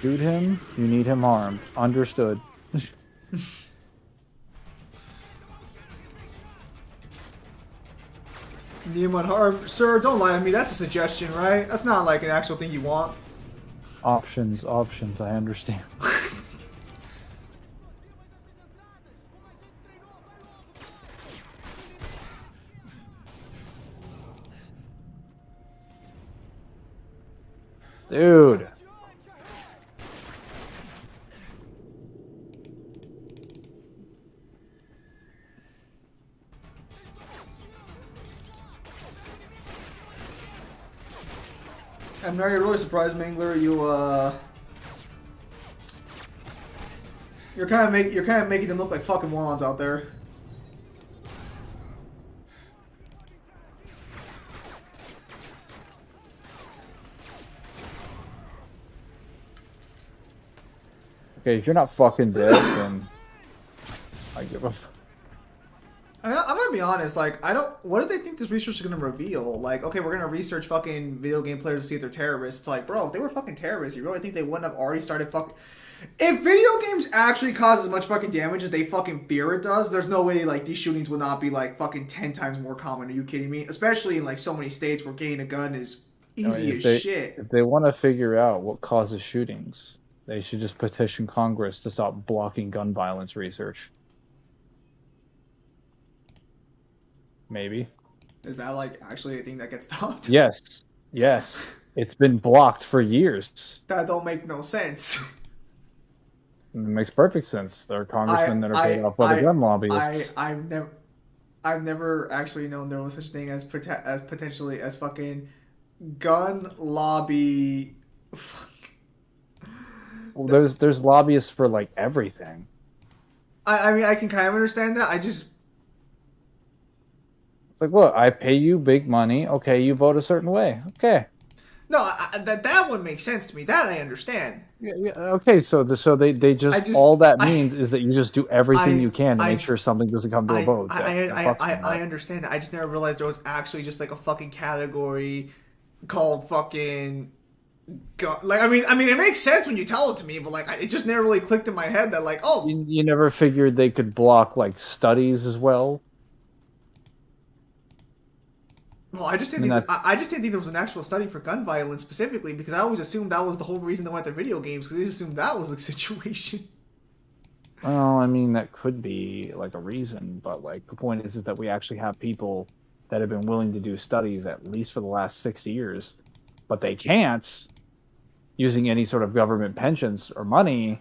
Shoot him, you need him harmed. Understood. Neiman harm, sir, don't lie to me. That's a suggestion, right? That's not like an actual thing you want. Options, options. I understand. Dude. I'm really surprised, Mangler. You're kind of making them look like fucking morons out there. Okay, if you're not fucking dead, then I give a. I'm gonna be honest. Like, I don't. What do they think this research is gonna reveal? Like, okay, we're gonna research fucking video game players to see if they're terrorists. It's like, bro, if they were fucking terrorists, you really think they wouldn't have already started fucking? If video games actually cause as much fucking damage as they fucking fear it does, there's no way like these shootings would not be like fucking 10 times more common. Are you kidding me? Especially in like so many states where getting a gun is easy as shit. If they want to figure out what causes shootings, they should just petition Congress to stop blocking gun violence research. Maybe. Is that like actually a thing that gets stopped? Yes. Yes. It's been blocked for years. That don't make no sense. It makes perfect sense. There are congressmen that are paid off by the gun lobbyists. I've never actually known there was such a thing as potentially as fucking gun lobby. Well, there's lobbyists for like everything. I mean, I can kind of understand that. It's like, look, I pay you big money. Okay, you vote a certain way. Okay. No, that one makes sense to me. That I understand. Yeah. Okay, so they just all that means is that you just do everything you can to make sure something doesn't come to a vote. I understand that. I just never realized there was actually just like a fucking category called fucking. Like I mean, it makes sense when you tell it to me, but like it just never really clicked in my head that like, oh, you never figured they could block like studies as well. Well, I just didn't think there was an actual study for gun violence specifically because I always assumed that was the whole reason they went to video games because they assumed that was the situation. Well, I mean that could be like a reason, but like the point is that we actually have people that have been willing to do studies at least for the last 6 years, but they can't using any sort of government pensions or money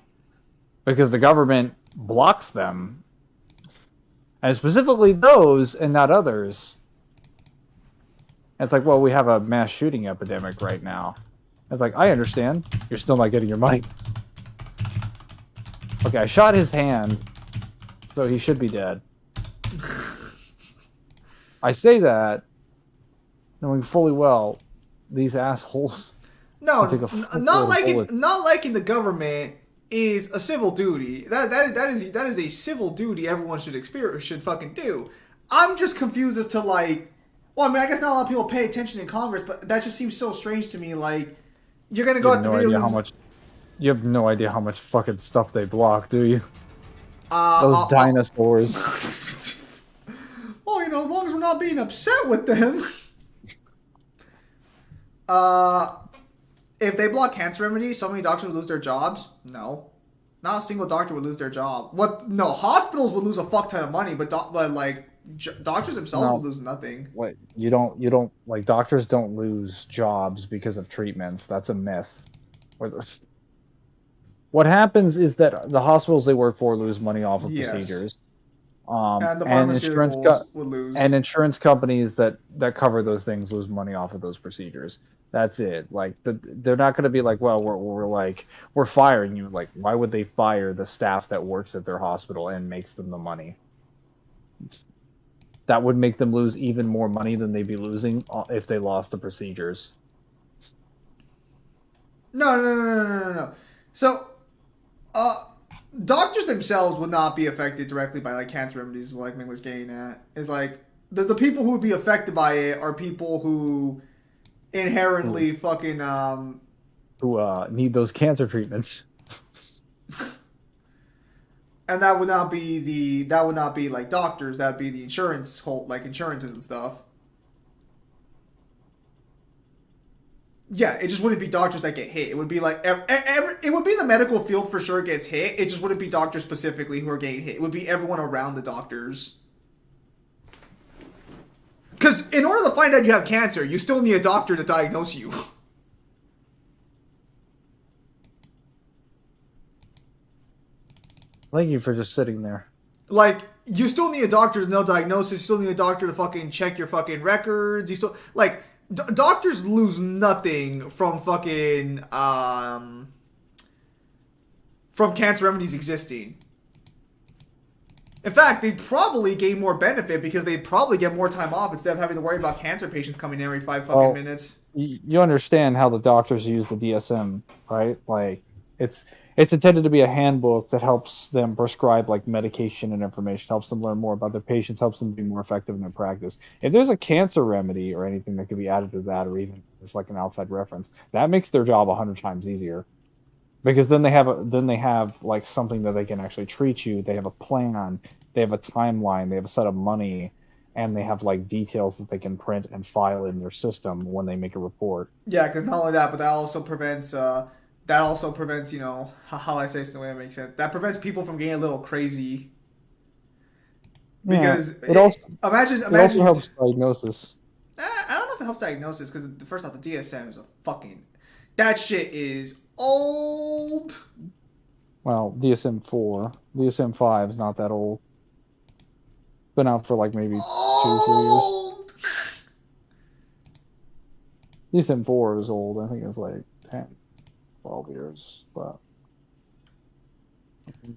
because the government blocks them, and specifically those and not others. It's like, well, we have a mass shooting epidemic right now. It's like, I understand. You're still not getting your money. Okay, I shot his hand, so he should be dead. I say that, knowing fully well, these assholes. No, not liking the government is a civil duty. That is a civil duty everyone should fucking do. I'm just confused as to like. Well, I mean, I guess not a lot of people pay attention in Congress, but that just seems so strange to me. Like, you're gonna go at the video. You have no idea how much fucking stuff they block, do you? Those dinosaurs. Well, you know, as long as we're not being upset with them. If they block cancer remedies, so many doctors would lose their jobs. No, not a single doctor would lose their job. What? No, hospitals would lose a fuck ton of money, but like. Doctors themselves would lose nothing. What you don't like doctors don't lose jobs because of treatments. That's a myth. What happens is that the hospitals they work for lose money off of procedures. And the pharmaceuticals would lose. And insurance companies that cover those things lose money off of those procedures. That's it. Like they're not going to be like, well, we're firing you. Like, why would they fire the staff that works at their hospital and makes them the money? That would make them lose even more money than they'd be losing if they lost the procedures. No. So, doctors themselves would not be affected directly by like cancer remedies, like Mingler's getting at. Is like the people who would be affected by it are people who inherently fucking who need those cancer treatments. And that would not be like doctors. That'd be the insurances and stuff. Yeah, it just wouldn't be doctors that get hit. It would be like it would be the medical field for sure gets hit. It just wouldn't be doctors specifically who are getting hit. It would be everyone around the doctors. Because in order to find out you have cancer, you still need a doctor to diagnose you. Thank you for just sitting there. Like, you still need a doctor to know diagnosis. You still need a doctor to fucking check your fucking records. You still like doctors lose nothing from fucking from cancer remedies existing. In fact, they'd probably gain more benefit because they'd probably get more time off instead of having to worry about cancer patients coming in every 5 fucking minutes. You understand how the doctors use the DSM, right? Like, it's intended to be a handbook that helps them prescribe like medication and information, helps them learn more about their patients, helps them be more effective in their practice. If there's a cancer remedy or anything that could be added to that, or even it's like an outside reference, that makes their job 100 times easier. Because then they have like something that they can actually treat you. They have a plan, they have a timeline, they have a set of money, and they have like details that they can print and file in their system when they make a report. Yeah, because not only that, but that also prevents you know how I say this in the way that makes sense. That prevents people from getting a little crazy. Because it also helps diagnosis. I don't know if it helps diagnosis because first off, the DSM is that shit is old. Well, DSM-4. DSM-5 is not that old. Been out for like maybe 2-3 years. DSM-4 is old. I think it's like 10, 12 years. But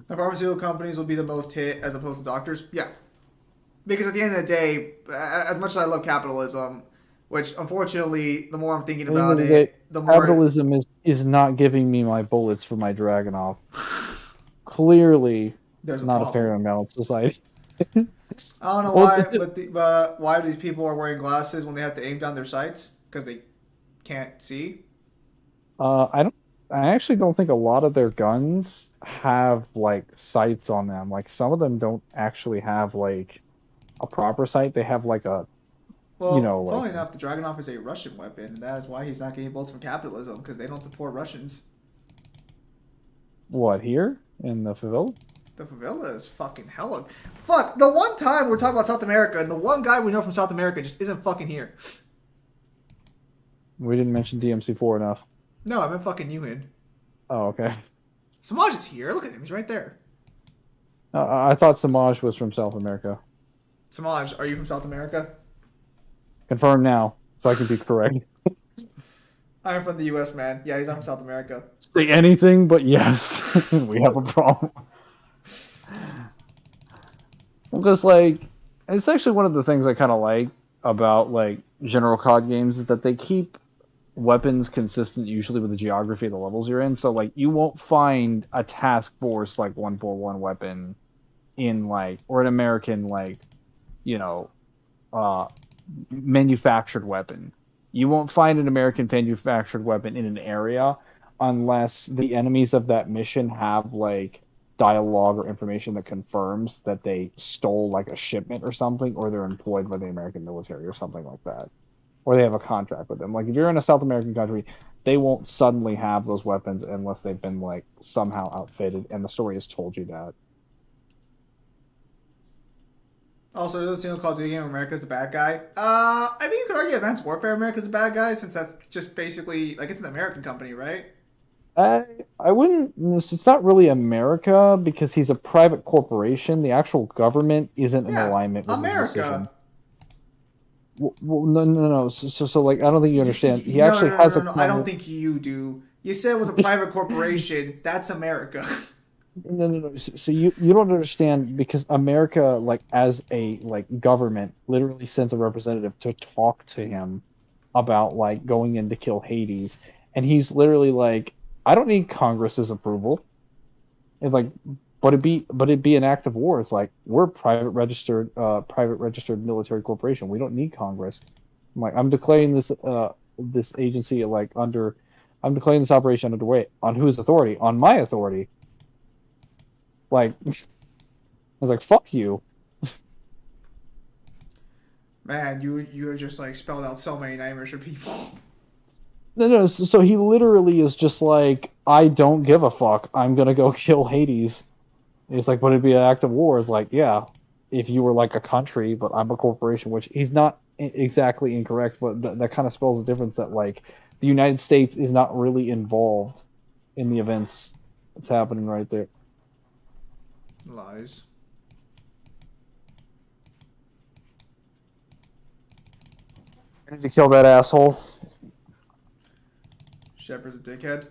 the pharmaceutical companies will be the most hit as opposed to doctors. Yeah. Because at the end of the day, as much as I love capitalism, which unfortunately, the more I'm thinking about it, the more capitalism is not giving me my bullets for my Dragunov. Clearly, there's not a fair and balanced society. I don't know why, but why these people are wearing glasses when they have to aim down their sights because they can't see. I actually don't think a lot of their guns have like sights on them. Like some of them don't actually have like a proper sight. They have like a funnily enough, the Dragunov is a Russian weapon, and that is why he's not getting bullets from capitalism, because they don't support Russians. What, here? In the favela? The favela is fucking hella... Fuck, the one time we're talking about South America, and the one guy we know from South America just isn't fucking here. We didn't mention DMC4 enough. No, I meant fucking Yuhin. Oh, okay. Samaj is here. Look at him. He's right there. I thought Samaj was from South America. Samaj, are you from South America? Confirm now, so I can be correct. I'm from the U.S., man. Yeah, he's not from South America. Say anything but yes. We have a problem. Because, like, it's actually one of the things I kind of like about, like, General COD games is that they keep weapons consistent usually with the geography of the levels you're in. So, like, you won't find a task force, like, 141 weapon in, like, or an American, like, you know, manufactured weapon. You won't find an American manufactured weapon in an area unless the enemies of that mission have like dialogue or information that confirms that they stole like a shipment or something, or they're employed by the American military or something like that, or they have a contract with them. Like if you're in a South American country, they won't suddenly have those weapons unless they've been like somehow outfitted, and the story has told you that. Also, there's a single Call of Duty game where America's the bad guy. I think you could argue Advanced Warfare America's the bad guy, since that's just basically, like, it's an American company, right? I wouldn't... It's not really America, because he's a private corporation. The actual government isn't in alignment with America. Well, no. So, like, I don't think you understand. He actually has a... I don't think you do. You said it was a private corporation. That's America. No. So you don't understand, because America, like, as a like government, literally sends a representative to talk to him about like going in to kill Hades, and he's literally like, I don't need Congress's approval. It's like, but it'd be an act of war. It's like, we're private registered military corporation. We don't need Congress. I'm like, I'm declaring this agency I'm declaring this operation underway. On whose authority? On my authority. Like, I was like, fuck you. Man, you just like spelled out so many nightmares for people. No, no. So he literally is just like, I don't give a fuck. I'm gonna go kill Hades. And it's like, would it be an act of war? It's like, yeah, if you were like a country, but I'm a corporation, which he's not exactly incorrect, but that kind of spells the difference that like the United States is not really involved in the events that's happening right there. Lies. I need to kill that asshole. Shepard's a dickhead.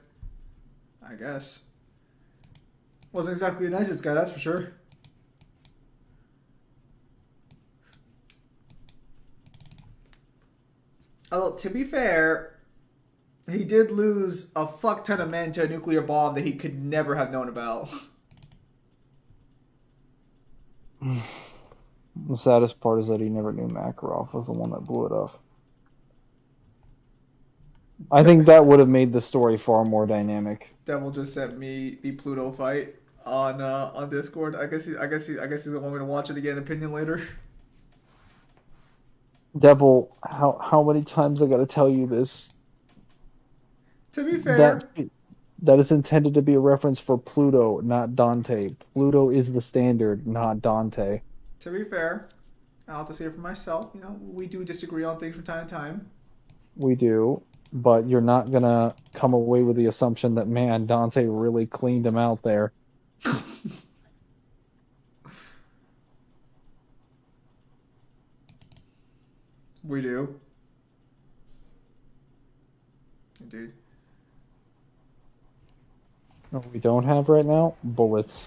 I guess. Wasn't exactly the nicest guy, that's for sure. Although, to be fair, he did lose a fuck ton of men to a nuclear bomb that he could never have known about. The saddest part is that he never knew Makarov was the one that blew it up. I think that would have made the story far more dynamic. Devil just sent me the Pluto fight on Discord. I guess he's gonna want me to watch it again. Opinion later. Devil, how many times I gotta tell you this? To be fair, that is intended to be a reference for Pluto, not Dante. Pluto is the standard, not Dante. to be fair, I'll have to say it for myself. You know, we do disagree on things from time to time. We do, but you're not gonna come away with the assumption that, man, Dante really cleaned him out there. We do. Indeed. What we don't have right now? Bullets.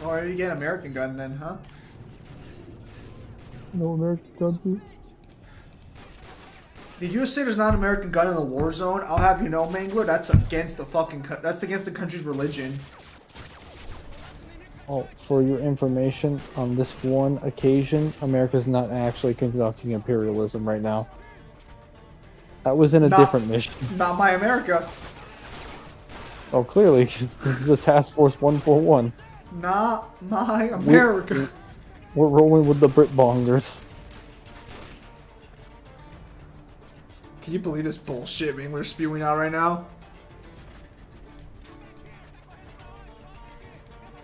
Oh, you get an American gun then, huh? No American guns here. Did you say there's not an American gun in the war zone? I'll have you know, Mangler, that's against the country's religion. Oh, for your information, on this one occasion, America's not actually conducting imperialism right now. That was in a different mission. Not my America. Oh, clearly, this is the Task Force 141. Not my America. We're rolling with the Britbongers. Can you believe this bullshit Mangler's spewing out right now?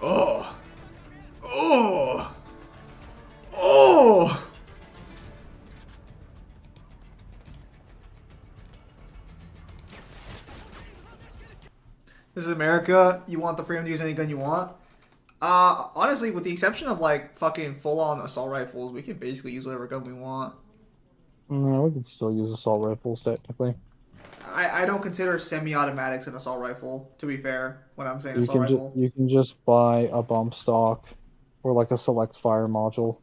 Oh. Oh. Oh. This is America. You want the freedom to use any gun you want. Honestly, with the exception of like fucking full-on assault rifles, we can basically use whatever gun we want. No, we can still use assault rifles technically. I don't consider semi-automatics an assault rifle, to be fair, when I'm saying assault rifle. You can just buy a bump stock or like a select fire module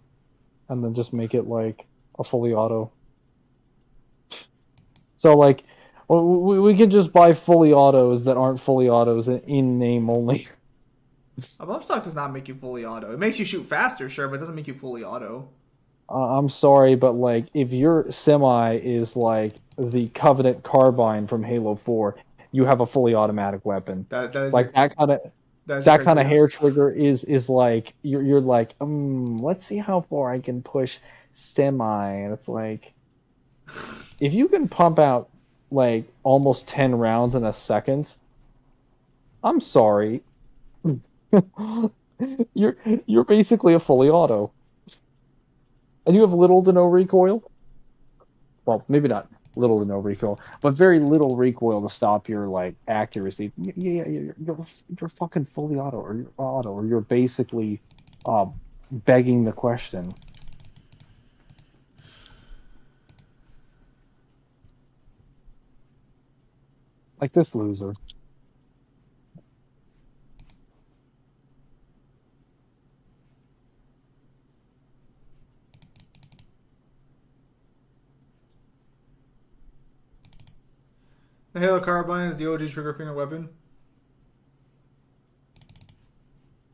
and then just make it like a fully auto. So like we can just buy fully autos that aren't fully autos in name only. A bump stock does not make you fully auto. It makes you shoot faster, sure, but it doesn't make you fully auto. I'm sorry, but like if your semi is like the Covenant carbine from Halo 4, you have a fully automatic weapon. That is like that kind of hair trigger is like you're like let's see how far I can push semi, and it's like if you can pump out like almost 10 rounds in a second, I'm sorry, you're basically a fully auto. And you have little to no recoil. Well, maybe not little to no recoil, but very little recoil to stop your like accuracy. Yeah, you're fucking fully auto, or you're basically begging the question. Like this loser. The Halo Carbine is the OG trigger finger weapon.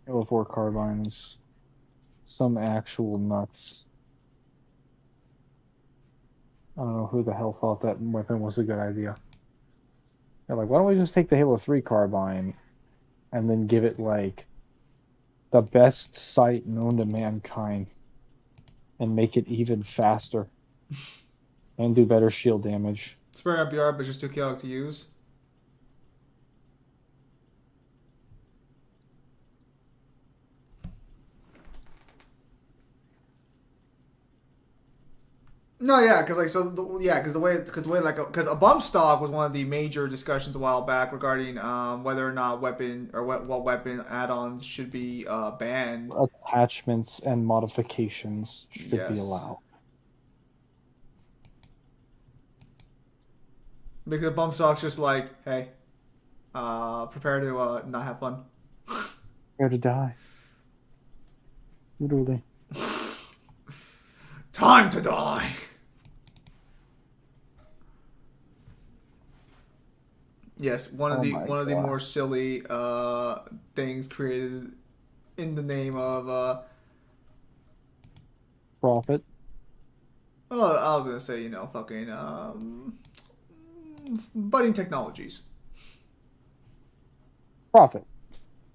Halo 4 Carbine is some actual nuts. I don't know who the hell thought that weapon was a good idea. They're like, why don't we just take the Halo 3 Carbine and then give it like the best sight known to mankind and make it even faster and do better shield damage. It's very NPR, but just too chaotic to use. No, yeah, because like because the way like because a bump stock was one of the major discussions a while back regarding whether or not weapon or what weapon add-ons should be banned. Attachments and modifications should be Yes, allowed. because a bump stock's just like, hey, prepare to not have fun. Prepare to die. Literally. Time to die. Yes, one of the more silly things created in the name of Profit. oh, I was gonna say fucking budding technologies. Profit.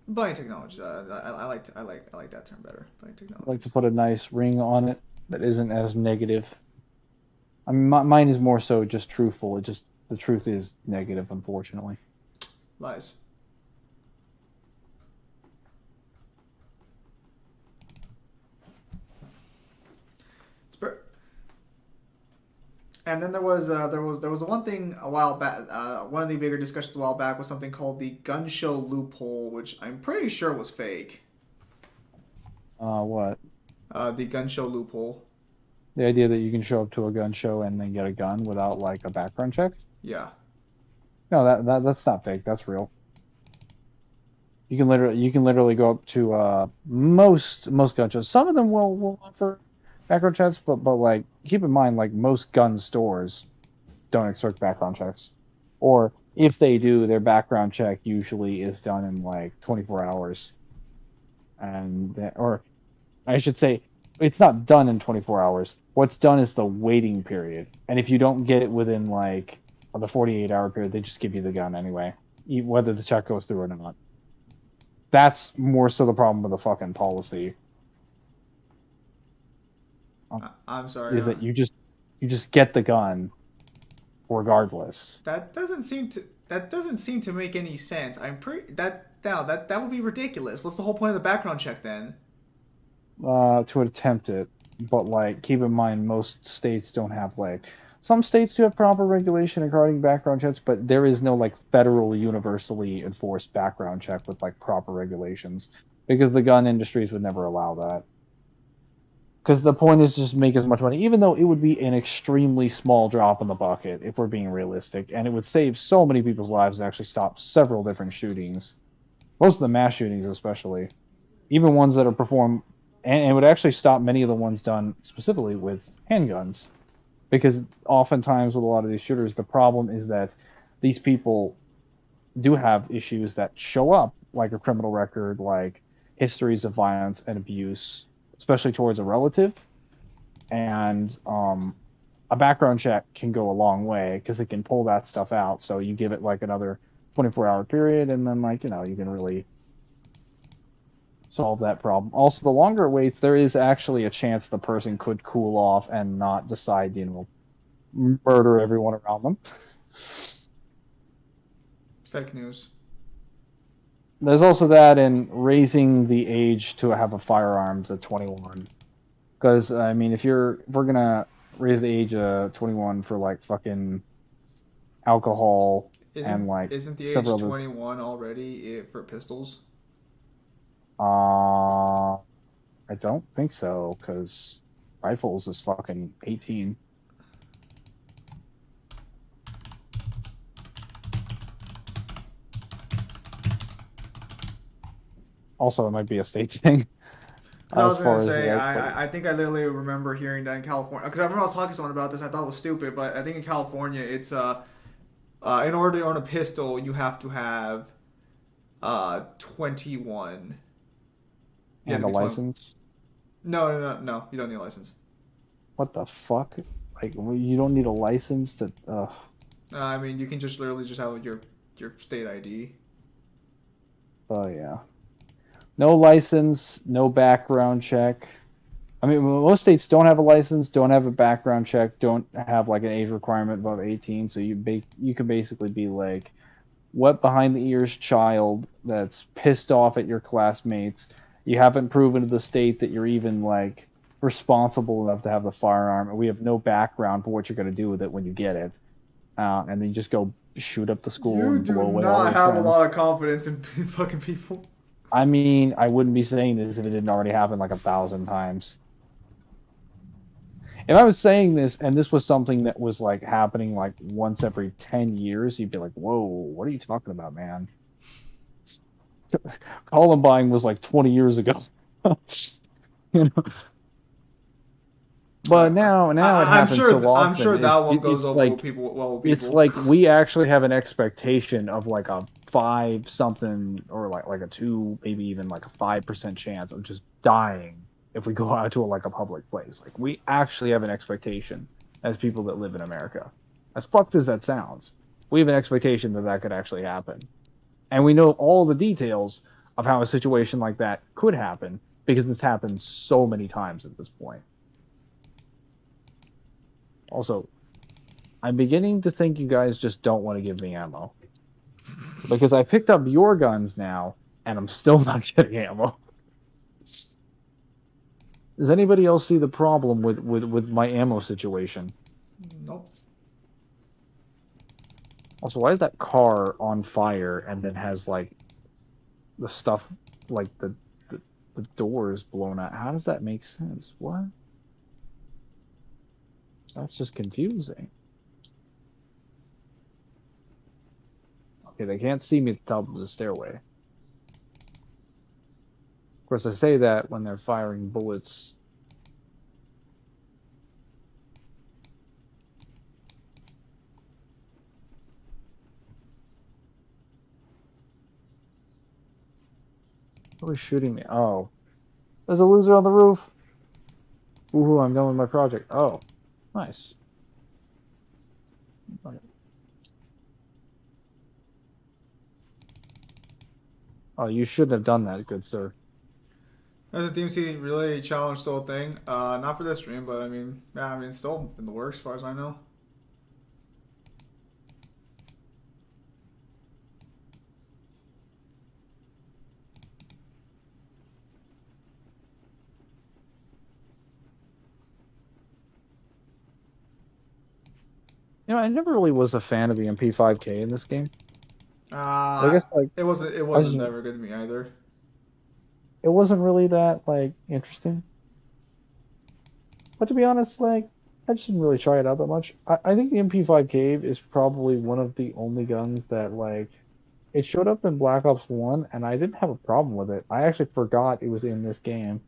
Budding technologies. I like that term better. Budding technologies. I'd like to put a nice ring on it that isn't as negative. I mean, mine is more so just truthful. It just the truth is negative, unfortunately. Lies. And then there was the one thing a while back. One of the bigger discussions a while back was something called the gun show loophole, which I'm pretty sure was fake. What? The gun show loophole. The idea that you can show up to a gun show and then get a gun without like a background check? Yeah. No, that's not fake. That's real. You can literally go up to most gun shows. Some of them will offer background checks, but like keep in mind, like most gun stores don't expect background checks, or if they do, their background check usually is done in like 24 hours, or I should say, it's not done in 24 hours. What's done is the waiting period, and if you don't get it within like the 48-hour period, they just give you the gun anyway, whether the check goes through or not. That's more so the problem with the fucking policy. I'm sorry. Is that you just get the gun regardless. That doesn't seem to make any sense. That would be ridiculous. What's the whole point of the background check then? To attempt it, but like keep in mind most states don't have like some states do have proper regulation regarding background checks, but there is no like federal universally enforced background check with like proper regulations because the gun industries would never allow that. Because the point is just make as much money, even though it would be an extremely small drop in the bucket if we're being realistic, and it would save so many people's lives and actually stop several different shootings, most of the mass shootings especially, even ones that are performed, and it would actually stop many of the ones done specifically with handguns, because oftentimes with a lot of these shooters, the problem is that these people do have issues that show up, like a criminal record, like histories of violence and abuse, especially towards a relative, and a background check can go a long way because it can pull that stuff out. So you give it like another 24-hour period, and then like you can really solve that problem. Also, the longer it waits, there is actually a chance the person could cool off and not decide murder everyone around them. Fake news. There's also that in raising the age to have a firearms at 21. Because, I mean, if we're going to raise the age of 21 for, like, fucking alcohol and, like... Isn't the age 21 already for pistols? I don't think so, because rifles is fucking 18. Also, it might be a state thing. I was going to say, I think I literally remember hearing that in California. Because I remember I was talking to someone about this. I thought it was stupid, but I think in California, it's in order to own a pistol, you have to have 21. And a license? No, you don't need a license. What the fuck? Like, you don't need a license to... I mean, you can just literally just have your state ID. Oh, yeah. No license, no background check. I mean, most states don't have a license, don't have a background check, don't have like an age requirement above 18. So you can basically be like wet behind the ears child that's pissed off at your classmates. You haven't proven to the state that you're even like responsible enough to have the firearm, and we have no background for what you're going to do with it when you get it. And then you just go shoot up the school You and do blow away all not your have a friends. lot of confidence in fucking people. I mean, I wouldn't be saying this if it didn't already happen like 1,000 times. If I was saying this and this was something that was like happening like once every 10 years, you'd be like, whoa, what are you talking about, man? Columbine was like 20 years ago. you know? But now it happens so often. I'm sure that one goes it's over like, with people. Well, with it's people. like we actually have an expectation of like a 5 something or like a 2, maybe even like a 5% chance of just dying if we go out to like a public place. Like we actually have an expectation as people that live in America. As fucked as that sounds, we have an expectation that that could actually happen. And we know all the details of how a situation like that could happen because it's happened so many times at this point. Also, I'm beginning to think you guys just don't want to give me ammo. Because I picked up your guns now, and I'm still not getting ammo. Does anybody else see the problem with my ammo situation? Nope. Also, why is that car on fire and then has, like, the stuff, like, the doors blown out? How does that make sense? What? That's just confusing. Okay, they can't see me at the top of the stairway. Of course, I say that when they're firing bullets. Who is shooting me? Oh. There's a loser on the roof. Ooh, I'm done with my project. Oh. Nice. Okay. Oh, you shouldn't have done that, good sir. As a DMC relay challenge still a thing. Not for this stream, but I mean, yeah, I mean, it's still in the works as far as I know. You know, I never really was a fan of the MP5K in this game. I Uh, guess like it wasn't ever good to me either. it wasn't really that like interesting. But to be honest, like I just didn't really try it out that much. I think the MP5K is probably one of the only guns that like it showed up in Black Ops 1 and I didn't have a problem with it. I actually forgot it was in this game.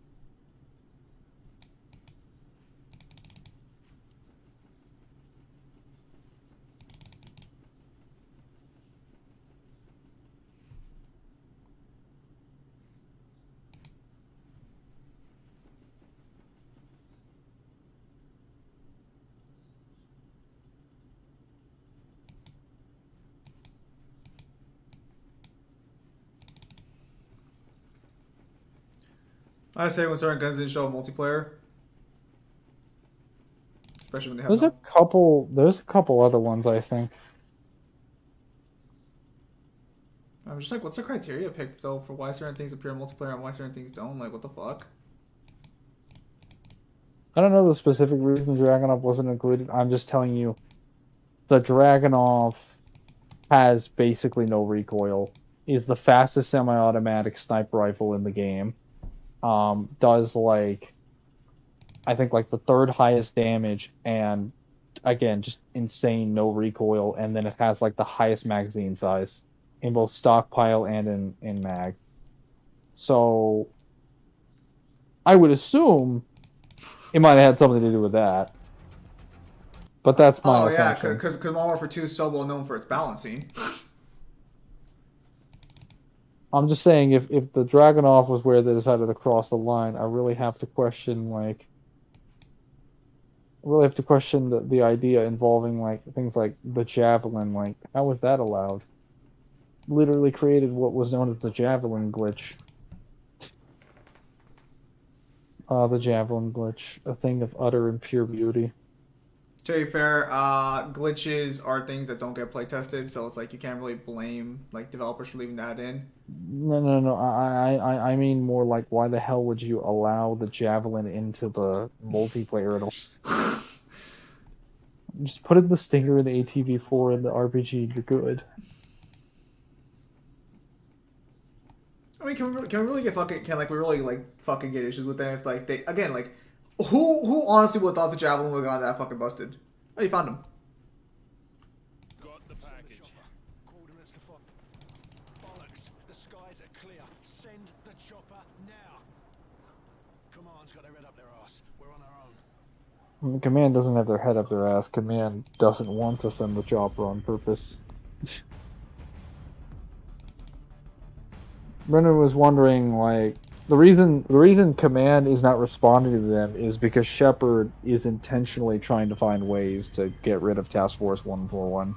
I say when certain guns didn't show multiplayer, especially when they have There's a couple other ones I think. I'm just like, what's the criteria picked though for why certain things appear in multiplayer and why certain things don't? Like, what the fuck? I don't know the specific reason Dragunov wasn't included. I'm just telling you, the Dragunov has basically no recoil. Is the fastest semi-automatic sniper rifle in the game. Does like, I think like the 3rd highest damage, and again just insane no recoil. And then it has like the highest magazine size in both stockpile and in mag. So I would assume it might have had something to do with that. But that's my assumption. Yeah, because Modern Warfare 2 is so well known for its balancing. I'm just saying, if the Dragunov was where they decided to cross the line, I really have to question, like... I really have to question the idea involving, like, things like the Javelin. Like, how was that allowed? Literally created what was known as the Javelin glitch. The Javelin glitch, a thing of utter and pure beauty. To be fair, glitches are things that don't get play tested, so it's like you can't really blame like developers for leaving that in. No. I mean more like, why the hell would you allow the Javelin into the multiplayer at all? Just put in the Stinger in the ATV4 and the RPG, you're good. I mean, can we really get fucking can like we really like fucking get issues with them if like they again like who honestly would have thought the Javelin would have gotten that fucking busted? Oh, you found him. Got the package. Coordinates to find. Bollocks. The skies are clear. Send the chopper now. Command's got their head up their ass. We're on our own. Command doesn't have their head up their ass. Command doesn't want to send the chopper on purpose. Brendan was wondering, like, the reason Command is not responding to them is because Shepard is intentionally trying to find ways to get rid of Task Force 141.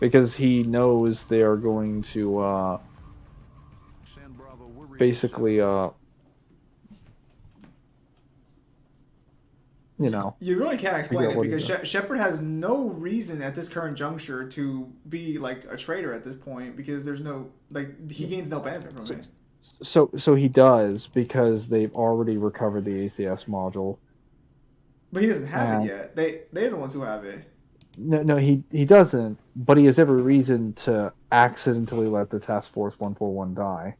Because he knows they are going to, basically, you know. You really can't explain it because Shepard has no reason at this current juncture to be like a traitor at this point because there's no like he gains no benefit from it. So he does because they've already recovered the ACS module. But he doesn't have it yet. They're the ones who have it. No, he doesn't. But he has every reason to accidentally let the Task Force 141 die.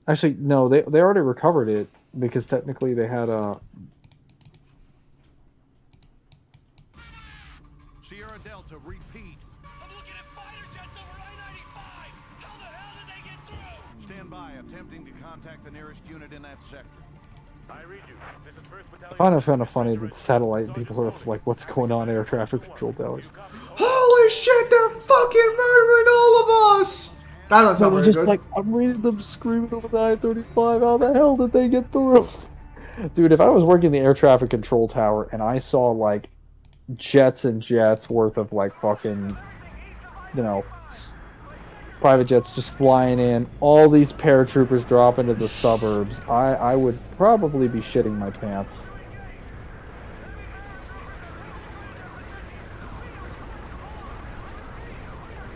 Actually, no, they already recovered it because technically they had a. Sierra Delta, repeat. I'm looking at fighter jets over I-95. How the hell did they get through? Stand by, attempting to contact the nearest unit in that sector. I read you. This is 1st Battalion. I find it kind of funny that the satellite people are like, "What's going on, air traffic control towers?" Holy shit! They're fucking murdering all of us. That doesn't sound very just good. like, I'm reading them screaming over the I-35. How the hell did they get through? Dude, if I was working the air traffic control tower and I saw like jets and jets worth of like fucking, you know, private jets just flying in, all these paratroopers drop into the suburbs, I would probably be shitting my pants.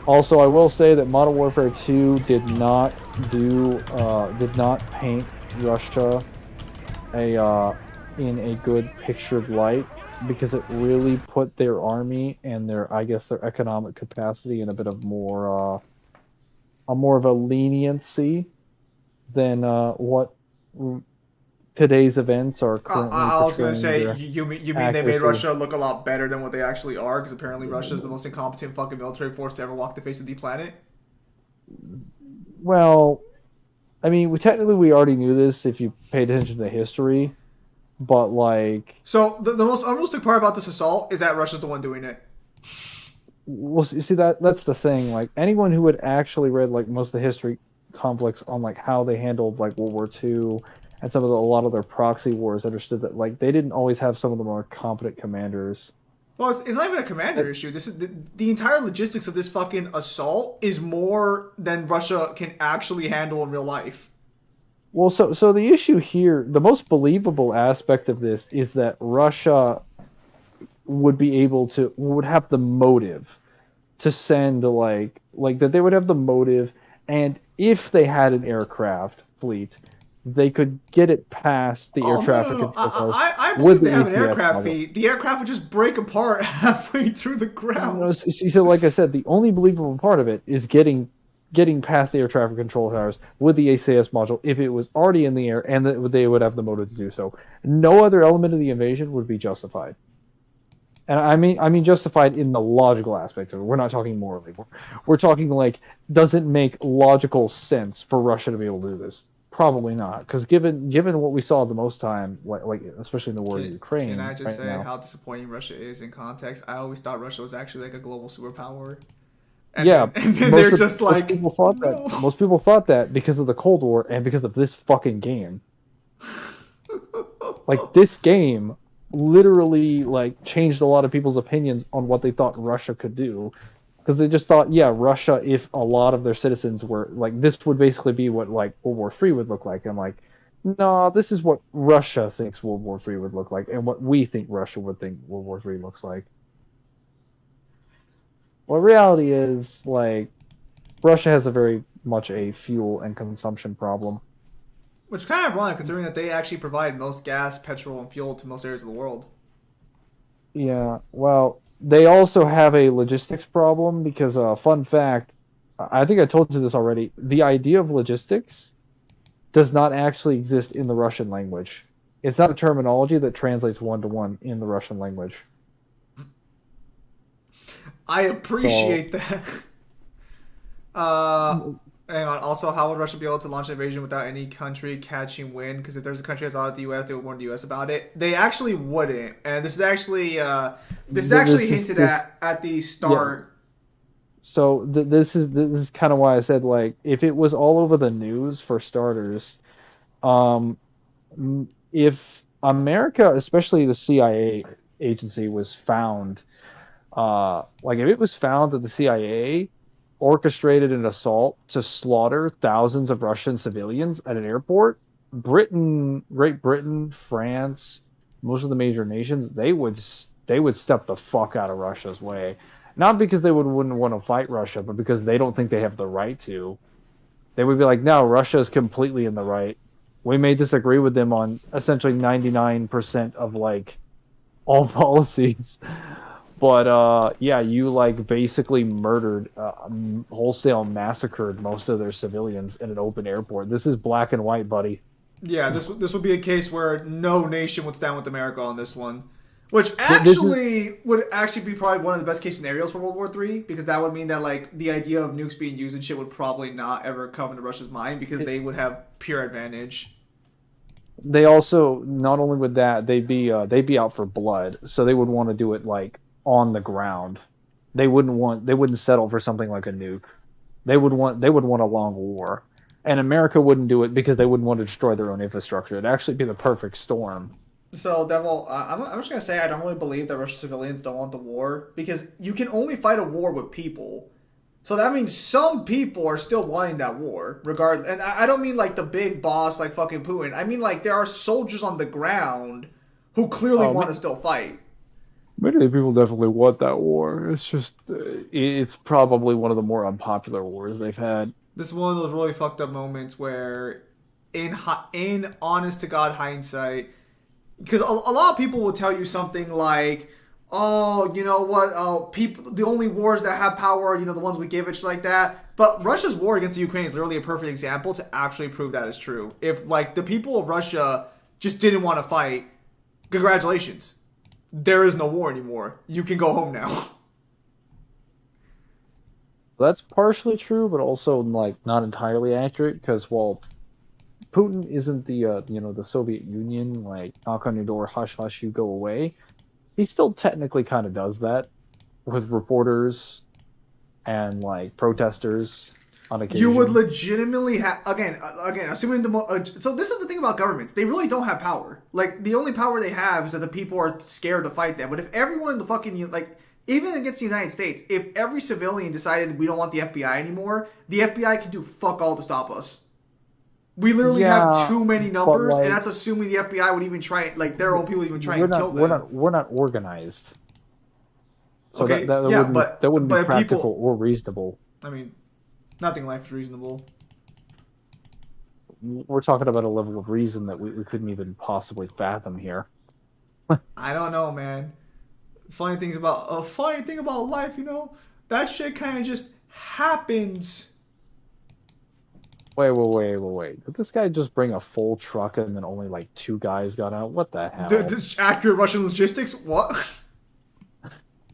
Also, I will say that Modern Warfare 2 did not paint Russia in a good pictured light because it really put their army and their economic capacity in a bit of more of a leniency than what today's events are currently. I was going to say, you mean they made accuracy. Russia look a lot better than what they actually are? Because apparently Russia is the most incompetent fucking military force to ever walk the face of the planet. Well, I mean, we already knew this if you paid attention to history, but like. So the most unrealistic part about this assault is that Russia's the one doing it. Well, you see that's the thing. Like anyone who had actually read like most of the history conflicts on like how they handled like World War II and a lot of their proxy wars understood that like they didn't always have some of the more competent commanders. Well, it's not even a commander issue. This is the entire logistics of this fucking assault is more than Russia can actually handle in real life. Well, so the issue here, the most believable aspect of this is that Russia would have the motive to send like that they would have the motive, and if they had an aircraft fleet, they could get it past the air traffic control. I believe they have an aircraft fleet. The aircraft would just break apart halfway through the ground. No, so like I said, the only believable part of it is getting past the air traffic control towers with the ACS module if it was already in the air and that they would have the motive to do so. No other element of the invasion would be justified. And I mean justified in the logical aspect of it. We're not talking morally. We're talking like, does it make logical sense for Russia to be able to do this? Probably not, because given what we saw the most time, like especially in the war in Ukraine. Can I just say now, how disappointing Russia is in context? I always thought Russia was actually like a global superpower. And then they're just like, most people thought that because of the Cold War and because of this fucking game. Like this game literally like changed a lot of people's opinions on what they thought Russia could do. because they just thought, yeah, Russia, if a lot of their citizens were like, this would basically be what like World War III would look like. I'm like, no, this is what Russia thinks World War III would look like, and what we think Russia would think World War III looks like. Well, reality is like Russia has a very much a fuel and consumption problem. Which is kind of ironic considering that they actually provide most gas, petrol, and fuel to most areas of the world. Yeah, well, they also have a logistics problem because, fun fact, I think I told you this already. The idea of logistics does not actually exist in the Russian language. It's not a terminology that translates one to one in the Russian language. I appreciate that. Hang on. Also, how would Russia be able to launch an invasion without any country catching wind? Because if there's a country that's out of the U.S., they would warn the U.S. about it. They actually wouldn't, and this is actually hinted at the start. Yeah. So this is kind of why I said like if it was all over the news for starters, if America, especially the CIA agency, was found, like if it was found that the CIA orchestrated an assault to slaughter thousands of Russian civilians at an airport, Great Britain, France, most of the major nations, they would step the fuck out of Russia's way. Not because they wouldn't want to fight Russia, but because they don't think they have the right to. They would be like, no, Russia is completely in the right. We may disagree with them on essentially 99% of like all policies. But yeah, you like basically murdered, wholesale massacred most of their civilians in an open airport. This is black and white, buddy. Yeah, this would be a case where no nation would stand with America on this one, which actually would actually be probably one of the best case scenarios for World War III, because that would mean that like the idea of nukes being used and shit would probably not ever come into Russia's mind because they would have pure advantage. They also not only would that they'd be out for blood, so they would want to do it like on the ground. They wouldn't settle for something like a nuke. They would want a long war. And America wouldn't do it because they wouldn't want to destroy their own infrastructure. It'd actually be the perfect storm. So, Devil, I'm just going to say I don't really believe that Russian civilians don't want the war, because you can only fight a war with people. So that means some people are still wanting that war, regardless. And I don't mean like the big boss like fucking Putin. I mean like there are soldiers on the ground who clearly want to still fight. Many people definitely want that war. It's just, it's probably one of the more unpopular wars they've had. This is one of those really fucked up moments where, in honest to God hindsight, because a lot of people will tell you something like, oh, you know what, the only wars that have power are, the ones we give, it's like that. But Russia's war against the Ukraine is literally a perfect example to actually prove that is true. If, like, the people of Russia just didn't want to fight, congratulations. There is no war anymore. You can go home now. That's partially true, but also like not entirely accurate because while Putin isn't the Soviet Union, like knock on your door, hush hush, you go away, he still technically kind of does that with reporters and like protesters on occasion. You would legitimately have again assuming so this is the thing about governments, they really don't have power. Like the only power they have is that the people are scared to fight them. But if everyone in the fucking even against the United States, if every civilian decided we don't want the FBI anymore, the FBI can do fuck all to stop us. We literally have too many numbers, and that's assuming the FBI would even try, like their own people even try and kill them. We're not organized. So okay, that wouldn't be practical or reasonable. I mean, nothing in life is reasonable. We're talking about a level of reason that we couldn't even possibly fathom here. I don't know, man. Funny thing about life, that shit kind of just happens. Wait. Did this guy just bring a full truck and then only like 2 guys got out? What the hell? Accurate Russian logistics? What?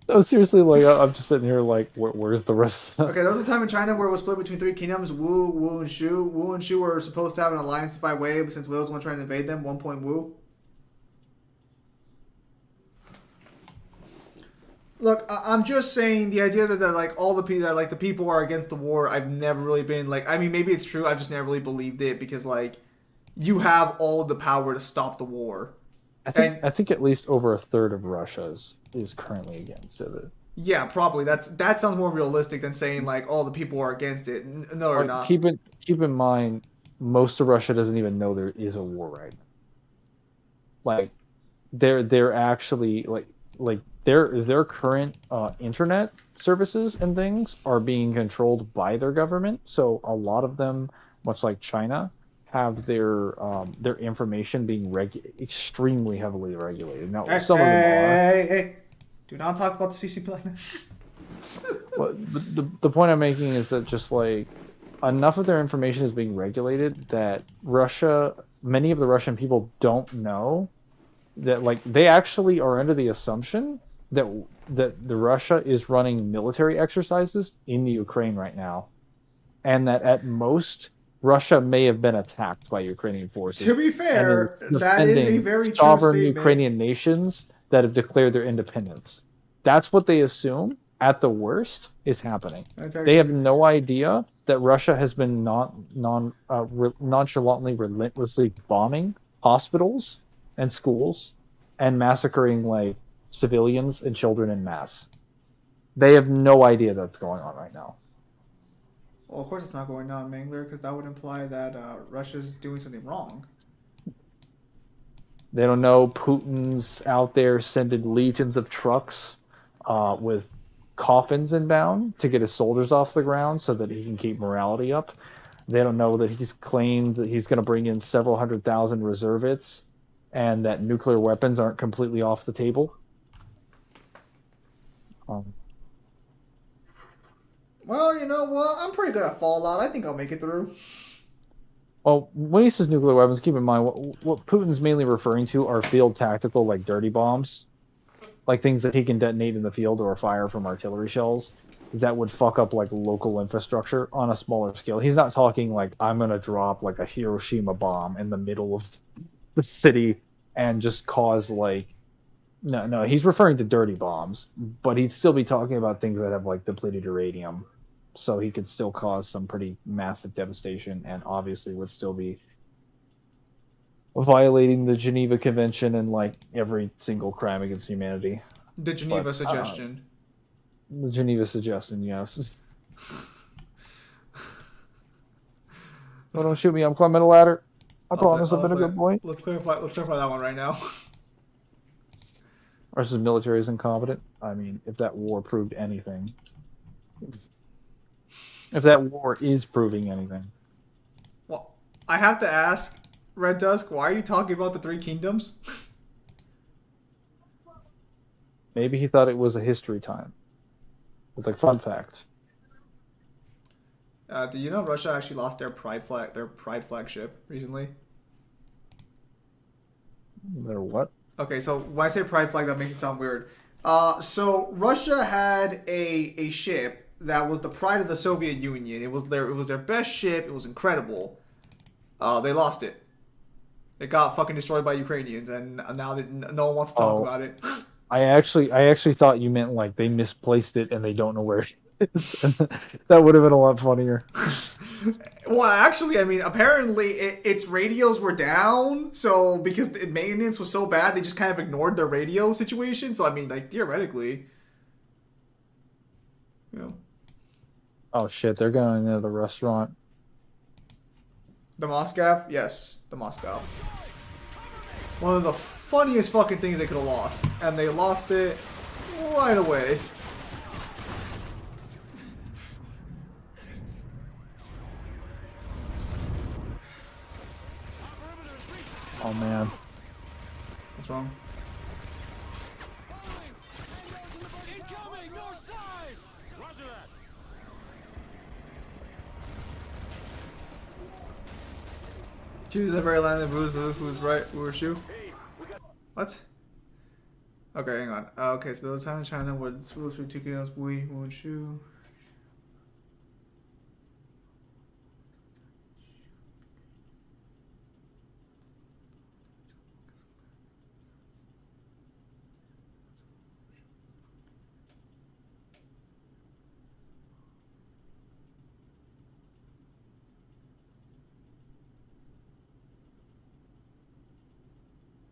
No, seriously, like I'm just sitting here like, where's the rest? Okay, there was a time in China where it was split between 3 kingdoms: Wu, Wu, and Shu. Wu and Shu were supposed to have an alliance to fight Wei, but since Wei was the one trying to invade them, 1 point Wu. Look, I'm just saying the idea that like all the people that like the people are against the war. I've never really been like. I mean, maybe it's true. I've just never really believed it because like you have all the power to stop the war. I think at least over a third of Russia is currently against it. Yeah, probably. That sounds more realistic than saying like, "Oh, the people are against it." No, they're Like, not. keep in mind, most of Russia doesn't even know there is a war right now. Like, they're actually like their current internet services and things are being controlled by their government. So a lot of them, much like China, have their information being extremely heavily regulated. Now, Hey, some of them are. hey, hey, hey! Do not talk about the CCP like that. But the point I'm making is that just like enough of their information is being regulated that many of the Russian people don't know that like they actually are under the assumption that the Russia is running military exercises in the Ukraine right now, and that at most Russia may have been attacked by Ukrainian To forces be and is fair, that is a defending very true sovereign statement. Ukrainian nations that have declared their independence. That's what they assume at the worst is happening. That's They have actually no idea that Russia has been nonchalantly, relentlessly bombing hospitals and schools and massacring like civilians and children in mass. They have no idea that's going on right now. well, of course it's not going on, Mangler, because that would imply that Russia's doing something wrong. They don't know Putin's out there sending legions of trucks with coffins inbound to get his soldiers off the ground so that he can keep morality up. They don't know that he's claimed that he's going to bring in several 100,000 reservists and that nuclear weapons aren't completely off the table. Um, Well, you know what? I'm pretty good at Fallout. I think I'll make it through. well, when he says nuclear weapons, keep in mind what Putin's mainly referring to are field tactical, like dirty bombs, like things that he can detonate in the field or fire from artillery shells that would fuck up like local infrastructure on a smaller scale. He's not talking like I'm gonna drop like a Hiroshima bomb in the middle of the city and just cause like no, he's referring to dirty bombs, but he'd still be talking about things that have like depleted uranium. So he could still cause some pretty massive devastation and obviously would still be violating the Geneva Convention and like every single crime against humanity. The But Geneva suggestion. the Geneva suggestion, yes. Oh, don't shoot me! I'm climbing a ladder. I promise I've been a good boy. Let's clarify. Let's clarify that one right now. Russia's military is incompetent. I mean, if that war proved anything, if that war is proving anything, Well, I have to ask, Red Dusk, why are you talking about the Three Kingdoms? maybe he thought it was a history time. It's like fun fact. Do you know Russia actually lost their pride flagship recently? Their what? Okay, so when I say pride flag, that makes it sound weird. So Russia had a ship that was the pride of the Soviet Union. It was their best ship. It was incredible. They lost it. It got fucking destroyed by Ukrainians, and now no one wants to talk about it. I actually thought you meant like they misplaced it and they don't know where it is. That would have been a lot funnier. Well, actually, I mean, apparently its radios were down, so because the maintenance was so bad, they just kind of ignored their radio situation. So, I mean, like, theoretically, you know. Oh shit, they're going into the restaurant. The Moscow? Yes, the Moscow. One of the funniest fucking things they could have lost. And they lost it right away. Oh man. What's wrong? Incoming, north side! Roger that. Choose the very line of who's right, who's shoe. What? Okay, hang on. Okay, so those time in China were rules for two kingdoms, we won't shoe.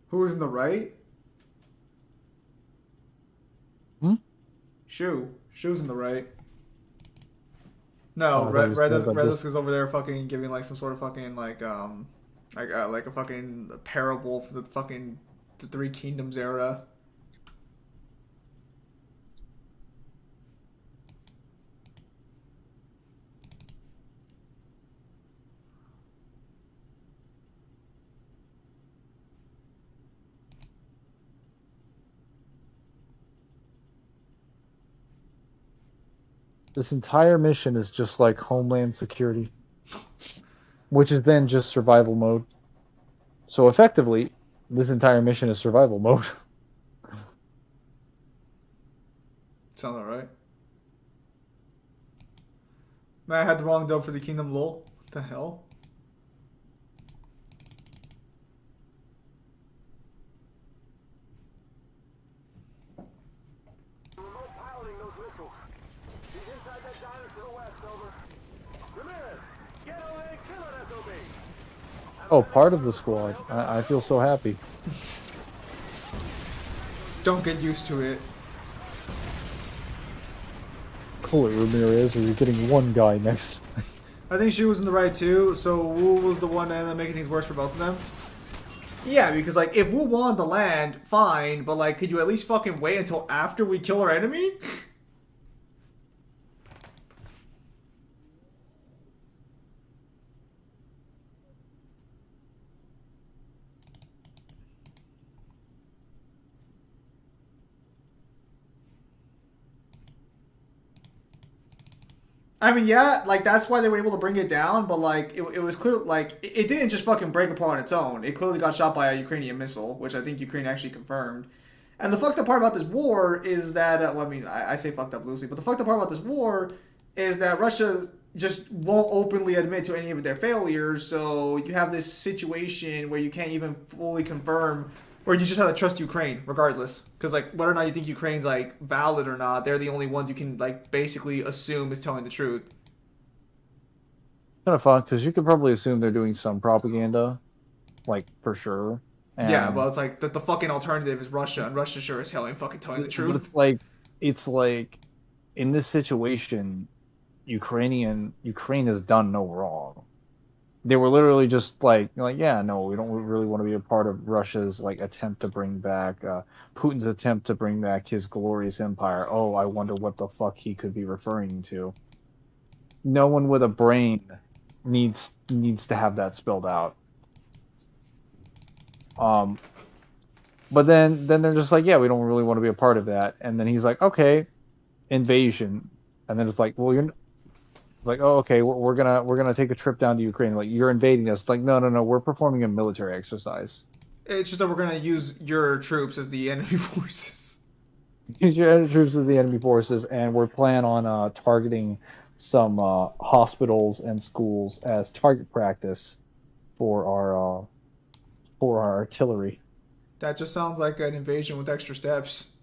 Who was in the right? Hmm? Shoe's in the right. No, Oh, I thought Red you said Red about this. Dusk is over there fucking giving like some sort of fucking like a fucking parable for the Three Kingdoms era. This entire mission is just like Homeland Security, which is then just survival mode. So effectively, this entire mission is survival mode. Sounds alright. Man, I had the wrong dub for the Kingdom lol. What the hell? Remote piloting those missiles. He's inside that diner to the west, over. Ramirez, get away and kill it, SOB. Oh, part of the squad. I feel so happy. Don't get used to it. Cool, Ramirez, or you're getting one guy next. I think she was in the right too, so Wu was the one that ended up making things worse for both of them. Yeah, because like if Wu wanted the land, fine, but like could you at least fucking wait until after we kill our enemy? I mean, yeah, like that's why they were able to bring it down, but like it was clear, like it didn't just fucking break apart on its own. It clearly got shot by a Ukrainian missile, which I think Ukraine actually confirmed. And the fucked up part about this war is that, well, I mean, I say fucked up loosely, but the fucked up part about this war is that Russia just won't openly admit to any of their failures. So you have this situation where you can't even fully confirm, or you just have to trust Ukraine regardless. Because like whether or not you think Ukraine's like valid or not, they're the only ones you can like basically assume is telling the truth. Kind of fun because you could probably assume they're doing some propaganda, like for sure. And Yeah, well, it's like the fucking alternative is Russia, and Russia sure as hell ain't fucking telling the but truth. it's like in this situation, Ukraine has done no wrong. They were literally just like yeah, no, we don't really want to be a part of Russia's like attempt to bring back Putin's attempt to bring back his glorious empire. Oh, I wonder what the fuck he could be referring to. No one with a brain needs to have that spelled out. But then they're just like, yeah, we don't really want to be a part of that. And then he's like, okay, invasion. And then it's like, well, it's like, oh, okay, we're gonna take a trip down to Ukraine. Like, you're invading us. It's like, no, we're performing a military exercise. It's just that we're gonna use your troops as the enemy forces. Use your troops as the enemy forces, and we're planning on targeting some hospitals and schools as target practice for our artillery. That just sounds like an invasion with extra steps.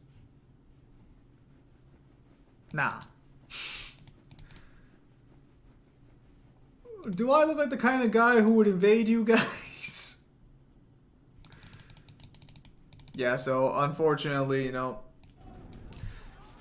Nah. Do I look like the kind of guy who would invade you guys? Yeah, so unfortunately, you know.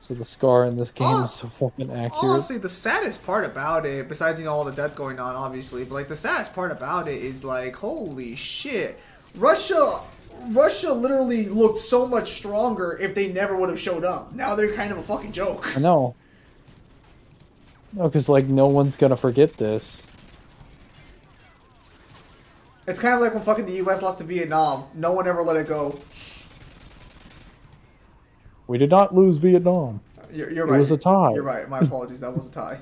So the scar in this game is so fucking accurate. Honestly, the saddest part about it, besides, you know, all the death going on, obviously, but like the saddest part about it is like, holy shit. Russia literally looked so much stronger if they never would have showed up. Now they're kind of a fucking joke. I know. No, because like no one's gonna forget this. It's kind of like when fucking the U.S. lost to Vietnam. No one ever let it go. We did not lose Vietnam. You're right. It was a tie. You're right. My apologies. That was a tie.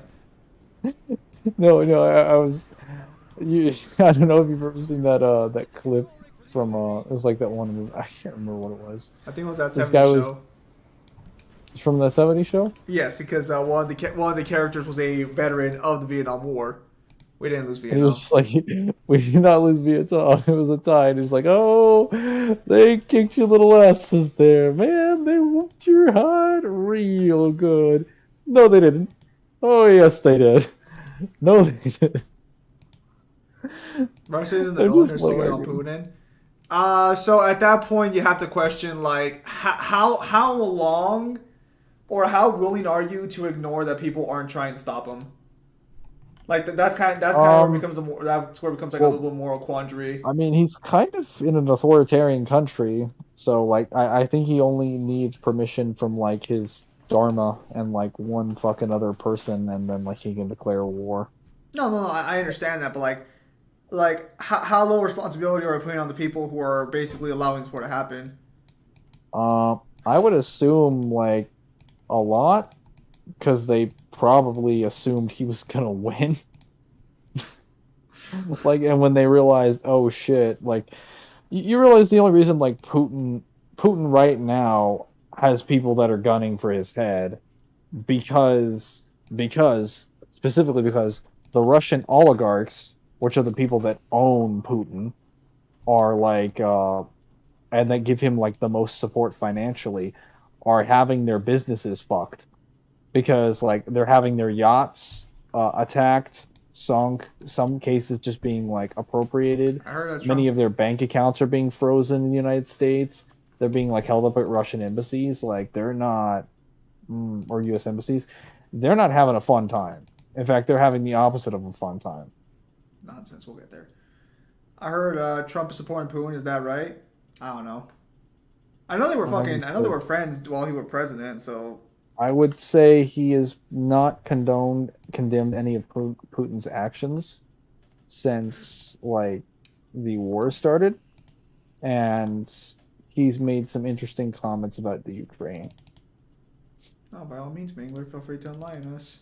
No, I was. I don't know if you've ever seen that clip from it was like that one movie. I can't remember what it was. I think it was that This 70s guy show. It's from the 70s show? Yes, because one of the characters was a veteran of the Vietnam War. We didn't lose And he Vietnam. was just like, we did not lose Vietnam. It was a tie. And he's like, oh, they kicked your little asses there, man. They whooped your hide real good. No, they didn't. Oh, yes, they did. No, they didn't. Russia's in the They're middle. just They're like slowing on Putin. So at that point, you have to question like how long or how willing are you to ignore that people aren't trying to stop him? Like that's kind of where it becomes that's where it becomes like a little bit moral quandary. I mean, he's kind of in an authoritarian country, so like I think he only needs permission from like his Dharma and like one fucking other person, and then like he can declare war. No, I understand that, but how low responsibility are we putting on the people who are basically allowing this war to happen? I would assume like a lot, because they probably assumed he was gonna win. Like, and when they realized, oh shit, like you realize the only reason like Putin right now has people that are gunning for his head because specifically because the Russian oligarchs, which are the people that own Putin, are like and that give him like the most support financially, are having their businesses fucked because like they're having their yachts attacked, sunk, some cases just being like appropriated. I heard that Many Trump. of their bank accounts are being frozen in the United States. They're being like held up at Russian embassies. Like they're not, or U.S. embassies. They're not having a fun time. In fact, they're having the opposite of a fun time. Nonsense. We'll get there. I heard Trump is supporting Putin. Is that right? I don't know. I know they were fucking. I know they were friends while he was president. So I would say he has not condemned any of Putin's actions since like the war started, and he's made some interesting comments about the Ukraine. oh, by all means, Mangler, feel free to enlighten us.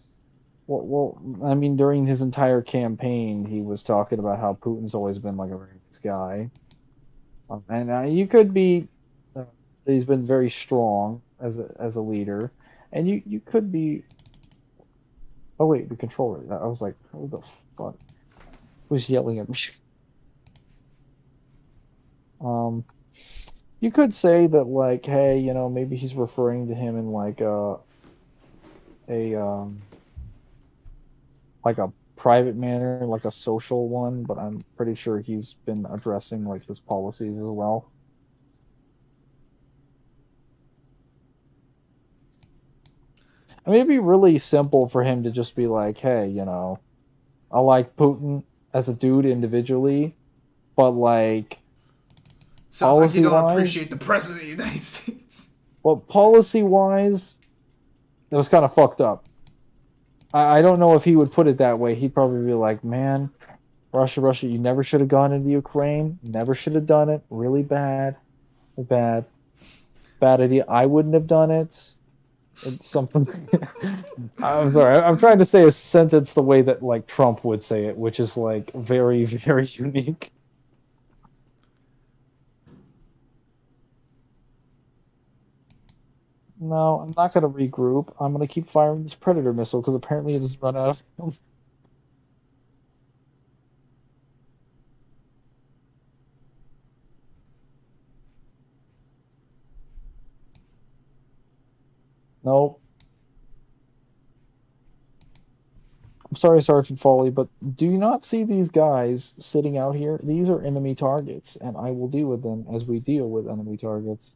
Well, I mean, during his entire campaign, he was talking about how Putin's always been like a very nice guy, and you could be. He's been very strong as a leader, and you could be. Oh wait, the controller. I was like, who the fuck? Who's yelling at me? You could say that like, hey, maybe he's referring to him in like a like a private manner, like a social one, but I'm pretty sure he's been addressing like his policies as well. I mean, it'd be really simple for him to just be like, hey, I like Putin as a dude individually, but like Sounds like you don't policy-wise, appreciate the president of the United States. well, policy-wise, it was kind of fucked up. I don't know if he would put it that way. He'd probably be like, man, Russia, you never should have gone into Ukraine. Never should have done it. Really bad. Bad idea. I wouldn't have done it. It's something. I'm sorry. I'm trying to say a sentence the way that like Trump would say it, which is like very, very unique. No, I'm not going to regroup. I'm going to keep firing this Predator missile because apparently it has run out of fuel. Nope. I'm sorry, Sergeant Foley, but do you not see these guys sitting out here? These are enemy targets, and I will deal with them as we deal with enemy targets.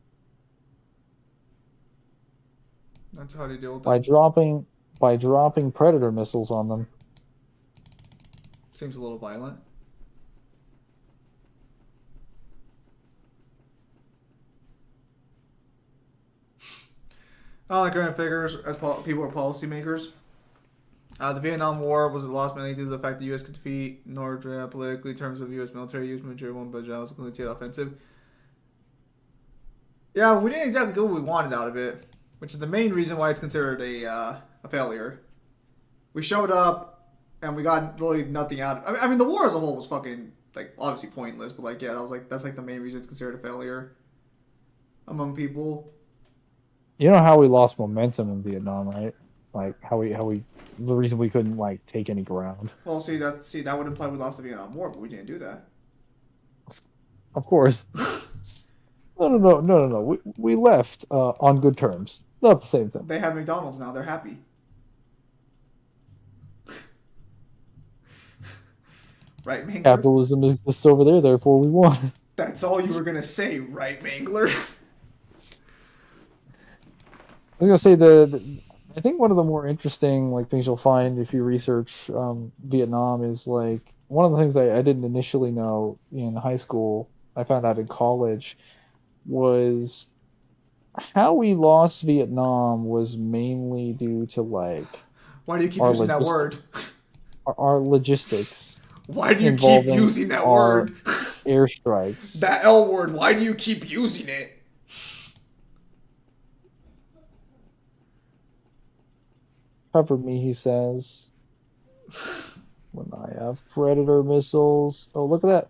That's how they deal with By it. dropping Predator missiles on them. Seems a little violent. I don't like current figures as people are policymakers. The Vietnam War was a loss mainly due to the fact the U.S. could defeat North politically in terms of U.S. military use, majority one budget was completely offensive. Yeah, we didn't exactly get what we wanted out of it, which is the main reason why it's considered a failure. We showed up and we got really nothing out of it. I mean, the war as a whole was fucking like obviously pointless, but like yeah, that's like the main reason it's considered a failure among people. You know how we lost momentum in Vietnam, right? Like how we the reason we couldn't like take any ground. Well, that would imply we lost the Vietnam War, but we didn't do that. Of course. No. We left on good terms. Not the same thing. They have McDonald's now. They're happy. Right, Mangler? Capitalism is just over there, therefore we won. That's all you were gonna say, right, Mangler? was gonna say I think one of the more interesting like things you'll find if you research Vietnam is like one of the things I didn't initially know in high school. I found out in college was how we lost Vietnam was mainly due to like Why do you keep our using that logistics, word? our logistics Why do you keep involving using that our word? airstrikes. That L word. Why do you keep using it? Cover me, he says. When I have predator missiles. Oh, look at that.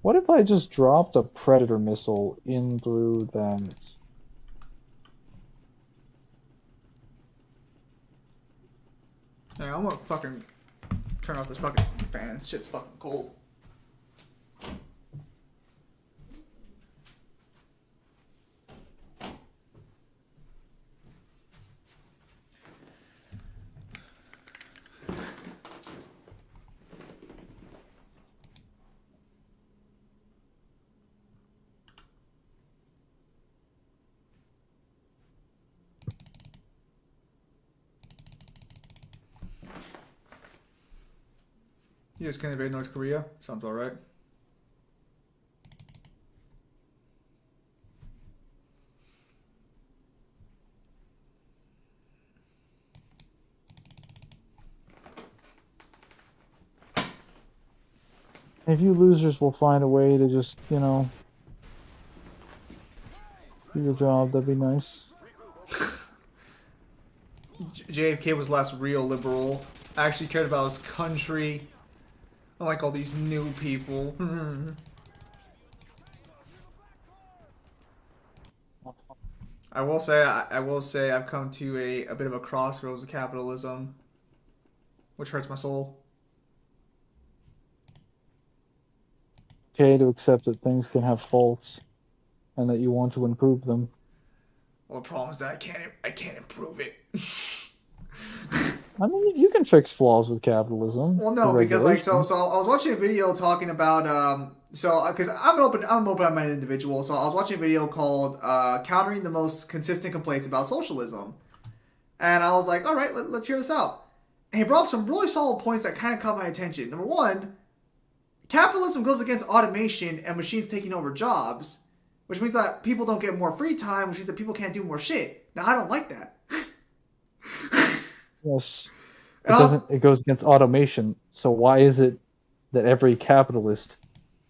What if I just dropped a predator missile in through that? Yeah, I'm gonna fucking turn off this fucking fan. This shit's fucking cold. You just can't invade North Korea? Sounds alright. If you losers will find a way to just, you know, do your job, that'd be nice. JFK was last real liberal. Actually cared about his country. Unlike all these new people. I will say I've come to a bit of a crossroads with capitalism, which hurts my soul. Okay to accept that things can have faults and that you want to improve them. Well, the problem is that I can't improve it. I mean, you can fix flaws with capitalism. Well, no, because like so I was watching a video talking about because I'm an open-minded individual, so I was watching a video called "Countering the Most Consistent Complaints About Socialism," and I was like, all right, let's hear this out. And he brought up some really solid points that kind of caught my attention. Number one, capitalism goes against automation and machines taking over jobs, which means that people don't get more free time, which means that people can't do more shit. Now, I don't like that. Yes. It goes against automation. So why is it that every capitalist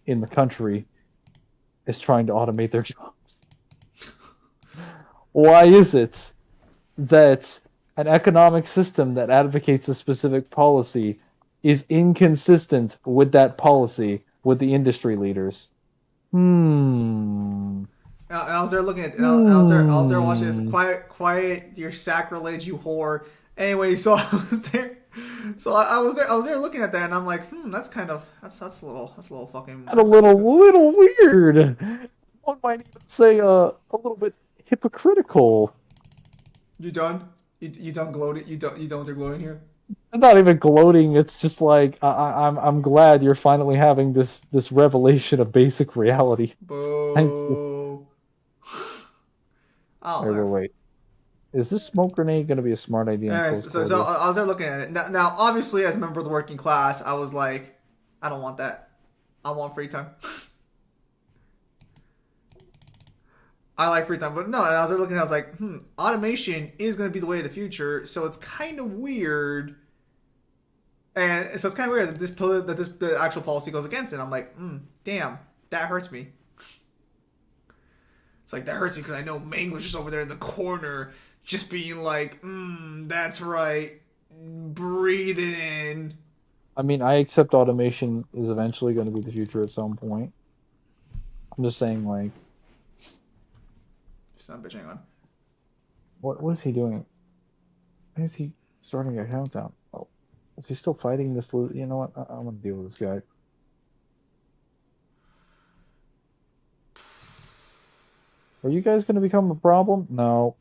in the country is trying to automate their jobs? Why is it that an economic system that advocates a specific policy is inconsistent with that policy with the industry leaders? And I was there looking at, I was there watching this. Quiet, your sacrilege, you whore. Anyway, so I was there. So I was there looking at that, and I'm like, that's a little fucking. And a little weird. One might even say a little bit hypocritical. You done? You done gloating? You done with your gloating here? I'm not even gloating. It's just like I'm glad you're finally having this revelation of basic reality. Boo. Thank you. Wait. Is this smoke grenade going to be a smart idea? Anyways, so I was there looking at it. Now, obviously, as a member of the working class, I was like, I don't want that. I want free time. I like free time, but no. And I was there looking, and I was like, automation is going to be the way of the future. So it's kind of weird. And so it's kind of weird that the actual policy goes against it. I'm like, damn, that hurts me. It's like, that hurts me because I know Mangler's just over there in the corner just being like, that's right, breathe it in. I mean, I accept automation is eventually going to be the future at some point. I'm just saying, like... Son bitch, hang on. What is he doing? Why is he starting a countdown? Oh, is he still fighting this? You know what? I'm going to deal with this guy. Are you guys going to become a problem? No.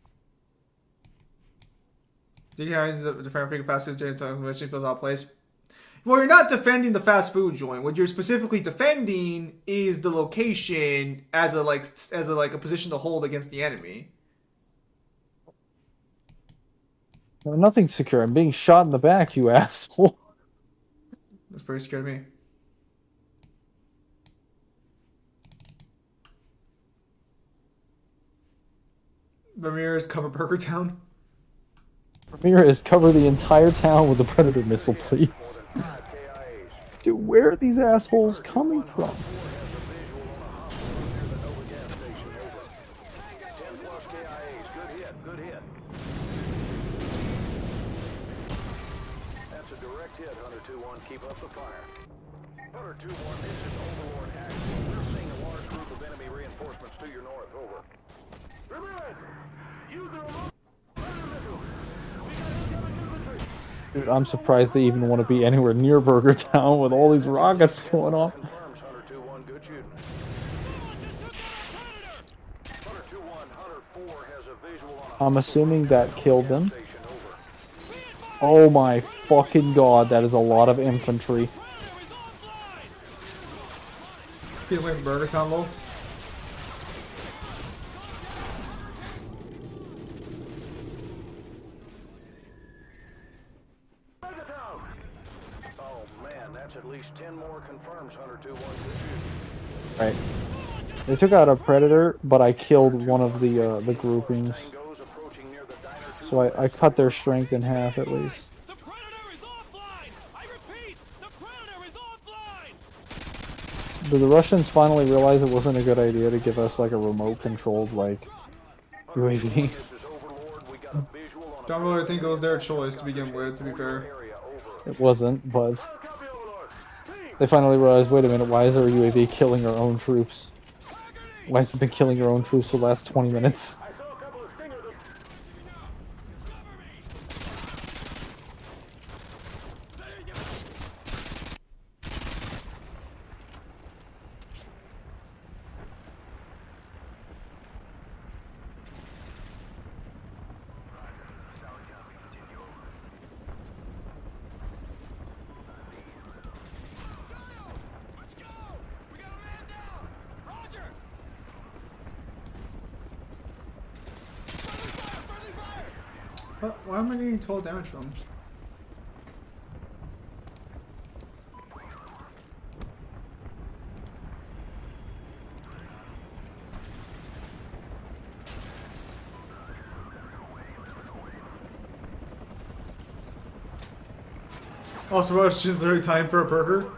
Did you hear the different freaking fast food eventually feels out of place? Well, you're not defending the fast food joint. What you're specifically defending is the location as a like a position to hold against the enemy. No, nothing's secure. I'm being shot in the back, you asshole. That's pretty scared me. Ramirez cover Burger Town. Ramirez, cover the entire town with a Predator missile, please. Dude, where are these assholes coming from? That's a direct hit, Hunter 2-1. Keep up the fire. Hunter 2-1, this is Overlord action. We're seeing a large group of enemy reinforcements to your north. Over. Ramirez! Use the remote Predator missile! We got incoming infantry! Dude, I'm surprised they even want to be anywhere near Burger Town with all these rockets going off. Confirms Hunter 2-1. Good shooting. Hunter 2-1, Hunter 4 has a visual on a I'm assuming that killed them. Oh my fucking god, that is a lot of infantry. Get away from Burger Town, low. Oh man, that's at least 10 more confirms Hunter 2-1. Good shooting. Right. They took out a Predator, but I killed one of the groupings. So I cut their strength in half at least. The Predator is offline! I repeat, the Predator is offline! Did the Russians finally realize it wasn't a good idea to give us like a remote-controlled like UAV? Don't really think it was their choice to begin with, to be fair. It wasn't, but they finally realized, wait a minute, why is our UAV killing our own troops? Why has it been killing our own troops for the last 20 minutes? Why am I getting 12 damage from? Also, Rush, is there time for a burger?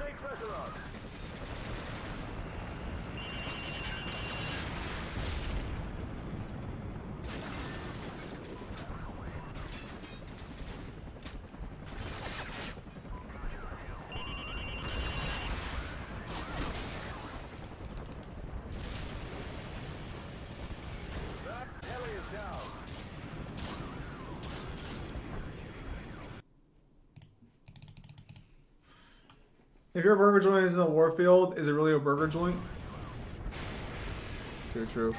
If your burger joint is in a warfield, is it really a burger joint? Very true.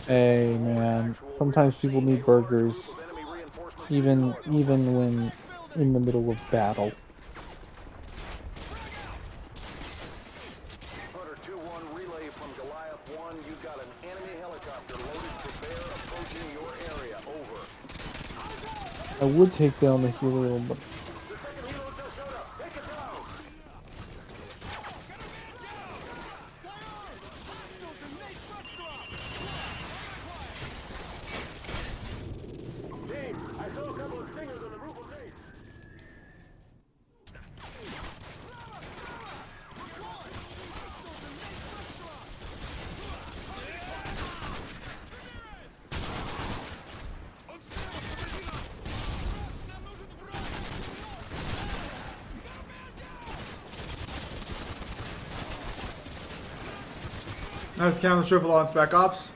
Hey man, sometimes people need burgers, even when in the middle of battle. Hunter 2-1 relay from Goliath 1. You've got an enemy helicopter loaded for bear approaching your area. Over. I would take down the hero, but Nice counter triple on Spec Ops.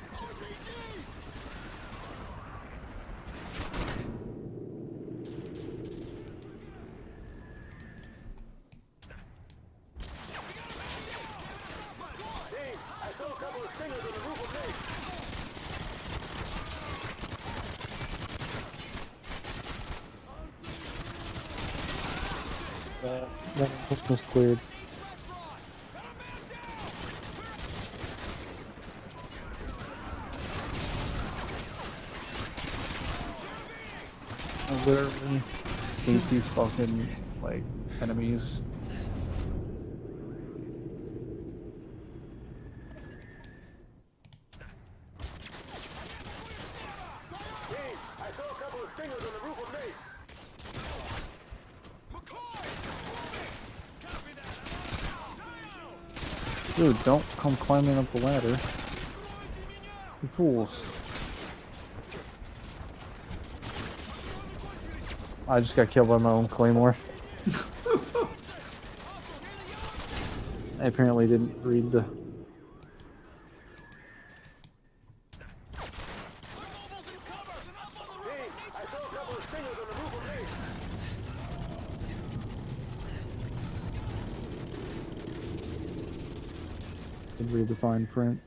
This is cleared. I literally hate these fucking, like, enemies. I saw a couple of stingers on the roof of Mace. Dude, don't come climbing up the ladder. You fools. I just got killed by my own claymore. I apparently didn't read the... Didn't read the fine print.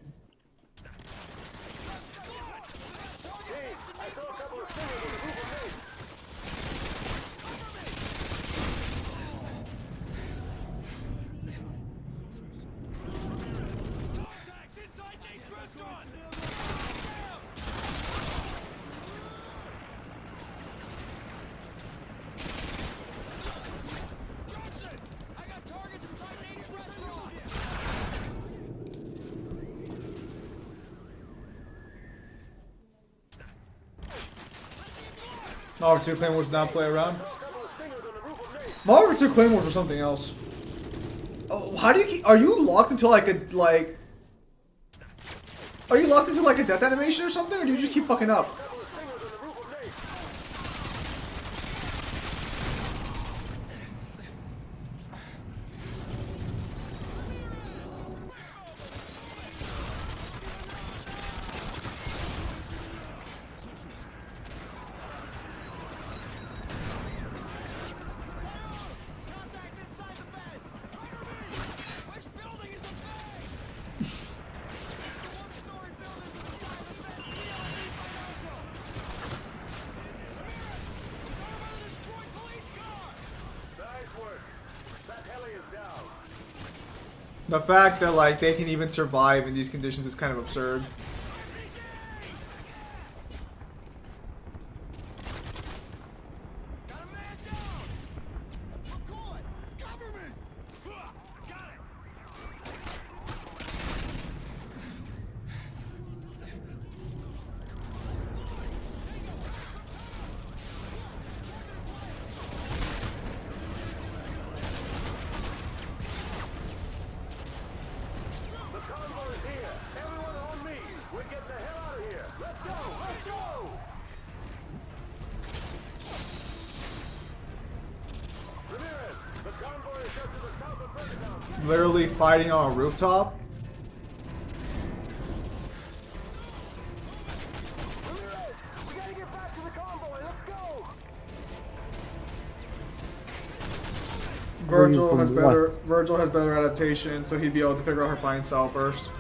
Modern 2 Claymores did not play around. Modern 2 Claymores or something else. Oh, how do you keep... Are you locked into like a... like... Are you locked into like a death animation or something? Or do you just keep fucking up? The fact that like they can even survive in these conditions is kind of absurd. Literally fighting on a rooftop. Virgil has better adaptation, so he'd be able to figure out her flying style first.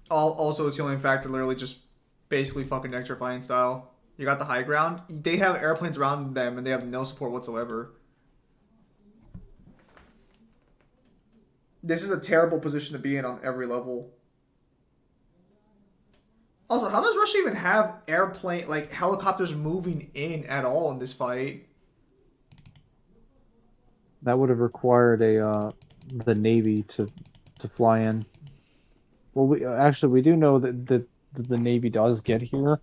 Also, his healing factor literally just basically fucking extra flying style. You got the high ground. They have airplanes around them, and they have no support whatsoever. This is a terrible position to be in on every level. Also, how does Russia even have airplane, like helicopters moving in at all in this fight? That would have required a the Navy to fly in. Well, we do know that the Navy does get here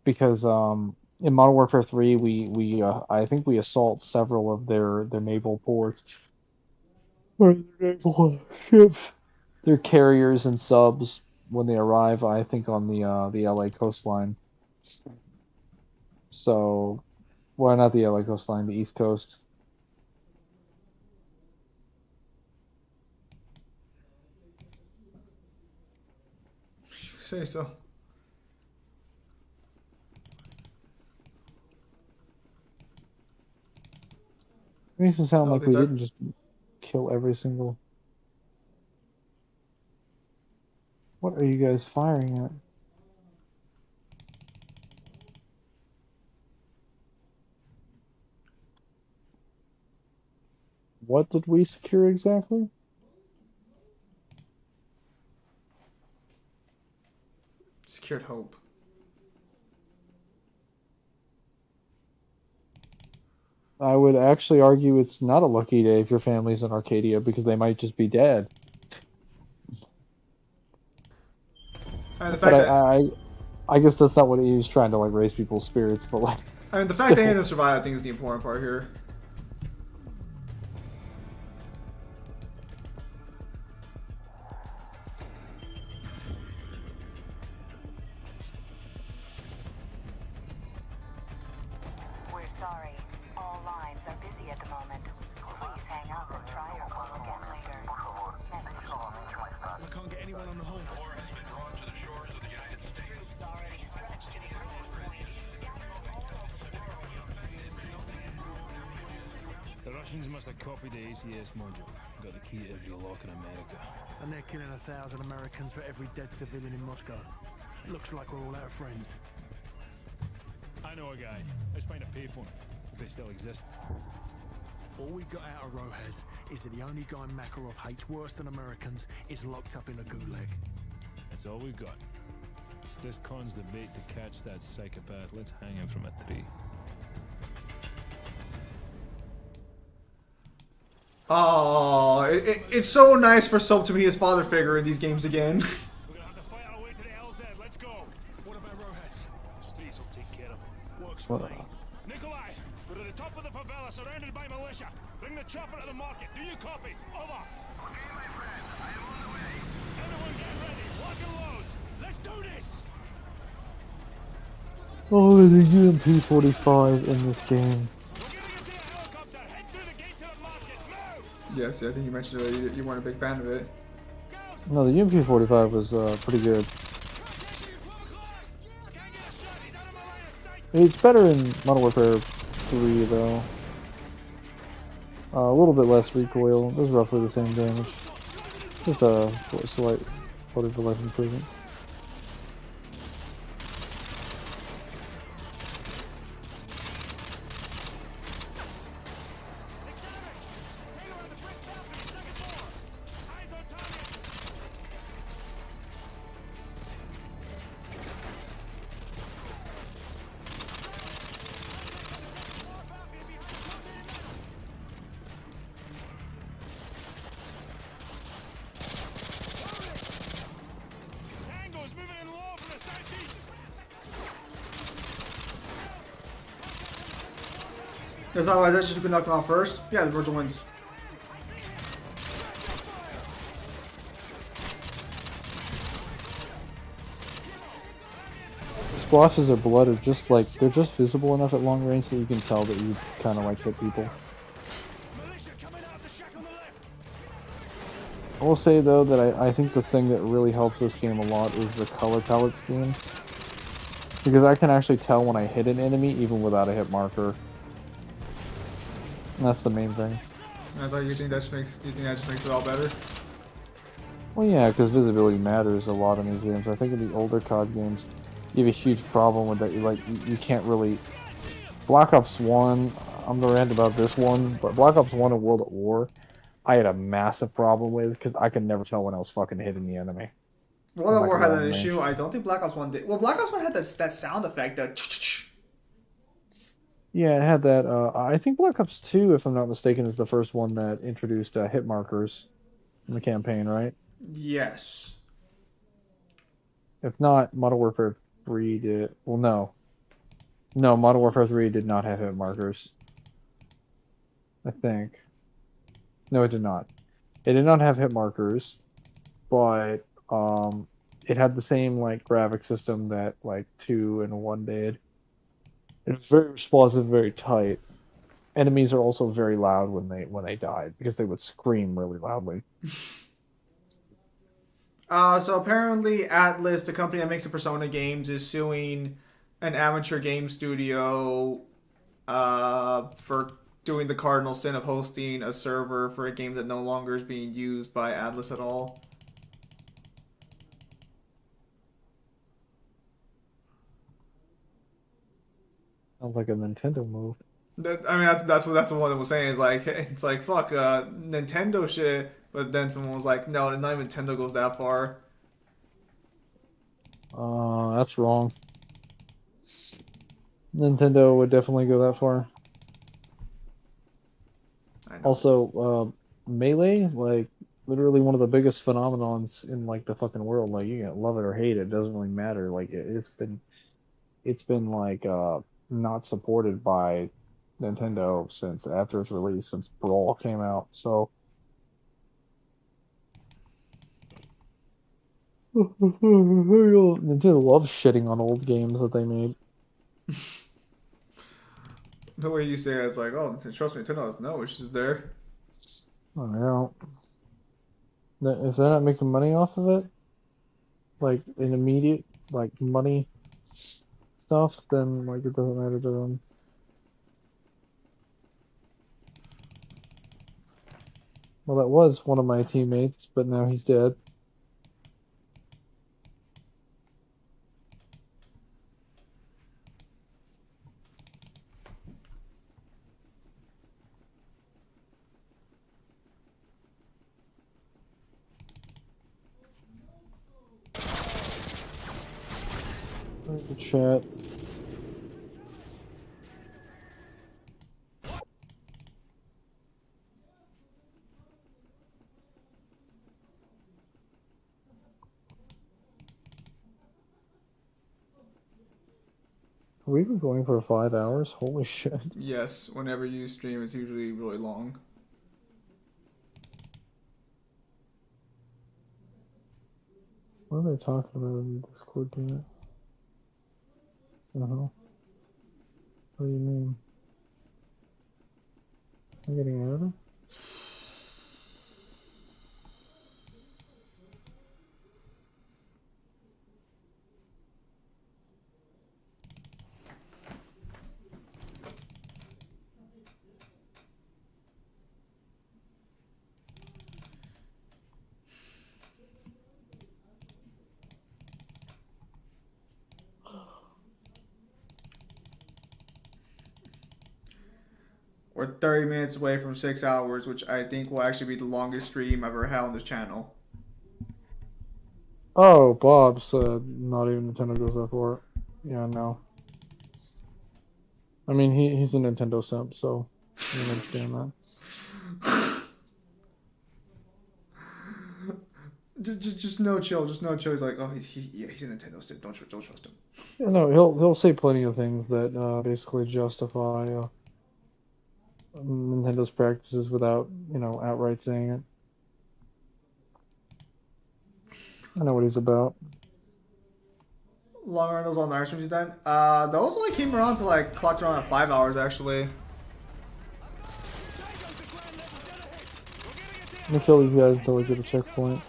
because in Modern Warfare 3 we I think we assault several of their naval ports. Or their naval ships. Their carriers and subs when they arrive, I think, on the LA coastline. So, well, not the LA coastline, the East Coast. Say so. It makes it sound like we didn't just kill every single... What are you guys firing at? What did we secure exactly? Secured hope. I would actually argue it's not a lucky day if your family's in Arcadia because they might just be dead. And the But fact that I guess that's not what he's trying to like raise people's spirits, but like I mean the fact that any of them survive, I think is the important part here. We're sorry. All lines are busy at the moment. Please hang up and try your call again later. We can't get anyone on the horn. War has been drawn to the shores of the United States. Troops already stretched to the The Russians must have copied the ACS module. Got the key to every lock in America. And they're killing 1,000 Americans for every dead civilian in Moscow. Looks like we're all out of friends. I know a guy. Let's find a payphone, if they still exist. All we got out of Rojas is that the only guy Makarov hates worse than Americans is locked up in a gulag. That's all we've got. If this con's the bait to catch that psychopath, let's hang him from a tree. Oh, it's so nice for Soap to be his father figure in these games again. We're gonna have to fight our way to the LZ. Let's go. What about Rojas? Streets will take care of him. Works for What? me. Nikolai, we're at the top of the favela, surrounded by militia. Bring the chopper to the market. Do you copy? Over. Okay, my friend. I am on the way. Everyone get ready. Lock and load. Let's do this. oh, the UMP-45 in this game. We're getting into the helicopter. Head through the gate to the market. Move. Yes, I think you mentioned earlier that you weren't a big fan of it. No, the UMP-45 was pretty good. It's better in Modern Warfare 3 though. A little bit less recoil. It does roughly the same damage. Just a slight quality of life improvement. Tango's moving in low from the southeast. Because otherwise, that's just gonna knock them out first. Yeah, the Virgil wins. Splashes of blood are just like, they're just visible enough at long range that you can tell that you kind of like hit people. Militia coming out of the shack on the left. I will say though that I think the thing that really helps this game a lot is the color palette scheme. Because I can actually tell when I hit an enemy even without a hit marker. And that's the main thing. I thought you think that just makes it all better. Well yeah, because visibility matters a lot in these games. I think in the older COD games, you have a huge problem with that. You can't really... Black Ops 1, I'm gonna rant about this one, but Black Ops 1 and World at War, I had a massive problem with because I could never tell when I was fucking hitting the enemy. World at War had that long issue. I don't think Black Ops 1 did. Well, Black Ops 1 had that sound effect, that Yeah, it had that. I think Black Ops 2, if I'm not mistaken, is the first one that introduced hit markers in the campaign, right? Yes. If not, Modern Warfare 3 did. Well, no. No, Modern Warfare 3 did not have hit markers. I think. No, it did not. It did not have hit markers, but it had the same like graphic system that like 2 and 1 did. It was very responsive, very tight. Enemies are also very loud when they died because they would scream really loudly. So apparently Atlas, the company that makes the Persona games, is suing an amateur game studio for doing the cardinal sin of hosting a server for a game that no longer is being used by Atlas at all. Sounds like a Nintendo move. I mean, that's what one was saying. Is like, it's like fuck, Nintendo shit. But then someone was like, no, not even Nintendo goes that far. That's wrong. Nintendo would definitely go that far. I know. Also, Melee, like literally one of the biggest phenomenons in like the fucking world. Like you can love it or hate it, doesn't really matter. Like it's been like not supported by Nintendo since after its release, since Brawl came out. So Nintendo loves shitting on old games that they made. The way you say it, it's like, oh, trust me, Nintendo has no issues there. I don't know. If they're not making money off of it, like an immediate like money stuff, then like it doesn't matter to them. Well, that was one of my teammates, but now he's dead. The chat. We've been going for 5 hours. Holy shit! Yes, whenever you stream, it's usually really long. What are they talking about in the Discord chat? What do you mean? I'm getting out of it? We're 30 minutes away from 6 hours, which I think will actually be the longest stream I've ever had on this channel. Oh, Bob said not even Nintendo goes that far. Yeah, no. I mean, he's a Nintendo simp, so I can understand that. Just no chill, just no chill. He's like, oh, he's a Nintendo simp. Don't trust him. Yeah, no, he'll say plenty of things that basically justify Nintendo's practices without, outright saying it. I know what he's about. Long run, those all night streams you done? Those only came around to like clocked around at 5 hours actually. Let me kill these guys until we get a checkpoint.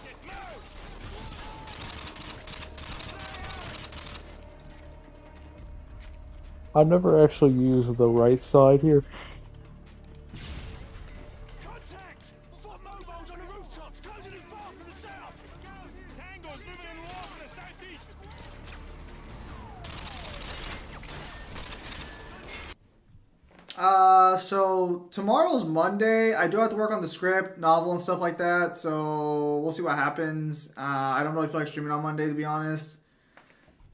I've never actually used the right side here. Contact! Got mobiles on the rooftops, closing us far from the south! Tango's moving in law from the southeast! So tomorrow's Monday. I do have to work on the script, novel, and stuff like that. So we'll see what happens. I don't really feel like streaming on Monday, to be honest.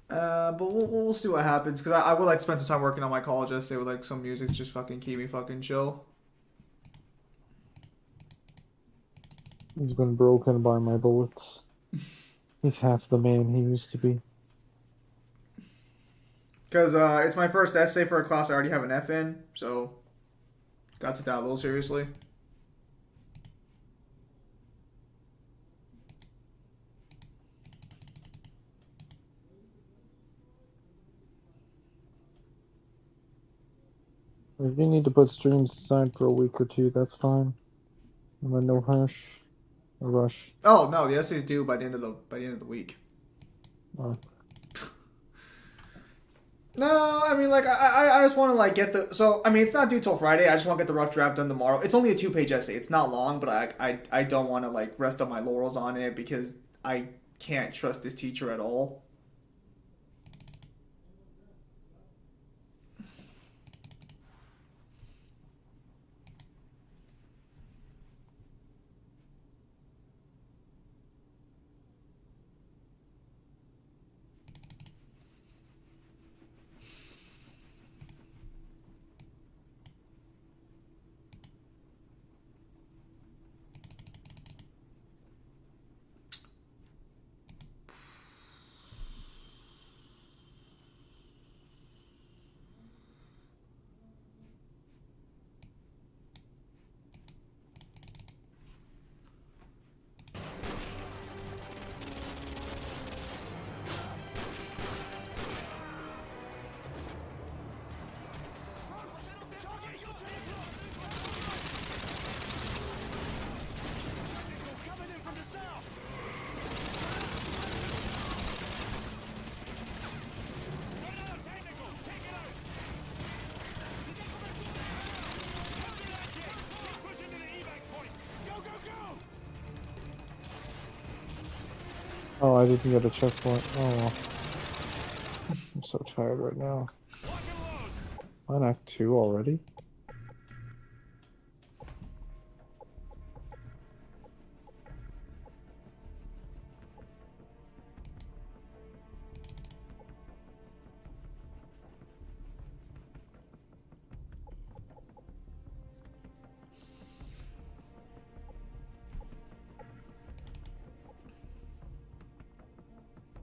But we'll see what happens. Because I would like to spend some time working on my college essay with like some music to just fucking keep me fucking chill. He's been broken by my bullets. He's half the man he used to be. Because it's my first essay for a class I already have an F in. So got to take that a little seriously. If you need to put streams aside for a week or two, that's fine. I'm in no rush. Oh no, the essay's due by the end of the week. Oh. No, I mean, like, I just want to, like, get the... So, I mean, it's not due till Friday. I just want to get the rough draft done tomorrow. It's only a 2-page essay. It's not long, but I don't want to, like, rest on my laurels on it because I can't trust this teacher at all. Oh, I didn't get a checkpoint. Oh, well. I'm so tired right now. On Act 2 already?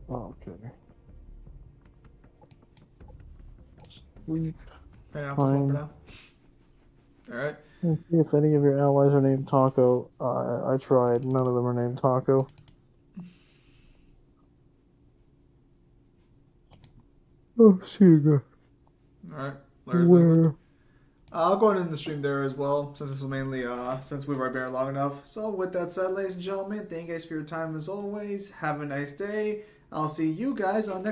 Okay. Sleep. Hang on, just Fine. for now. Alright. Let's see if any of your allies are named Taco. I tried. None of them are named Taco. Oh, Sugar. Alright. Where? I'll go ahead and end the stream there as well, since this was mainly, since we were there long enough. So with that said, ladies and gentlemen, thank you guys for your time as always. Have a nice day. I'll see you guys on next